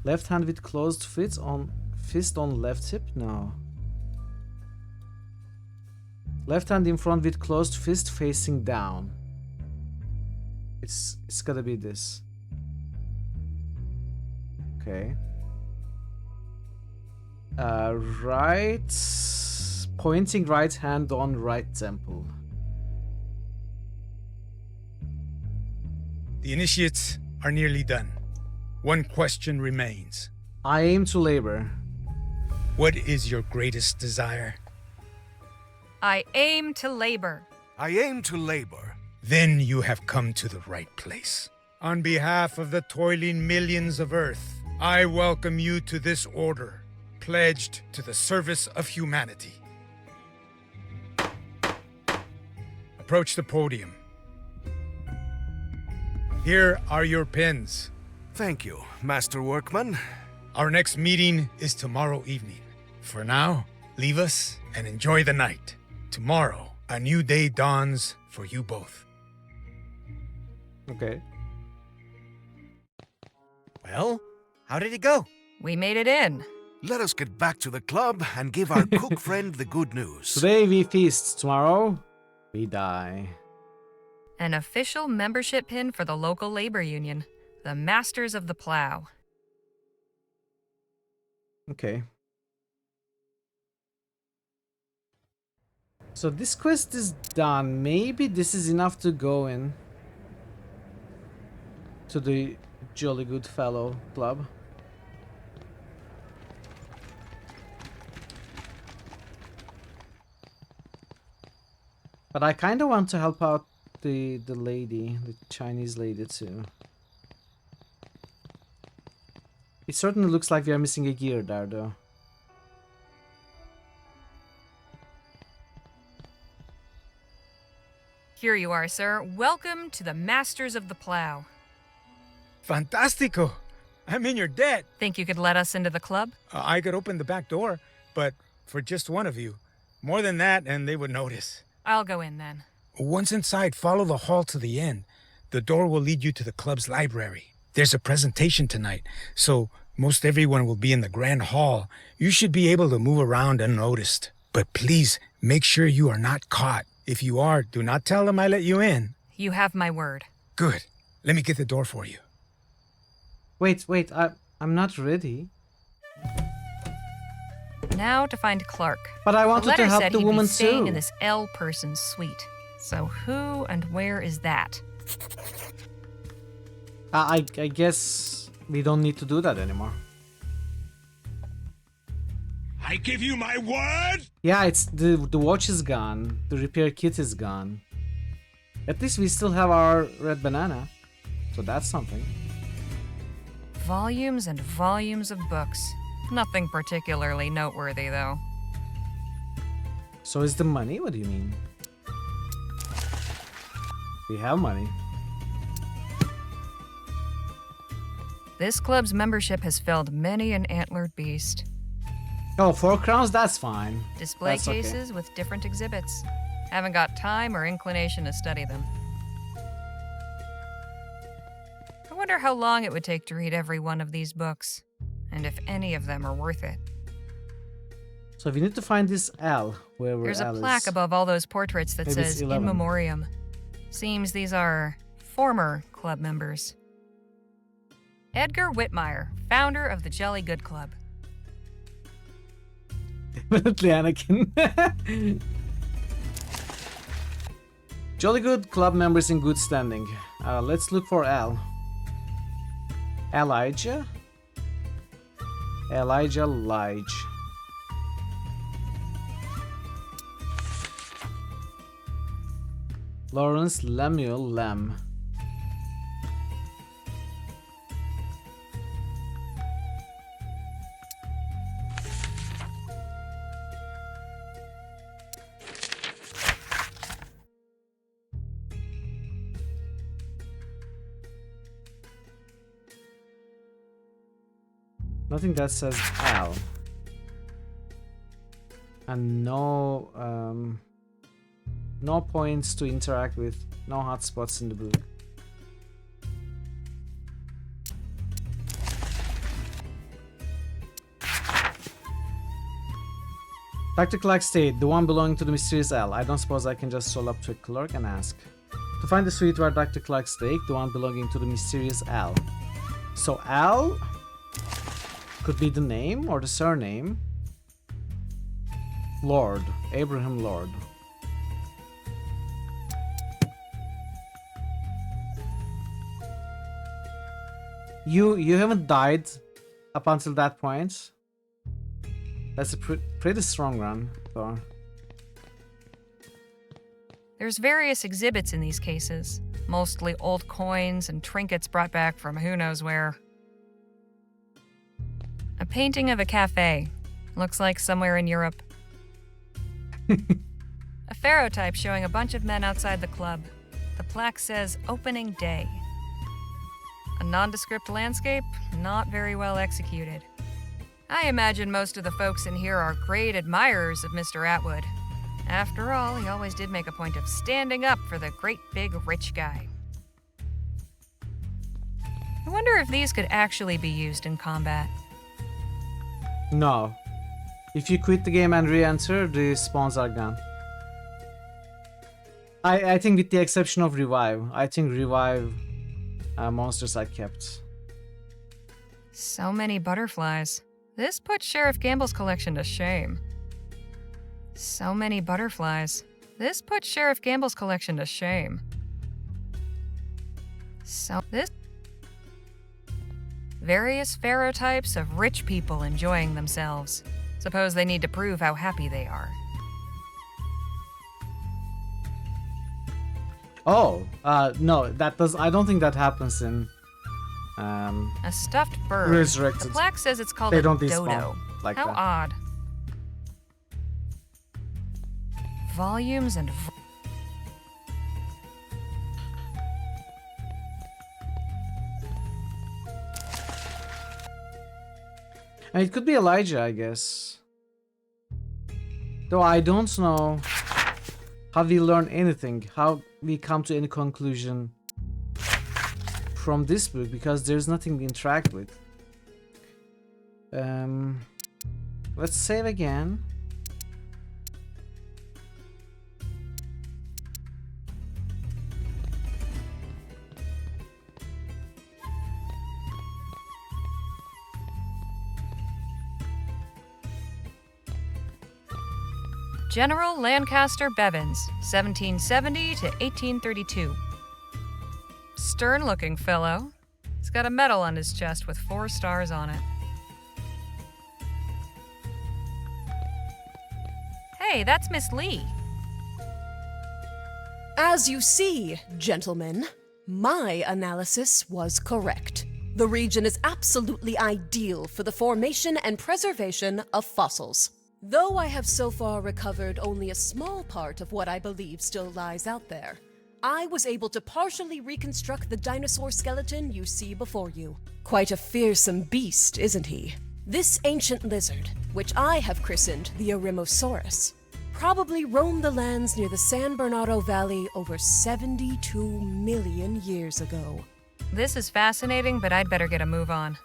Left hand with closed fist on left hip? No. Left hand in front with closed fist facing down. It's gotta be this. Okay. Right, pointing right hand on right temple. The initiates are nearly done. One question remains. I aim to labor. What is your greatest desire? I aim to labor. I aim to labor. Then you have come to the right place. On behalf of the toiling millions of Earth, I welcome you to this order, pledged to the service of humanity. Approach the podium. Here are your pens. Thank you, Master Workman. Our next meeting is tomorrow evening. For now, leave us and enjoy the night. Tomorrow, a new day dawns for you both. Okay. Well, how did it go? We made it in. Let us get back to the club and give our cook friend the good news. Today we feast, tomorrow we die. An official membership pin for the local labor union, the Masters of the Plow. Okay. So this quest is done. Maybe this is enough to go in to the Jolly Good Fellow Club. But I kind of want to help out the lady, the Chinese lady too. It certainly looks like we are missing a gear there though. Here you are, sir. Welcome to the Masters of the Plow. Fantastico! I'm in your debt. Think you could let us into the club? I could open the back door, but for just one of you. More than that, and they would notice. I'll go in then. Once inside, follow the hall to the end. The door will lead you to the club's library. There's a presentation tonight, so most everyone will be in the grand hall. You should be able to move around unnoticed. But please, make sure you are not caught. If you are, do not tell them I let you in. You have my word. Good. Let me get the door for you. Wait, I'm not ready. Now to find Clark. But I wanted to help the woman too. Staying too. in this L person's suite. So who and where is that? I guess we don't need to do that anymore. I give you my word! Yeah, it's the watch is gone. The repair kit is gone. At least we still have our red banana. So that's something. Volumes and volumes of books. Nothing particularly noteworthy, though. So is the money? What do you mean? We have money. This club's membership has felled many an antlered beast. Oh, 4 crowns? That's fine. Display That's okay. cases with different exhibits. Haven't got time or inclination to study them. I wonder how long it would take to read every one of these books, and if any of them are worth it. So we need to find this L, wherever There's a L plaque is. above all those portraits that Maybe it's says In 11. Memoriam. Seems these are former club members. Edgar Whitmire, founder of the Jolly Good Club. Definitely Anakin. Jolly Good Club members in good standing. Let's look for Al. Elijah? Elijah Lige. Lawrence Lemuel Lem. Nothing that says Al. And no no points to interact with, no hotspots in the book. Dr. Clark stayed, the one belonging to the mysterious Al. I don't suppose I can just stroll up to a clerk and ask. To find the suite where Dr. Clark stayed, the one belonging to the mysterious Al. So Al could be the name or the surname. Lord, Abraham Lord. You haven't died up until that point. That's a pretty strong run, though. There's various exhibits in these cases, mostly old coins and trinkets brought back from who knows where. A painting of a cafe. Looks like somewhere in Europe. A pharaoh type showing a bunch of men outside the club. The plaque says opening day. A nondescript landscape, not very well executed. I imagine most of the folks in here are great admirers of Mr. Atwood. After all, he always did make a point of standing up for the great big rich guy. I wonder if these could actually be used in combat. No. If you quit the game and re-enter, the spawns are gone. I think with the exception of Revive. I think Revive monsters are kept. So many butterflies. This puts Sheriff Gamble's collection to shame. So many butterflies. This puts Sheriff Gamble's collection to shame. Various pharaoh types of rich people enjoying themselves. Suppose they need to prove how happy they are. Oh, no, that does. I don't think that happens in. A stuffed bird. Resurrected. The plaque says it's called They a don't dodo. despawn like How that. odd. Volumes and. And it could be Elijah, I guess. Though I don't know how we learn anything, how we come to any conclusion from this book, because there's nothing to interact with. Let's save again. General Lancaster Bevins, 1770 to 1832. Stern-looking fellow. He's got a medal on his chest with 4 stars on it. Hey, that's Miss Lee. As you see, gentlemen, my analysis was correct. The region is absolutely ideal for the formation and preservation of fossils. Though I have so far recovered only a small part of what I believe still lies out there, I was able to partially reconstruct the dinosaur skeleton you see before you. Quite a fearsome beast, isn't he? This ancient lizard, which I have christened the Eremosaurus, probably roamed the lands near the San Bernardo Valley over 72 million years ago. This is fascinating, but I'd better get a move on.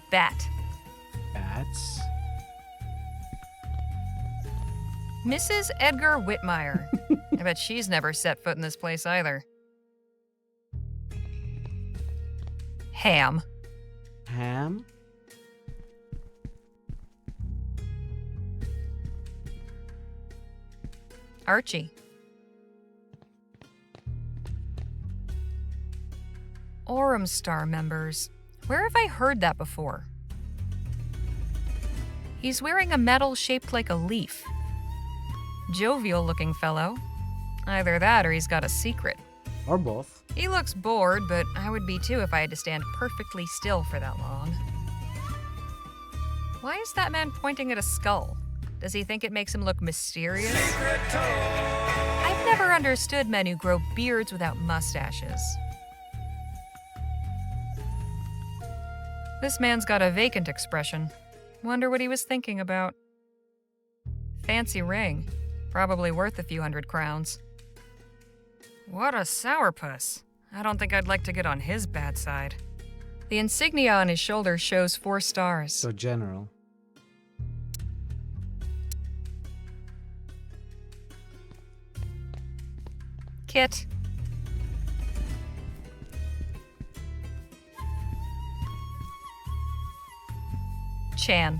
Bat. Bats? Mrs. Edgar Whitmire. I bet she's never set foot in this place either. Ham. Ham? Archie. Aurum Star members. Where have I heard that before? He's wearing a medal shaped like a leaf. Jovial-looking fellow. Either that or he's got a secret. Or both. He looks bored, but I would be too if I had to stand perfectly still for that long. Why is that man pointing at a skull? Does he think it makes him look mysterious? I've never understood men who grow beards without mustaches. This man's got a vacant expression. Wonder what he was thinking about. Fancy ring. Probably worth a few 100 crowns. What a sourpuss. I don't think I'd like to get on his bad side. The insignia on his shoulder shows 4 stars. So general. Kit. Chan.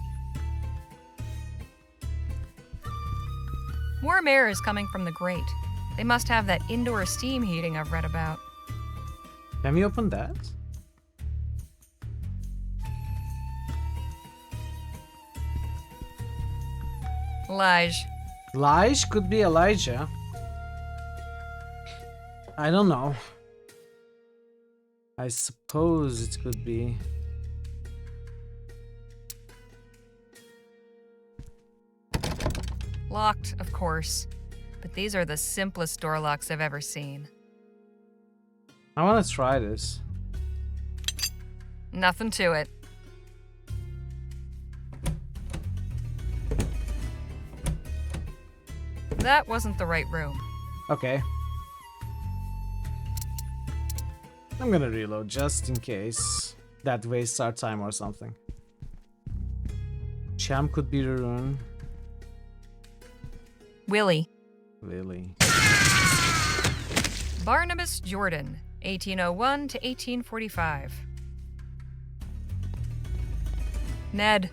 Warm air is coming from the grate. They must have that indoor steam heating I've read about. Can we open that? Lige. Lige could be Elijah. I don't know. I suppose it could be. Locked, of course. But these are the simplest door locks I've ever seen. I want to try this. Nothing to it. That wasn't the right room. Okay. I'm gonna reload just in case that wastes our time or something. Cham could be the rune. Willie. Willie. Barnabas Jordan, 1801 to 1845. Ned.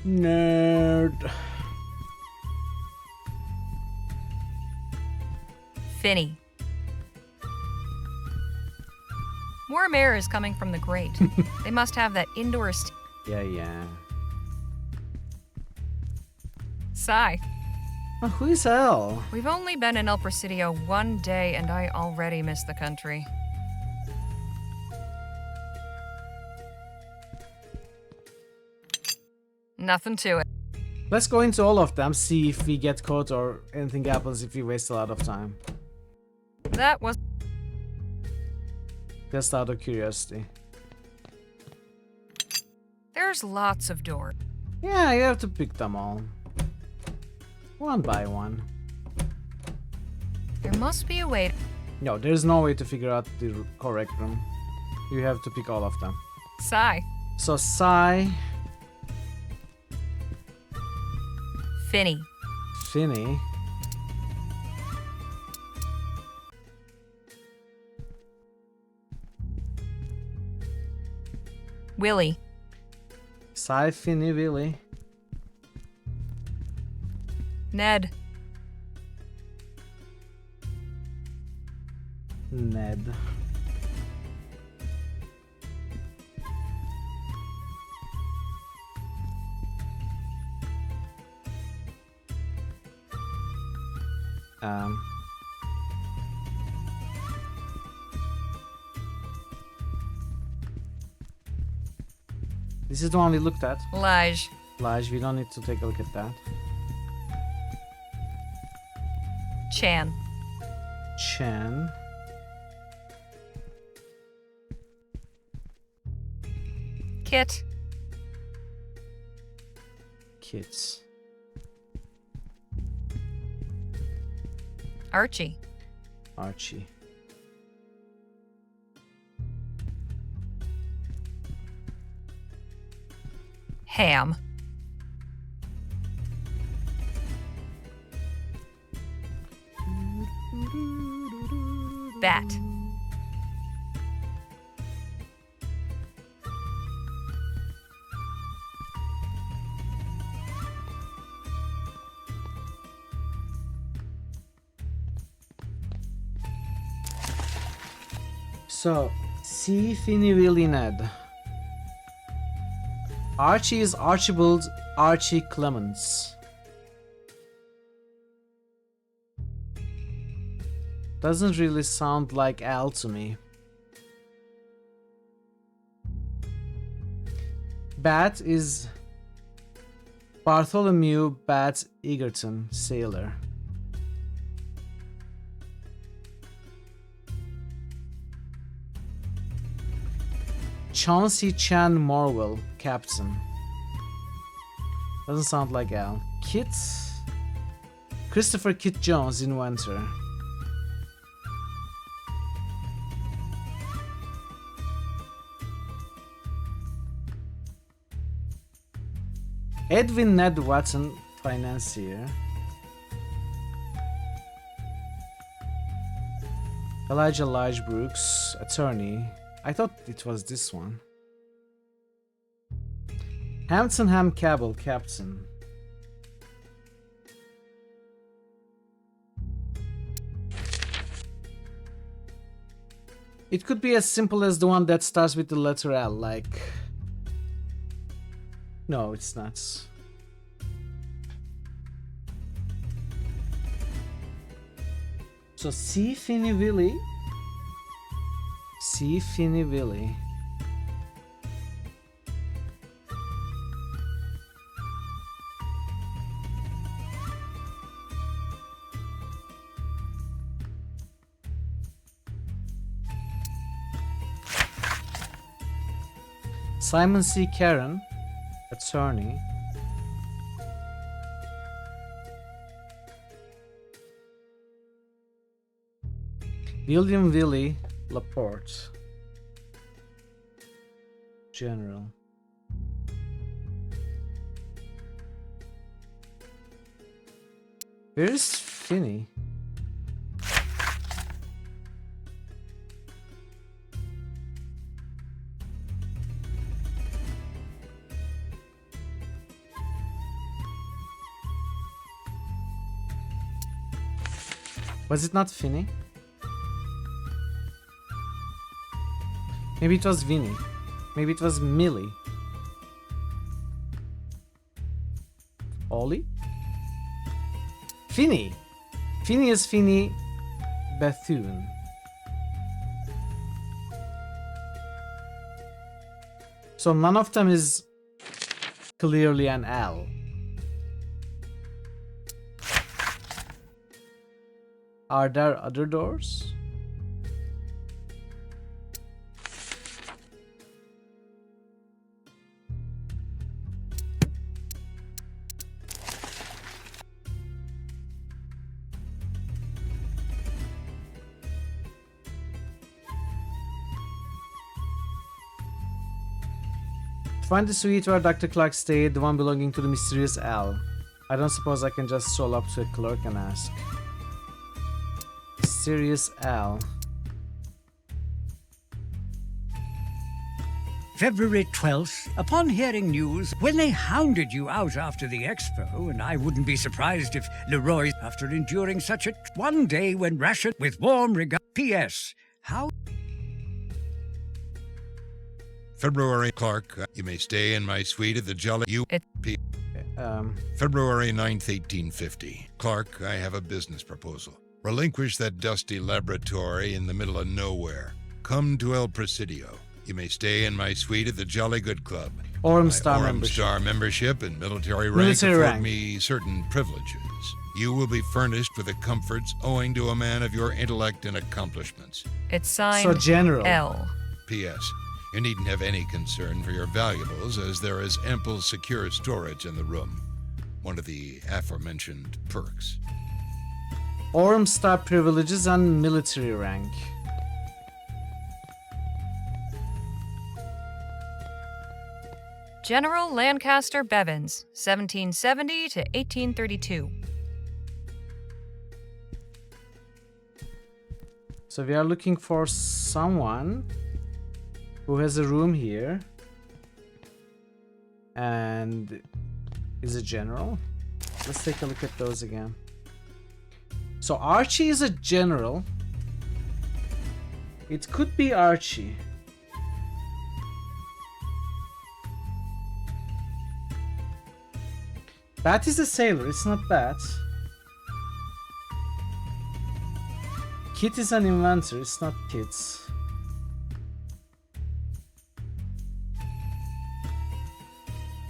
Nerd. Finney. Warm air is coming from the grate. They must have that indoor Yeah. Sigh. Oh, who is Elle? We've only been in El Presidio 1 day and I already miss the country. Nothing to it. Let's go into all of them, see if we get caught or anything happens if we waste a lot of time. That was... Just out of curiosity. There's lots of doors. Yeah, you have to pick them all. One by one. There must be a way to... No, there's no way to figure out the correct room. You have to pick all of them. Sigh. So, Sigh. Finney. Finney. Willie. Sigh, Finney, Willie. Ned. Ned. This is the one we looked at. Lige. Lige, we don't need to take a look at that. Chan. Chan. Kit. Kits. Archie. Archie. Ham. Bat. So, C. Finny Willy Ned. Archie is Archibald Archie Clements. Doesn't really sound like Al to me. Bat is Bartholomew Bat Egerton, sailor. Chauncey Chan Morwell, captain. Doesn't sound like Al. Kit? Christopher Kit Jones, inventor. Edwin Ned Watson, financier. Elijah Lige Brooks, attorney. I thought it was this one. Hampton Ham Cabell, captain. It could be as simple as the one that starts with the letter L, like... No, it's not. So C. Finny Willy. C. Finny Willy. Simon C. Karen, attorney. William Willie Laporte, general. Where's Finny? Was it not Finny? Maybe it was Vinny. Maybe it was Millie. Ollie? Finny! Finny is Finny Bethune. So none of them is clearly an L. Are there other doors? Find the suite where Dr. Clark stayed, the one belonging to the mysterious Al. I don't suppose I can just stroll up to a clerk and ask. Mysterious Al. February 12th, upon hearing news, when they hounded you out after the expo, and I wouldn't be surprised if Leroy, after enduring such a one day when ration with warm regard. P.S. How? February Clark, you may stay in my suite at the Jolly U.P. February 9th, 1850. Clark, I have a business proposal. Relinquish that dusty laboratory in the middle of nowhere. Come to El Presidio. You may stay in my suite at the Jolly Good Club. Orem My Star Orem membership. Star membership and military rank Military afford rank. me certain privileges. You will be furnished with the comforts owing to a man of your intellect and accomplishments. It's signed So general. L. P.S. You needn't have any concern for your valuables, as there is ample secure storage in the room. One of the aforementioned perks. Orem Star privileges and military rank. General Lancaster Bevins, 1770 to 1832. So we are looking for someone who has a room here and is a general. Let's take a look at those again. So Archie is a general. It could be Archie. Bat is a sailor, it's not Bat. Kit is an inventor, it's not Kit.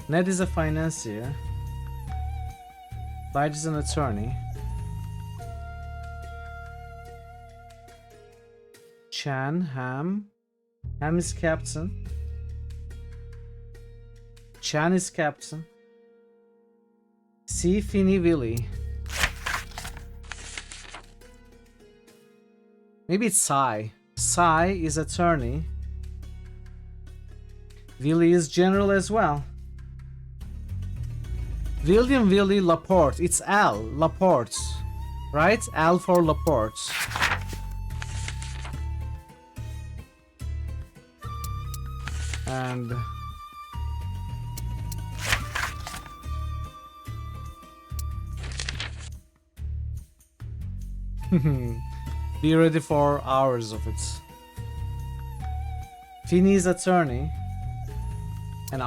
Ned is a financier. Lige is an attorney. Chan, Ham. Ham is captain. Chan is captain. C, Finny, Willy. Maybe it's Sai. Sai is attorney. Willy is general as well. William Willy Laporte. It's Al Laporte. Right? Al for Laporte. And be ready for hours of it. Finny's attorney. And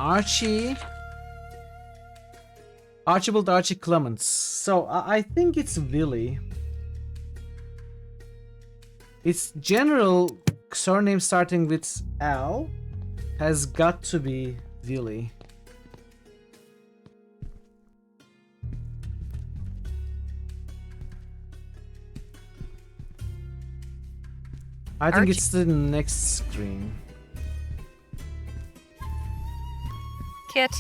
Archibald Archie Clements. So I think it's Willy. It's general surname starting with L. Has got to be Willy. I think it's the next screen. Kit.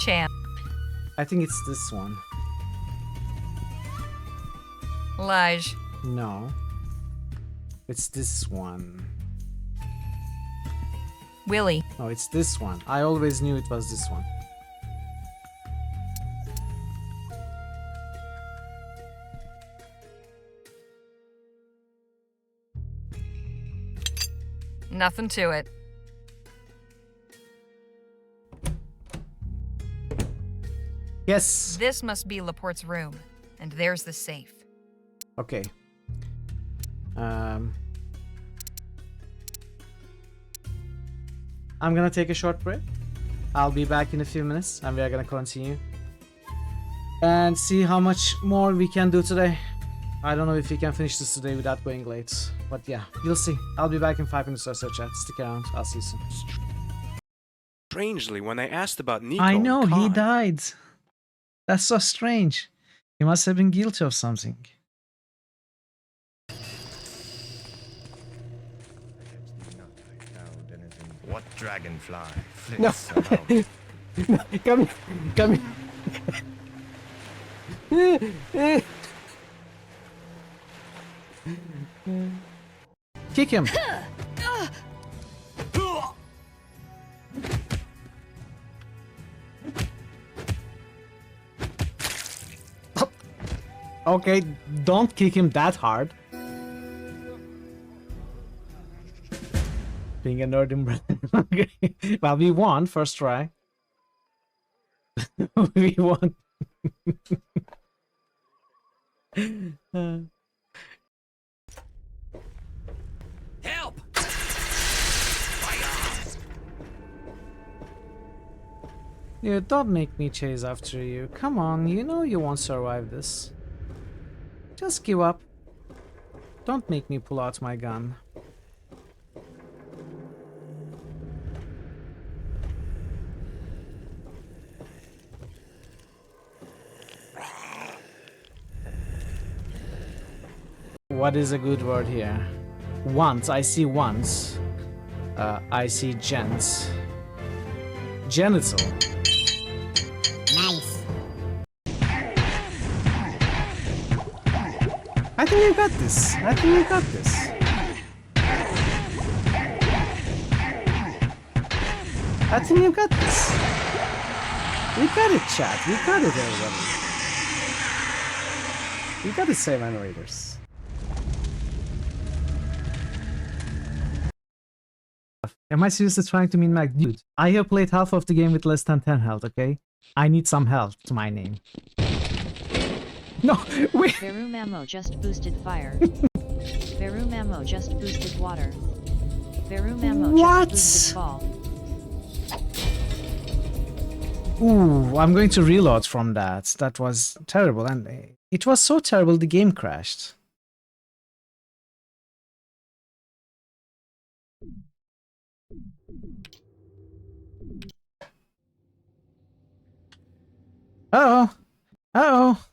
Champ. I think it's this one. Lige. No. It's this one. Willy. No, it's this one. I always knew it was this one. Nothing to it. Yes. This must be Laporte's room. And there's the safe. Okay. I'm gonna take a short break. I'll be back in a few minutes and we are gonna continue and see how much more we can do today. I don't know if we can finish this today without going late, but yeah, we'll see. I'll be back in 5 minutes or so, chat. Stick around. I'll see you soon. Strangely, when I asked about Nico, I know, he Khan, died. That's so strange. He must have been guilty of something. What dragonfly No. flits about? No, come here. Kick him. Okay, don't kick him that hard. Being a nerd in okay. Well, we won first try. We won. Help! Dude, don't make me chase after you. Come on, you know you won't survive this. Just give up. Don't make me pull out my gun. What is a good word here? Once, I see once. I see gents. Genital. Nice. I think you got this. I think you got this. I think you got this. We got it, chat. We got it, everybody. We got it, save animators. Am I seriously trying to mean like, dude, I have played half of the game with less than 10 health, okay? I need some health to my name. No, wait. Verum ammo just boosted fire. Verum ammo just boosted water. Verum ammo What? just boosted fall. Ooh, I'm going to reload from that. That was terrible, and it was so terrible the game crashed. Uh-oh. Uh-oh.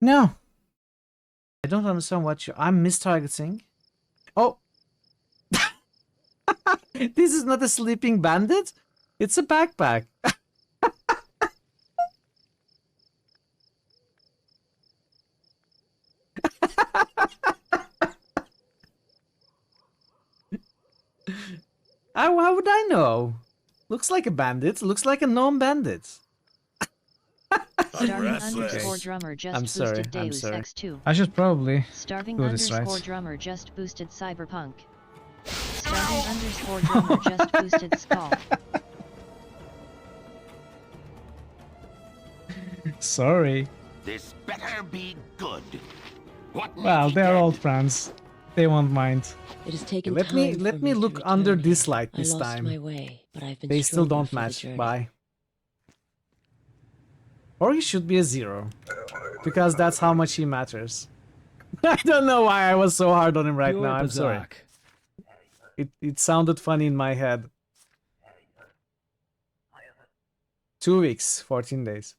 No. I don't understand what I'm mistargeting. Oh. This is not a sleeping bandit. It's a backpack. How would I know? Looks like a bandit. Looks like a known bandit. Starving underscore drummer just I'm sorry. boosted I'm Deus sorry. Ex 2. I should probably Starving do this underscore right. drummer just boosted Cyberpunk. Starving underscore drummer just boosted Skull. Sorry. This better be good. What Well, they're old friends. They won't mind. It has taken Let me look under this light I this lost time. my way, but I've been They still stronger don't for the match. journey. Bye. Or he should be a 0. Because that's how much he matters. I don't know why I was so hard on him right You're now. I'm sorry. Bazak. It sounded funny in my head. 2 weeks, 14 days.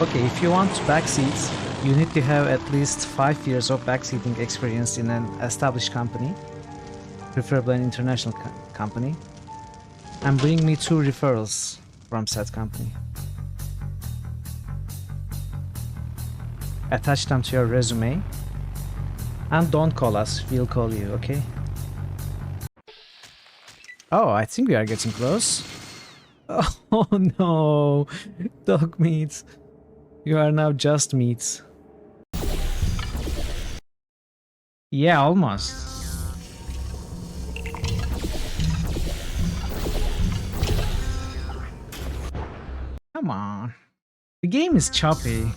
Okay, if you want backseats, you need to have at least 5 years of backseating experience in an established company, preferably an international company, and bring me 2 referrals from said company. Attach them to your resume, and don't call us, we'll call you, okay? Oh, I think we are getting close. Oh no, dog meat. You are now just meat. Yeah, almost. Come on. The game is choppy.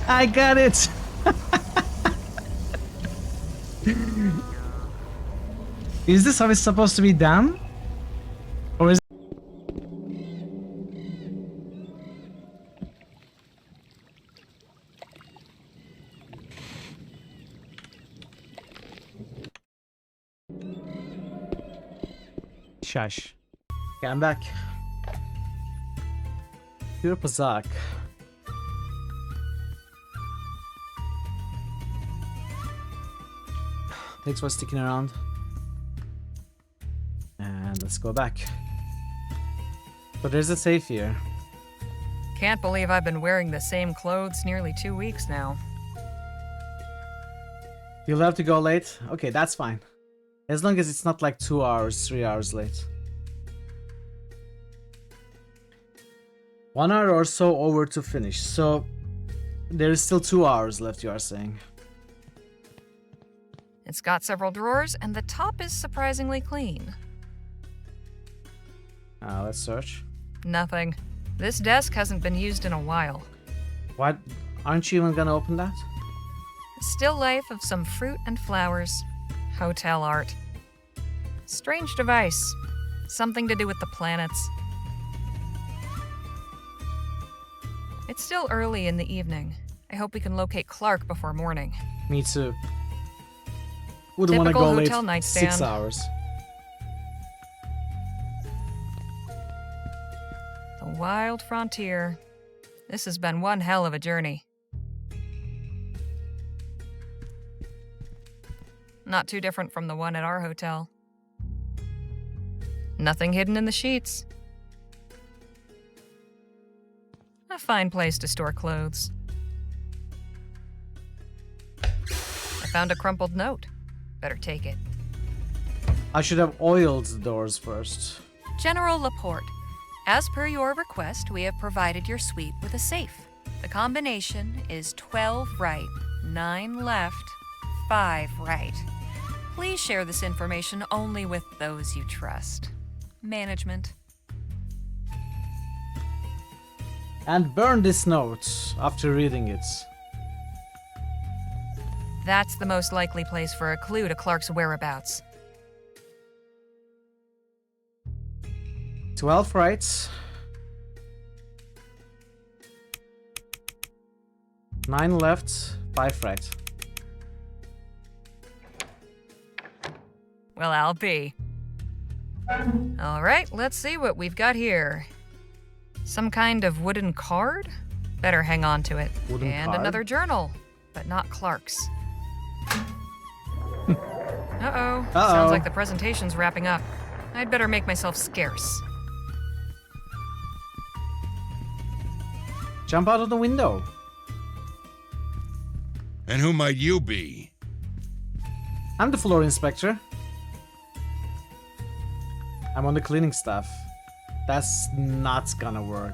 I got it! Is this how it's supposed to be done? Or is Shush. Okay, I'm back. Pure Bazak. Thanks for sticking around. And let's go back. So there's a safe here. Can't believe I've been wearing the same clothes nearly 2 weeks now. You'll have to go late? Okay, that's fine. As long as it's not like 2 hours, 3 hours late. 1 hour or so over to finish. So there is still 2 hours left, you are saying. It's got several drawers, and the top is surprisingly clean. Let's search. Nothing. This desk hasn't been used in a while. What? Aren't you even gonna open that? Still life of some fruit and flowers. Hotel art. Strange device. Something to do with the planets. It's still early in the evening. I hope we can locate Clark before morning. Me too. Wouldn't want to Typical go hotel late nightstand. 6 hours. The wild frontier. This has been one hell of a journey. Not too different from the one at our hotel. Nothing hidden in the sheets. A fine place to store clothes. I found a crumpled note. Better take it. I should have oiled the doors first. General Laporte, as per your request, we have provided your suite with a safe. The combination is 12 right, 9 left, 5 right. Please share this information only with those you trust. Management. And burn this note after reading it. That's the most likely place for a clue to Clark's whereabouts. 12 right. 9 left, 5 right. Well, I'll be. All right, let's see what we've got here. Some kind of wooden card? Better hang on to it. Wooden and card? another journal, but not Clark's. Uh-oh. Sounds like the presentation's wrapping up. I'd better make myself scarce. Jump out of the window. And who might you be? I'm the floor inspector. I'm on the cleaning staff. That's not gonna work.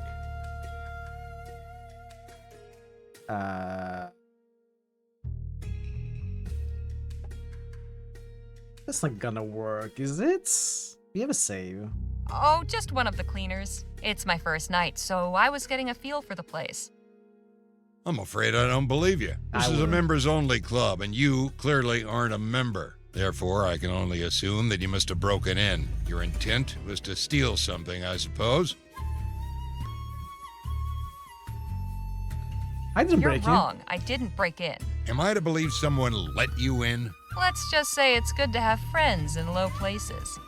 That's not gonna work, is it? We have a save. Oh, just one of the cleaners. It's my first night, so I was getting a feel for the place. I'm afraid I don't believe you. This is a wouldn't. members-only club, and you clearly aren't a member. Therefore, I can only assume that you must have broken in. Your intent was to steal something, I suppose. I didn't You're break wrong. I didn't break in. Am I to believe someone let you in? Let's just say it's good to have friends in low places.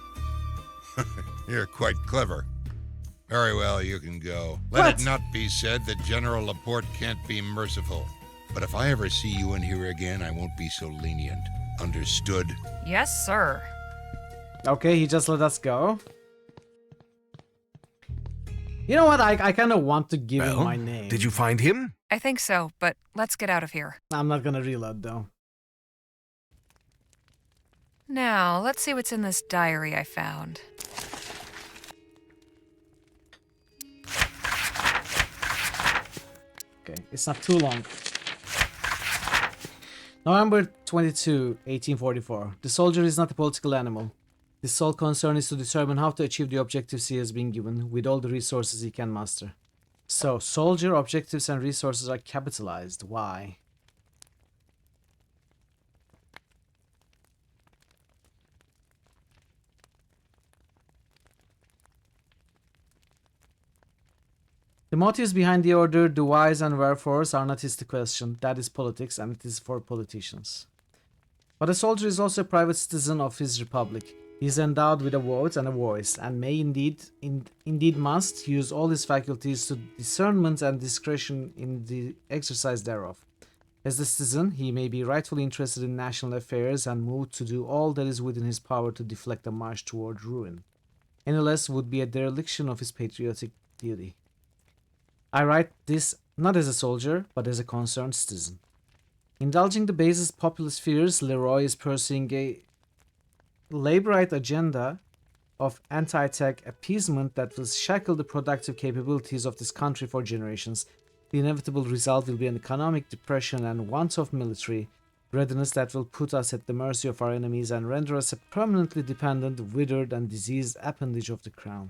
You're quite clever. Very well, you can go. Let What? it not be said that General Laporte can't be merciful. But if I ever see you in here again, I won't be so lenient. Understood? Yes, sir. you. Okay, he just let us go. You know what? I kind of want to give him my name. Did you find him? I think so, but let's get out of here. I'm not gonna reload though. Now, let's see what's in this diary I found. Okay, it's not too long. November 22, 1844. The soldier is not a political animal. His sole concern is to determine how to achieve the objectives he has been given with all the resources he can muster. So, soldier objectives and resources are capitalized. Why? The motives behind the order, the whys and wherefores are not his to question. That is politics, and it is for politicians. But a soldier is also a private citizen of his republic. He is endowed with a vote and a voice, and may indeed must use all his faculties to discernment and discretion in the exercise thereof. As a citizen, he may be rightfully interested in national affairs and moved to do all that is within his power to deflect a march toward ruin. Any less would be a dereliction of his patriotic duty. I write this not as a soldier, but as a concerned citizen. Indulging the basest populist fears, Leroy is pursuing a laborite agenda of anti-tech appeasement that will shackle the productive capabilities of this country for generations. The inevitable result will be an economic depression and want of military readiness that will put us at the mercy of our enemies and render us a permanently dependent, withered, and diseased appendage of the crown.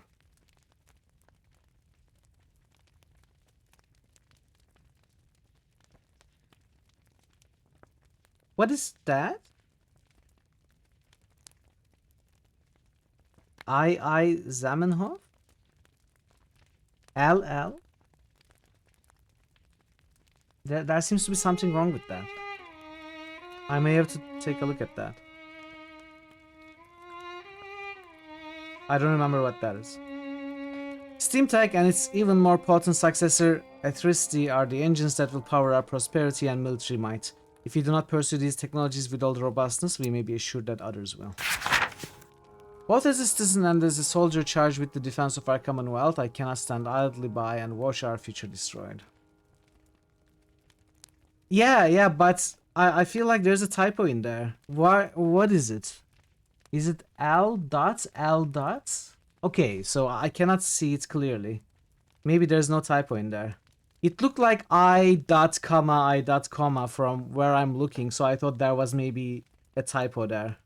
What is that? I Zamenhof? LL? There seems to be something wrong with that. I may have to take a look at that. I don't remember what that is. SteamTech and its even more potent successor, Electricity, are the engines that will power our prosperity and military might. If we do not pursue these technologies with all the robustness, we may be assured that others will. Both as a citizen and as a soldier charged with the defense of our Commonwealth, I cannot stand idly by and watch our future destroyed. Yeah, but I feel like there's a typo in there. What is it? Is it L dot? Okay, so I cannot see it clearly. Maybe there's no typo in there. It looked like I dot comma from where I'm looking, so I thought there was maybe a typo there.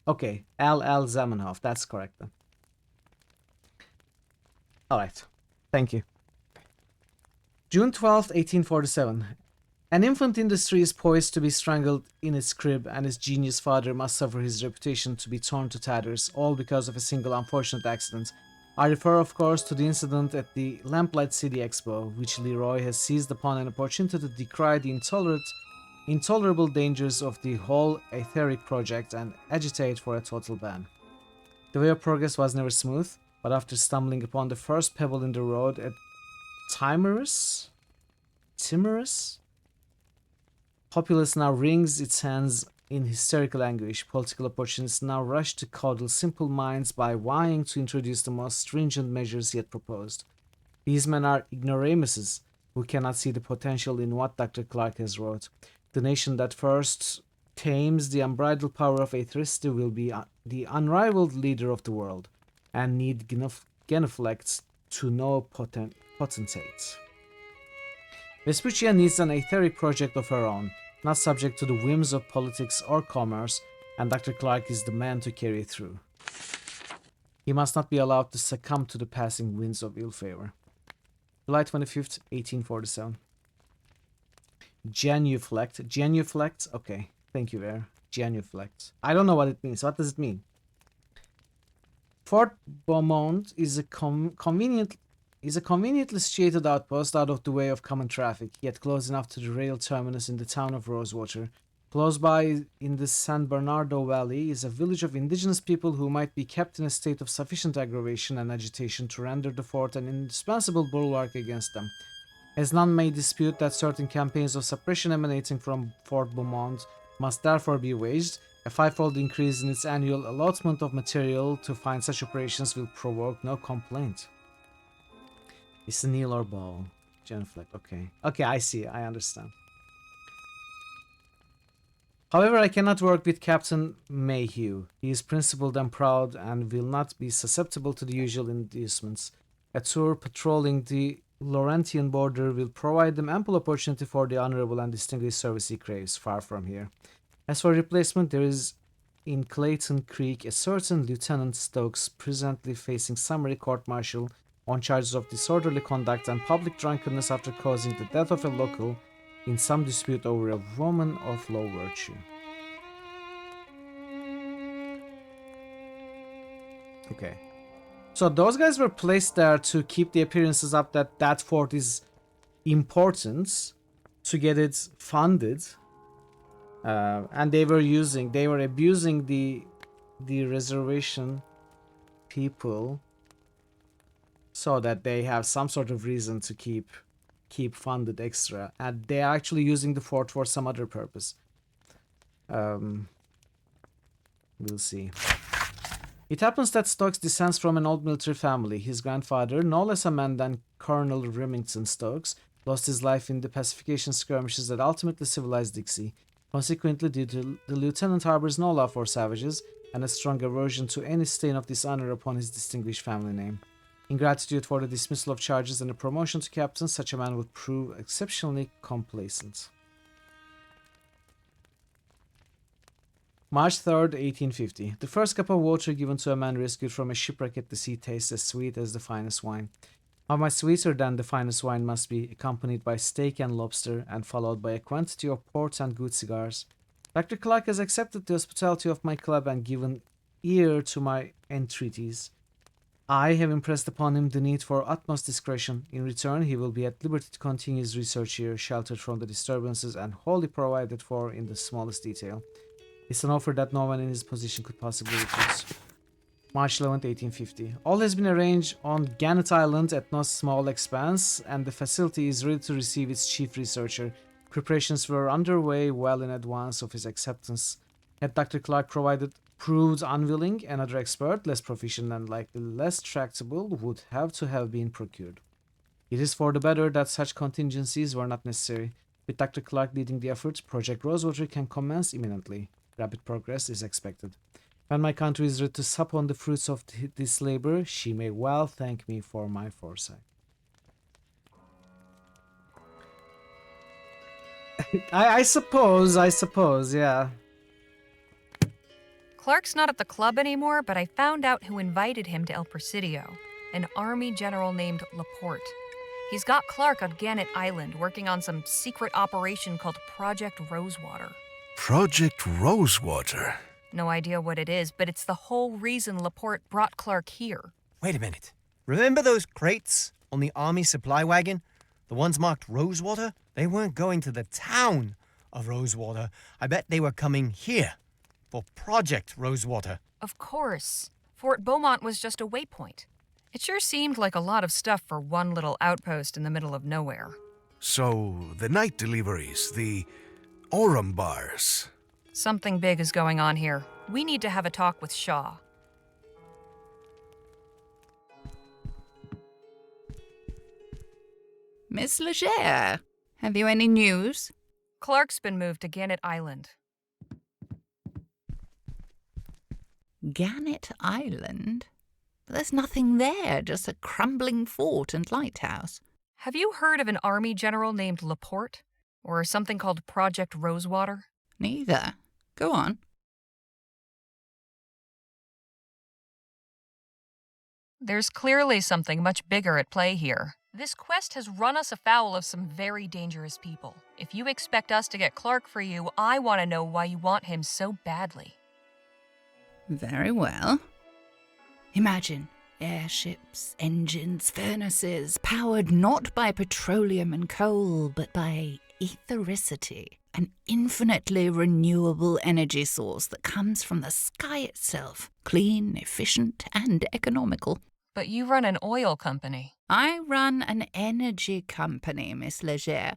Okay, LL Zamenhof, that's correct then. Alright, thank you. June 12th, 1847. An infant industry is poised to be strangled in its crib, and its genius father must suffer his reputation to be torn to tatters, all because of a single unfortunate accident. I refer, of course, to the incident at the Lamplight City Expo, which Leroy has seized upon an opportunity to decry the intolerable dangers of the whole etheric project and agitate for a total ban. The way of progress was never smooth, but after stumbling upon the first pebble in the road at Timorous? Populace now wrings its hands in hysterical anguish. Political opportunists now rush to coddle simple minds by vying to introduce the most stringent measures yet proposed. These men are ignoramuses who cannot see the potential in what Dr. Clark has wrought. The nation that first tames the unbridled power of atheisty will be the unrivaled leader of the world, and need genuflect to no potentate. Vespuccia needs an etheric project of her own, not subject to the whims of politics or commerce, and Dr. Clark is the man to carry it through. He must not be allowed to succumb to the passing winds of ill favor. July 25th, 1847. Genuflect? Okay, thank you there. Genuflect. I don't know what it means. What does it mean? Fort Beaumont is a conveniently situated outpost out of the way of common traffic, yet close enough to the rail terminus in the town of Rosewater. Close by, in the San Bernardo Valley, is a village of indigenous people who might be kept in a state of sufficient aggravation and agitation to render the fort an indispensable bulwark against them. As none may dispute that certain campaigns of suppression emanating from Fort Beaumont must therefore be waged, a fivefold increase in its annual allotment of material to find such operations will provoke no complaint. It's a kneel or bow. Genuflect, okay. Okay, I see, I understand. However, I cannot work with Captain Mayhew. He is principled and proud and will not be susceptible to the usual inducements. A tour patrolling the Laurentian border will provide them ample opportunity for the honorable and distinguished service he craves, far from here. As for replacement, there is in Clayton Creek a certain Lieutenant Stokes presently facing summary court-martial on charges of disorderly conduct and public drunkenness after causing the death of a local in some dispute over a woman of low virtue. Okay. So those guys were placed there to keep the appearances up that that fort is important, to get it funded, and they were abusing the reservation people so that they have some sort of reason to keep funded extra, and they are actually using the fort for some other purpose. We'll see. It happens that Stokes descends from an old military family. His grandfather, no less a man than Colonel Remington Stokes, lost his life in the pacification skirmishes that ultimately civilized Dixie. Consequently, the lieutenant harbors no love for savages and a strong aversion to any stain of dishonor upon his distinguished family name. In gratitude for the dismissal of charges and a promotion to captain, such a man would prove exceptionally complacent. March 3rd, 1850. The first cup of water given to a man rescued from a shipwreck at the sea tastes as sweet as the finest wine. How much sweeter than the finest wine must be, accompanied by steak and lobster, and followed by a quantity of port and good cigars. Dr. Clark has accepted the hospitality of my club and given ear to my entreaties. I have impressed upon him the need for utmost discretion. In return, he will be at liberty to continue his research here, sheltered from the disturbances and wholly provided for in the smallest detail. It's an offer that no one in his position could possibly refuse. March 11th, 1850. All has been arranged on Gannett Island at no small expense, and the facility is ready to receive its chief researcher. Preparations were underway well in advance of his acceptance. Had Dr. Clark proved unwilling, another expert, less proficient and likely less tractable, would have been procured. It is for the better that such contingencies were not necessary. With Dr. Clark leading the effort, Project Rosewater can commence imminently. Rapid progress is expected. When my country is ready to sup on the fruits of this labor, she may well thank me for my foresight. I suppose, yeah. Clark's not at the club anymore, but I found out who invited him to El Presidio, an army general named Laporte. He's got Clark on Gannett Island working on some secret operation called Project Rosewater. Project Rosewater? No idea what it is, but it's the whole reason Laporte brought Clark here. Wait a minute. Remember those crates on the army supply wagon? The ones marked Rosewater? They weren't going to the town of Rosewater. I bet they were coming here for Project Rosewater. Of course. Fort Beaumont was just a waypoint. It sure seemed like a lot of stuff for one little outpost in the middle of nowhere. So, the night deliveries, the Aurum bars. Something big is going on here. We need to have a talk with Shaw. Miss Legere, have you any news? Clark's been moved to Gannett Island. Gannett Island? But there's nothing there, just a crumbling fort and lighthouse. Have you heard of an army general named Laporte? Or something called Project Rosewater? Neither. Go on. There's clearly something much bigger at play here. This quest has run us afoul of some very dangerous people. If you expect us to get Clark for you, I want to know why you want him so badly. Very well. Imagine airships, engines, furnaces, powered not by petroleum and coal, but by ethericity, an infinitely renewable energy source that comes from the sky itself, clean, efficient, and economical. But you run an oil company. I run an energy company, Miss Legere.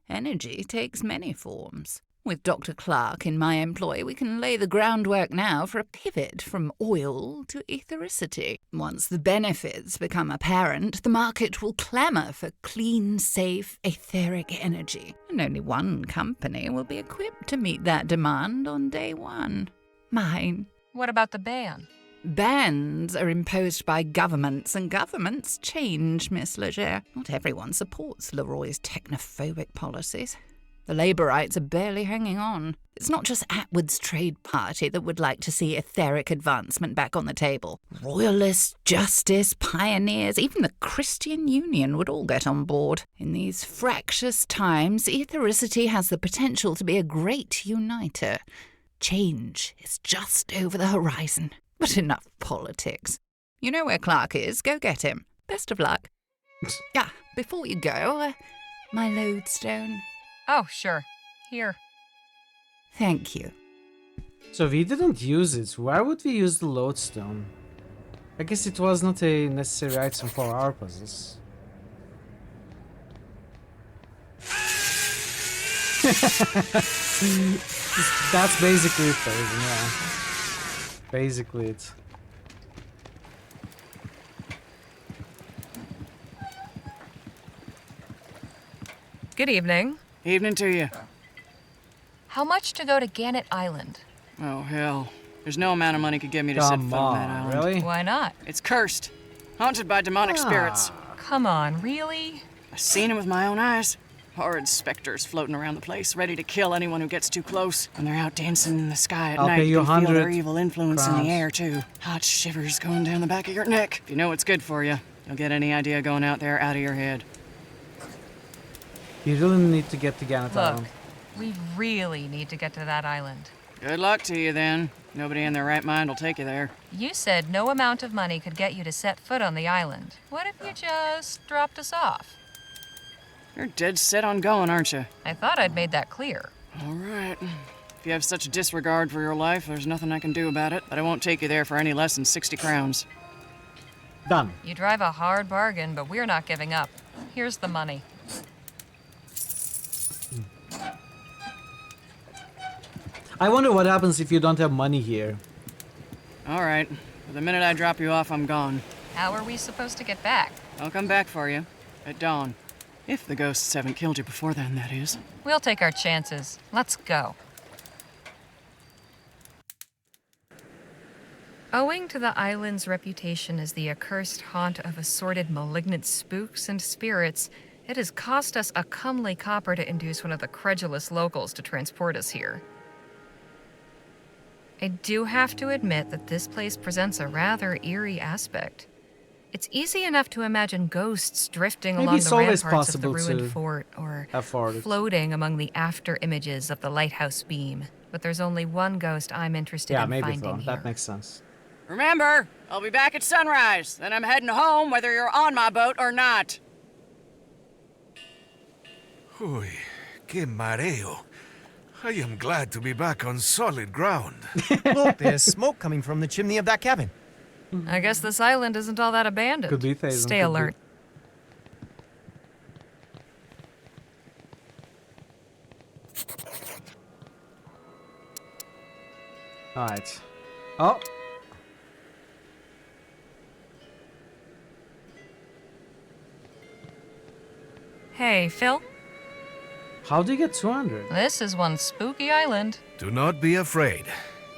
Energy takes many forms. With Dr. Clark in my employ, we can lay the groundwork now for a pivot from oil to ethericity. Once the benefits become apparent, the market will clamour for clean, safe, etheric energy. And only one company will be equipped to meet that demand on day one. Mine. What about the ban? Bans are imposed by governments, and governments change, Miss Legere. Not everyone supports Leroy's technophobic policies. The Labourites are barely hanging on. It's not just Atwood's trade party that would like to see etheric advancement back on the table. Royalists, justice, pioneers, even the Christian Union would all get on board. In these fractious times, ethericity has the potential to be a great uniter. Change is just over the horizon. But enough politics. You know where Clark is. Go get him. Best of luck. Before you go, my lodestone. Oh, sure. Here. Thank you. So we didn't use it. Why would we use the lodestone? I guess it was not a necessary item for our puzzles. That's basically it, yeah. Basically it. Good evening. Evening to you. How much to go to Gannett Island? Oh, hell. There's no amount of money could get me to set foot on that island. Really? Why not? It's cursed. Haunted by demonic spirits. Come on, really? I've seen it with my own eyes. Horrid specters floating around the place, ready to kill anyone who gets too close. When they're out dancing in the sky at night, you can feel their evil influence in the air, too. Hot shivers going down the back of your neck. If you know what's good for you, you'll get any idea going out there out of your head. You really need to get to Gannett Island. We really need to get to that island. Good luck to you, then. Nobody in their right mind will take you there. You said no amount of money could get you to set foot on the island. What if you just dropped us off? You're dead set on going, aren't you? I thought I'd made that clear. All right. If you have such a disregard for your life, there's nothing I can do about it. But I won't take you there for any less than 60 crowns. Done. You drive a hard bargain, but we're not giving up. Here's the money. I wonder what happens if you don't have money here. All right. The minute I drop you off, I'm gone. How are we supposed to get back? I'll come back for you. At dawn. If the ghosts haven't killed you before then, that is. We'll take our chances. Let's go. Owing to the island's reputation as the accursed haunt of assorted malignant spooks and spirits, it has cost us a comely copper to induce one of the credulous locals to transport us here. I do have to admit that this place presents a rather eerie aspect. It's easy enough to imagine ghosts drifting Maybe along it's the always ramparts of the possible ruined to fort or afford it. floating among the after images of the lighthouse beam. But there's only one ghost I'm interested in maybe finding so. here. That makes sense. Remember, I'll be back at sunrise. Then I'm heading home whether you're on my boat or not. Uy, que mareo. I am glad to be back on solid ground. Look, there's smoke coming from the chimney of that cabin. I guess this island isn't all that abandoned. Could be Thason, Stay could alert. Alright. Oh. Hey, Phil. How do you get 200? This is one spooky island. Do not be afraid.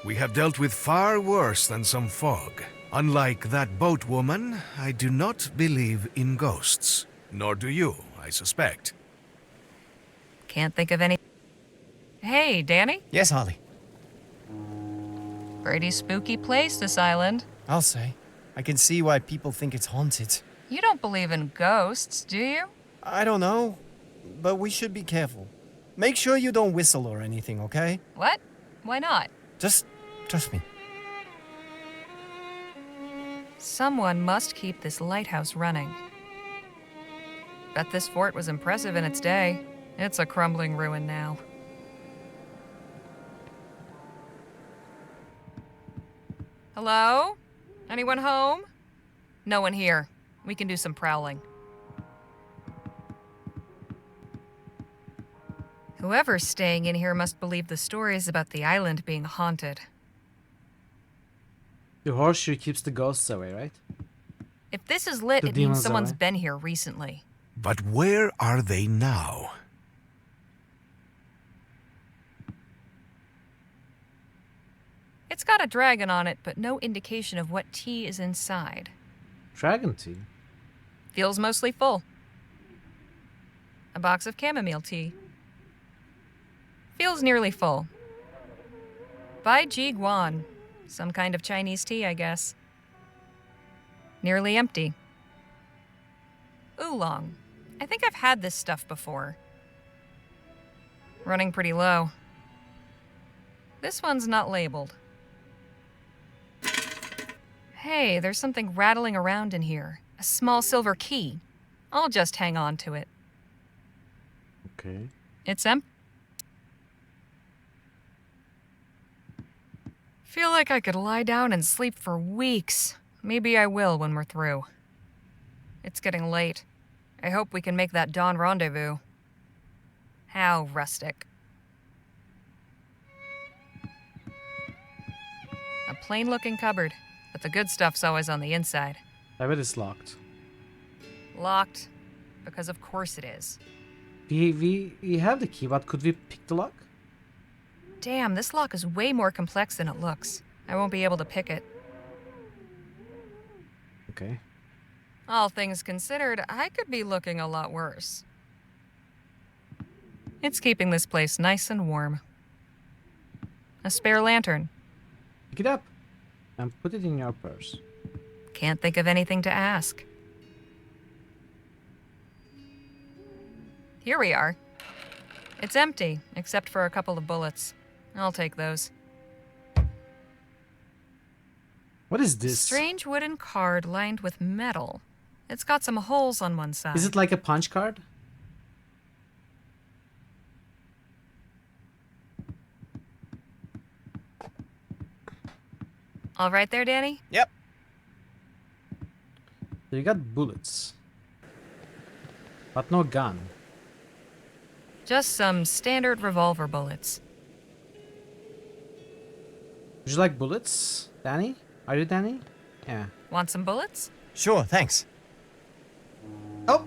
We have dealt with far worse than some fog. Unlike that boat woman, I do not believe in ghosts. Nor do you, I suspect. Can't think of any. Hey, Danny? Yes, Holly. Pretty spooky place, this island. I'll say. I can see why people think it's haunted. You don't believe in ghosts, do you? I don't know, but we should be careful. Make sure you don't whistle or anything, okay? What? Why not? Just trust me. Someone must keep this lighthouse running. Bet this fort was impressive in its day. It's a crumbling ruin now. Hello? Anyone home? No one here. We can do some prowling. Whoever's staying in here must believe the stories about the island being haunted. The horseshoe keeps the ghosts away, right? If this is lit, The it means demons someone's away. been here recently. But where are they now? It's got a dragon on it, but no indication of what tea is inside. Dragon tea? Feels mostly full. A box of chamomile tea. Feels nearly full. Bai Ji Guan. Some kind of Chinese tea, I guess. Nearly empty. Oolong. I think I've had this stuff before. Running pretty low. This one's not labeled. Hey, there's something rattling around in here. A small silver key. I'll just hang on to it. Okay. It's empty. Feel like I could lie down and sleep for weeks. Maybe I will when we're through. It's getting late. I hope we can make that dawn rendezvous. How rustic. A plain-looking cupboard, but the good stuff's always on the inside. I bet it's locked. Locked, because of course it is. We have the key, but could we pick the lock? Damn, this lock is way more complex than it looks. I won't be able to pick it. Okay. All things considered, I could be looking a lot worse. It's keeping this place nice and warm. A spare lantern. Pick it up and put it in your purse. Can't think of anything to ask. Here we are. It's empty, except for a couple of bullets. I'll take those. What is this? Strange wooden card lined with metal. It's got some holes on one side. Is it like a punch card? All right there, Danny? Yep. So you got bullets. But no gun. Just some standard revolver bullets. Would you like bullets, Danny? Are you Danny? Yeah. Want some bullets? Sure, thanks. Oh!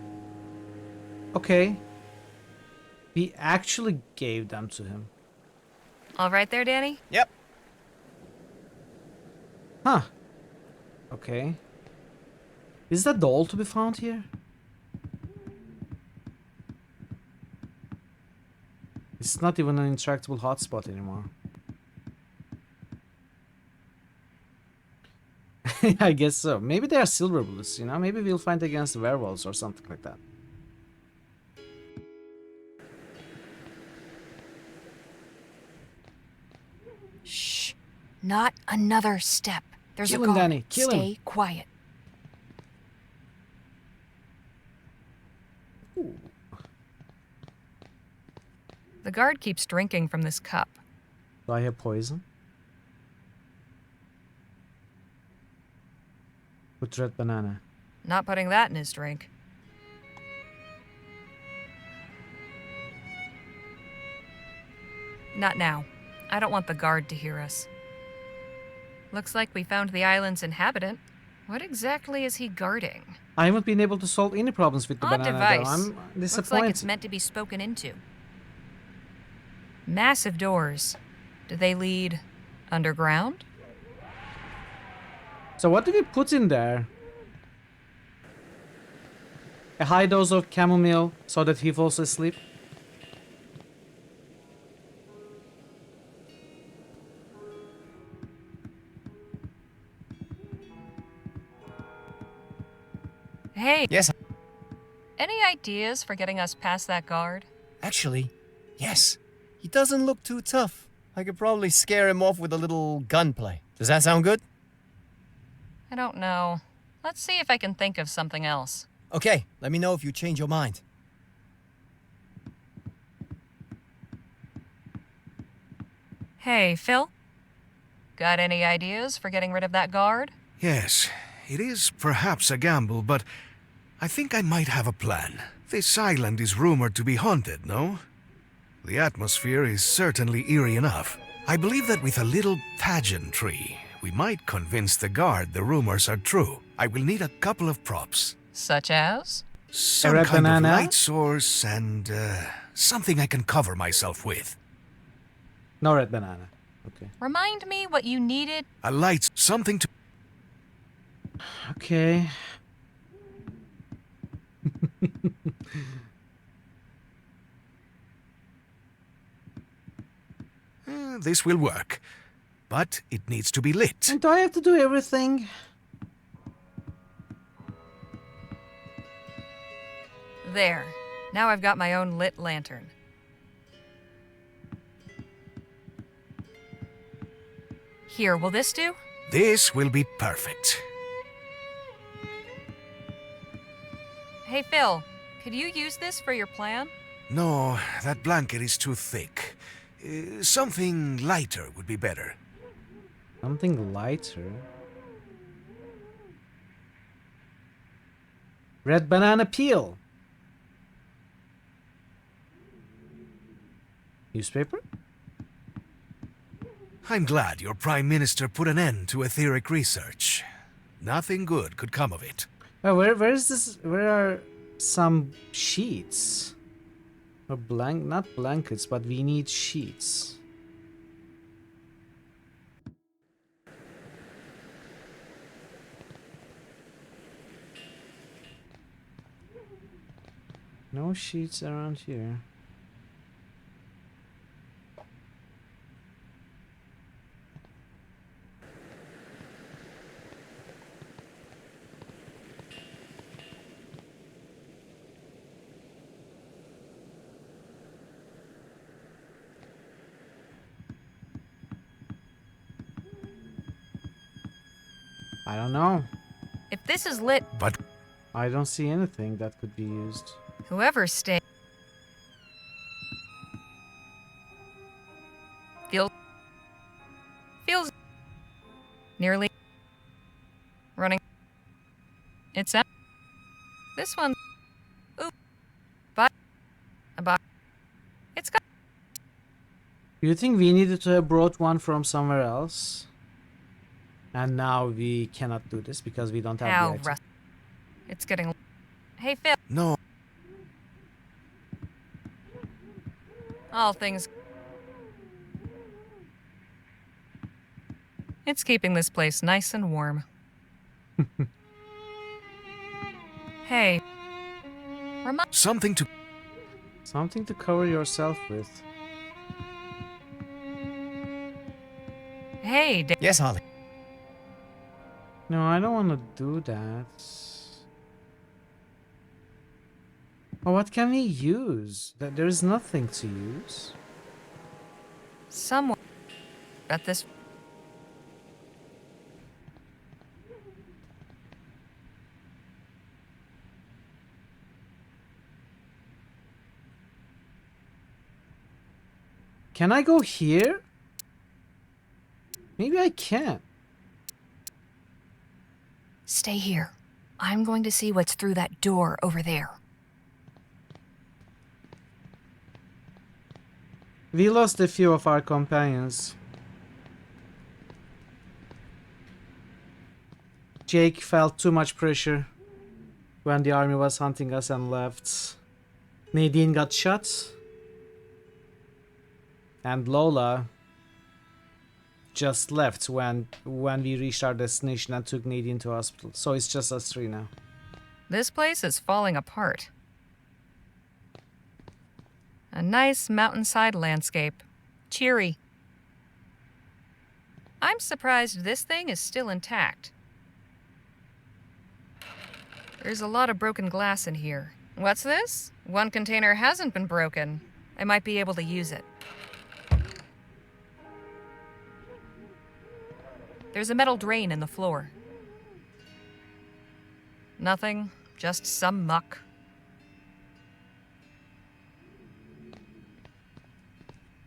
Okay. We actually gave them to him. All right there, Danny? Yep. Huh. Okay. Is that doll to be found here? It's not even an interactable hotspot anymore. I guess so. Maybe they are silver bullets, you know? Maybe we'll fight against werewolves or something like that. Shh. Not another step. There's Kill a him, guard. Danny. Kill him. Stay quiet. Ooh. The guard keeps drinking from this cup. Do I have poison? Put red banana. Not putting that in his drink. Not now. I don't want the guard to hear us. Looks like we found the island's inhabitant. What exactly is he guarding? I haven't been able to solve any problems with the Odd banana device. though. I'm Looks disappointed. like it's meant to be spoken into. Massive doors. Do they lead underground? So what did we put in there? A high dose of chamomile so that he falls asleep? Hey. Yes. Any ideas for getting us past that guard? Actually, yes. He doesn't look too tough. I could probably scare him off with a little gunplay. Does that sound good? I don't know. Let's see if I can think of something else. Okay, let me know if you change your mind. Hey, Phil? Got any ideas for getting rid of that guard? Yes, it is perhaps a gamble, but I think I might have a plan. This island is rumored to be haunted, no? The atmosphere is certainly eerie enough. I believe that with a little pageantry, we might convince the guard the rumors are true. I will need a couple of props. Such as? Some red kind banana? of light source and something I can cover myself with. No red banana. Okay. Remind me what you needed. A light, something to... Okay. This will work, but it needs to be lit. And do I have to do everything? There. Now I've got my own lit lantern. Here, will this do? This will be perfect. Hey, Phil, could you use this for your plan? No, that blanket is too thick. Something lighter would be better. Something lighter. Red banana peel. Newspaper? I'm glad your Prime Minister put an end to etheric research. Nothing good could come of it. Oh, where is this? Where are some sheets? Or not blankets, but we need sheets. No sheets around here. I don't know. If this is lit... But... I don't see anything that could be used. Whoever's staying... Feels... Nearly... Running... It's empty. This one... Ooh. But... About... It's got... Do you think we needed to have brought one from somewhere else? And now we cannot do this because we don't have the item. It's getting... Hey, Phil. No. All things... It's keeping this place nice and warm. Hey. Something to cover yourself with. Hey, yes, Holly. No, I don't want to do that. Oh, what can we use? There is nothing to use. Someone... At this... Can I go here? Maybe I can. Stay here. I'm going to see what's through that door over there. We lost a few of our companions. Jake felt too much pressure when the army was hunting us and left. Nadine got shot. And Lola just left when we reached our destination and took Nadine to hospital. So it's just us three now. This place is falling apart. A nice mountainside landscape. Cheery. I'm surprised this thing is still intact. There's a lot of broken glass in here. What's this? One container hasn't been broken. I might be able to use it. There's a metal drain in the floor. Nothing, just some muck.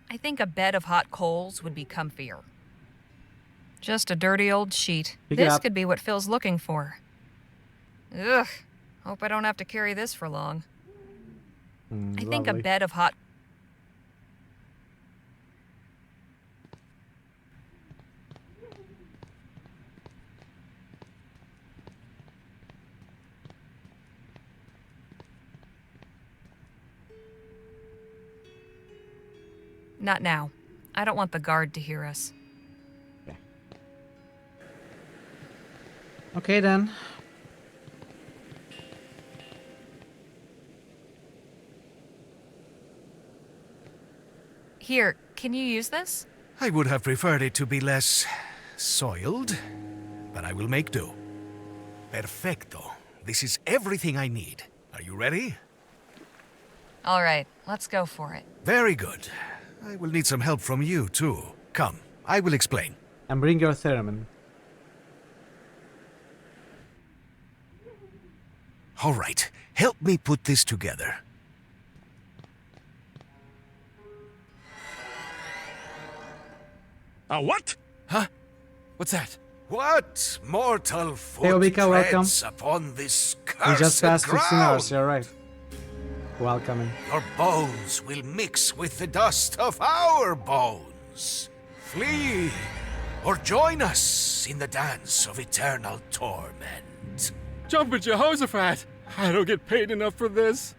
I think a bed of hot coals would be comfier. Just a dirty old sheet. This could be what Phil's looking for. Ugh. Hope I don't have to carry this for long. I think a bed of hot... Not now. I don't want the guard to hear us. Okay then. Here, can you use this? I would have preferred it to be less soiled, but I will make do. Perfecto. This is everything I need. Are you ready? All right, let's go for it. Very good. I will need some help from you, too. Come, I will explain. And bring your theremin. All right, help me put this together. What? Huh? What's that? What mortal foot Hey, Obika, welcome. treads upon this cursed We just passed 15 ground? hours, you're right. Welcome. Your bones will mix with the dust of our bones. Flee, or join us in the dance of eternal torment. Jump at Jehoshaphat! I don't get paid enough for this.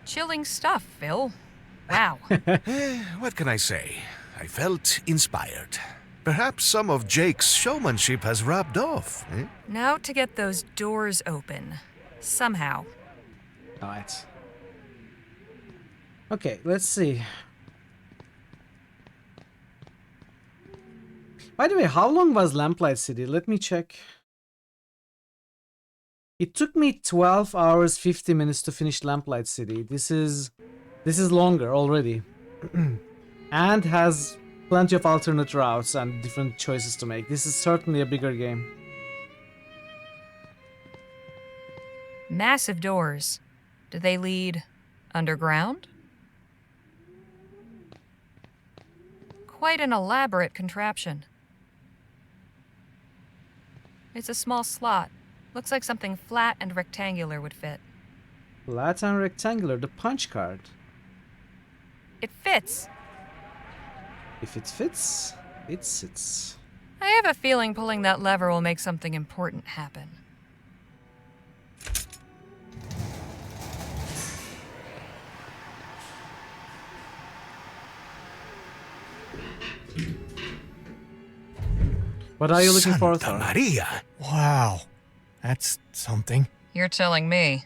Chilling stuff, Phil. Wow. What can I say? I felt inspired. Perhaps some of Jake's showmanship has rubbed off, eh? Now to get those doors open. Somehow. Alright. Okay, let's see. By the way, how long was Lamplight City? Let me check. It took me 12 hours 50 minutes to finish Lamplight City. This is longer already. and has plenty of alternate routes and different choices to make. This is certainly a bigger game. Massive doors. Do they lead underground? Quite an elaborate contraption. It's a small slot. Looks like something flat and rectangular would fit. Flat and rectangular, the punch card. It fits. If it fits, it sits. I have a feeling pulling that lever will make something important happen. What are you looking for, Santa Maria! Wow, that's something. You're telling me.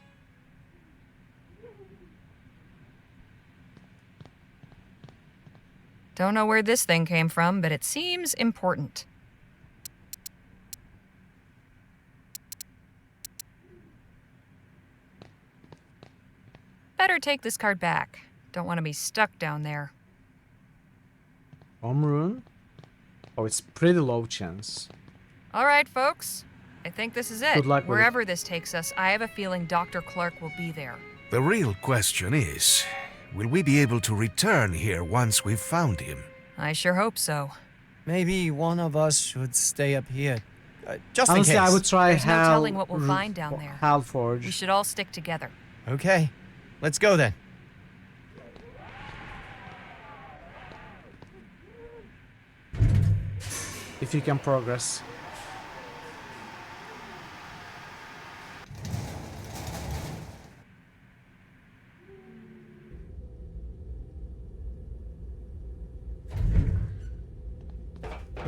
Don't know where this thing came from, but it seems important. Better take this card back. Don't want to be stuck down there. Home rune? Oh, it's pretty low chance. All right, folks. I think this is it. Good luck with Wherever this takes us, I have a feeling Dr. Clark will be there. The real question is, will we be able to return here once we've found him? I sure hope so. Maybe one of us should stay up here, just Honestly, in case. I would try There's no telling what we'll find down there. Halforge. We should all stick together. Okay, let's go then. If you can progress.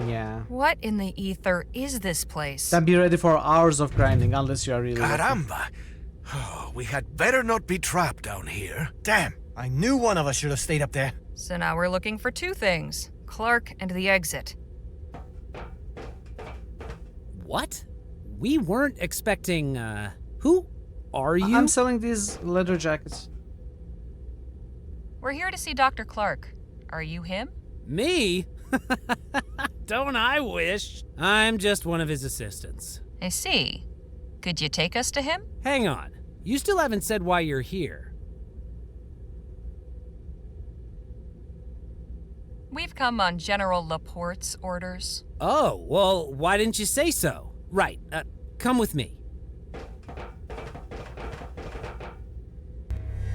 Yeah. What in the ether is this place? Then be ready for hours of grinding, unless you are really lucky. Caramba! Oh, we had better not be trapped down here. Damn, I knew one of us should have stayed up there. So now we're looking for two things. Clark and the exit. What? We weren't expecting, who are you? I'm selling these leather jackets. We're here to see Dr. Clark. Are you him? Me? Don't I wish? I'm just one of his assistants. I see. Could you take us to him? Hang on. You still haven't said why you're here. We've come on General Laporte's orders. Oh, well, why didn't you say so? Right, come with me.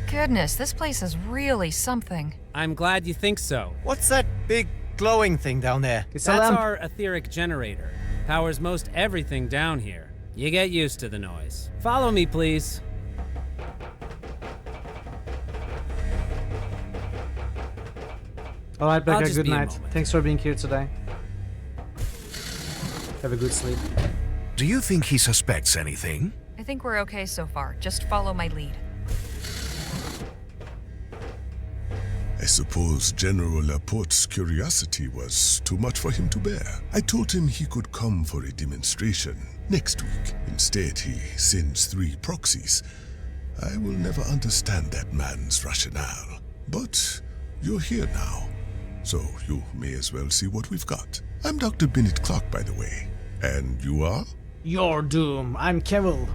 Goodness, this place is really something. I'm glad you think so. What's that big glowing thing down there? That's our etheric generator. Powers most everything down here. You get used to the noise. Follow me, please. All right, Becca, good be a night. moment. Thanks for being here today. Have a good sleep. Do you think he suspects anything? I think we're okay so far. Just follow my lead. I suppose General Laporte's curiosity was too much for him to bear. I told him he could come for a demonstration next week. Instead, he sends 3 proxies. I will never understand that man's rationale. But you're here now, so you may as well see what we've got. I'm Dr. Bennett Clark, by the way. And you are? Your doom. I'm Kevil.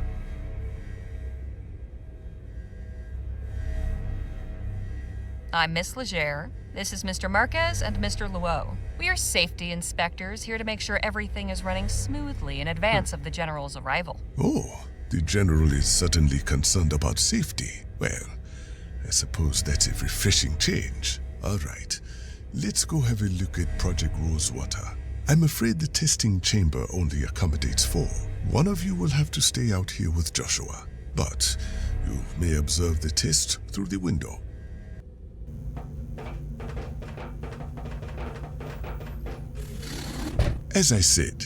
I'm Miss Legere. This is Mr. Marquez and Mr. Luo. We are safety inspectors here to make sure everything is running smoothly in advance of the General's arrival. Oh, the General is certainly concerned about safety. Well, I suppose that's a refreshing change. All right, let's go have a look at Project Rosewater. I'm afraid the testing chamber only accommodates 4. One of you will have to stay out here with Joshua, but you may observe the test through the window. As I said,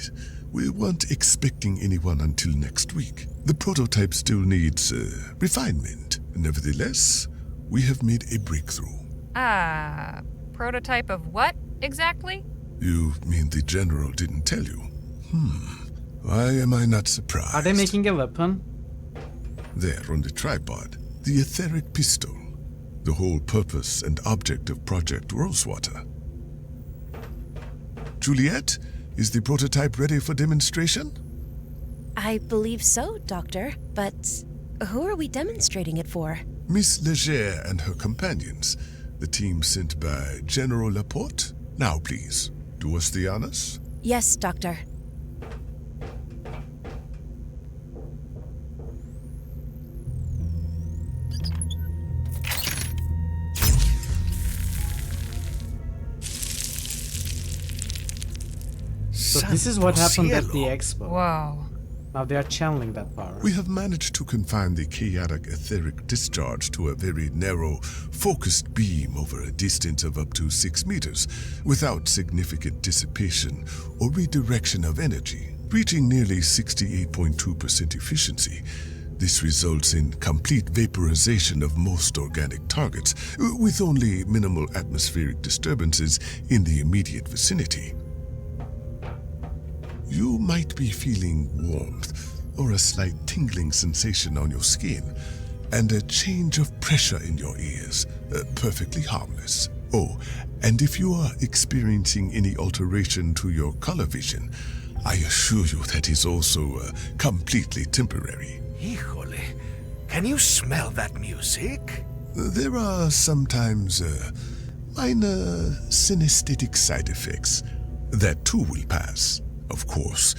we weren't expecting anyone until next week. The prototype still needs refinement. Nevertheless, we have made a breakthrough. Prototype of what, exactly? You mean the General didn't tell you? Why am I not surprised? Are they making a weapon? There on the tripod, the etheric pistol. The whole purpose and object of Project Rosewater. Juliet, is the prototype ready for demonstration? I believe so, Doctor. But who are we demonstrating it for? Miss Leger and her companions, the team sent by General Laporte. Now, please, do us the honors. Yes, Doctor. So this is what happened at the expo. Whoa. Now they are channeling that power. We have managed to confine the chaotic etheric discharge to a very narrow, focused beam over a distance of up to 6 meters, without significant dissipation or redirection of energy, reaching nearly 68.2% efficiency. This results in complete vaporization of most organic targets, with only minimal atmospheric disturbances in the immediate vicinity. You might be feeling warmth, or a slight tingling sensation on your skin, and a change of pressure in your ears, perfectly harmless. Oh, and if you are experiencing any alteration to your color vision, I assure you that is also completely temporary. Híjole, can you smell that music? There are sometimes minor synesthetic side effects. That too will pass. Of course,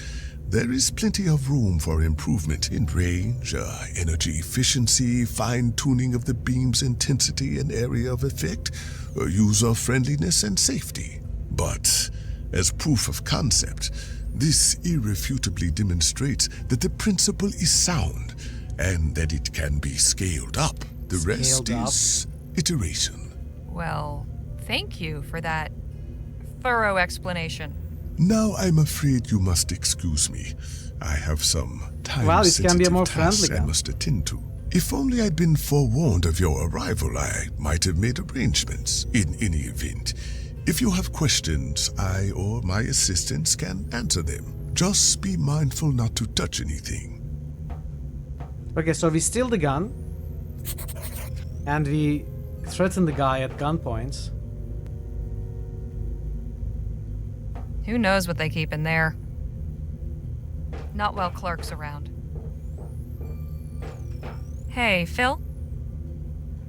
there is plenty of room for improvement in range, energy efficiency, fine-tuning of the beam's intensity and area of effect, user-friendliness and safety. But, as proof of concept, this irrefutably demonstrates that the principle is sound, and that it can be scaled up. The rest is iteration. Well, thank you for that thorough explanation. Now I'm afraid you must excuse me. I have some time-sensitive tasks I must attend to. If only I'd been forewarned of your arrival, I might have made arrangements. In any event, if you have questions, I or my assistants can answer them. Just be mindful not to touch anything. Okay, so we steal the gun. And we threaten the guy at gunpoint. Who knows what they keep in there? Not while Clark's around. Hey, Phil?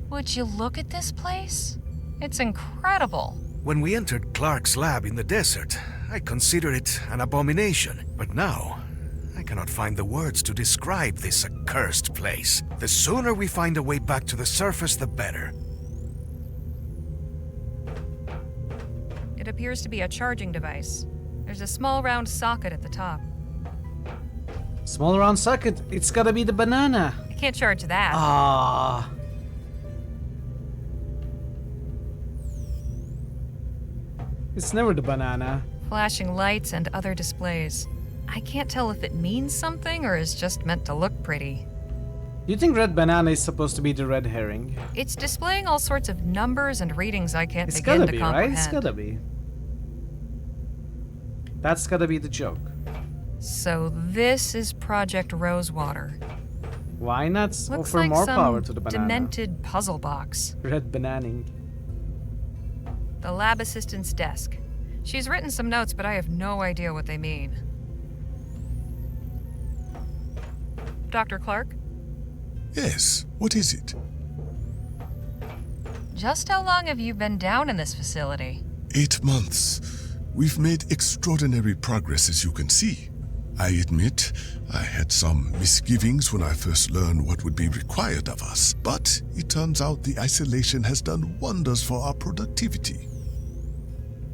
Would you look at this place? It's incredible. When we entered Clark's lab in the desert, I considered it an abomination. But now, I cannot find the words to describe this accursed place. The sooner we find a way back to the surface, the better. It appears to be a charging device. There's a small round socket at the top. Small round socket? It's gotta be the banana. I can't charge that. Ah. It's never the banana. Flashing lights and other displays. I can't tell if it means something or is just meant to look pretty. You think red banana is supposed to be the red herring? It's displaying all sorts of numbers and readings I can't begin to comprehend. It's gotta be. That's gotta be the joke. So this is Project Rosewater. Why not Looks offer like more some power to the banana? Demented puzzle box. Red bananing. The lab assistant's desk. She's written some notes, but I have no idea what they mean. Dr. Clark? Yes, what is it? Just how long have you been down in this facility? 8 months. We've made extraordinary progress, as you can see. I admit, I had some misgivings when I first learned what would be required of us, but it turns out the isolation has done wonders for our productivity.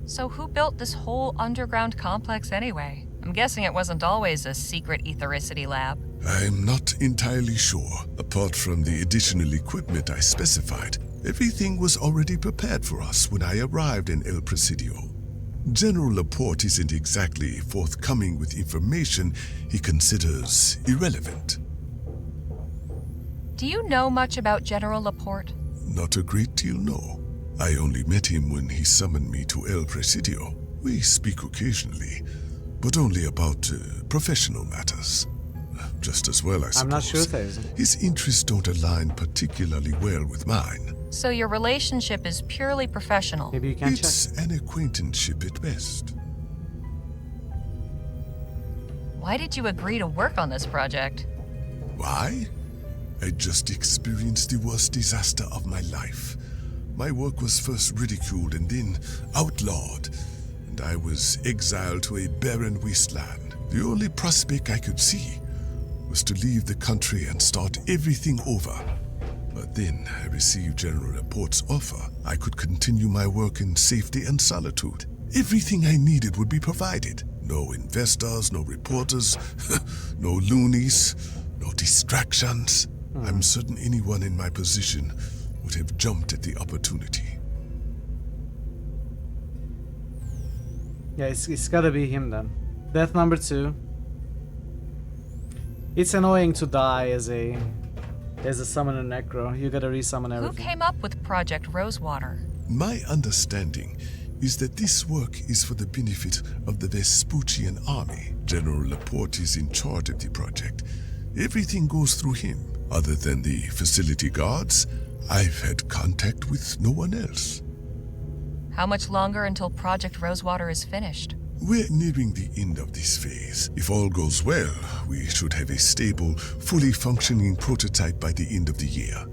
So who built this whole underground complex anyway? I'm guessing it wasn't always a secret ethericity lab. I'm not entirely sure. Apart from the additional equipment I specified, everything was already prepared for us when I arrived in El Presidio. General Laporte isn't exactly forthcoming with information he considers irrelevant. Do you know much about General Laporte? Not a great deal, no. I only met him when he summoned me to El Presidio. We speak occasionally, but only about professional matters. Just as well, I suppose. I'm not sure there is. His interests don't align particularly well with mine. So your relationship is purely professional? Maybe you can It's an acquaintanceship at best. Why did you agree to work on this project? Why? I just experienced the worst disaster of my life. My work was first ridiculed and then outlawed, and I was exiled to a barren wasteland. The only prospect I could see was to leave the country and start everything over. But then I received General Laporte's offer. I could continue my work in safety and solitude. Everything I needed would be provided. No investors, no reporters, no loonies, no distractions. I'm certain anyone in my position would have jumped at the opportunity. Yeah, it's gotta be him then. Death number 2. It's annoying to die as a summoner necro. You gotta resummon everything. Who came up with Project Rosewater? My understanding is that this work is for the benefit of the Vespuccian army. General Laporte is in charge of the project. Everything goes through him. Other than the facility guards, I've had contact with no one else. How much longer until Project Rosewater is finished? We're nearing the end of this phase. If all goes well, we should have a stable, fully functioning prototype by the end of the year.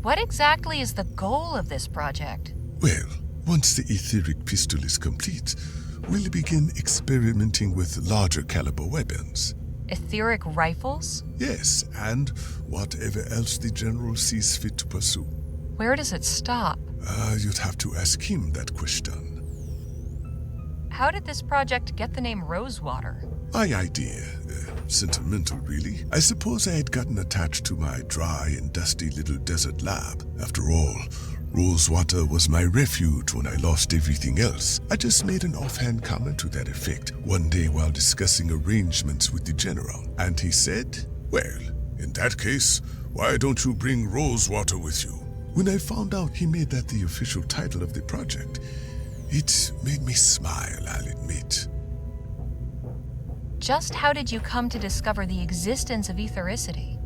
What exactly is the goal of this project? Well, once the etheric pistol is complete, we'll begin experimenting with larger caliber weapons. Etheric rifles? Yes, and whatever else the General sees fit to pursue. Where does it stop? You'd have to ask him that question. How did this project get the name Rosewater? My idea. Sentimental, really. I suppose I had gotten attached to my dry and dusty little desert lab. After all, Rosewater was my refuge when I lost everything else. I just made an offhand comment to that effect one day while discussing arrangements with the General. And he said, "Well, in that case, why don't you bring Rosewater with you?" When I found out he made that the official title of the project, it made me smile, I'll admit. Just how did you come to discover the existence of ethericity?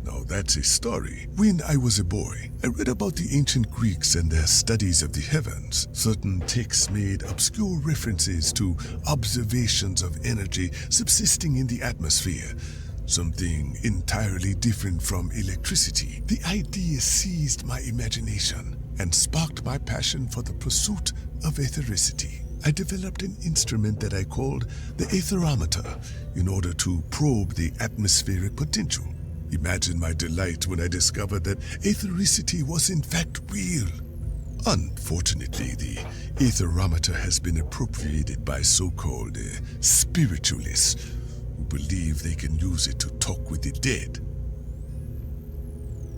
Now that's a story. When I was a boy, I read about the ancient Greeks and their studies of the heavens. Certain texts made obscure references to observations of energy subsisting in the atmosphere, something entirely different from electricity. The idea seized my imagination and sparked my passion for the pursuit of ethericity. I developed an instrument that I called the aetherometer in order to probe the atmospheric potential. Imagine my delight when I discovered that ethericity was in fact real. Unfortunately, the aetherometer has been appropriated by so-called spiritualists who believe they can use it to talk with the dead.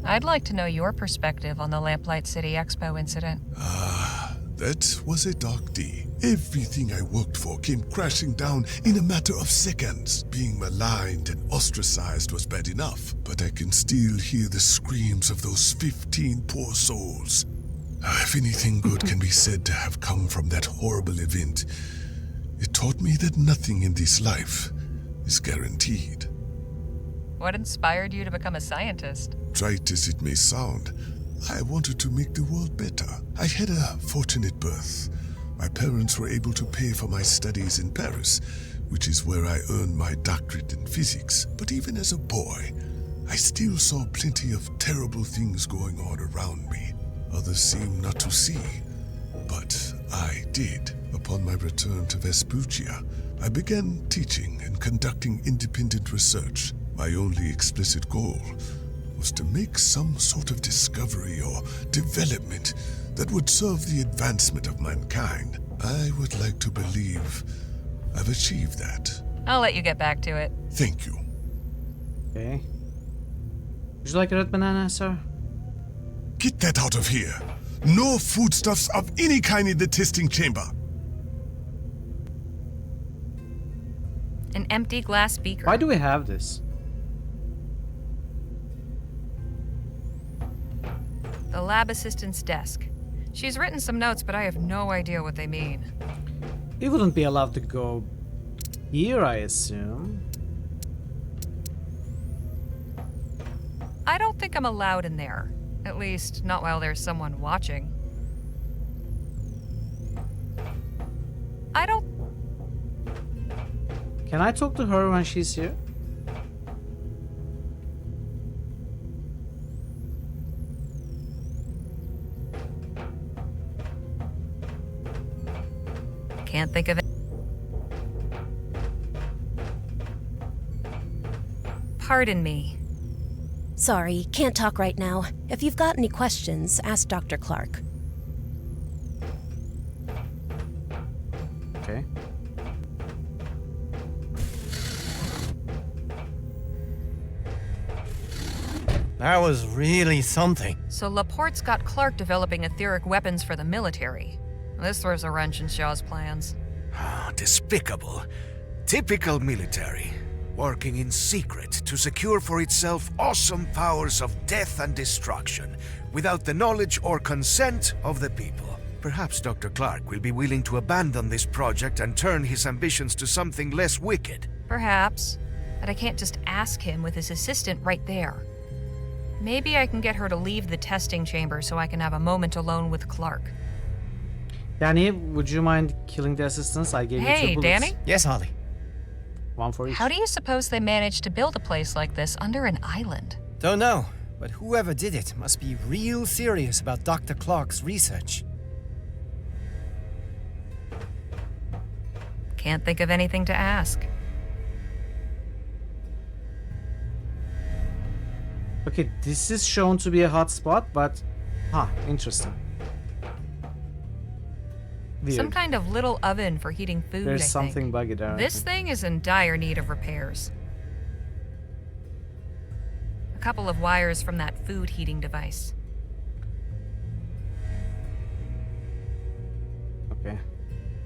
I'd like to know your perspective on the Lamplight City Expo incident. That was a dark day. Everything I worked for came crashing down in a matter of seconds. Being maligned and ostracized was bad enough, but I can still hear the screams of those 15 poor souls. If anything good can be said to have come from that horrible event, it taught me that nothing in this life is guaranteed. What inspired you to become a scientist? Trite as it may sound, I wanted to make the world better. I had a fortunate birth. My parents were able to pay for my studies in Paris, which is where I earned my doctorate in physics. But even as a boy, I still saw plenty of terrible things going on around me. Others seemed not to see, but I did. Upon my return to Vespuccia, I began teaching and conducting independent research. My only explicit goal was to make some sort of discovery or development that would serve the advancement of mankind. I would like to believe I've achieved that. I'll let you get back to it. Thank you. Okay. Would you like a red banana, sir? Get that out of here. No foodstuffs of any kind in the testing chamber. An empty glass beaker. Why do we have this? The lab assistant's desk. She's written some notes, but I have no idea what they mean. He wouldn't be allowed to go here, I assume. I don't think I'm allowed in there. At least, not while there's someone watching. Can I talk to her when she's here? Can't think of it. Pardon me. Sorry, can't talk right now. If you've got any questions, ask Dr. Clark. Okay. That was really something. So Laporte's got Clark developing etheric weapons for the military. This throws a wrench in Shaw's plans. Despicable. Typical military. Working in secret to secure for itself awesome powers of death and destruction, without the knowledge or consent of the people. Perhaps Dr. Clark will be willing to abandon this project and turn his ambitions to something less wicked. Perhaps. But I can't just ask him with his assistant right there. Maybe I can get her to leave the testing chamber so I can have a moment alone with Clark. Danny, would you mind killing the assistants? I gave you 2 bullets. Hey, Danny? Yes, Holly. 1 for each. How do you suppose they managed to build a place like this under an island? Don't know, but whoever did it must be real serious about Dr. Clark's research. Can't think of anything to ask. Okay, this is shown to be a hot spot, but... interesting. Weird. Some kind of little oven for heating food, There's I think. something buggy there. This thing is in dire need of repairs. A couple of wires from that food heating device. Okay.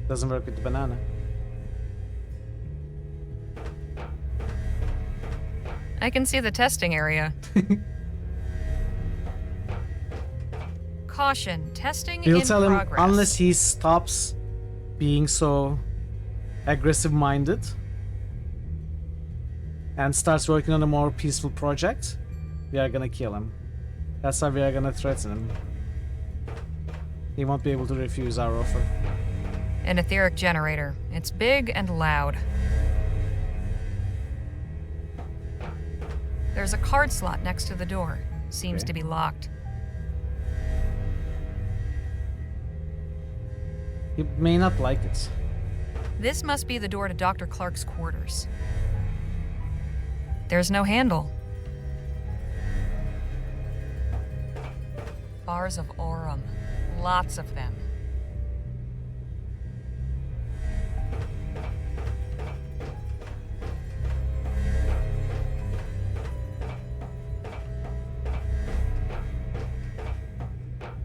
Doesn't work with the banana. I can see the testing area. Caution, testing We'll in tell him progress. unless he stops being so aggressive-minded and starts working on a more peaceful project, we are gonna kill him. That's how we are gonna threaten him. He won't be able to refuse our offer. An etheric generator. It's big and loud. There's a card slot next to the door. Seems Okay. to be locked. He may not like it. This must be the door to Dr. Clark's quarters. There's no handle. Bars of Aurum. Lots of them.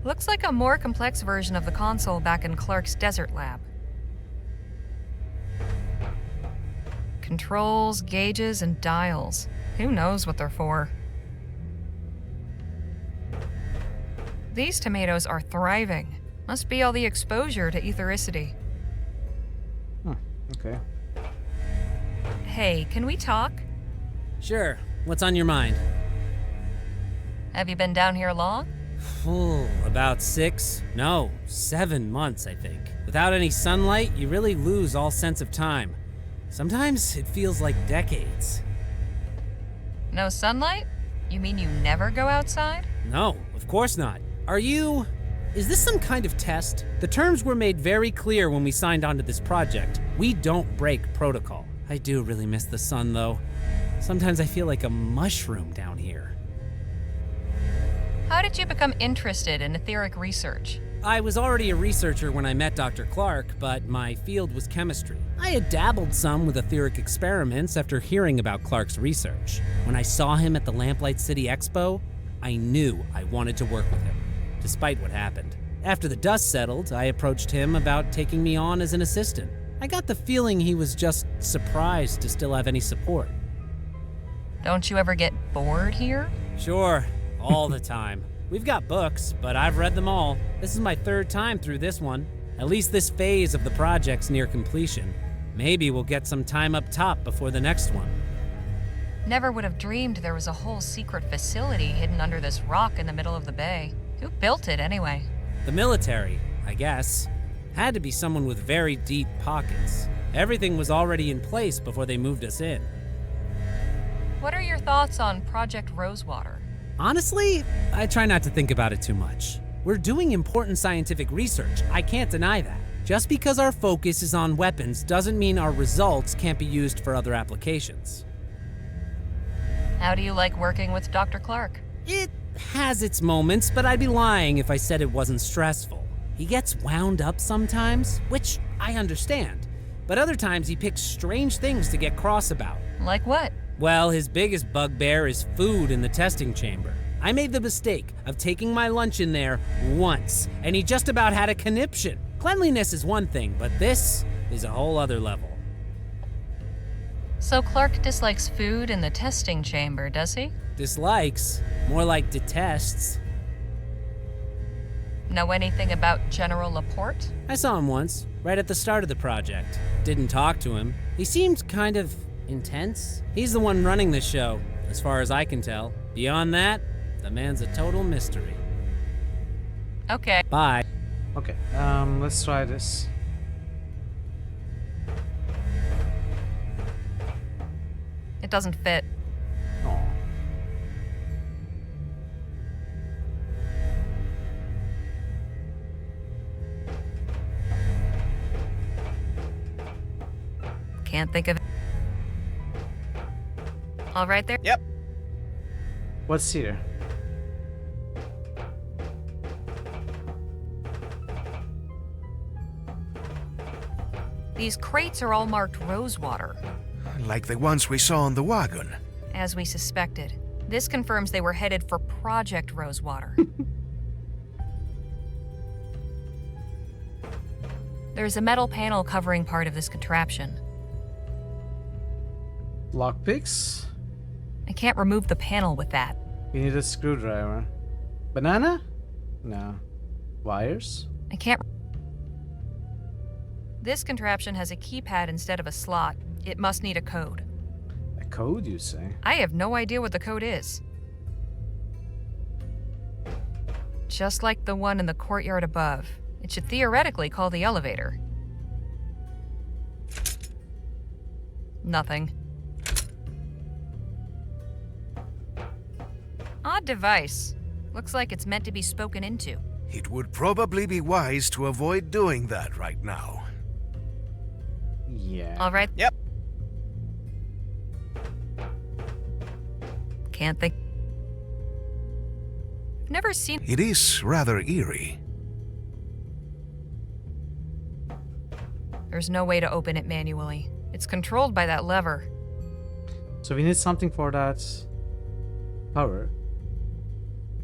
Looks like a more complex version of the console back in Clark's desert lab. Controls, gauges, and dials. Who knows what they're for? These tomatoes are thriving. Must be all the exposure to ethericity. Okay. Hey, can we talk? Sure. What's on your mind? Have you been down here long? About 7 months, I think. Without any sunlight, you really lose all sense of time. Sometimes it feels like decades. No sunlight? You mean you never go outside? No, of course not. Is this some kind of test? The terms were made very clear when we signed onto this project. We don't break protocol. I do really miss the sun, though. Sometimes I feel like a mushroom down here. How did you become interested in etheric research? I was already a researcher when I met Dr. Clark, but my field was chemistry. I had dabbled some with etheric experiments after hearing about Clark's research. When I saw him at the Lamplight City Expo, I knew I wanted to work with him, despite what happened. After the dust settled, I approached him about taking me on as an assistant. I got the feeling he was just surprised to still have any support. Don't you ever get bored here? Sure, all the time. We've got books, but I've read them all. This is my 3rd time through this one. At least this phase of the project's near completion. Maybe we'll get some time up top before the next one. Never would have dreamed there was a whole secret facility hidden under this rock in the middle of the bay. Who built it anyway? The military, I guess. Had to be someone with very deep pockets. Everything was already in place before they moved us in. What are your thoughts on Project Rosewater? Honestly, I try not to think about it too much. We're doing important scientific research, I can't deny that. Just because our focus is on weapons doesn't mean our results can't be used for other applications. How do you like working with Dr. Clark? It has its moments, but I'd be lying if I said it wasn't stressful. He gets wound up sometimes, which I understand. But other times he picks strange things to get cross about. Like what? Well, his biggest bugbear is food in the testing chamber. I made the mistake of taking my lunch in there once, and he just about had a conniption. Cleanliness is one thing, but this is a whole other level. So Clark dislikes food in the testing chamber, does he? Dislikes? More like detests. Know anything about General Laporte? I saw him once, right at the start of the project. Didn't talk to him. He seemed kind of intense. He's the one running the show, as far as I can tell. Beyond that, the man's a total mystery. Okay. Bye. Okay, let's try this. It doesn't fit. Oh. Can't think of it. All right there? Yep. What's here? These crates are all marked Rosewater. Like the ones we saw on the wagon. As we suspected. This confirms they were headed for Project Rosewater. There's a metal panel covering part of this contraption. Lockpicks? I can't remove the panel with that. You need a screwdriver. Banana? No. Wires? I can't. This contraption has a keypad instead of a slot. It must need a code. A code, you say? I have no idea what the code is. Just like the one in the courtyard above. It should theoretically call the elevator. Nothing. Odd device. Looks like it's meant to be spoken into. It would probably be wise to avoid doing that right now. Yeah. All right. Yep. Can't think. I've never seen. It is rather eerie. There's no way to open it manually. It's controlled by that lever. So we need something for that power.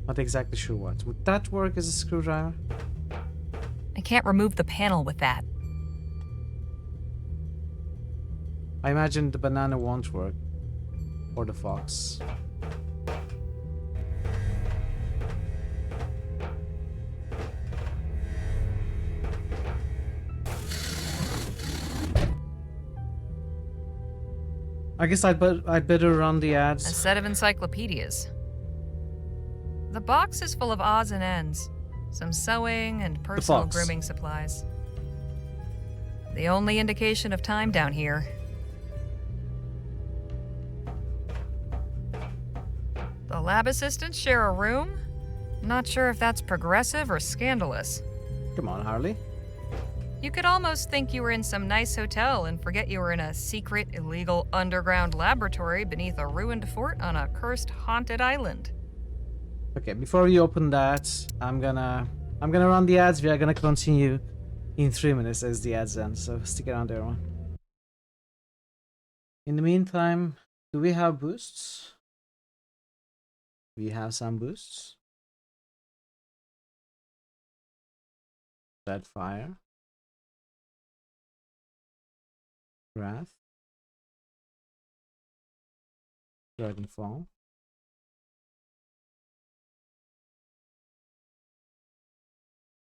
Not exactly sure what. Would that work as a screwdriver? I can't remove the panel with that. I imagine the banana won't work. Or the fox. I guess I'd better run the A ads. set of encyclopedias. The box is full of odds and ends. Some sewing and personal fox. grooming supplies. The only indication of time down here. The lab assistants share a room? Not sure if that's progressive or scandalous. Come on, Harley. You could almost think you were in some nice hotel and forget you were in a secret, illegal underground laboratory beneath a ruined fort on a cursed, haunted island. Okay, before we open that, I'm gonna run the ads. We are gonna continue in 3 minutes as the ads end, so stick around, everyone. In the meantime, do we have boosts? We have some boosts. Red fire. Wrath. Dragonfall.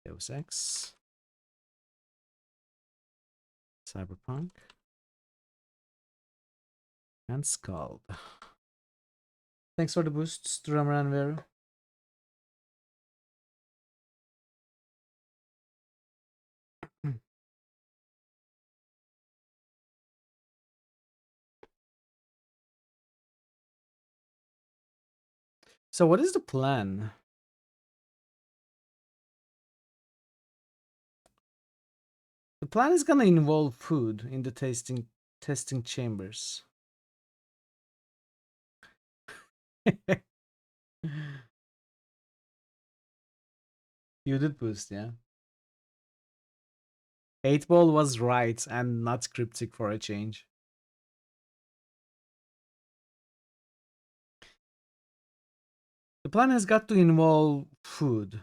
Deus Ex. Cyberpunk. And Scald. Thanks for the boosts, Drummer and Vero. So what is the plan? The plan is gonna involve food in the testing chambers. You did boost, yeah. 8-ball was right and not cryptic for a change. The plan has got to involve food.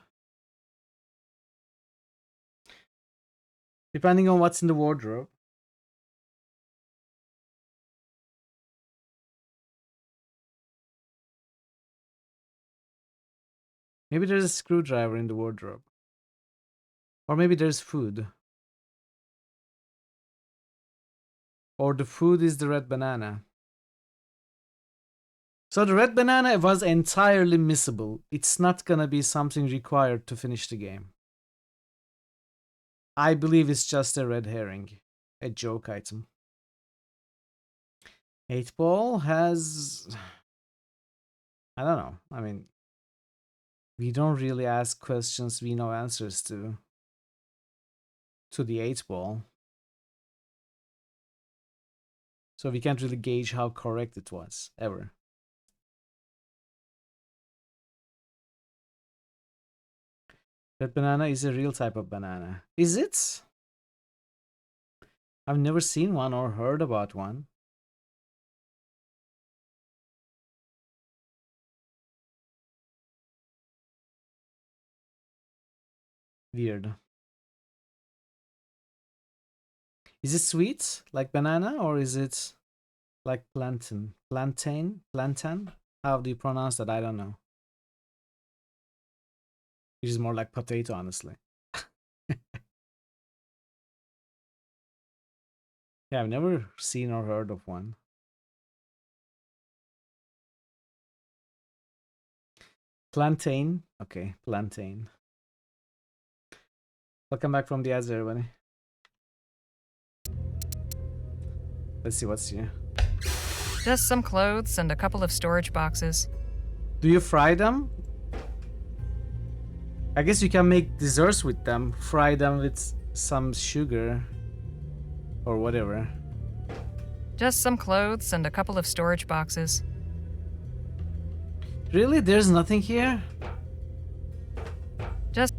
Depending on what's in the wardrobe. Maybe there's a screwdriver in the wardrobe. Or maybe there's food. Or the food is the red banana. So the red banana was entirely missable. It's not gonna be something required to finish the game. I believe it's just a red herring. A joke item. 8-ball has... I don't know. I mean, we don't really ask questions we know answers to the 8-ball. So we can't really gauge how correct it was, ever. Red banana is a real type of banana. Is it? I've never seen one or heard about one. Weird. Is it sweet like banana or is it like plantain? Plantain? Plantain? How do you pronounce that? I don't know. It is more like potato, honestly. Yeah, I've never seen or heard of one. Plantain. Okay, plantain. Welcome back from the ads, everybody. Let's see what's here. Just some clothes and a couple of storage boxes. Do you fry them? I guess you can make desserts with them. Fry them with some sugar or whatever. Just some clothes and a couple of storage boxes. Really? There's nothing here? Just...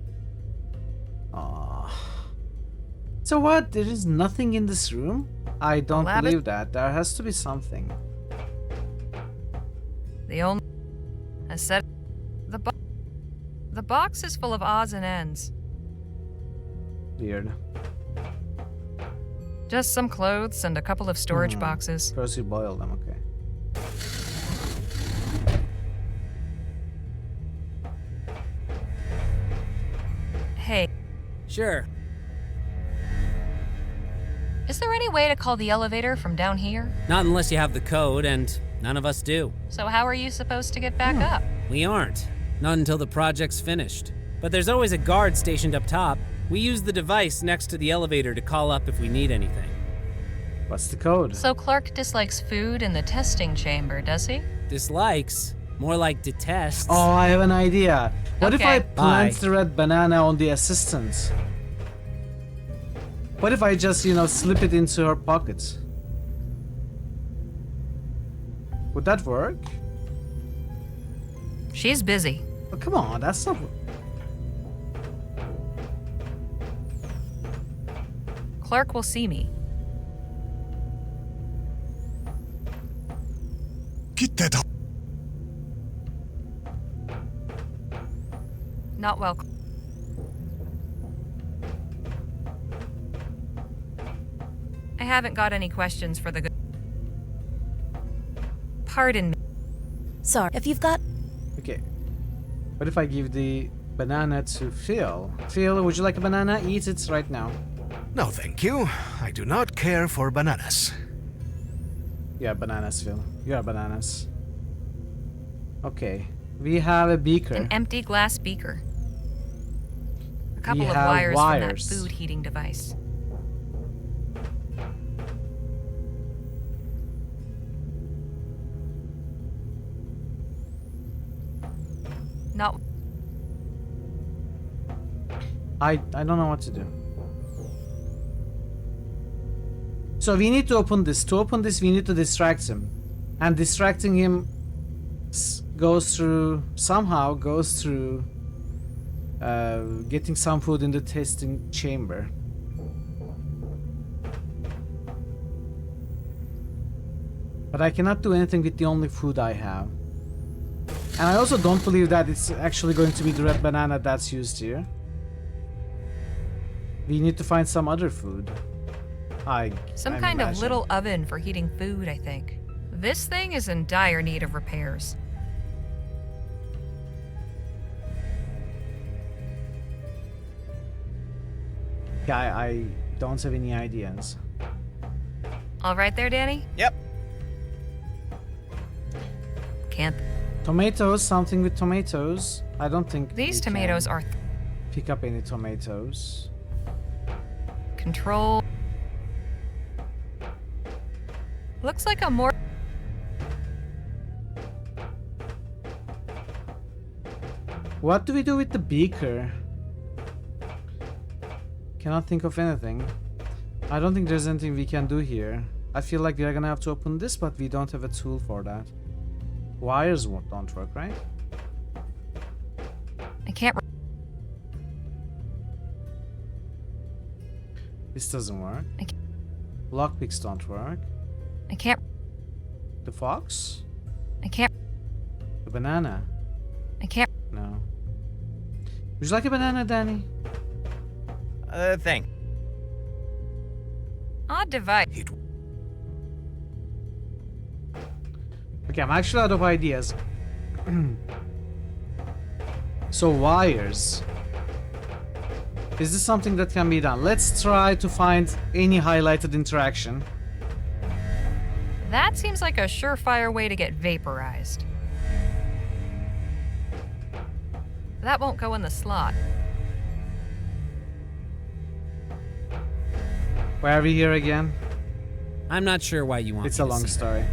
Aww. So what? There is nothing in this room? I don't believe that. There has to be something. The only... I said... The box is full of odds and ends. Weird. Just some clothes and a couple of storage boxes. First you boil them, okay. Hey. Sure. Is there any way to call the elevator from down here? Not unless you have the code, and none of us do. So how are you supposed to get back up? We aren't. Not until the project's finished. But there's always a guard stationed up top. We use the device next to the elevator to call up if we need anything. What's the code? So Clark dislikes food in the testing chamber, does he? Dislikes? More like detests. Oh, I have an idea. What if Okay. I plant the red banana on the assistant? What if I just, you know, slip it into her pocket? Would that work? She's busy. Oh, come on, that's not... Clark will see me. Get that up. Not well. I haven't got any questions for the good. Pardon me. Sorry, if you've got... Okay. What if I give the banana to Phil? Phil, would you like a banana? Eat it right now. No, thank you. I do not care for bananas. You have bananas, Phil. You have bananas. Okay. We have a beaker. An empty glass beaker. A couple of have wires from that food heating device. Not. I don't know what to do. So we need to open this. To open this, we need to distract him. And distracting him somehow goes through getting some food in the testing chamber. But I cannot do anything with the only food I have. And I also don't believe that it's actually going to be the red banana that's used here. We need to find some other food. Some kind of little oven for heating food, I think. This thing is in dire need of repairs. Yeah, I don't have any ideas. All right there, Danny? Yep. Can't. Tomatoes, something with tomatoes. I don't think these tomatoes are. Pick up any tomatoes. Control. Looks like a more. What do we do with the beaker? Cannot think of anything. I don't think there's anything we can do here. I feel like we are gonna have to open this, but we don't have a tool for that. Wires don't work, right? I can't. This doesn't work. Lockpicks don't work. I can't. The fox? I can't. The banana? I can't. No. Would you like a banana, Danny? Thing. Odd device. Okay, I'm actually out of ideas. So wires. Is this something that can be done? Let's try to find any highlighted interaction. That seems like a surefire way to get vaporized. That won't go in the slot. Why are we here again? I'm not sure why you want It's me a to long see story.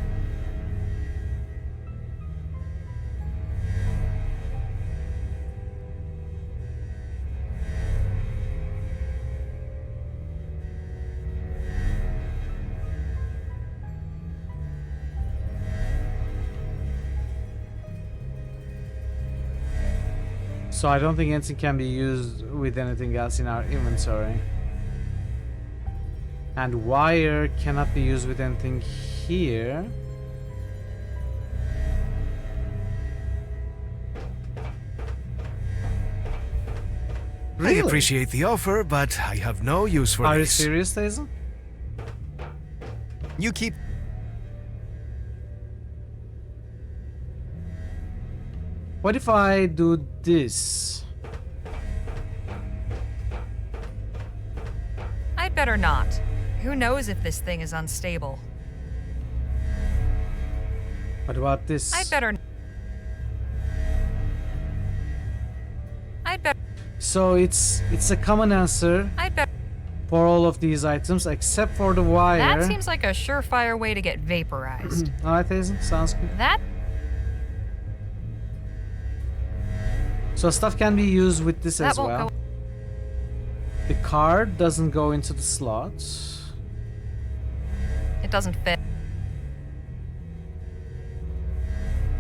So I don't think anything can be used with anything else in our inventory. And wire cannot be used with anything here. Really? I appreciate the offer, but I have no use for Are this. you serious, Hazel? You keep... What if I do this? I'd better not. Who knows if this thing is unstable? What about this? I'd better. So it's a common answer for all of these items except for the wire. That seems like a surefire way to get vaporized. Alright, Hazel, sounds good. That. So stuff can be used with this as well. The card doesn't go into the slot. It doesn't fit.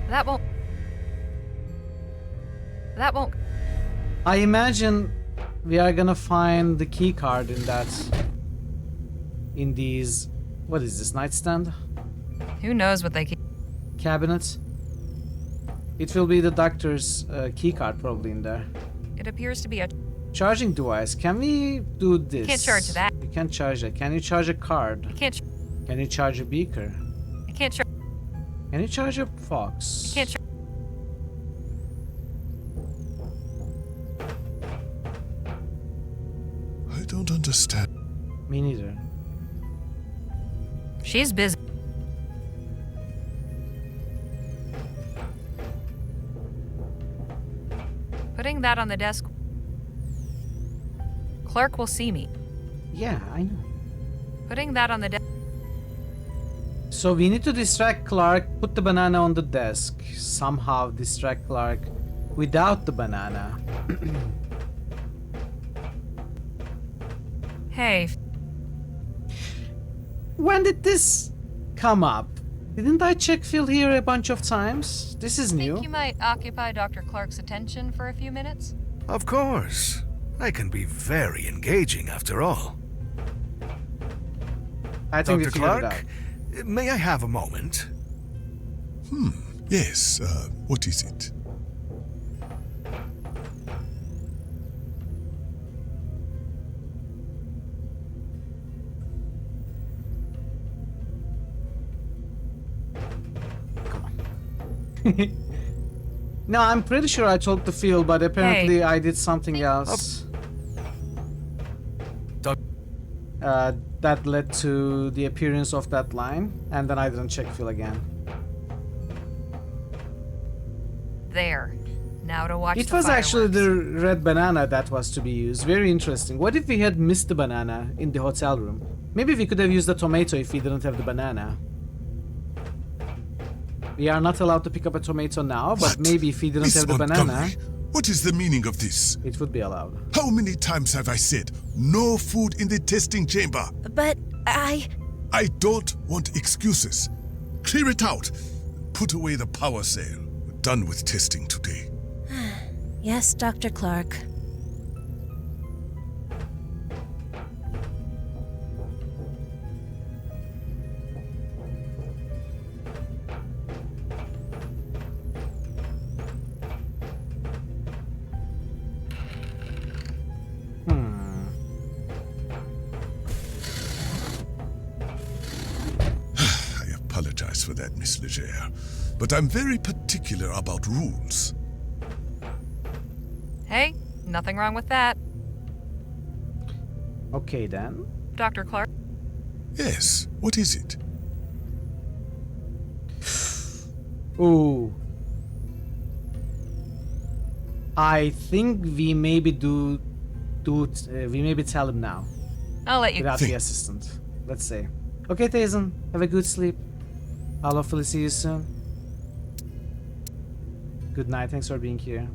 That won't. I imagine we are gonna find the key card in that. In these. What is this, nightstand? Who knows what they keep. Cabinet. It will be the doctor's key card probably in there. It appears to be a charging device. Can we do this? Can't charge that. You can't charge it. Can you charge a card? I can't. Can you charge a beaker? I can't charge. Can you charge a fox? I can't charge. I don't understand. Me neither. She's busy. Putting that on the desk. Clark will see me. Yeah, I know. Putting that on the desk. So we need to distract Clark, put the banana on the desk. Somehow distract Clark without the banana. Hey. When did this come up? Didn't I check Phil here a bunch of times? This is new. Think you might occupy Dr. Clark's attention for a few minutes? Of course. I can be very engaging after all. I think Dr. Clark, may I have a moment? Yes, what is it? No, I'm pretty sure I talked to Phil, but apparently I did something else. That led to the appearance of that line, and then I didn't check Phil again. There. Now to watch It the was actually fireworks. the red banana that was to be used. Very interesting. What if we had missed the banana in the hotel room? Maybe we could have used the tomato if we didn't have the banana. We are not allowed to pick up a tomato now, but maybe if we didn't have the banana, what is the meaning of this? it would be allowed. How many times have I said, no food in the testing chamber? But I don't want excuses. Clear it out. Put away the power sail. We're done with testing today. Yes, Dr. Clark. I apologize for that, Miss Leger, but I'm very particular about rules. Hey, nothing wrong with that. Okay then. Dr. Clark? Yes, what is it? Ooh. I think we maybe we maybe tell him now. I'll let you without the assistant. Let's say. Okay, Tayson, have a good sleep. I'll hopefully see you soon. Good night, thanks for being here.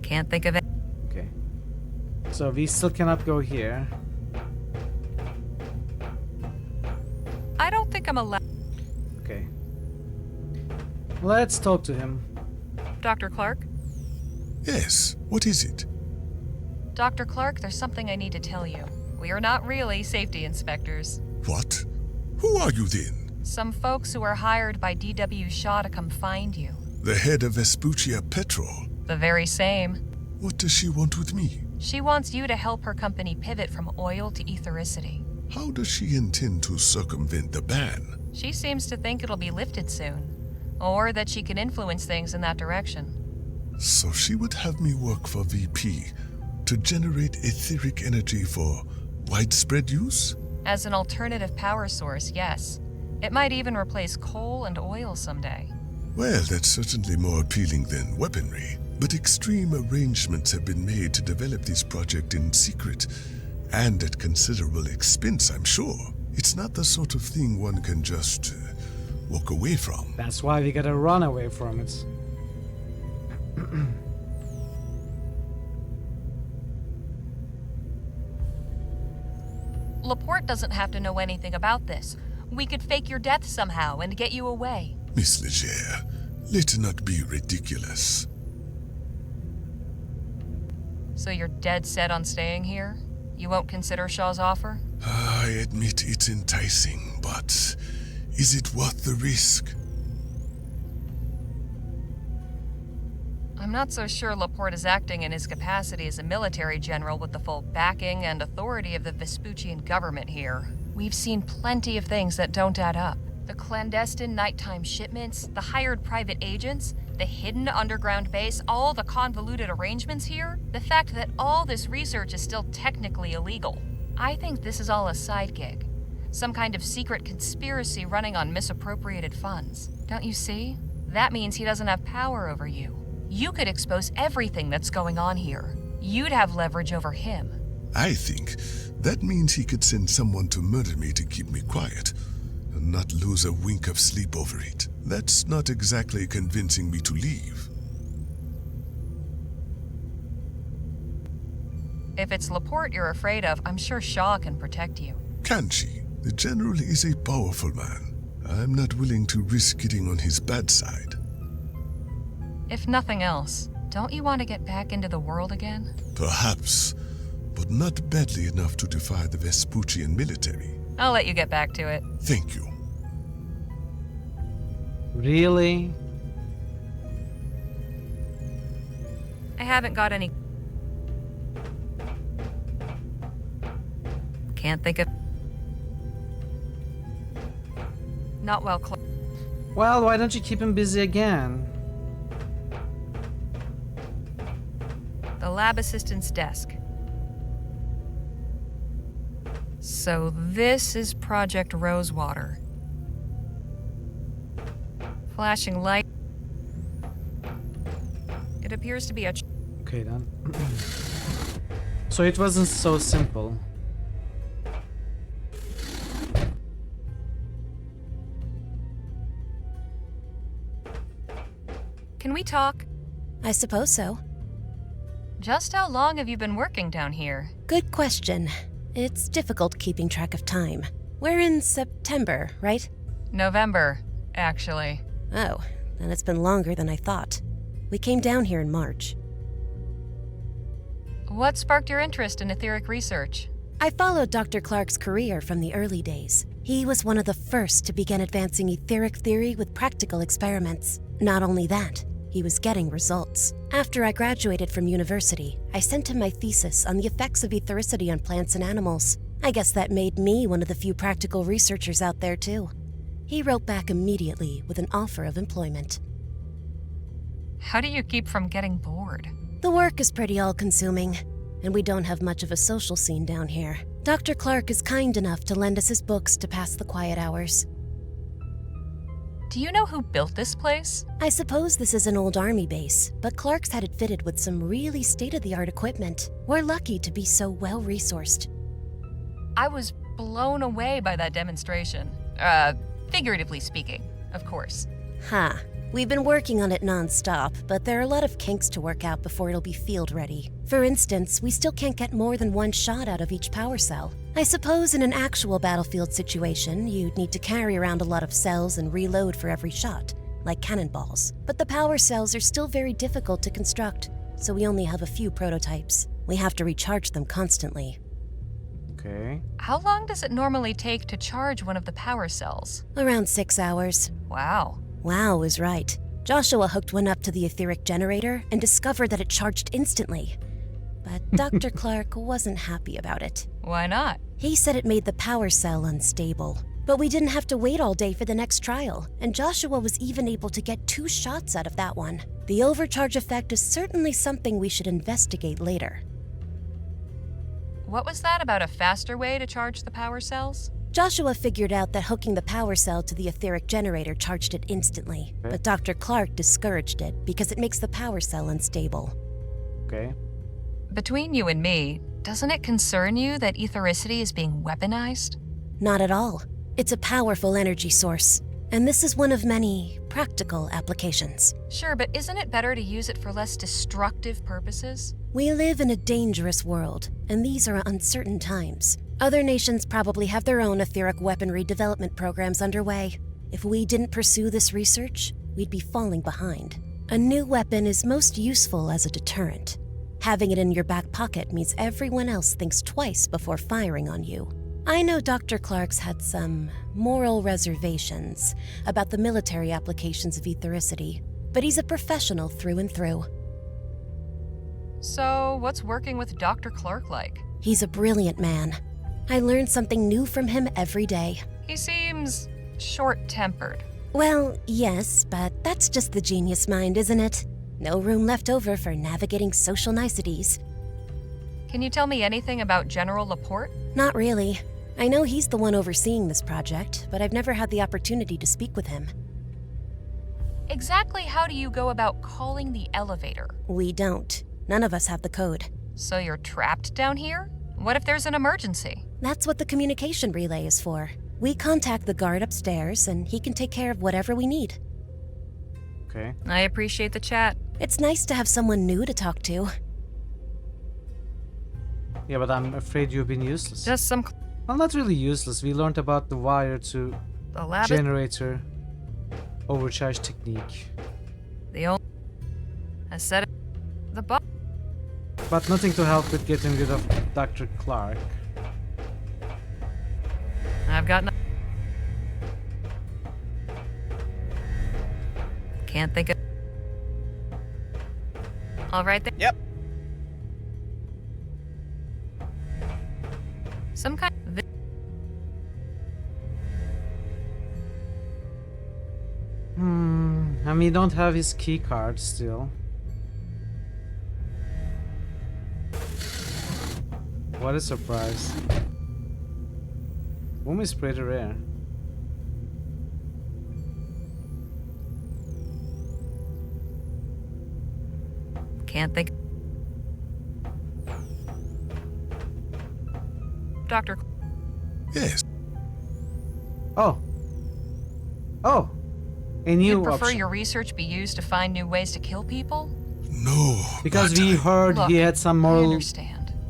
Can't think of it. Okay. So we still cannot go here. I don't think I'm allowed. Okay. Let's talk to him. Dr. Clark? Yes, what is it? Dr. Clark, there's something I need to tell you. We are not really safety inspectors. What? Who are you then? Some folks who are hired by D.W. Shaw to come find you. The head of Vespuccia Petrol. The very same. What does she want with me? She wants you to help her company pivot from oil to ethericity. How does she intend to circumvent the ban? She seems to think it'll be lifted soon. Or that she can influence things in that direction. So she would have me work for VP to generate etheric energy for widespread use? As an alternative power source, yes. It might even replace coal and oil someday. Well, that's certainly more appealing than weaponry. But extreme arrangements have been made to develop this project in secret, and at considerable expense, I'm sure. It's not the sort of thing one can just walk away from. That's why we gotta run away from it. Laporte doesn't have to know anything about this. We could fake your death somehow and get you away. Miss Leger, let not be ridiculous. So you're dead set on staying here? You won't consider Shaw's offer? I admit it's enticing, but is it worth the risk? I'm not so sure Laporte is acting in his capacity as a military general with the full backing and authority of the Vespuccian government here. We've seen plenty of things that don't add up. The clandestine nighttime shipments, the hired private agents, the hidden underground base, all the convoluted arrangements here, the fact that all this research is still technically illegal. I think this is all a side gig. Some kind of secret conspiracy running on misappropriated funds. Don't you see? That means he doesn't have power over you. You could expose everything that's going on here. You'd have leverage over him. I think that means he could send someone to murder me to keep me quiet. and not lose a wink of sleep over it. That's not exactly convincing me to leave. If it's Laporte you're afraid of, I'm sure Shaw can protect you. Can she? The General is a powerful man. I'm not willing to risk getting on his bad side. If nothing else, don't you want to get back into the world again? Perhaps, but not badly enough to defy the Vespuccian military. I'll let you get back to it. Thank you. Really? I haven't got any... Can't think of... Not well, Well, why don't you keep him busy again? The lab assistant's desk. So this is Project Rosewater. Flashing light. It appears to be a... Okay then. So it wasn't so simple. Can we talk? I suppose so. Just how long have you been working down here? Good question. It's difficult keeping track of time. We're in September, right? November, actually. Oh, then it's been longer than I thought. We came down here in March. What sparked your interest in etheric research? I followed Dr. Clark's career from the early days. He was one of the first to begin advancing etheric theory with practical experiments. Not only that, he was getting results. After I graduated from university, I sent him my thesis on the effects of ethericity on plants and animals. I guess that made me one of the few practical researchers out there too. He wrote back immediately with an offer of employment. How do you keep from getting bored? The work is pretty all-consuming, and we don't have much of a social scene down here. Dr. Clark is kind enough to lend us his books to pass the quiet hours. Do you know who built this place? I suppose this is an old army base, but Clark's had it fitted with some really state-of-the-art equipment. We're lucky to be so well-resourced. I was blown away by that demonstration. Figuratively speaking, of course. Huh. We've been working on it non-stop, but there are a lot of kinks to work out before it'll be field-ready. For instance, we still can't get more than one shot out of each power cell. I suppose in an actual battlefield situation, you'd need to carry around a lot of cells and reload for every shot, like cannonballs. But the power cells are still very difficult to construct, so we only have a few prototypes. We have to recharge them constantly. Okay. How long does it normally take to charge one of the power cells? Around 6 hours. Wow. Wow is right. Joshua hooked one up to the etheric generator and discovered that it charged instantly. But Dr. Clark wasn't happy about it. Why not? He said it made the power cell unstable. But we didn't have to wait all day for the next trial, and Joshua was even able to get 2 shots out of that one. The overcharge effect is certainly something we should investigate later. What was that about a faster way to charge the power cells? Joshua figured out that hooking the power cell to the etheric generator charged it instantly, but Dr. Clark discouraged it because it makes the power cell unstable. Okay. Between you and me, doesn't it concern you that ethericity is being weaponized? Not at all. It's a powerful energy source, and this is one of many practical applications. Sure, but isn't it better to use it for less destructive purposes? We live in a dangerous world, and these are uncertain times. Other nations probably have their own etheric weaponry development programs underway. If we didn't pursue this research, we'd be falling behind. A new weapon is most useful as a deterrent. Having it in your back pocket means everyone else thinks twice before firing on you. I know Dr. Clark's had some moral reservations about the military applications of ethericity, but he's a professional through and through. So, what's working with Dr. Clark like? He's a brilliant man. I learn something new from him every day. He seems short-tempered. Well, yes, but that's just the genius mind, isn't it? No room left over for navigating social niceties. Can you tell me anything about General Laporte? Not really. I know he's the one overseeing this project, but I've never had the opportunity to speak with him. Exactly how do you go about calling the elevator? We don't. None of us have the code. So you're trapped down here? What if there's an emergency? That's what the communication relay is for. We contact the guard upstairs, and he can take care of whatever we need. Okay. I appreciate the chat. It's nice to have someone new to talk to. Yeah, but I'm afraid you've been useless. Just some... Well, not really useless. We learned about the wire to The lab generator overcharge technique. The only... I said it. The boss. But nothing to help with getting rid of Dr. Clark. I've got no... Can't think of... All right then. Yep. Some kind of... And we don't have his key card still. What a surprise. Boom is pretty rare. Can't think... Doctor... Yes. Oh. Oh. A new You'd prefer option. your research be used to find new ways to kill people? No. Because we heard he had some moral dilemmas,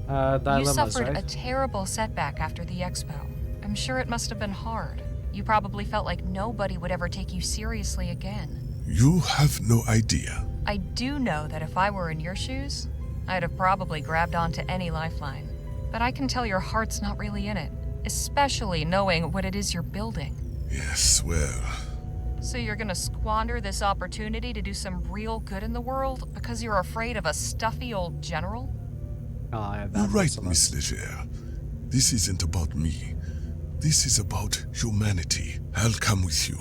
You suffered right? a terrible setback after the expo. I'm sure it must have been hard. You probably felt like nobody would ever take you seriously again. You have no idea. I do know that if I were in your shoes, I'd have probably grabbed onto any lifeline. But I can tell your heart's not really in it, especially knowing what it is you're building. Yes, well... So you're gonna squander this opportunity to do some real good in the world because you're afraid of a stuffy old general? You're right, Miss Leger. This isn't about me. This is about humanity. I'll come with you.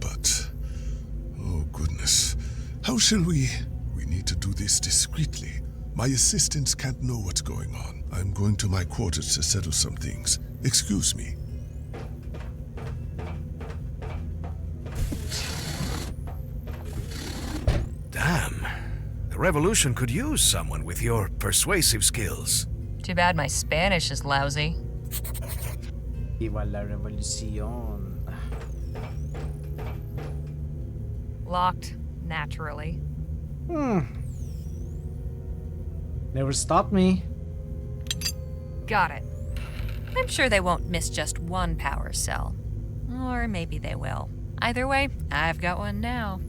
But... oh goodness. How shall we... We need to do this discreetly. My assistants can't know what's going on. I'm going to my quarters to settle some things. Excuse me. Damn. The revolution could use someone with your persuasive skills. Too bad my Spanish is lousy. Viva la revolución. Locked, naturally. Never stopped me. Got it. I'm sure they won't miss just one power cell. Or maybe they will. Either way, I've got one now.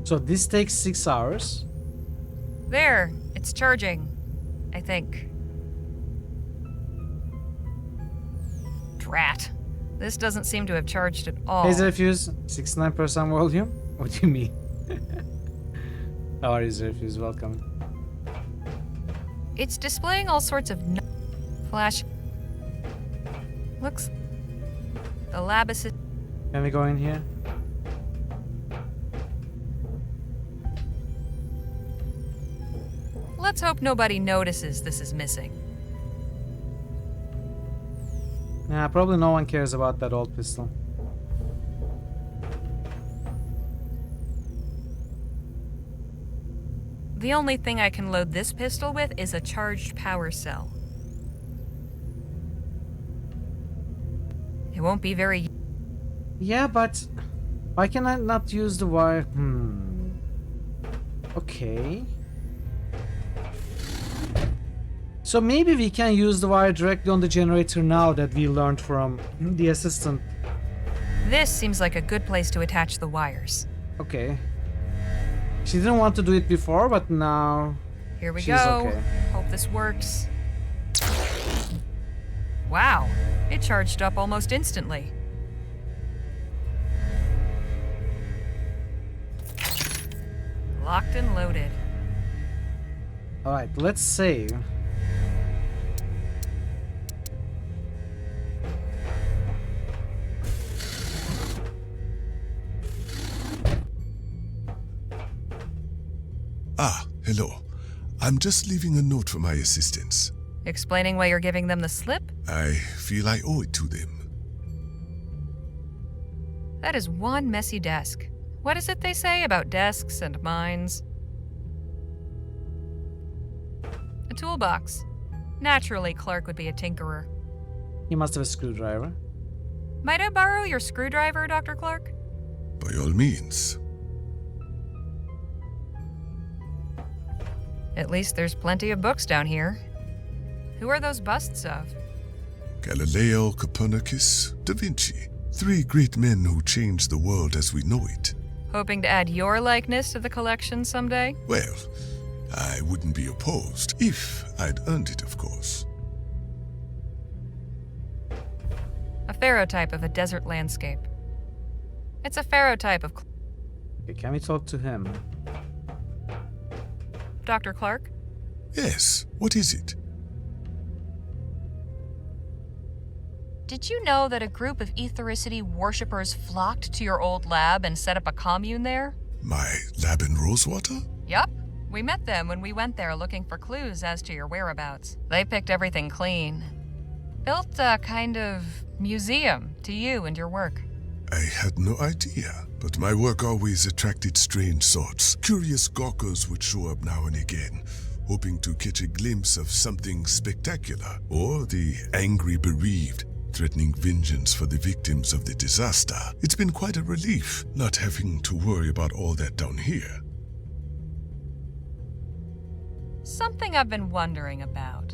So this takes 6 hours. There, it's charging. I think. Drat. This doesn't seem to have charged at all. Laser fuse, 69% volume? What do you mean? How are you, Zerfuse? Welcome. It's displaying all sorts of flash. Looks. The lab assist. Can we go in here? Let's hope nobody notices this is missing. Nah, probably no one cares about that old pistol. The only thing I can load this pistol with is a charged power cell. It won't be very... Yeah, but why can I not use the wire? Okay. So maybe we can use the wire directly on the generator now that we learned from the assistant. This seems like a good place to attach the wires. Okay. She didn't want to do it before, but now Here we she's go. Okay. Hope this works. Wow, it charged up almost instantly. Locked and loaded. Alright, let's save. Ah, hello. I'm just leaving a note for my assistants. Explaining why you're giving them the slip? I feel I owe it to them. That is one messy desk. What is it they say about desks and minds? A toolbox. Naturally, Clark would be a tinkerer. He must have a screwdriver. Might I borrow your screwdriver, Dr. Clark? By all means. At least there's plenty of books down here. Who are those busts of? Galileo, Copernicus, Da Vinci. 3 great men who changed the world as we know it. Hoping to add your likeness to the collection someday? Well, I wouldn't be opposed, if I'd earned it, of course. A ferrotype of a desert landscape. It's a ferrotype of... Okay, can we talk to him? Dr. Clark? Yes, what is it? Did you know that a group of ethericity worshippers flocked to your old lab and set up a commune there? My lab in Rosewater? Yup. We met them when we went there looking for clues as to your whereabouts. They picked everything clean. Built a kind of museum to you and your work. I had no idea, but my work always attracted strange sorts. Curious gawkers would show up now and again, hoping to catch a glimpse of something spectacular, or the angry bereaved, threatening vengeance for the victims of the disaster. It's been quite a relief not having to worry about all that down here. Something I've been wondering about.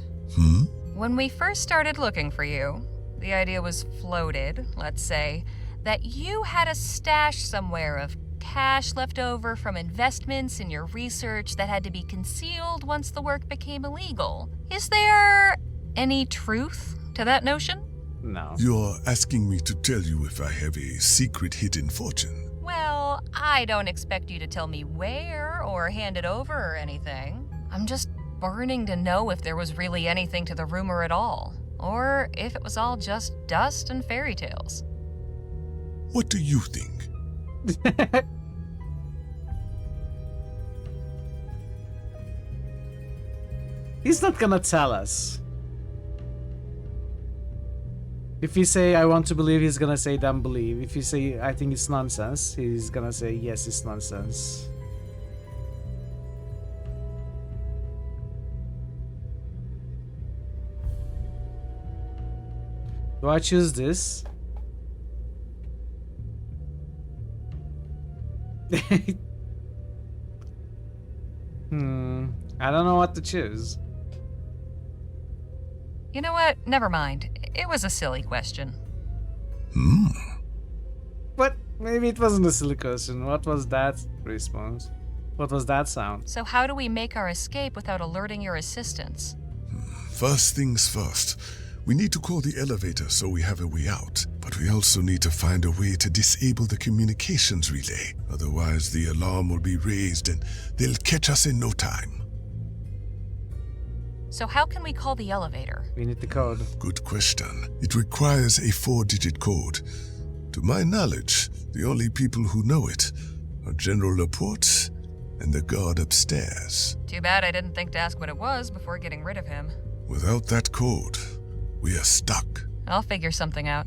When we first started looking for you, the idea was floated, let's say, that you had a stash somewhere of cash left over from investments in your research that had to be concealed once the work became illegal. Is there any truth to that notion? No. You're asking me to tell you if I have a secret hidden fortune. Well, I don't expect you to tell me where or hand it over or anything. I'm just burning to know if there was really anything to the rumor at all, or if it was all just dust and fairy tales. What do you think? He's not gonna tell us. If you say, I want to believe, he's gonna say, don't believe. If you say, I think it's nonsense, he's gonna say, yes, it's nonsense. Do I choose this? I don't know what to choose. You know what? Never mind. It was a silly question. But maybe it wasn't a silly question. What was that response? What was that sound? So how do we make our escape without alerting your assistants? First things first. We need to call the elevator so we have a way out. But we also need to find a way to disable the communications relay. Otherwise, the alarm will be raised and they'll catch us in no time. So how can we call the elevator? We need the code. Good question. It requires a 4-digit code. To my knowledge, the only people who know it are General Laporte and the guard upstairs. Too bad I didn't think to ask what it was before getting rid of him. Without that code, we are stuck. I'll figure something out.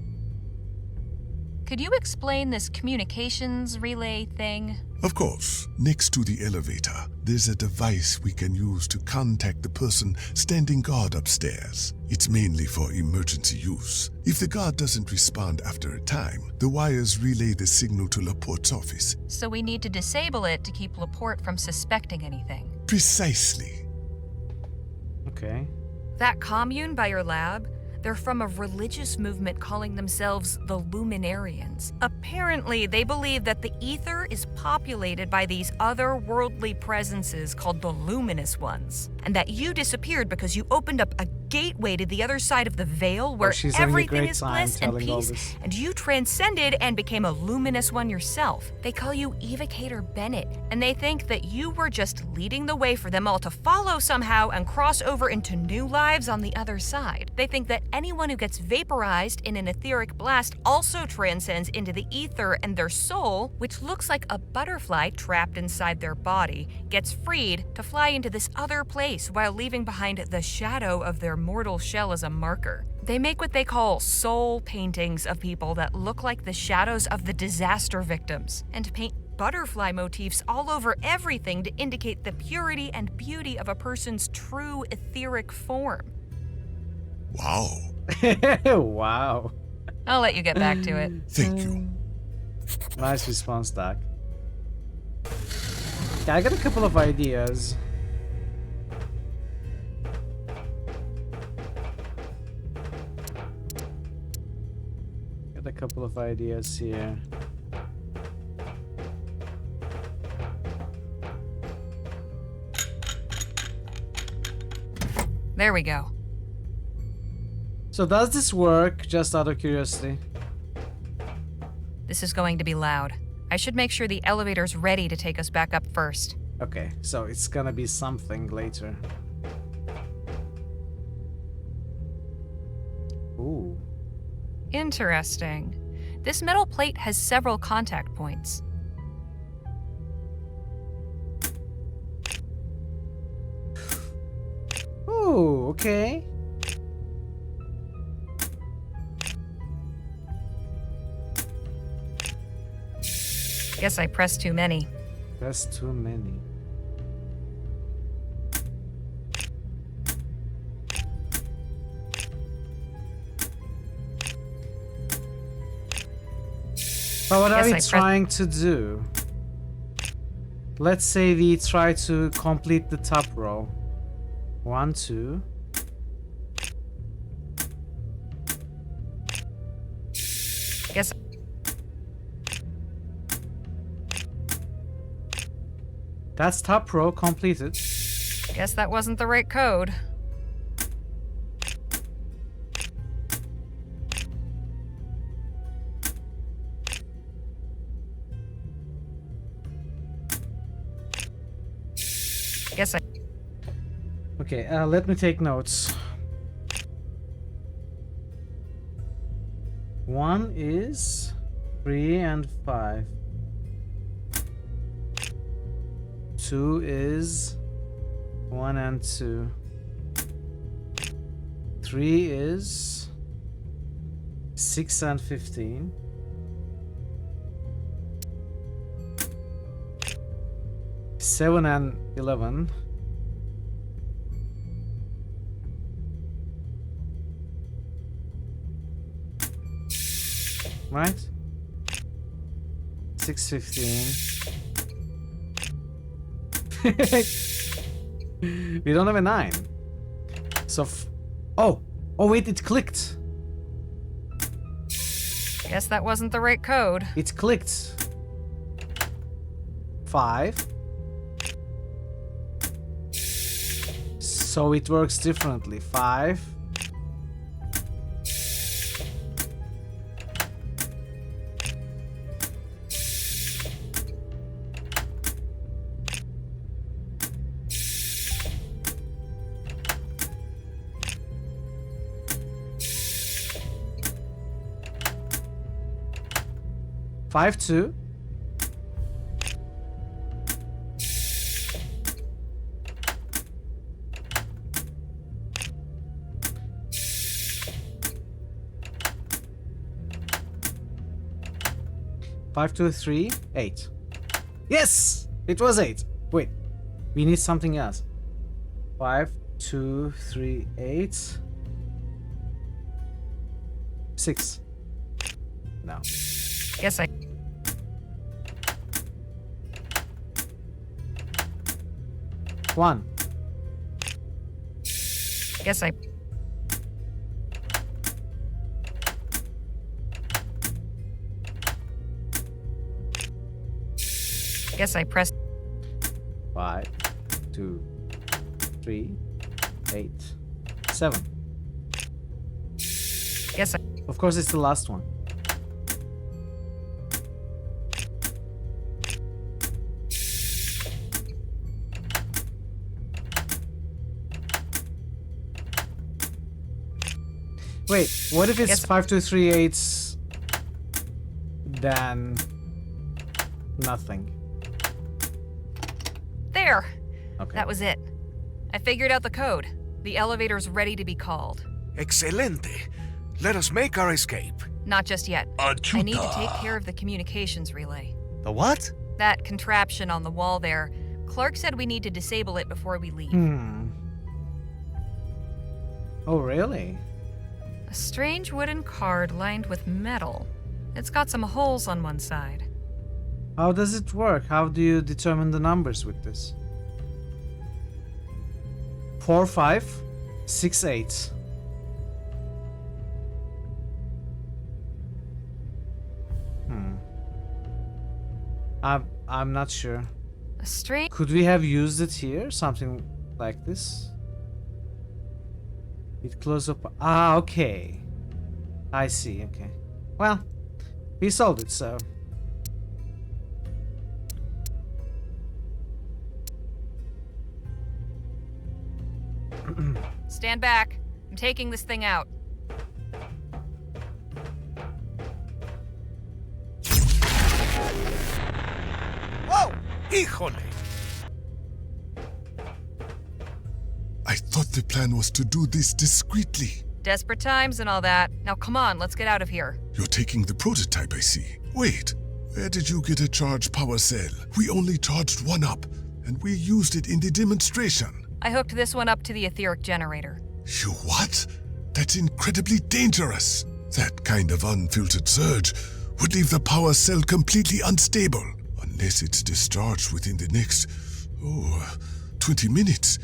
Could you explain this communications relay thing? Of course. Next to the elevator, there's a device we can use to contact the person standing guard upstairs. It's mainly for emergency use. If the guard doesn't respond after a time, the wires relay the signal to Laporte's office. So we need to disable it to keep Laporte from suspecting anything. Precisely. Okay. That commune by your lab? They're from a religious movement calling themselves the Luminarians. Apparently, they believe that the ether is populated by these otherworldly presences called the Luminous Ones, and that you disappeared because you opened up a gateway to the other side of the veil where everything is bliss and peace, and you transcended and became a luminous one yourself. They call you Evocator Bennett, and they think that you were just leading the way for them all to follow somehow and cross over into new lives on the other side. They think that anyone who gets vaporized in an etheric blast also transcends into the ether, and their soul, which looks like a butterfly trapped inside their body, gets freed to fly into this other place while leaving behind the shadow of their mortal shell as a marker. They make what they call soul paintings of people that look like the shadows of the disaster victims, and paint butterfly motifs all over everything to indicate the purity and beauty of a person's true etheric form. Wow. Wow. I'll let you get back to it. Thank you. Nice response, Doc. Yeah, I got a couple of ideas. Got a couple of ideas here. There we go. So does this work, just out of curiosity? This is going to be loud. I should make sure the elevator's ready to take us back up first. Okay, so it's gonna be something later. Ooh. Interesting. This metal plate has several contact points. Ooh, okay. Guess I pressed too many. That's too many. But what are we trying to do? Let's say we try to complete the top row. 1, 2. Guess. That's top row completed. Guess that wasn't the right code. Guess I. Okay, let me take notes. 1 is 3 and 5. 2 is 1 and 2. 3 is 6 and 15. 7 and 11. Right? 6, 15. We don't have a 9. So oh wait, it clicked. Guess that wasn't the right code. It clicked. 5. So it works differently. 5. Five, 2. Five, 2, 3, 8. Yes! It was 8. Wait. We need something else. 5, 2, 3, 8. 6. No. Guess I. One. Guess I. Guess I pressed. 5, 2, 3, 8, 7. Guess I. Of course, it's the last one. Wait, what if it's 5, 2, 3, 8, then nothing? There! Okay. That was it. I figured out the code. The elevator's ready to be called. Excelente. Let us make our escape. Not just yet. I need to take care of the communications relay. The what? That contraption on the wall there. Clark said we need to disable it before we leave. Oh, really? A strange wooden card lined with metal. It's got some holes on one side. How does it work? How do you determine the numbers with this? 4, 5, 6, 8. I'm not sure. A strange. Could we have used it here? Something like this? It close up. Ah, okay. I see. Okay. Well, we solved it, so. Stand back. I'm taking this thing out. Whoa! Híjole! I thought the plan was to do this discreetly. Desperate times and all that. Now come on, let's get out of here. You're taking the prototype, I see. Wait, where did you get a charged power cell? We only charged one up, and we used it in the demonstration. I hooked this one up to the etheric generator. You what? That's incredibly dangerous. That kind of unfiltered surge would leave the power cell completely unstable. Unless it's discharged within the next, 20 minutes.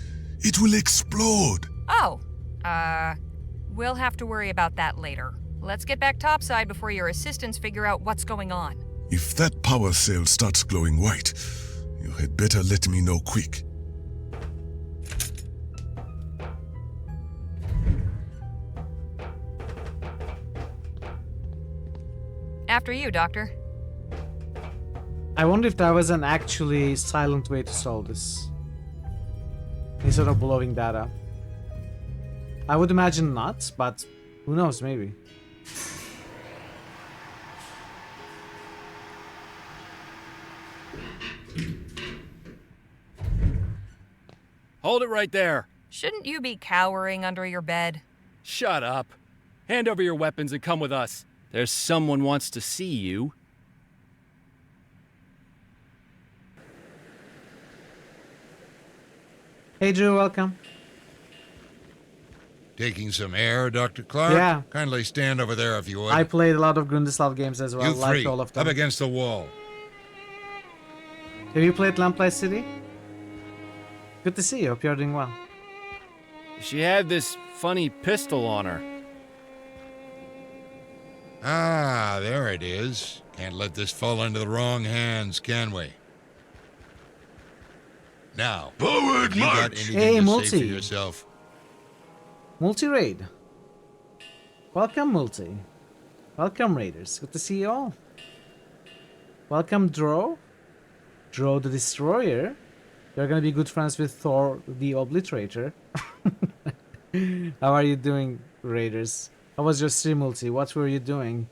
It will explode. Oh, we'll have to worry about that later. Let's get back topside before your assistants figure out what's going on. If that power cell starts glowing white, you had better let me know quick. After you, Doctor. I wonder if there was an actually silent way to solve this. Instead of blowing that up. I would imagine not, but who knows, maybe. Hold it right there. Shouldn't you be cowering under your bed? Shut up. Hand over your weapons and come with us. There's someone wants to see you. Hey Drew, welcome. Taking some air, Dr. Clark? Yeah. Kindly stand over there if you would. I played a lot of Grundislav games as well, You liked three, all of them. up against the wall. Have you played Lamplight City? Good to see you, hope you're doing well. She had this funny pistol on her. Ah, there it is. Can't let this fall into the wrong hands, can we? Now, forward you got march! anything Hey, to Multi. say for yourself? Multi-raid. Welcome, Multi. Welcome, Raiders. Good to see you all. Welcome, Dro. Dro the Destroyer. You're gonna be good friends with Thor the Obliterator. How are you doing, Raiders? How was your stream, Multi? What were you doing?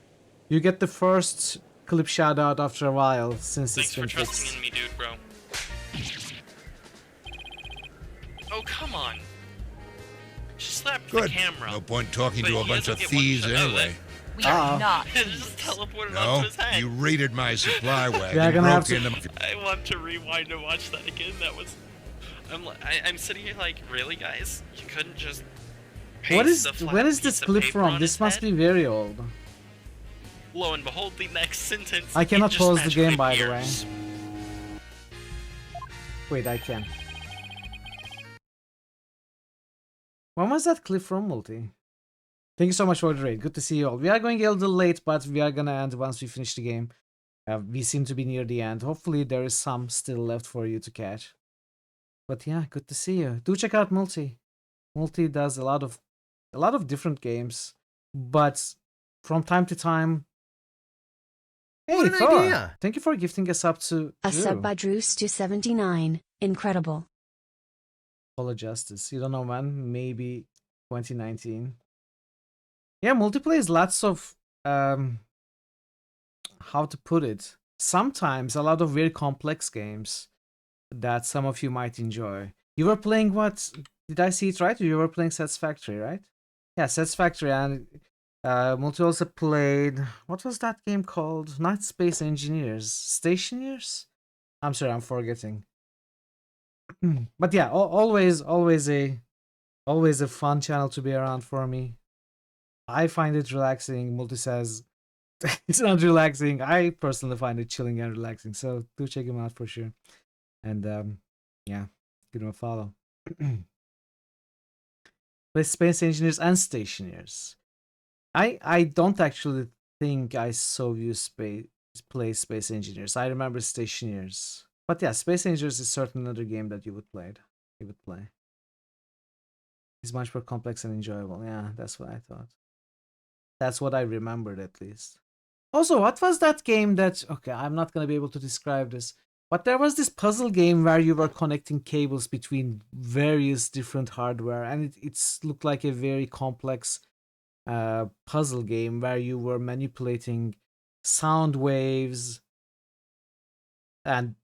You get the first clip shout out after a while since it's been fixed. Thanks for trusting in me, dude, bro. Oh, come on. She slapped the Good. camera. No point talking But to a he bunch of doesn't get one thieves shot. anyway. We are not. It just teleported No, onto his head. you raided my supply wagon. Yeah, gonna have broke to- into my... I want to rewind and watch that again. That was... I'm sitting here like, really, guys? You couldn't just... What is? paste a flat When is piece this of clip paper from? on This his must head? be very old. Lo and behold, the next sentence... I cannot it just pause the magically game, by the way. appears. Wait, I can. When was that clip from, Multi? Thank you so much for the raid. Good to see you all. We are going a little late, but we are gonna end once we finish the game. We seem to be near the end. Hopefully there is some still left for you to catch. But yeah, good to see you. Do check out Multi. Multi does a lot of different games, but from time to time. Hey, What an Thor! idea. Thank you for gifting us up to A Drew. sub by Drews to 79. Incredible. Apollo Justice. You don't know, man. Maybe 2019. Yeah, multiplayer is lots of how to put it. Sometimes a lot of very complex games that some of you might enjoy. You were playing what? Did I see it right? You were playing Satisfactory, right? Yeah, Satisfactory, and Multi also played. What was that game called? Not Space Engineers, Stationeers. I'm sorry, I'm forgetting. But yeah, always a fun channel to be around for me. I find it relaxing. Multi says it's not relaxing. I personally find it chilling and relaxing. So do check him out for sure. And yeah, give him a follow. Play Space Engineers and Stationeers. I don't actually think I saw you play Space Engineers. I remember Stationeers. But yeah, Space Engineers is certainly another game that you would play. It's much more complex and enjoyable. Yeah, that's what I thought. That's what I remembered at least. Also, what was that game that... Okay, I'm not going to be able to describe this. But there was this puzzle game where you were connecting cables between various different hardware. And it looked like a very complex puzzle game where you were manipulating sound waves and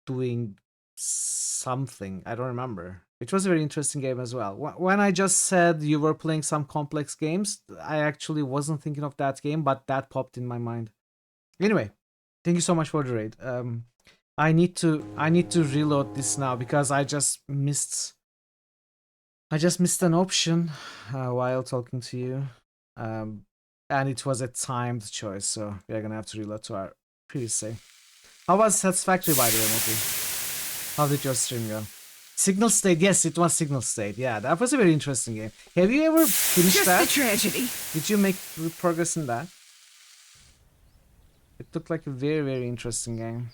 doing something. I don't remember. It was a very interesting game as well. When I just said you were playing some complex games, I actually wasn't thinking of that game, but that popped in my mind. Anyway, thank you so much for the raid. I need to reload this now because I just missed an option while talking to you. And it was a timed choice, so we're gonna have to reload to our previous save. How was Satisfactory, by the way, Moti? How did your stream go? Signal State, yes, it was Signal State. Yeah, that was a very interesting game. Have you ever finished that? Just a tragedy. Did you make progress in that? It looked like a very, very interesting game.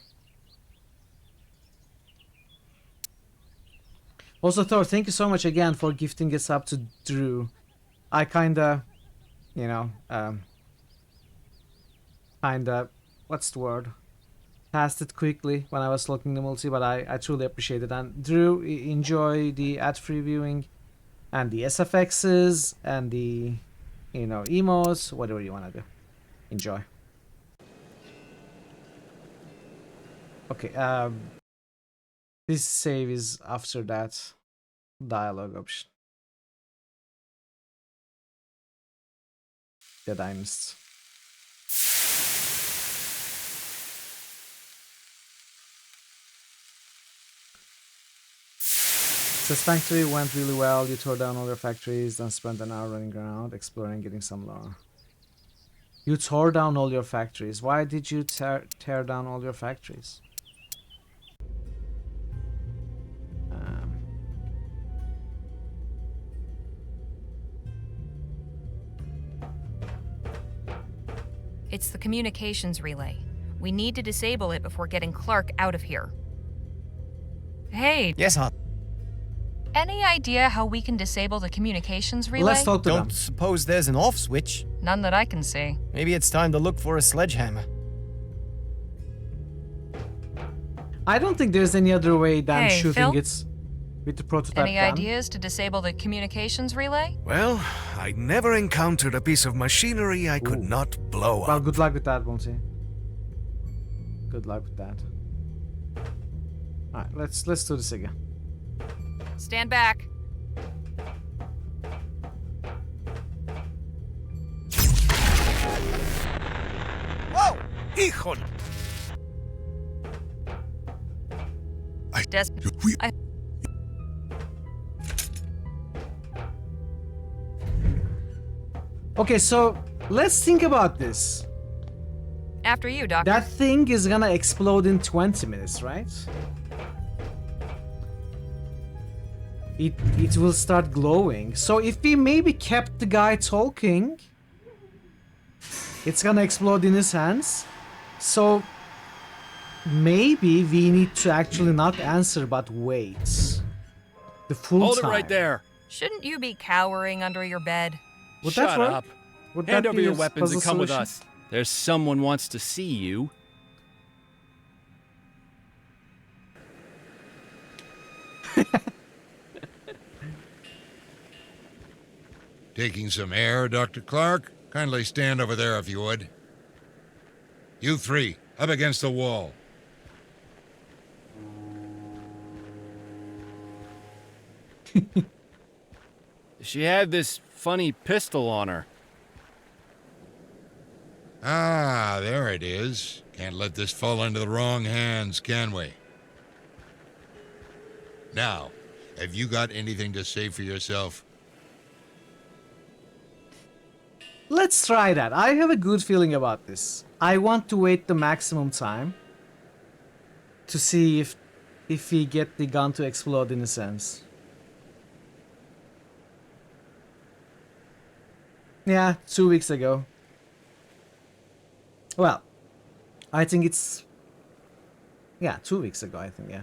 Also, Thor, thank you so much again for gifting us up to Drew. I kinda, you know, what's the word? Passed it quickly when I was looking the multi, but I truly appreciate it. And Drew, enjoy the ad-free viewing and the SFXs and the, you know, emos, whatever you want to do. Enjoy. Okay, this save is after that dialogue option that I missed. Says factory went really well. You tore down all your factories, then spent an hour running around, exploring, getting some lore. You tore down all your factories. Why did you tear down all your factories? It's the communications relay. We need to disable it before getting Clark out of here. Hey. Yes, hon. Any idea how we can disable the communications relay? Let's talk to them. Don't suppose there's an off switch? None that I can see. Maybe it's time to look for a sledgehammer. I don't think there's any other way than Hey, shooting Phil? it with the prototype Any gun. ideas to disable the communications relay? Well, I never encountered a piece of machinery I could not blow up. Well, good luck with that, Monty. Good luck with that. Alright, let's do this again. Stand back. Whoa! Hijo! Okay, so let's think about this. After you, Doctor. That thing is gonna explode in 20 minutes, right? It will start glowing. So if we maybe kept the guy talking, it's gonna explode in his hands. So maybe we need to actually not answer but wait. The full Hold time. it right there. Shouldn't you be cowering under your bed? Would Shut that work? up. Would Hand that over be your a weapons and puzzle come with solution? us. There's someone wants to see you. Taking some air, Dr. Clark? Kindly stand over there if you would. You three, up against the wall. She had this funny pistol on her. Ah, there it is. Can't let this fall into the wrong hands, can we? Now, have you got anything to say for yourself? Let's try that. I have a good feeling about this. I want to wait the maximum time to see if we get the gun to explode in a sense. Yeah, 2 weeks ago. Well, I think it's... Yeah, 2 weeks ago, I think, yeah.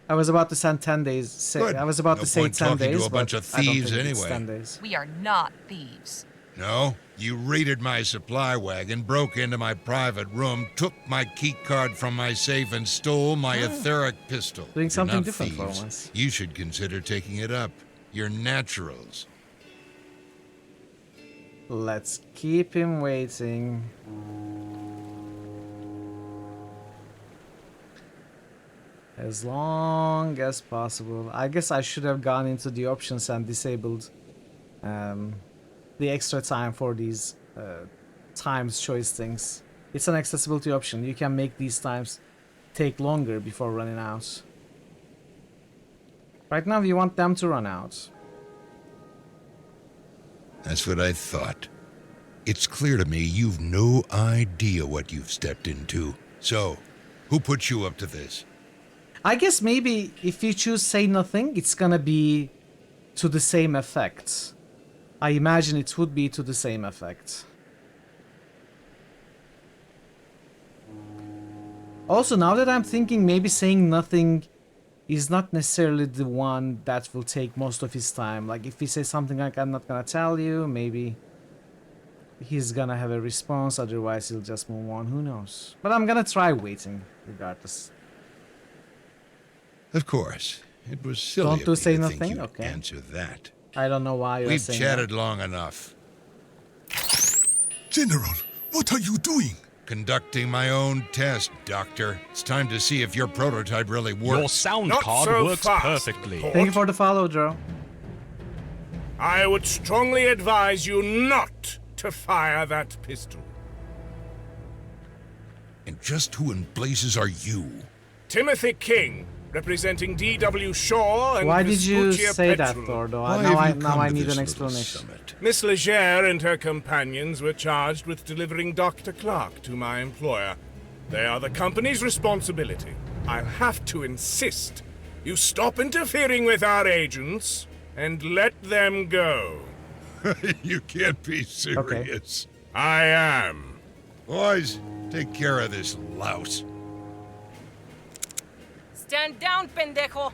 I was about to send 10 days. I was about to say 10 days, to a bunch of thieves anyway. 10 days. We are not thieves. No, you raided my supply wagon, broke into my private room, took my key card from my safe, and stole my etheric pistol. Doing You're something not different for thieves. once. You should consider taking it up. You're naturals. Let's keep him waiting. As long as possible. I guess I should have gone into the options and disabled the extra time for these times choice things. It's an accessibility option. You can make these times take longer before running out. Right now we want them to run out. That's what I thought. It's clear to me you've no idea what you've stepped into. So, who put you up to this? I guess maybe if you choose say nothing, it's gonna be to the same effect. I imagine it would be to the same effect. Also, now that I'm thinking, maybe saying nothing is not necessarily the one that will take most of his time. Like, if he says something like, I'm not gonna tell you, maybe he's gonna have a response, otherwise he'll just move on, who knows. But I'm gonna try waiting, regardless. Of course. It was silly Don't of do me say to nothing? think you'd Okay. answer that. I don't know why you're We've saying chatted that. long enough. General, what are you doing? Conducting my own test, Doctor. It's time to see if your prototype really works. Your sound Not card so works fast, perfectly. Port. Thank you for the follow, Joe. I would strongly advise you not to fire that pistol. And just who in blazes are you? Timothy King, representing D.W. Shaw and Why did you Vespuccia say that, Petrol. Thor? Why Now have you come I to need this an little explanation. summit? Miss Legere and her companions were charged with delivering Dr. Clark to my employer. They are the company's responsibility. I'll have to insist you stop interfering with our agents and let them go. You can't be serious. I am. Boys, take care of this louse. Stand down, pendejo!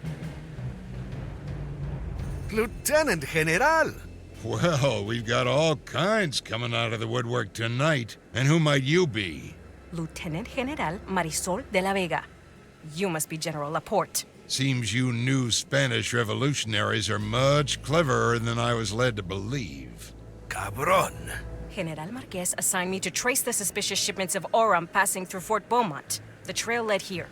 Lieutenant General! Well, we've got all kinds coming out of the woodwork tonight. And who might you be? Lieutenant General Marisol de la Vega. You must be General Laporte. Seems you new Spanish revolutionaries are much cleverer than I was led to believe. Cabron. General Marquez assigned me to trace the suspicious shipments of Aurum passing through Fort Beaumont. The trail led here.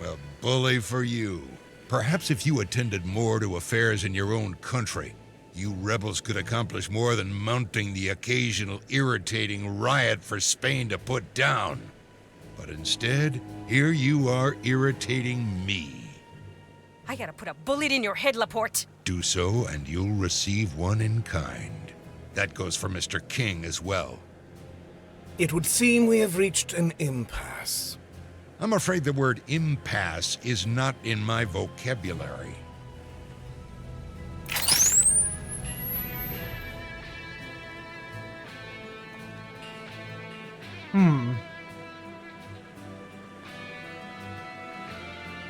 Well, bully for you. Perhaps if you attended more to affairs in your own country, you rebels could accomplish more than mounting the occasional irritating riot for Spain to put down. But instead, here you are irritating me. I gotta put a bullet in your head, Laporte. Do so, and you'll receive one in kind. That goes for Mr. King as well. It would seem we have reached an impasse. I'm afraid the word impasse is not in my vocabulary.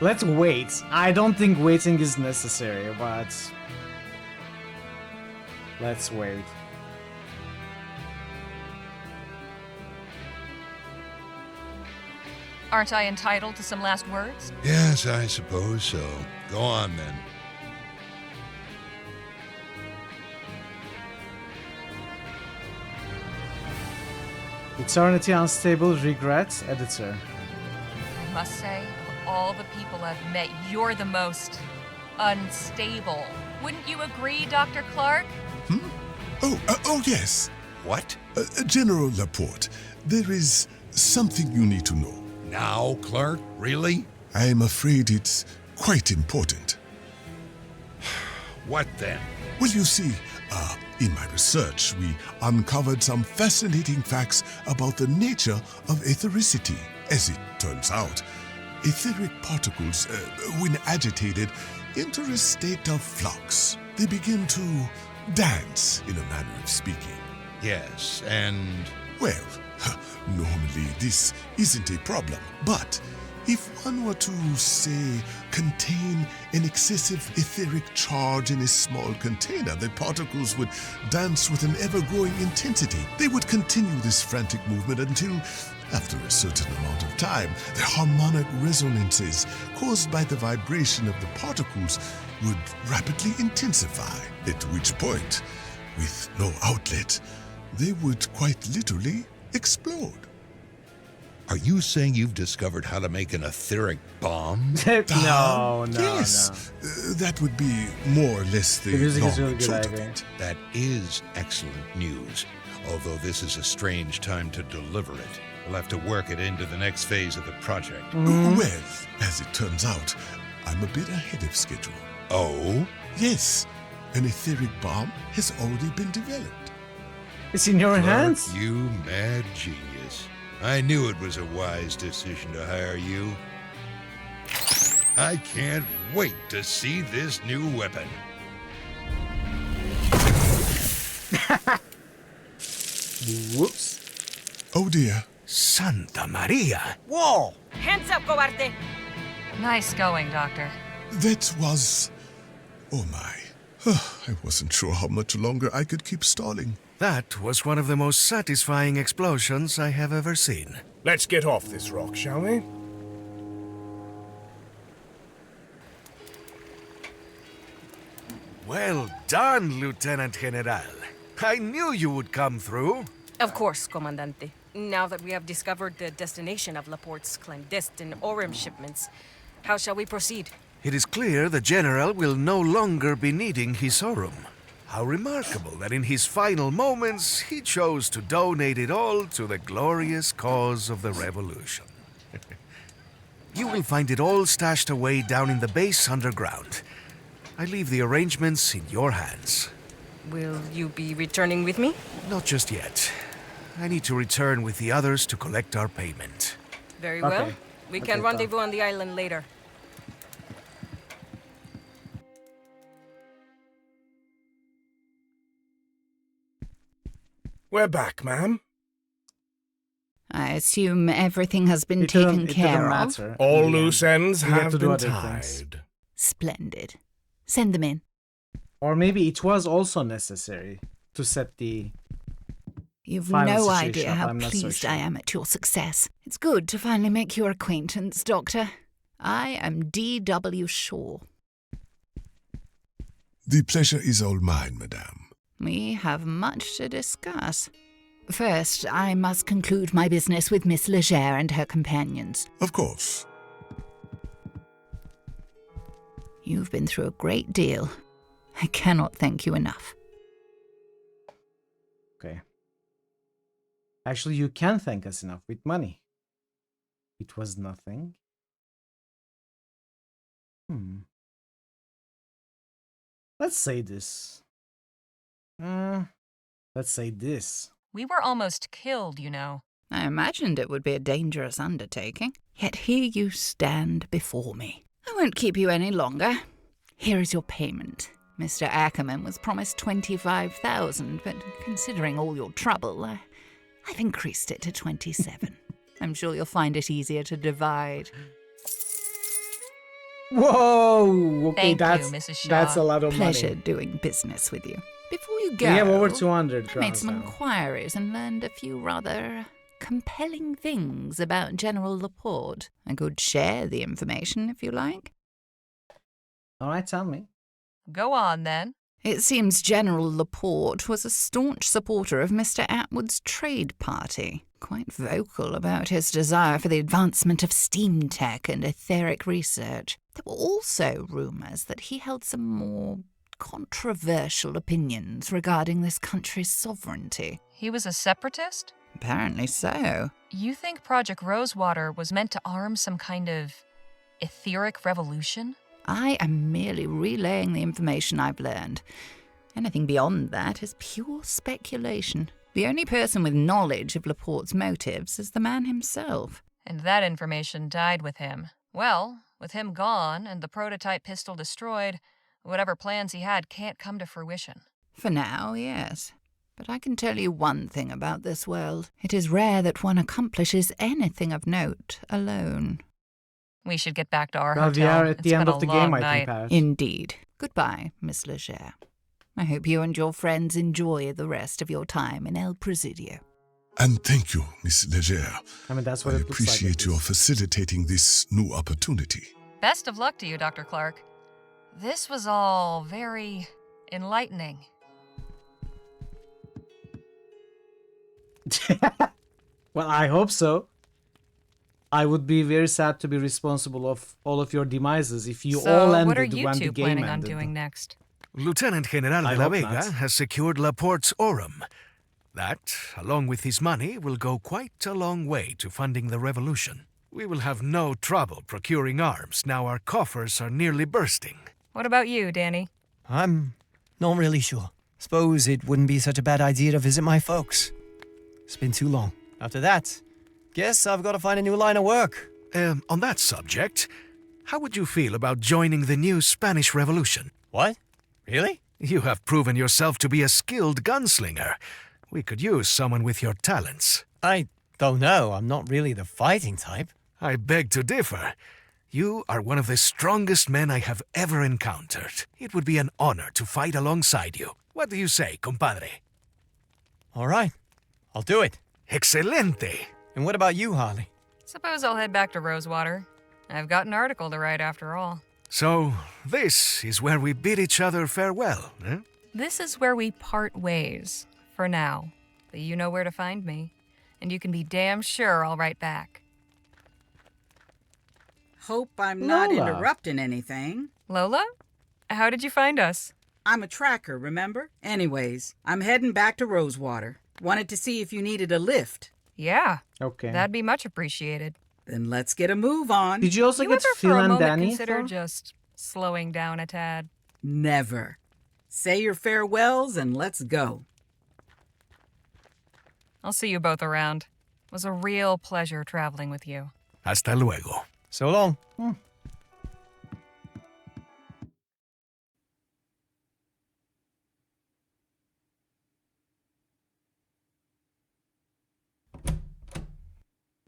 Let's wait. I don't think waiting is necessary, but let's wait. Aren't I entitled to some last words? Yes, I suppose so. Go on, then. Eternity Unstable Regret, Editor. I must say, of all the people I've met, you're the most unstable. Wouldn't you agree, Dr. Clark? Oh, yes. What? General Laporte, there is something you need to know. Now, Clark? Really? I'm afraid it's quite important. What then? Well, you see, in my research, we uncovered some fascinating facts about the nature of ethericity. As it turns out, etheric particles, when agitated, enter a state of flux. They begin to dance, in a manner of speaking. Yes, and... Well, normally this isn't a problem, but if one were to, say, contain an excessive etheric charge in a small container, the particles would dance with an ever-growing intensity. They would continue this frantic movement until, after a certain amount of time, the harmonic resonances caused by the vibration of the particles would rapidly intensify, at which point, with no outlet, they would quite literally explode. Are you saying you've discovered how to make an etheric bomb? No. Yes, that would be more or less the long and short of it. That is excellent news, although this is a strange time to deliver it. We'll have to work it into the next phase of the project. Well, as it turns out, I'm a bit ahead of schedule. Oh? Yes, an etheric bomb has already been developed. It's in your Clark, hands? You mad genius. I knew it was a wise decision to hire you. I can't wait to see this new weapon. Whoops. Oh dear. Santa Maria! Whoa! Hands up, cobarde! Nice going, Doctor. That was... Oh my. I wasn't sure how much longer I could keep stalling. That was one of the most satisfying explosions I have ever seen. Let's get off this rock, shall we? Well done, Lieutenant General. I knew you would come through. Of course, Comandante. Now that we have discovered the destination of Laporte's clandestine Orem shipments, how shall we proceed? It is clear the General will no longer be needing his Orem. How remarkable that in his final moments he chose to donate it all to the glorious cause of the revolution. You will find it all stashed away down in the base underground. I leave the arrangements in your hands. Will you be returning with me? Not just yet. I need to return with the others to collect our payment. Very well. We can rendezvous on the island later. We're back, ma'am. I assume everything has been taken care of. All loose ends have been other tied. things. Splendid. Send them in. Or maybe it was also necessary to set the... You've final no situation idea up. how I'm not so pleased sure. I am at your success. It's good to finally make your acquaintance, Doctor. I am D.W. Shaw. The pleasure is all mine, madame. We have much to discuss. First, I must conclude my business with Miss Legere and her companions. Of course. You've been through a great deal. I cannot thank you enough. Okay. Actually, you can thank us enough with money. It was nothing. Let's say this. Let's say this. We were almost killed, you know. I imagined it would be a dangerous undertaking. Yet here you stand before me. I won't keep you any longer. Here is your payment. Mr. Ackerman was promised 25,000, but considering all your trouble, I've increased it to 27. I'm sure you'll find it easier to divide. Whoa! Okay, Thank you, Mrs. Shaw. that's a lot of Pleasure money. doing business with you. Before you go, We have over 200 I made crowns some now. inquiries and learned a few rather compelling things about General Laporte. I could share the information if you like. All right, tell me. Go on, then. It seems General Laporte was a staunch supporter of Mr. Atwood's trade party, quite vocal about his desire for the advancement of steam tech and etheric research. There were also rumours that he held some more controversial opinions regarding this country's sovereignty. He was a separatist? Apparently so. You think Project Rosewater was meant to arm some kind of etheric revolution? I am merely relaying the information I've learned. Anything beyond that is pure speculation. The only person with knowledge of Laporte's motives is the man himself. And that information died with him. Well, with him gone and the prototype pistol destroyed, whatever plans he had can't come to fruition. For now, yes. But I can tell you one thing about this world. It is rare that one accomplishes anything of note alone. We should get back to our Well, hotel. we are at the It's end been of the a game, long I night. think, Paris. Indeed. Goodbye, Miss Leger. I hope you and your friends enjoy the rest of your time in El Presidio. And thank you, Miss Leger. I mean, that's what I it looks like. appreciate your facilitating this new opportunity. Best of luck to you, Dr. Clark. This was all very enlightening. Well, I hope so. I would be very sad to be responsible of all of your demises if you all ended what are you when the two game planning on ended. doing next? Lieutenant General I de la hope Vega not. has secured Laporte's Aurum. That, along with his money, will go quite a long way to funding the revolution. We will have no trouble procuring arms now our coffers are nearly bursting. What about you, Danny? I'm not really sure. Suppose it wouldn't be such a bad idea to visit my folks. It's been too long. After that, guess I've got to find a new line of work. On that subject, how would you feel about joining the new Spanish Revolution? What? Really? You have proven yourself to be a skilled gunslinger. We could use someone with your talents. I don't know. I'm not really the fighting type. I beg to differ. You are one of the strongest men I have ever encountered. It would be an honor to fight alongside you. What do you say, compadre? All right. I'll do it. Excelente. And what about you, Harley? Suppose I'll head back to Rosewater. I've got an article to write after all. So, this is where we bid each other farewell, eh? This is where we part ways, for now. But you know where to find me. And you can be damn sure I'll write back. Hope I'm not Lola. interrupting anything. Lola? How did you find us? I'm a tracker, remember? Anyways, I'm heading back to Rosewater. Wanted to see if you needed a lift. Yeah. Okay. That'd be much appreciated. Then let's get a move on. Did you also You get ever Phil for a and moment Danny? consider though? just slowing down a tad? Never. Say your farewells and let's go. I'll see you both around. It was a real pleasure traveling with you. Hasta luego. So long.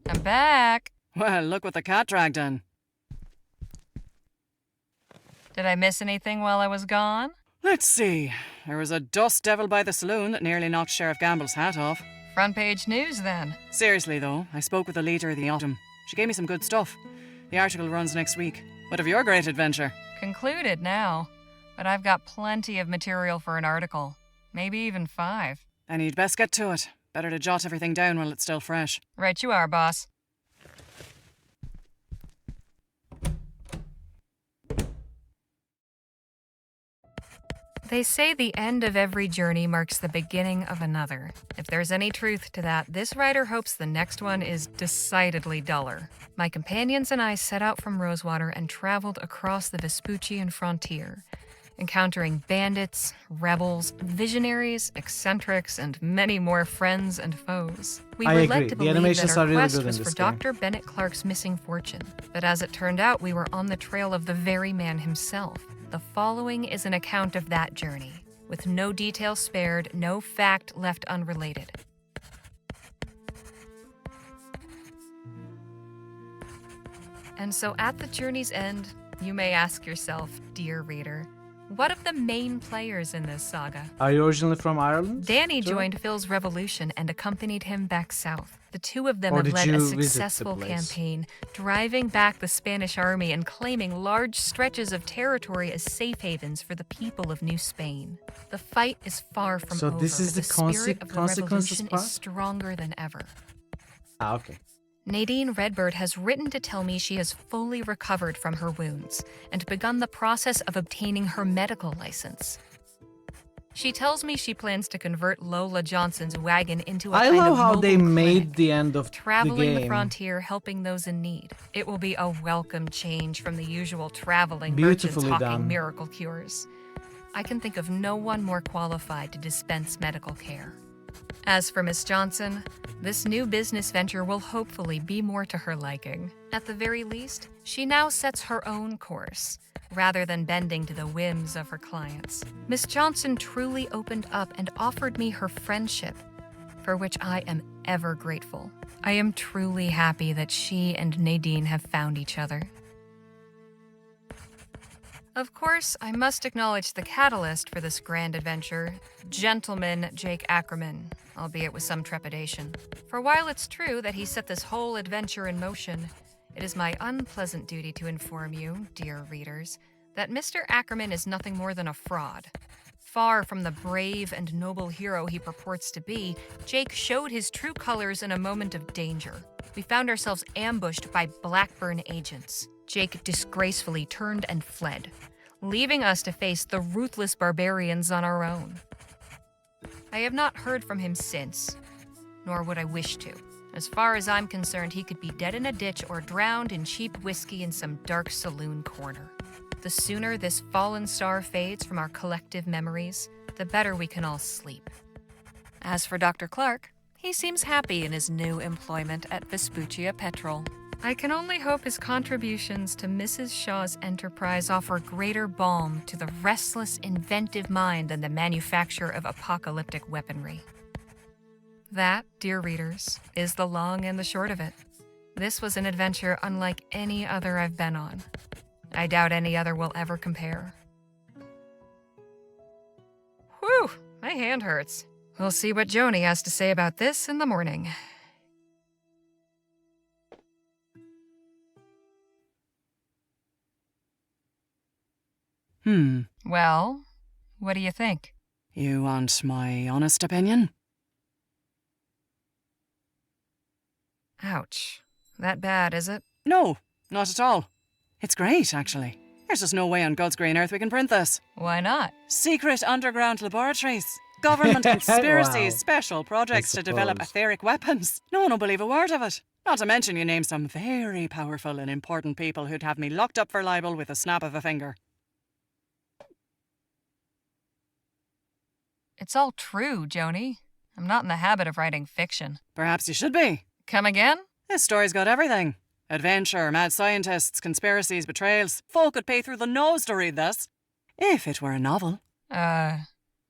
I'm back. Well, look what the cat dragged in. Did I miss anything while I was gone? Let's see. There was a dust devil by the saloon that nearly knocked Sheriff Gamble's hat off. Front page news, then. Seriously, though, I spoke with the leader of the Autumn. She gave me some good stuff. The article runs next week. What of your great adventure? Concluded now. But I've got plenty of material for an article. Maybe even 5. Then you'd best get to it. Better to jot everything down while it's still fresh. Right you are, boss. They say the end of every journey marks the beginning of another. If there's any truth to that, this writer hopes the next one is decidedly duller. My companions and I set out from Rosewater and traveled across the Vespuccian frontier, encountering bandits, rebels, visionaries, eccentrics, and many more friends and foes. We I were agree. led to The believe animations that our are really quest good in was this for game. Dr. Bennett Clark's missing fortune. But as it turned out, we were on the trail of the very man himself. The following is an account of that journey, with no detail spared, no fact left unrelated. And so at the journey's end, you may ask yourself, dear reader, what of the main players in this saga? Are you originally from Ireland? Danny Joe? joined Phil's revolution and accompanied him back south. The two of them Or have did led a you visit the successful place? campaign, driving back the Spanish army and claiming large stretches of territory as safe havens for the people of New Spain. The fight is far from So over. this is but the spirit of the consequences revolution part? is stronger than ever. Ah, okay. Nadine Redbird has written to tell me she has fully recovered from her wounds and begun the process of obtaining her medical license. She tells me she plans to convert Lola Johnson's wagon into a I kind love of how mobile they made clinic, the end of traveling the the game frontier, helping those in need. It will be a welcome change from the usual traveling merchants beautifully hawking done. miracle cures. I can think of no one more qualified to dispense medical care. As for Miss Johnson, this new business venture will hopefully be more to her liking. At the very least, she now sets her own course, rather than bending to the whims of her clients. Miss Johnson truly opened up and offered me her friendship, for which I am ever grateful. I am truly happy that she and Nadine have found each other. Of course, I must acknowledge the catalyst for this grand adventure, Gentleman Jake Ackerman, albeit with some trepidation. For while it's true that he set this whole adventure in motion, it is my unpleasant duty to inform you, dear readers, that Mr. Ackerman is nothing more than a fraud. Far from the brave and noble hero he purports to be, Jake showed his true colors in a moment of danger. We found ourselves ambushed by Blackburn agents. Jake disgracefully turned and fled, leaving us to face the ruthless barbarians on our own. I have not heard from him since, nor would I wish to. As far as I'm concerned, he could be dead in a ditch or drowned in cheap whiskey in some dark saloon corner. The sooner this fallen star fades from our collective memories, the better we can all sleep. As for Dr. Clark, he seems happy in his new employment at Vespuccia Petrol. I can only hope his contributions to Mrs. Shaw's enterprise offer greater balm to the restless, inventive mind than the manufacture of apocalyptic weaponry. That, dear readers, is the long and the short of it. This was an adventure unlike any other I've been on. I doubt any other will ever compare. Whew, my hand hurts. We'll see what Joni has to say about this in the morning. Well, what do you think? You want my honest opinion? Ouch. That bad, is it? No, not at all. It's great, actually. There's just no way on God's green earth we can print this. Why not? Secret underground laboratories. Government conspiracies, Wow. special projects to develop etheric weapons. No one will believe a word of it. Not to mention you name some very powerful and important people who'd have me locked up for libel with a snap of a finger. It's all true, Joni. I'm not in the habit of writing fiction. Perhaps you should be. Come again? This story's got everything. Adventure, mad scientists, conspiracies, betrayals. Folk would pay through the nose to read this. If it were a novel.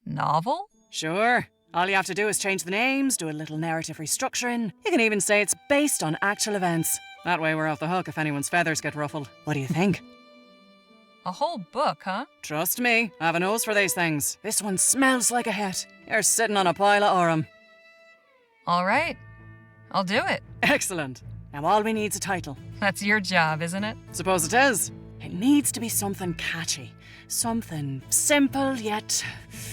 Novel? Sure. All you have to do is change the names, do a little narrative restructuring. You can even say it's based on actual events. That way we're off the hook if anyone's feathers get ruffled. What do you think? A whole book, huh? Trust me, I have a nose for these things. This one smells like a hit. You're sitting on a pile of aurum. All right. I'll do it. Excellent. Now all we need's a title. That's your job, isn't it? Suppose it is. It needs to be something catchy. Something simple yet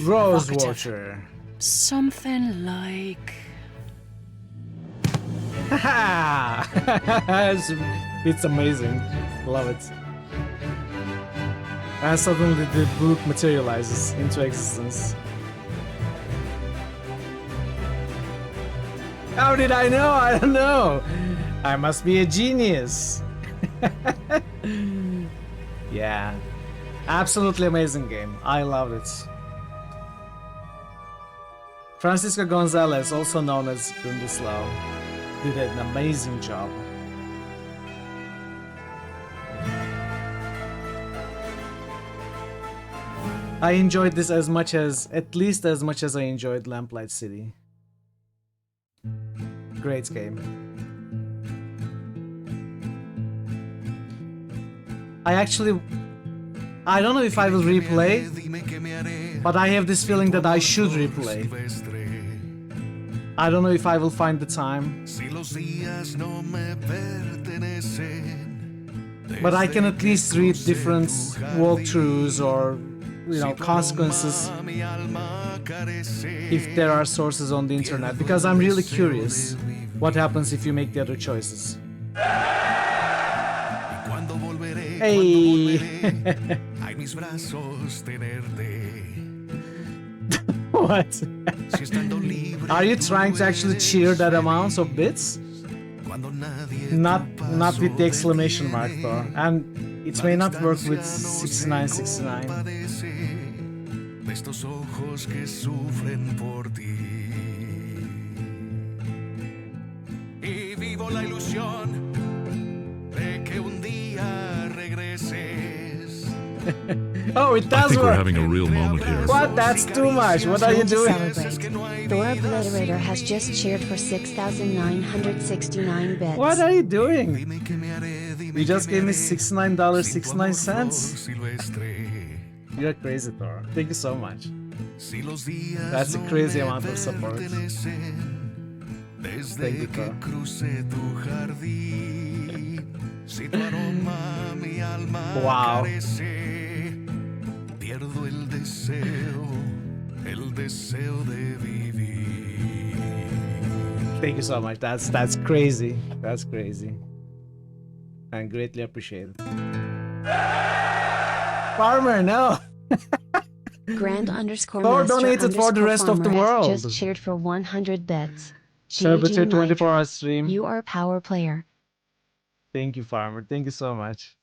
Rosewater. Something like... It's amazing. Love it. And suddenly the book materializes into existence. How did I know? I don't know. I must be a genius. Yeah. Absolutely amazing game. I loved it. Francisco Gonzalez, also known as Bundeslau, did an amazing job. I enjoyed this as much as, at least as much as I enjoyed Lamplight City. Great game. I don't know if I will replay, but I have this feeling that I should replay. I don't know if I will find the time. But I can at least read different walkthroughs or, you know, consequences if there are sources on the internet, because I'm really curious what happens if you make the other choices. Hey! What? Are you trying to actually cheer that amount of bits? Not with the exclamation mark though, and it may not work with 6969. Estos ojos que sufren por ti. Y vivo la ilusión de que un día regreses. Oh, it I does think we're work. having a real moment here. What? That's too much. What are you doing? The Obliterator has just cheered for 6,969 bits. What are you doing? You just gave me $69.69. You're crazy, Thor. Thank you so much. That's a crazy amount of support. Thank you, Thor. Wow. Pierdo el deseo de vivir. Thank you so much. That's crazy. That's crazy. I greatly appreciate it. Farmer, no. Grand underscore Thor master donated for the rest of the farmer has world. just cheered for 100 bets. Celebrated GG 24-hour stream. You are a power player. Thank you, Farmer. Thank you so much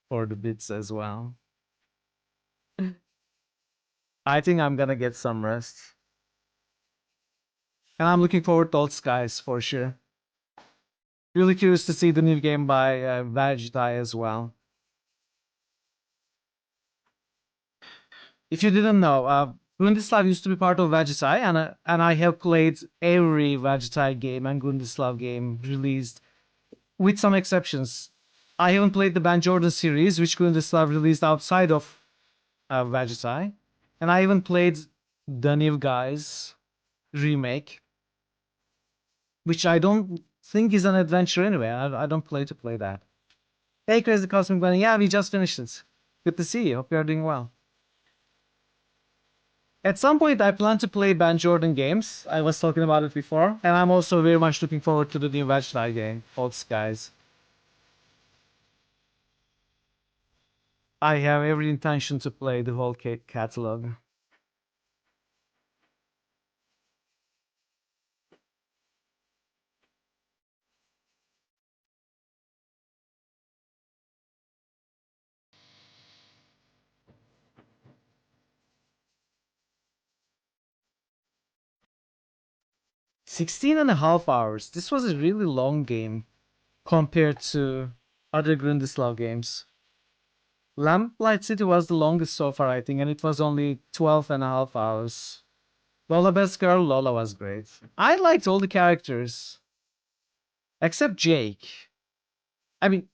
for the bits as well. I think I'm gonna get some rest. And I'm looking forward to Old Skies for sure. Really curious to see the new game by Vegeta as well. If you didn't know, Gundislav used to be part of Vegeta, and I have played every Vegeta game and Gundislav game released, with some exceptions. I haven't played the Ban Jordan series, which Gundislav released outside of Vegeta, and I haven't played the New Guys remake, which I don't think is an adventure anyway. I don't play to play that. Hey, Crazy Cosmic Bunny. Yeah, we just finished it. Good to see you. Hope you are doing well. At some point, I plan to play Ban Jordan games. I was talking about it before. And I'm also very much looking forward to the new Vegeta game, Old Skies. I have every intention to play the whole catalog. $16.5 hours. This was a really long game compared to other Grundislav games. Lamplight City was the longest so far, I think, and it was only 12.5 hours. Lola Best Girl, Lola was great. I liked all the characters. Except Jake. I mean,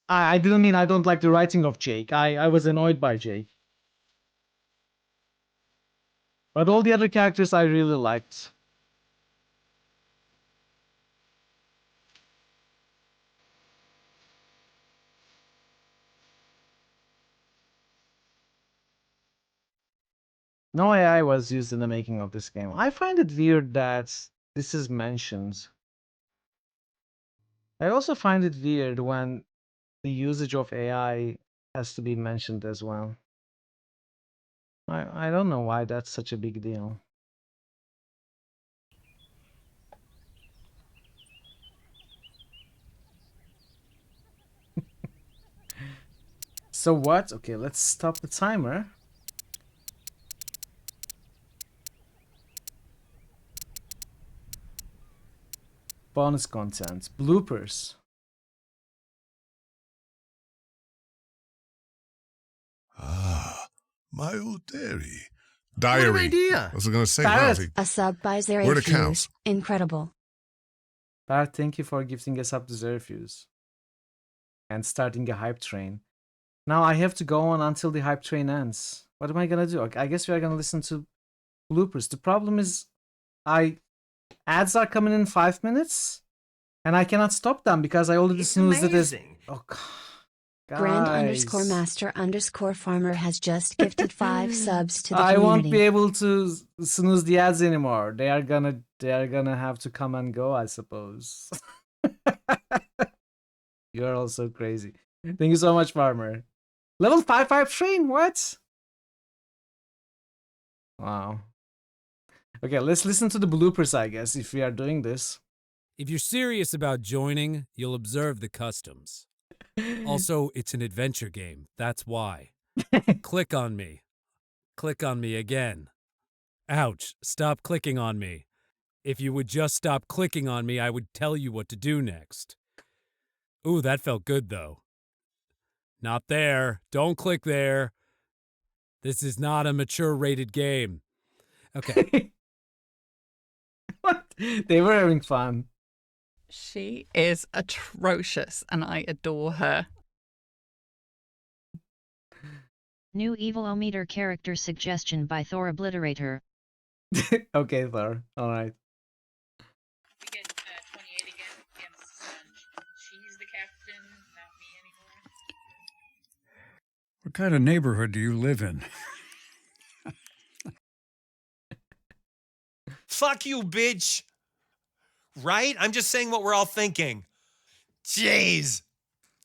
I didn't mean I don't like the writing of Jake. I was annoyed by Jake. But all the other characters I really liked. No AI was used in the making of this game. I find it weird that this is mentioned. I also find it weird when the usage of AI has to be mentioned as well. I don't know why that's such a big deal. So what? Okay, let's stop the timer. Bonus content, bloopers. Ah, my old dairy. What an idea. I was going to say, wow, A sub by Zero Where the Fuse. cows? Incredible. Bart, thank you for gifting us up to Zerfuse. And starting a hype train. Now I have to go on until the hype train ends. What am I gonna do? I guess we are gonna listen to bloopers. The problem is, ads are coming in 5 minutes, and I cannot stop them because I already snoozed it as. Oh, Grand_master_farmer has just gifted 5 subs to the I community. won't be able to snooze the ads anymore. They are gonna have to come and go, I suppose. You're also crazy. Thank you so much, Farmer. Level 5 train, what? Wow. Okay, let's listen to the bloopers, I guess, if we are doing this. If you're serious about joining, you'll observe the customs. Also, it's an adventure game. That's why. Click on me. Click on me again. Ouch. Stop clicking on me. If you would just stop clicking on me, I would tell you what to do next. Ooh, that felt good, though. Not there. Don't click there. This is not a mature-rated game. Okay. What? They were having fun. She is atrocious, and I adore her. New Evilometer character suggestion by Thor Obliterator. Okay, Thor. All right. We get 28 again. Yes, she's the captain, not me anymore. What kind of neighborhood do you live in? Fuck you, bitch! Right? I'm just saying what we're all thinking. Jeez!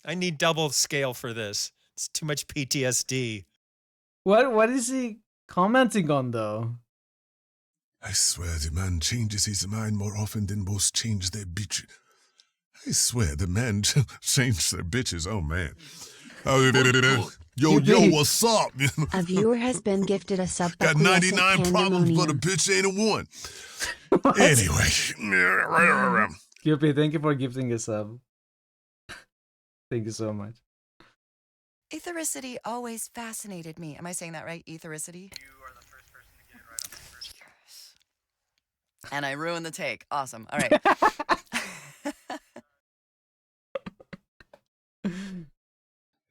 I need double scale for this. It's too much PTSD. What is he commenting on, though? I swear the man changes his mind more often than most change their bitches. I swear the man changed their bitches. Oh, man. Yo, what's up? A viewer has been gifted a sub. Got 99 problems, but a bitch ain't a one. Anyway. QP, thank you for gifting a sub. Thank you so much. Ethericity always fascinated me. Am I saying that right? Ethericity? You are the first person to get it right on the first try. And I ruined the take. Awesome. All right.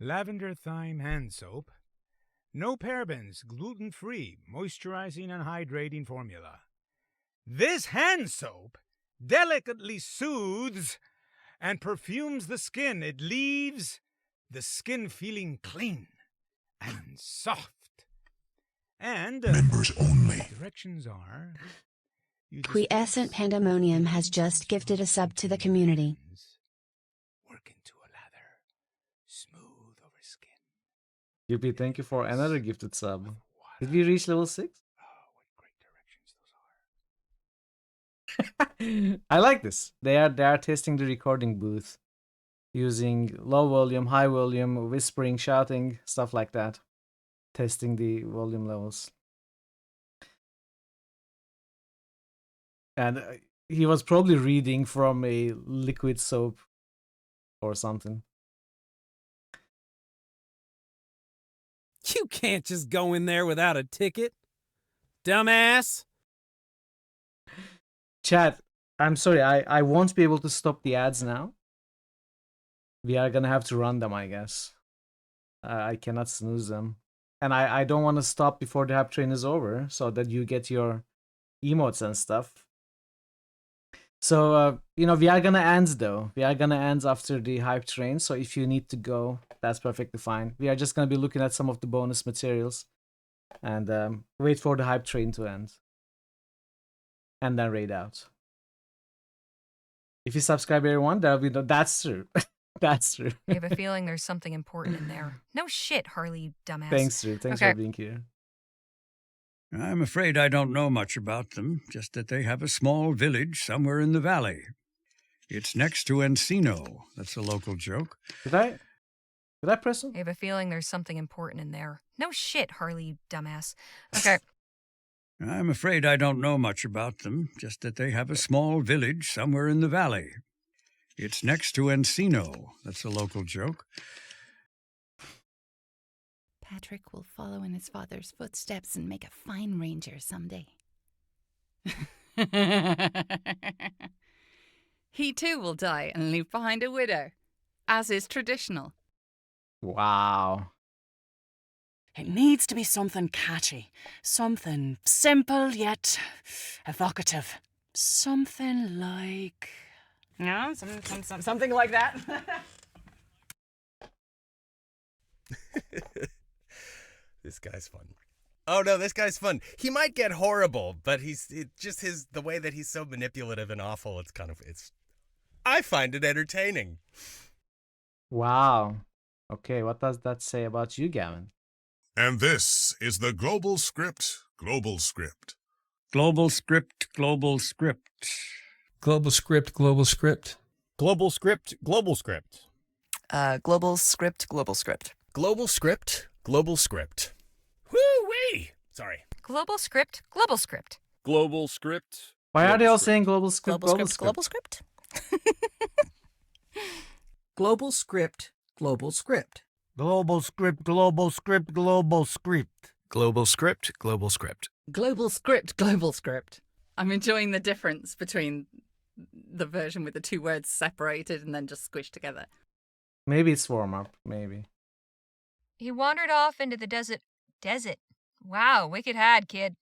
Lavender Thyme Hand Soap. No parabens, gluten-free, moisturizing and hydrating formula. This hand soap delicately soothes and perfumes the skin. It leaves the skin feeling clean and soft. And members only. Directions are... Quiescent Pandemonium has just gifted a sub to the community. QP, thank you for another gifted sub. Did we reach level 6? I like this. They are testing the recording booth using low volume, high volume, whispering, shouting, stuff like that. Testing the volume levels. And he was probably reading from a liquid soap or something. You can't just go in there without a ticket, dumbass. Chat, I'm sorry, I won't be able to stop the ads now. We are gonna have to run them, I guess. I cannot snooze them. And I don't want to stop before the hype train is over, so that you get your emotes and stuff. So, you know, we are gonna end though. We are gonna end after the hype train, so if you need to go, that's perfectly fine. We are just gonna be looking at some of the bonus materials and wait for the hype train to end. And then raid out. If you subscribe everyone, that'll be that's true. That's true. I have a feeling there's something important in there. No shit, Harley, you dumbass. Thanks, Drew. Thanks for being here. I'm afraid I don't know much about them, just that they have a small village somewhere in the valley. It's next to Encino. That's a local joke. Did I press him? I have a feeling there's something important in there. No shit, Harley, you dumbass. Okay. I'm afraid I don't know much about them, just that they have a small village somewhere in the valley. It's next to Encino. That's a local joke. Patrick will follow in his father's footsteps and make a fine ranger someday. He too will die and leave behind a widow, as is traditional. Wow. It needs to be something catchy, something simple yet evocative. Something like... No, something like that. This guy's fun. Oh no, this guy's fun. He might get horrible, but the way that he's so manipulative and awful. I find it entertaining. Wow. Okay, what does that say about you, Gavin? And this is the Global Script. Global Script. Global Script. Global Script. Global Script. Global Script. Global Script. Global Script. Global Script. Global Script. Global Script. Global Script. Woo-wee! Sorry. Global Script. Global Script. Global Script. Why are they all saying Global Script? Global Script. Global Script. Global Script. Global Script. Global Script. Global Script. Global Script. Global Script. Global Script. Global Script. Global Script. I'm enjoying the difference between the version with the two words separated and then just squished together. Maybe it's warm-up, maybe. He wandered off into the desert. Wow, wicked had, kid.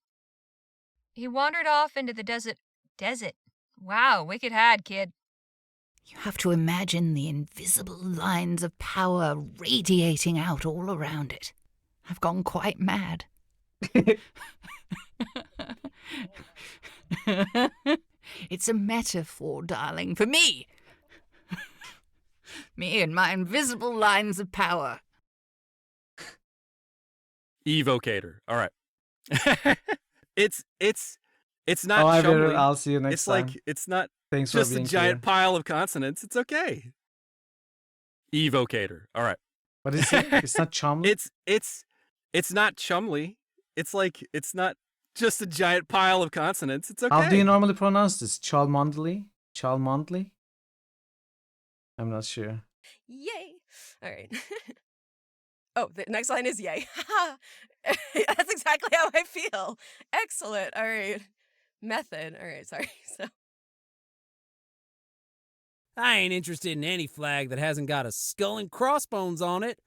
He wandered off into the desert. Wow, wicked had, kid. You have to imagine the invisible lines of power radiating out all around it. I've gone quite mad. It's a metaphor, darling, for me. Me and my invisible lines of power. Evocator. All right. It's not. Oh, Chumley. I'll see you next time. It's not. Thanks for just being a giant clear. pile of consonants. It's okay. Evocator. All right. What is it? It's not Chumley? It's not Chumley. It's not just a giant pile of consonants. It's okay. How do you normally pronounce this? Chalmondley? Chalmondley? I'm not sure. Yay! All right. Oh, the next line is yay. That's exactly how I feel. Excellent. All right. Method. All right. Sorry. So. I ain't interested in any flag that hasn't got a skull and crossbones on it.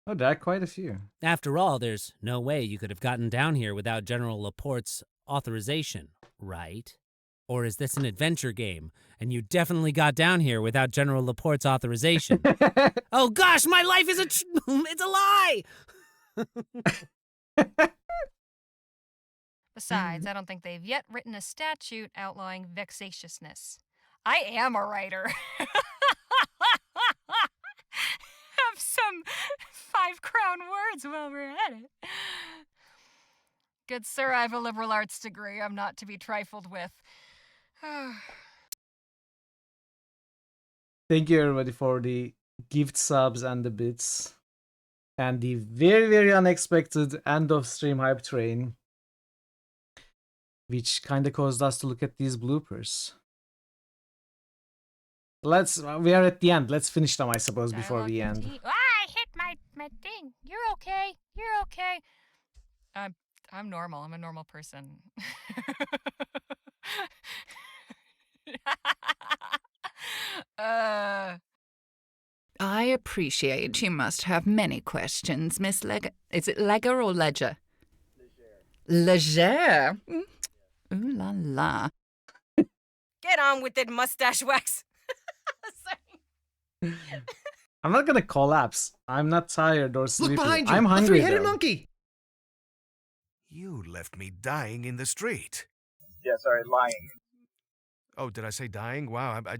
Oh, there are quite a few. After all, there's no way you could have gotten down here without General Laporte's authorization, right? Or is this an adventure game, and you definitely got down here without General Laporte's authorization? Oh gosh, my life is it's a lie! Besides, I don't think they've yet written a statute outlawing vexatiousness. I am a writer. Have some 5-crown words while we're at it. Good sir, I have a liberal arts degree. I'm not to be trifled with. Thank you everybody for the gift subs and the bits. And the very, very unexpected end of stream hype train. Which kind of caused us to look at these bloopers. We are at the end. Let's finish them, I suppose, before we end. I hit my thing. You're okay. You're okay. I'm normal. I'm a normal person. I appreciate you must have many questions, Miss Leg. Is it Legger or Ledger? Leger. Ooh la la. Get on with it, mustache wax. I'm not gonna collapse. I'm not tired or sleepy. Look behind you! I'm A hungry. three-headed though. monkey! You left me dying in the street. Yeah, sorry, lying. Oh, did I say dying? Wow, I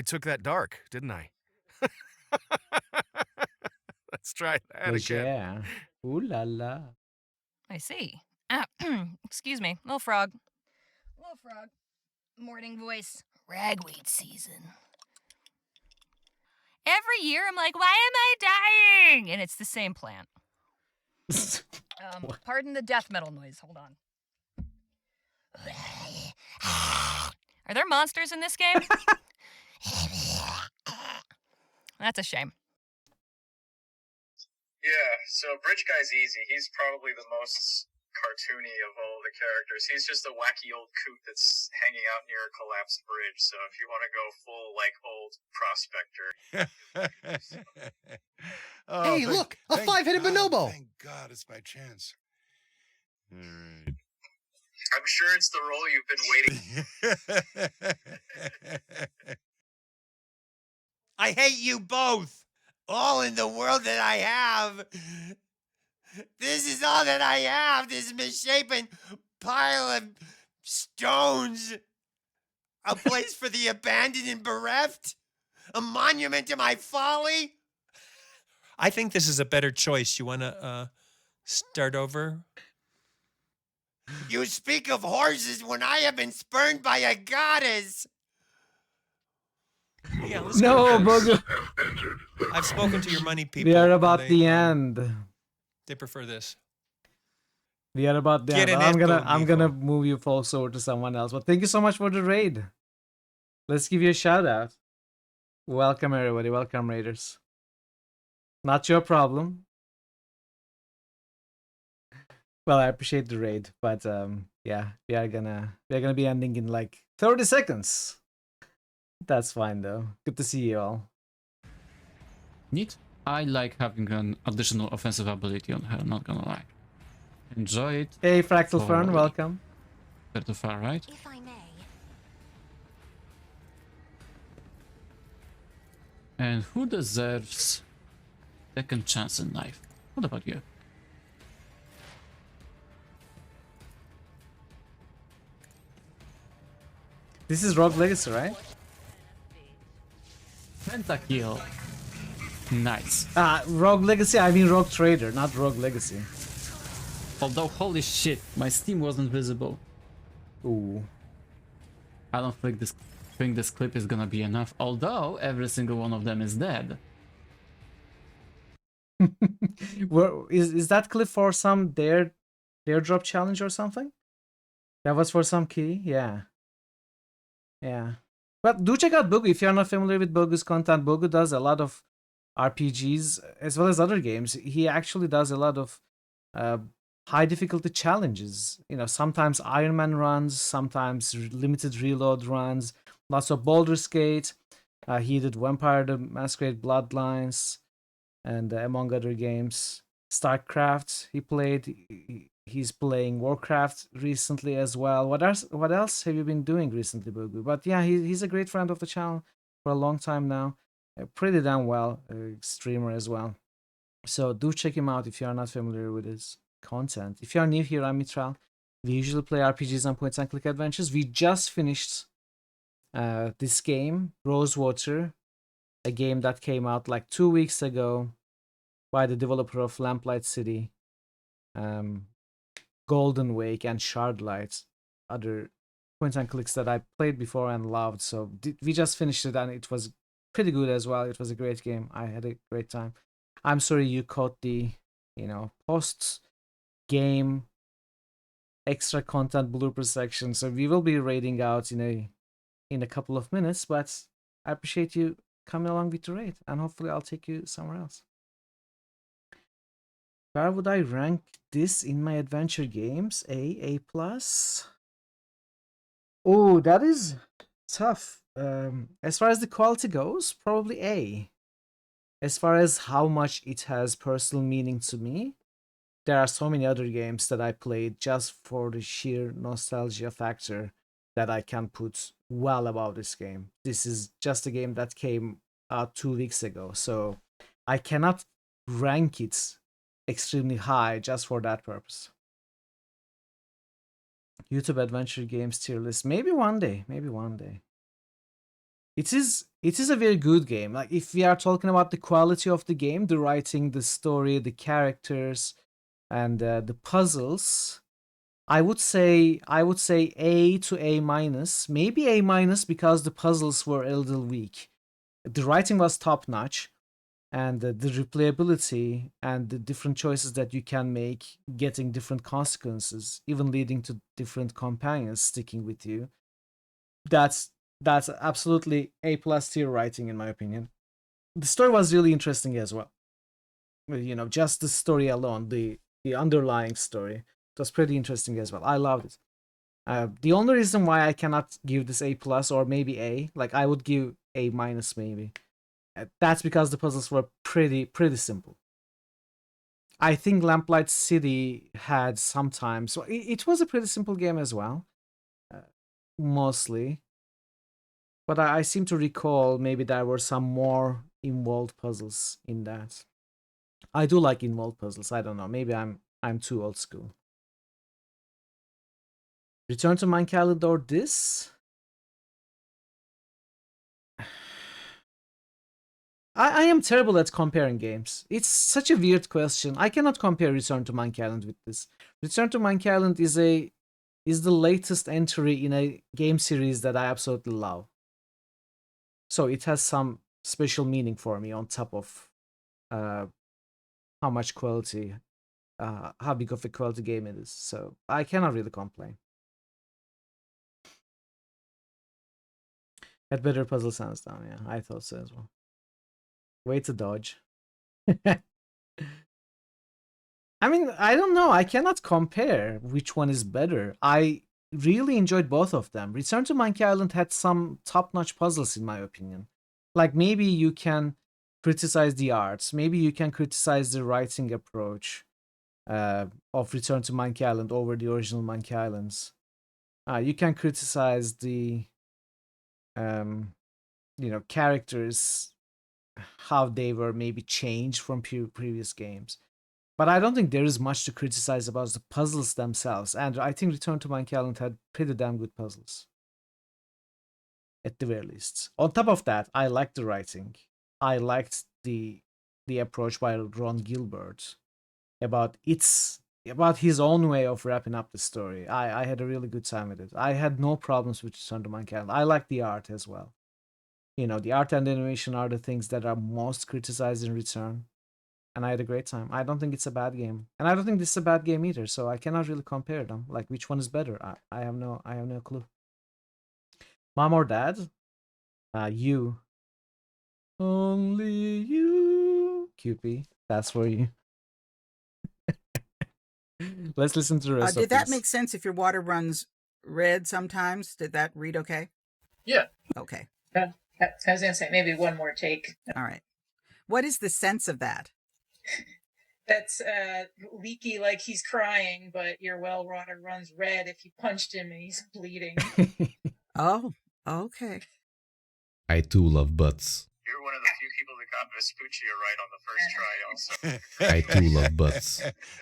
took that dark, didn't I? Let's try that again. Yeah. Ooh la la. I see. Excuse me. Little frog. Little frog. Morning voice. Ragweed season. Every year I'm like, why am I dying? And it's the same plant. Pardon the death metal noise. Hold on. Are there monsters in this game? That's a shame. Yeah, so Bridge Guy's easy. He's probably the most cartoony of all the characters. He's just a wacky old coot that's hanging out near a collapsed bridge. So if you want to go full, like, old prospector. Hey, look! A five-headed bonobo! Thank God it's by chance. All right. I'm sure it's the role you've been waiting I hate you both. All in the world that I have. This is all that I have. This misshapen pile of stones. A place for the abandoned and bereft. A monument to my folly. I think this is a better choice. You want to start over? You speak of horses when I have been spurned by a goddess. Yeah, let's No, go. Bogu. I've spoken to your money people. We are about and the end. They prefer this. We are about the Get end. in I'm it, gonna move you folks over to someone else. But thank you so much for the raid. Let's give you a shout out. Welcome everybody. Welcome raiders. Not your problem. Well, I appreciate the raid, but yeah, we are gonna be ending in like 30 seconds. That's fine though. Good to see you all. Neat. I like having an additional offensive ability on her, not gonna lie. Enjoy it. Hey, Fractal Fern, welcome. They're too far, right? If I may. And who deserves second chance in life? What about you? This is Rogue Legacy, right? Pentakill. Nice. Rogue Legacy, I mean Rogue Trader, not Rogue Legacy. Although, holy shit, my Steam wasn't visible. Ooh. I don't think this clip is gonna be enough, although every single one of them is dead. Is that clip for some dare drop challenge or something? That was for some key? Yeah. Yeah. But do check out Bogu if you're not familiar with Bogu's content. Bogu does a lot of RPGs as well as other games. He actually does a lot of high difficulty challenges. You know, sometimes Iron Man runs, sometimes limited reload runs, lots of Baldur's Gate. He did Vampire the Masquerade Bloodlines, and among other games. StarCraft he played. He's playing Warcraft recently as well. What else have you been doing recently, Bogu? But yeah, he's a great friend of the channel for a long time now. Pretty damn well streamer as well. So do check him out if you are not familiar with his content. If you are new here, I'm Mitral. We usually play RPGs and point and click adventures. We just finished this game, Rosewater, a game that came out like 2 weeks ago by the developer of Lamplight City, Golden Wake, and Shardlight, other point and clicks that I played before and loved. So we just finished it and it was pretty good as well. It was a great game. I had a great time. I'm sorry you caught the, post game extra content blooper section. So we will be raiding out in a couple of minutes, but I appreciate you coming along with the raid, and hopefully I'll take you somewhere else. Where would I rank this in my adventure games? A plus? Oh, that is tough. As far as the quality goes, probably A. As far as how much it has personal meaning to me, there are so many other games that I played just for the sheer nostalgia factor that I can put well above this game. This is just a game that came out 2 weeks ago, so I cannot rank it extremely high just for that purpose. YouTube adventure games tier list. Maybe one day. It is a very good game. Like, if we are talking about the quality of the game, the writing, the story, the characters, and the puzzles, I would say A to A minus, maybe A minus, because the puzzles were a little weak. The writing was top notch, and the replayability and the different choices that you can make, getting different consequences, even leading to different companions sticking with you. That's absolutely A plus tier writing, in my opinion. The story was really interesting as well. Just the story alone, the underlying story, it was pretty interesting as well. I loved it. The only reason why I cannot give this A plus or maybe A, like I would give A minus maybe, that's because the puzzles were pretty simple. I think Lamplight City had sometimes, so it was a pretty simple game as well, mostly. But I seem to recall maybe there were some more involved puzzles in that. I do like involved puzzles. I don't know. Maybe I'm too old school. Return to Mind Island or this? I am terrible at comparing games. It's such a weird question. I cannot compare Return to Mind Island with this. Return to Mind Island is the latest entry in a game series that I absolutely love. So it has some special meaning for me on top of how much quality, how big of a quality game it is. So I cannot really complain. Had better puzzle sounds down, yeah. I thought so as well. Way to dodge. I mean, I don't know. I cannot compare which one is better. I really enjoyed both of them. Return to Monkey Island had some top-notch puzzles, in my opinion. Like, maybe you can criticize the arts. Maybe you can criticize the writing approach of Return to Monkey Island over the original Monkey Islands. You can criticize the, characters, how they were maybe changed from previous games. But I don't think there is much to criticize about the puzzles themselves. And I think Return to Monkey Island had pretty damn good puzzles. At the very least. On top of that, I liked the writing. I liked the approach by Ron Gilbert about his own way of wrapping up the story. I had a really good time with it. I had no problems with Return to Monkey Island. I like the art as well. The art and animation are the things that are most criticized in Return. And I had a great time. I don't think it's a bad game. And I don't think this is a bad game either, so I cannot really compare them. Like, which one is better? I have no clue. Mom or dad? You. Only you. QP. That's for you. Let's listen to the rest of Did that this. make sense if your water runs red sometimes? Did that read okay? Yeah. Okay. I was going to say maybe one more take. All right. What is the sense of that? That's leaky like he's crying, but your well water runs red if you punched him and he's bleeding. Oh, okay. I too love butts. You're one of the few people that got Vespuccia right on the first try also. I too love butts.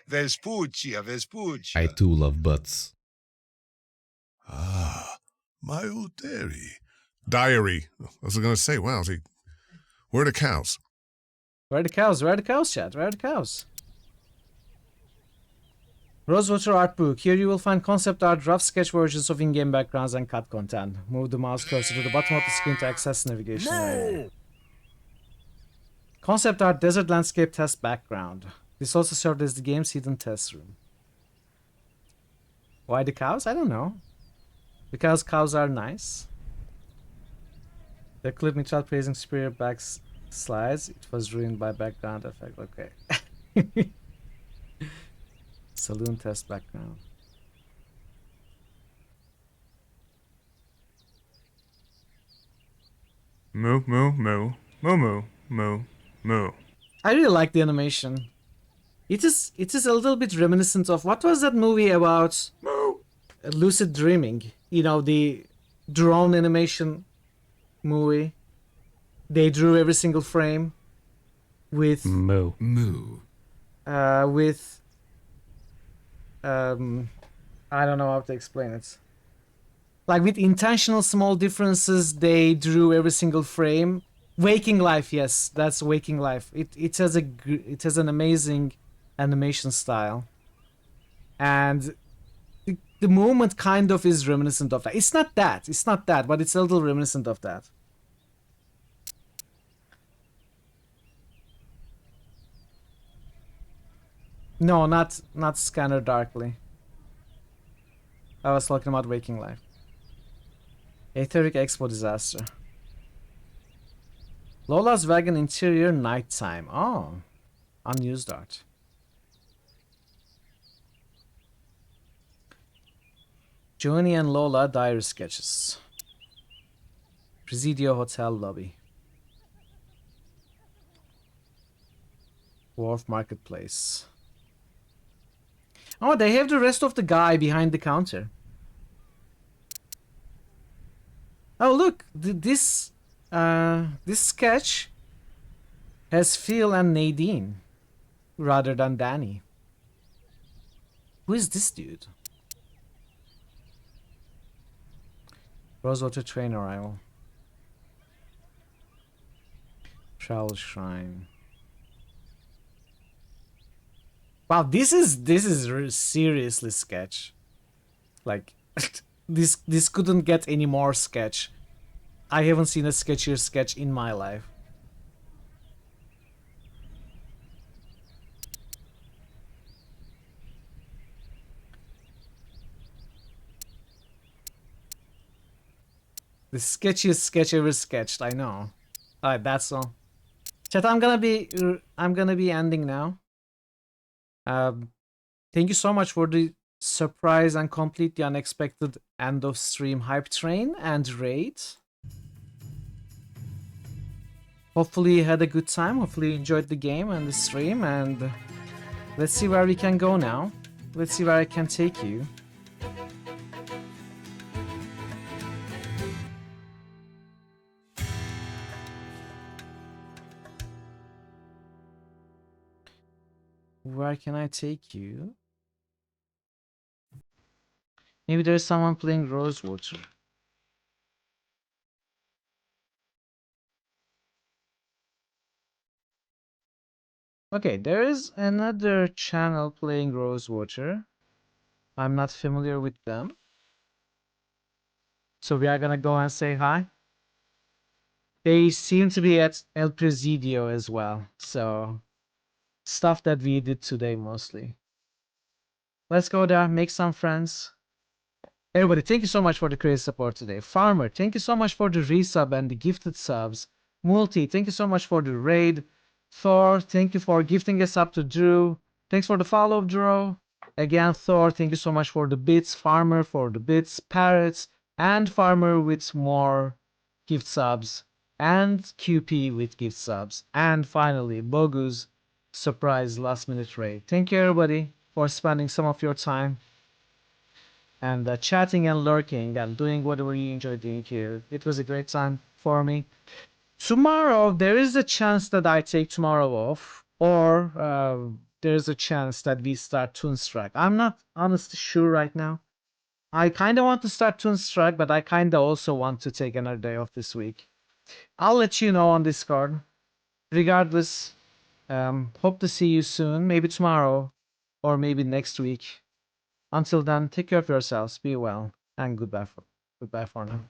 Vespuccia. I too love butts. Ah, my old dairy. Diary. I was going to say, wow, where are the cows? Where are the cows? Where are the cows, chat? Where are the cows? Rosewater art book. Here you will find concept art, rough sketch versions of in-game backgrounds, and cut content. Move the mouse cursor to the bottom of the screen to access navigation area. Concept art, desert landscape test background. This also served as the game's hidden test room. Why the cows? I don't know. Because cows are nice. The clip me child praising superior backslides. It was ruined by background effect. Okay. Saloon test background. Moo, moo, moo. Moo, moo, moo, moo. I really like the animation. It is a little bit reminiscent of, what was that movie about? Lucid dreaming. The drone animation movie. They drew every single frame with moo. With I don't know how to explain it. Like, with intentional small differences, they drew every single frame. Waking Life, yes, that's Waking Life. It has an amazing animation style, and the movement kind of is reminiscent of that. It's not that, but it's a little reminiscent of that. No, not Scanner Darkly. I was talking about Waking Life. Aetheric Expo disaster. Lola's wagon interior nighttime. Oh, unused art. Joanie and Lola diary sketches. Presidio Hotel lobby. Wharf Marketplace. Oh, they have the rest of the guy behind the counter. Oh look, this sketch has Phil and Nadine rather than Danny. Who is this dude? Rosewater train arrival. Travel shrine. Wow, this is seriously sketch. Like this couldn't get any more sketch. I haven't seen a sketchier sketch in my life. The sketchiest sketch ever sketched, I know. Alright, that's all. Chat, I'm gonna be ending now. Thank you so much for the surprise and completely unexpected end of stream hype train and raid. Hopefully you had a good time, hopefully you enjoyed the game and the stream, and let's see where we can go now. Let's see where I can take you. Where can I take you? Maybe there's someone playing Rosewater. Okay, there is another channel playing Rosewater. I'm not familiar with them. So we are gonna go and say hi. They seem to be at El Presidio as well. So stuff that we did today mostly. Let's go there, make some friends. Everybody, thank you so much for the crazy support today. Farmer, thank you so much for the resub and the gifted subs. Multi, thank you so much for the raid. Thor, thank you for gifting us up to Drew. Thanks for the follow, Drew. Again, Thor, thank you so much for the bits. Farmer for the bits. Parrots and Farmer with more gift subs. And QP with gift subs. And finally, Bogus surprise last minute raid. Thank you everybody for spending some of your time and chatting and lurking and doing whatever you enjoy doing here. It was a great time for me. Tomorrow, there is a chance that I take tomorrow off, or there's a chance that we start Toonstruck. I'm not honestly sure right now. I kind of want to start Toonstruck, but I kind of also want to take another day off this week. I'll let you know on Discord. Regardless, hope to see you soon, maybe tomorrow, or maybe next week. Until then, take care of yourselves, be well, and goodbye for now.